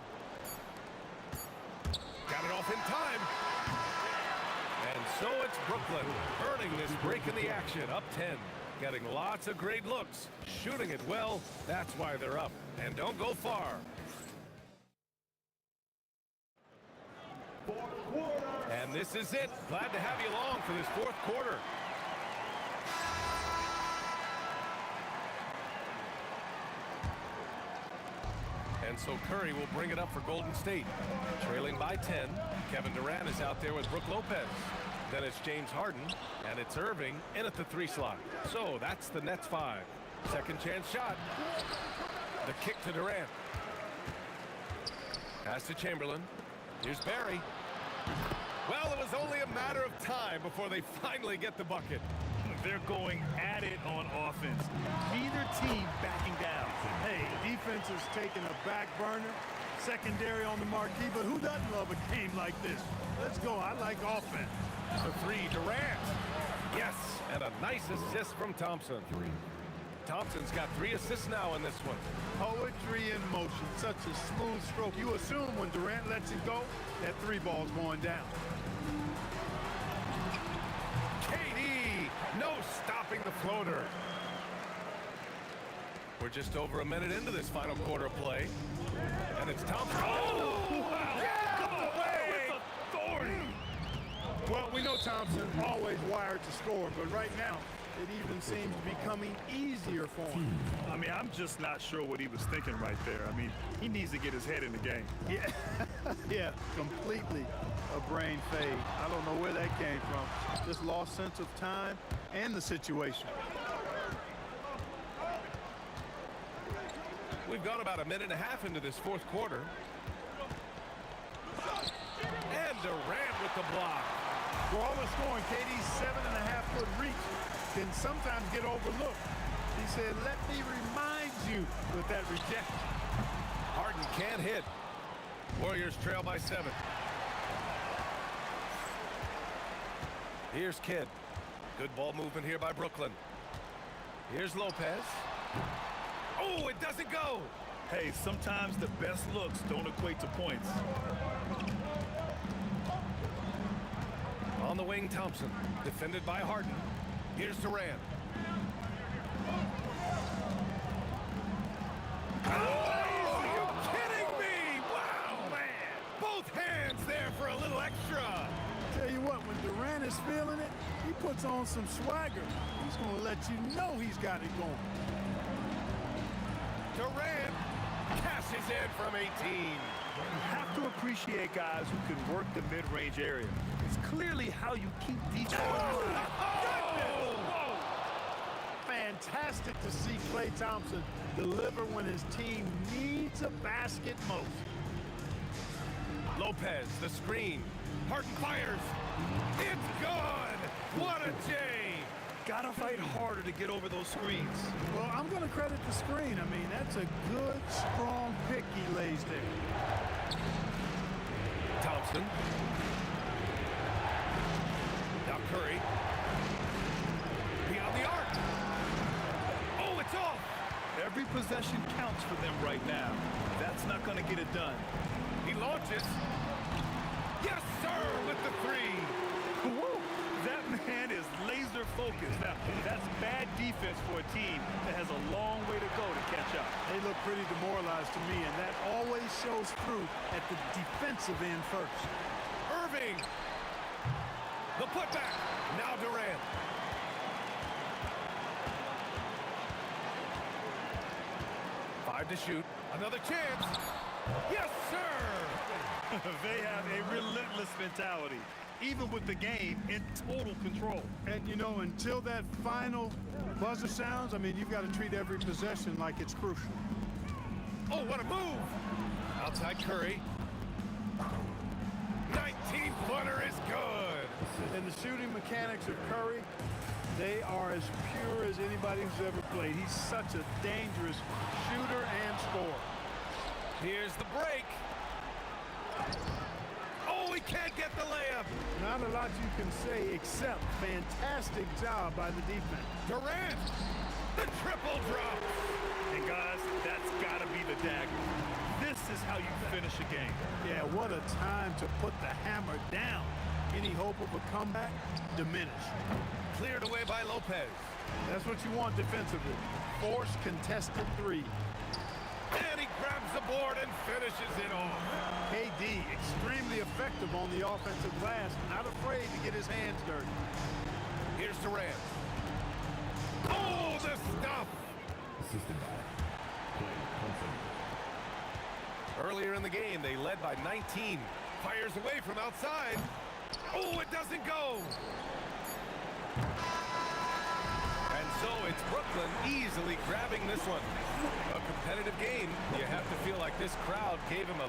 Got it off in time. And so it's Brooklyn earning this break in the action. Up 10. Getting lots of great looks. Shooting it well. That's why they're up. And don't go far. And this is it. Glad to have you along for this 4th quarter. And So Curry will bring it up for Golden State. Trailing by 10, Kevin Durant is out there with Brook Lopez. Then it's James Harden, and it's Irving in at the 3 slot. So that's the Nets 5. Second chance shot. The kick to Durant. Pass to Chamberlain. Here's Barry. Well, it was only a matter of time before they finally get the bucket. They're going at it on offense. Neither team backing down. Hey, defense is taking a back burner, secondary on the marquee, but who doesn't love a game like this? Let's go. I like offense. The 3, Durant. Yes, and a nice assist from Thompson. Thompson's got 3 assists now in this one. Poetry in motion. Such a smooth stroke. You assume when Durant lets it go, that 3 ball's going down. KD, no stopping the floater. We're just over a minute into this final quarter play. And it's Thompson. Oh, wow. Get away with authority. Well, we know Thompson always wired to score, but right now, it even seems to be becoming easier for him. I mean, I'm just not sure what he was thinking right there. I mean, he needs to get his head in the game. Yeah, yeah, completely a brain fade. I don't know where that came from. Just lost sense of time and the situation. We've gone about a minute and a half into this fourth quarter. And Durant with the block. For all the scoring, KD's 7.5-foot reach can sometimes get overlooked. He said, let me remind you with that rejection. Harden can't hit. Warriors trail by 7. Here's Kidd. Good ball movement here by Brooklyn. Here's Lopez. Oh, it doesn't go. Hey, sometimes the best looks don't equate to points. On the wing, Thompson. Defended by Harden. Here's Durant. Oh, are you kidding me? Wow, man. Both hands there for a little extra. Tell you what, when Durant is feeling it, he puts on some swagger. He's going to let you know he's got it going. Durant cashes in from 18. You have to appreciate guys who can work the mid-range area. It's clearly how you keep defense. Whoa! Fantastic to see Klay Thompson deliver when his team needs a basket most. Lopez, the screen. Harden fires. It's good. What a J. Gotta fight harder to get over those screens. Well, I'm going to credit the screen. I mean, that's a good, strong pick he lays there. Thompson. Now Curry. Beyond the arc. Oh, it's off. Every possession counts for them right now. That's not going to get it done. He launches. Yes, sir, with the 3. Woo! That man is laser focused. Now, that's bad defense for a team that has a long way to go to catch up. They look pretty demoralized to me, and that always shows through at the defensive end first. Irving. The putback. Now Durant. Five to shoot. Another chance. Yes, sir. They have a relentless mentality, even with the game in total control. And, you know, until that final buzzer sounds, I mean, you've got to treat every possession like it's crucial. Oh, what a move. Outside Curry. 19-footer is good. And the shooting mechanics of Curry, they are as pure as anybody who's ever played. He's such a dangerous shooter and scorer. Here's the break. Oh, he can't get the layup. Not a lot you can say except fantastic job by the defense. Durant, the triple drop. And guys, that's got to be the dagger. This is how you finish a game. Yeah, what a time to put the hammer down. Any hope of a comeback diminished. Cleared away by Lopez. That's what you want defensively. Forced contested 3. And he grabs the board and finishes it off. KD, extremely effective on the offensive glass, not afraid to get his hands dirty. Here's Durant. Oh, the stuff. Assisted by Klay Thompson. Earlier in the game, they led by 19. Fires away from outside. Oh, it doesn't go. And so it's Brooklyn easily grabbing this one. A competitive game. You have to feel like this crowd gave him a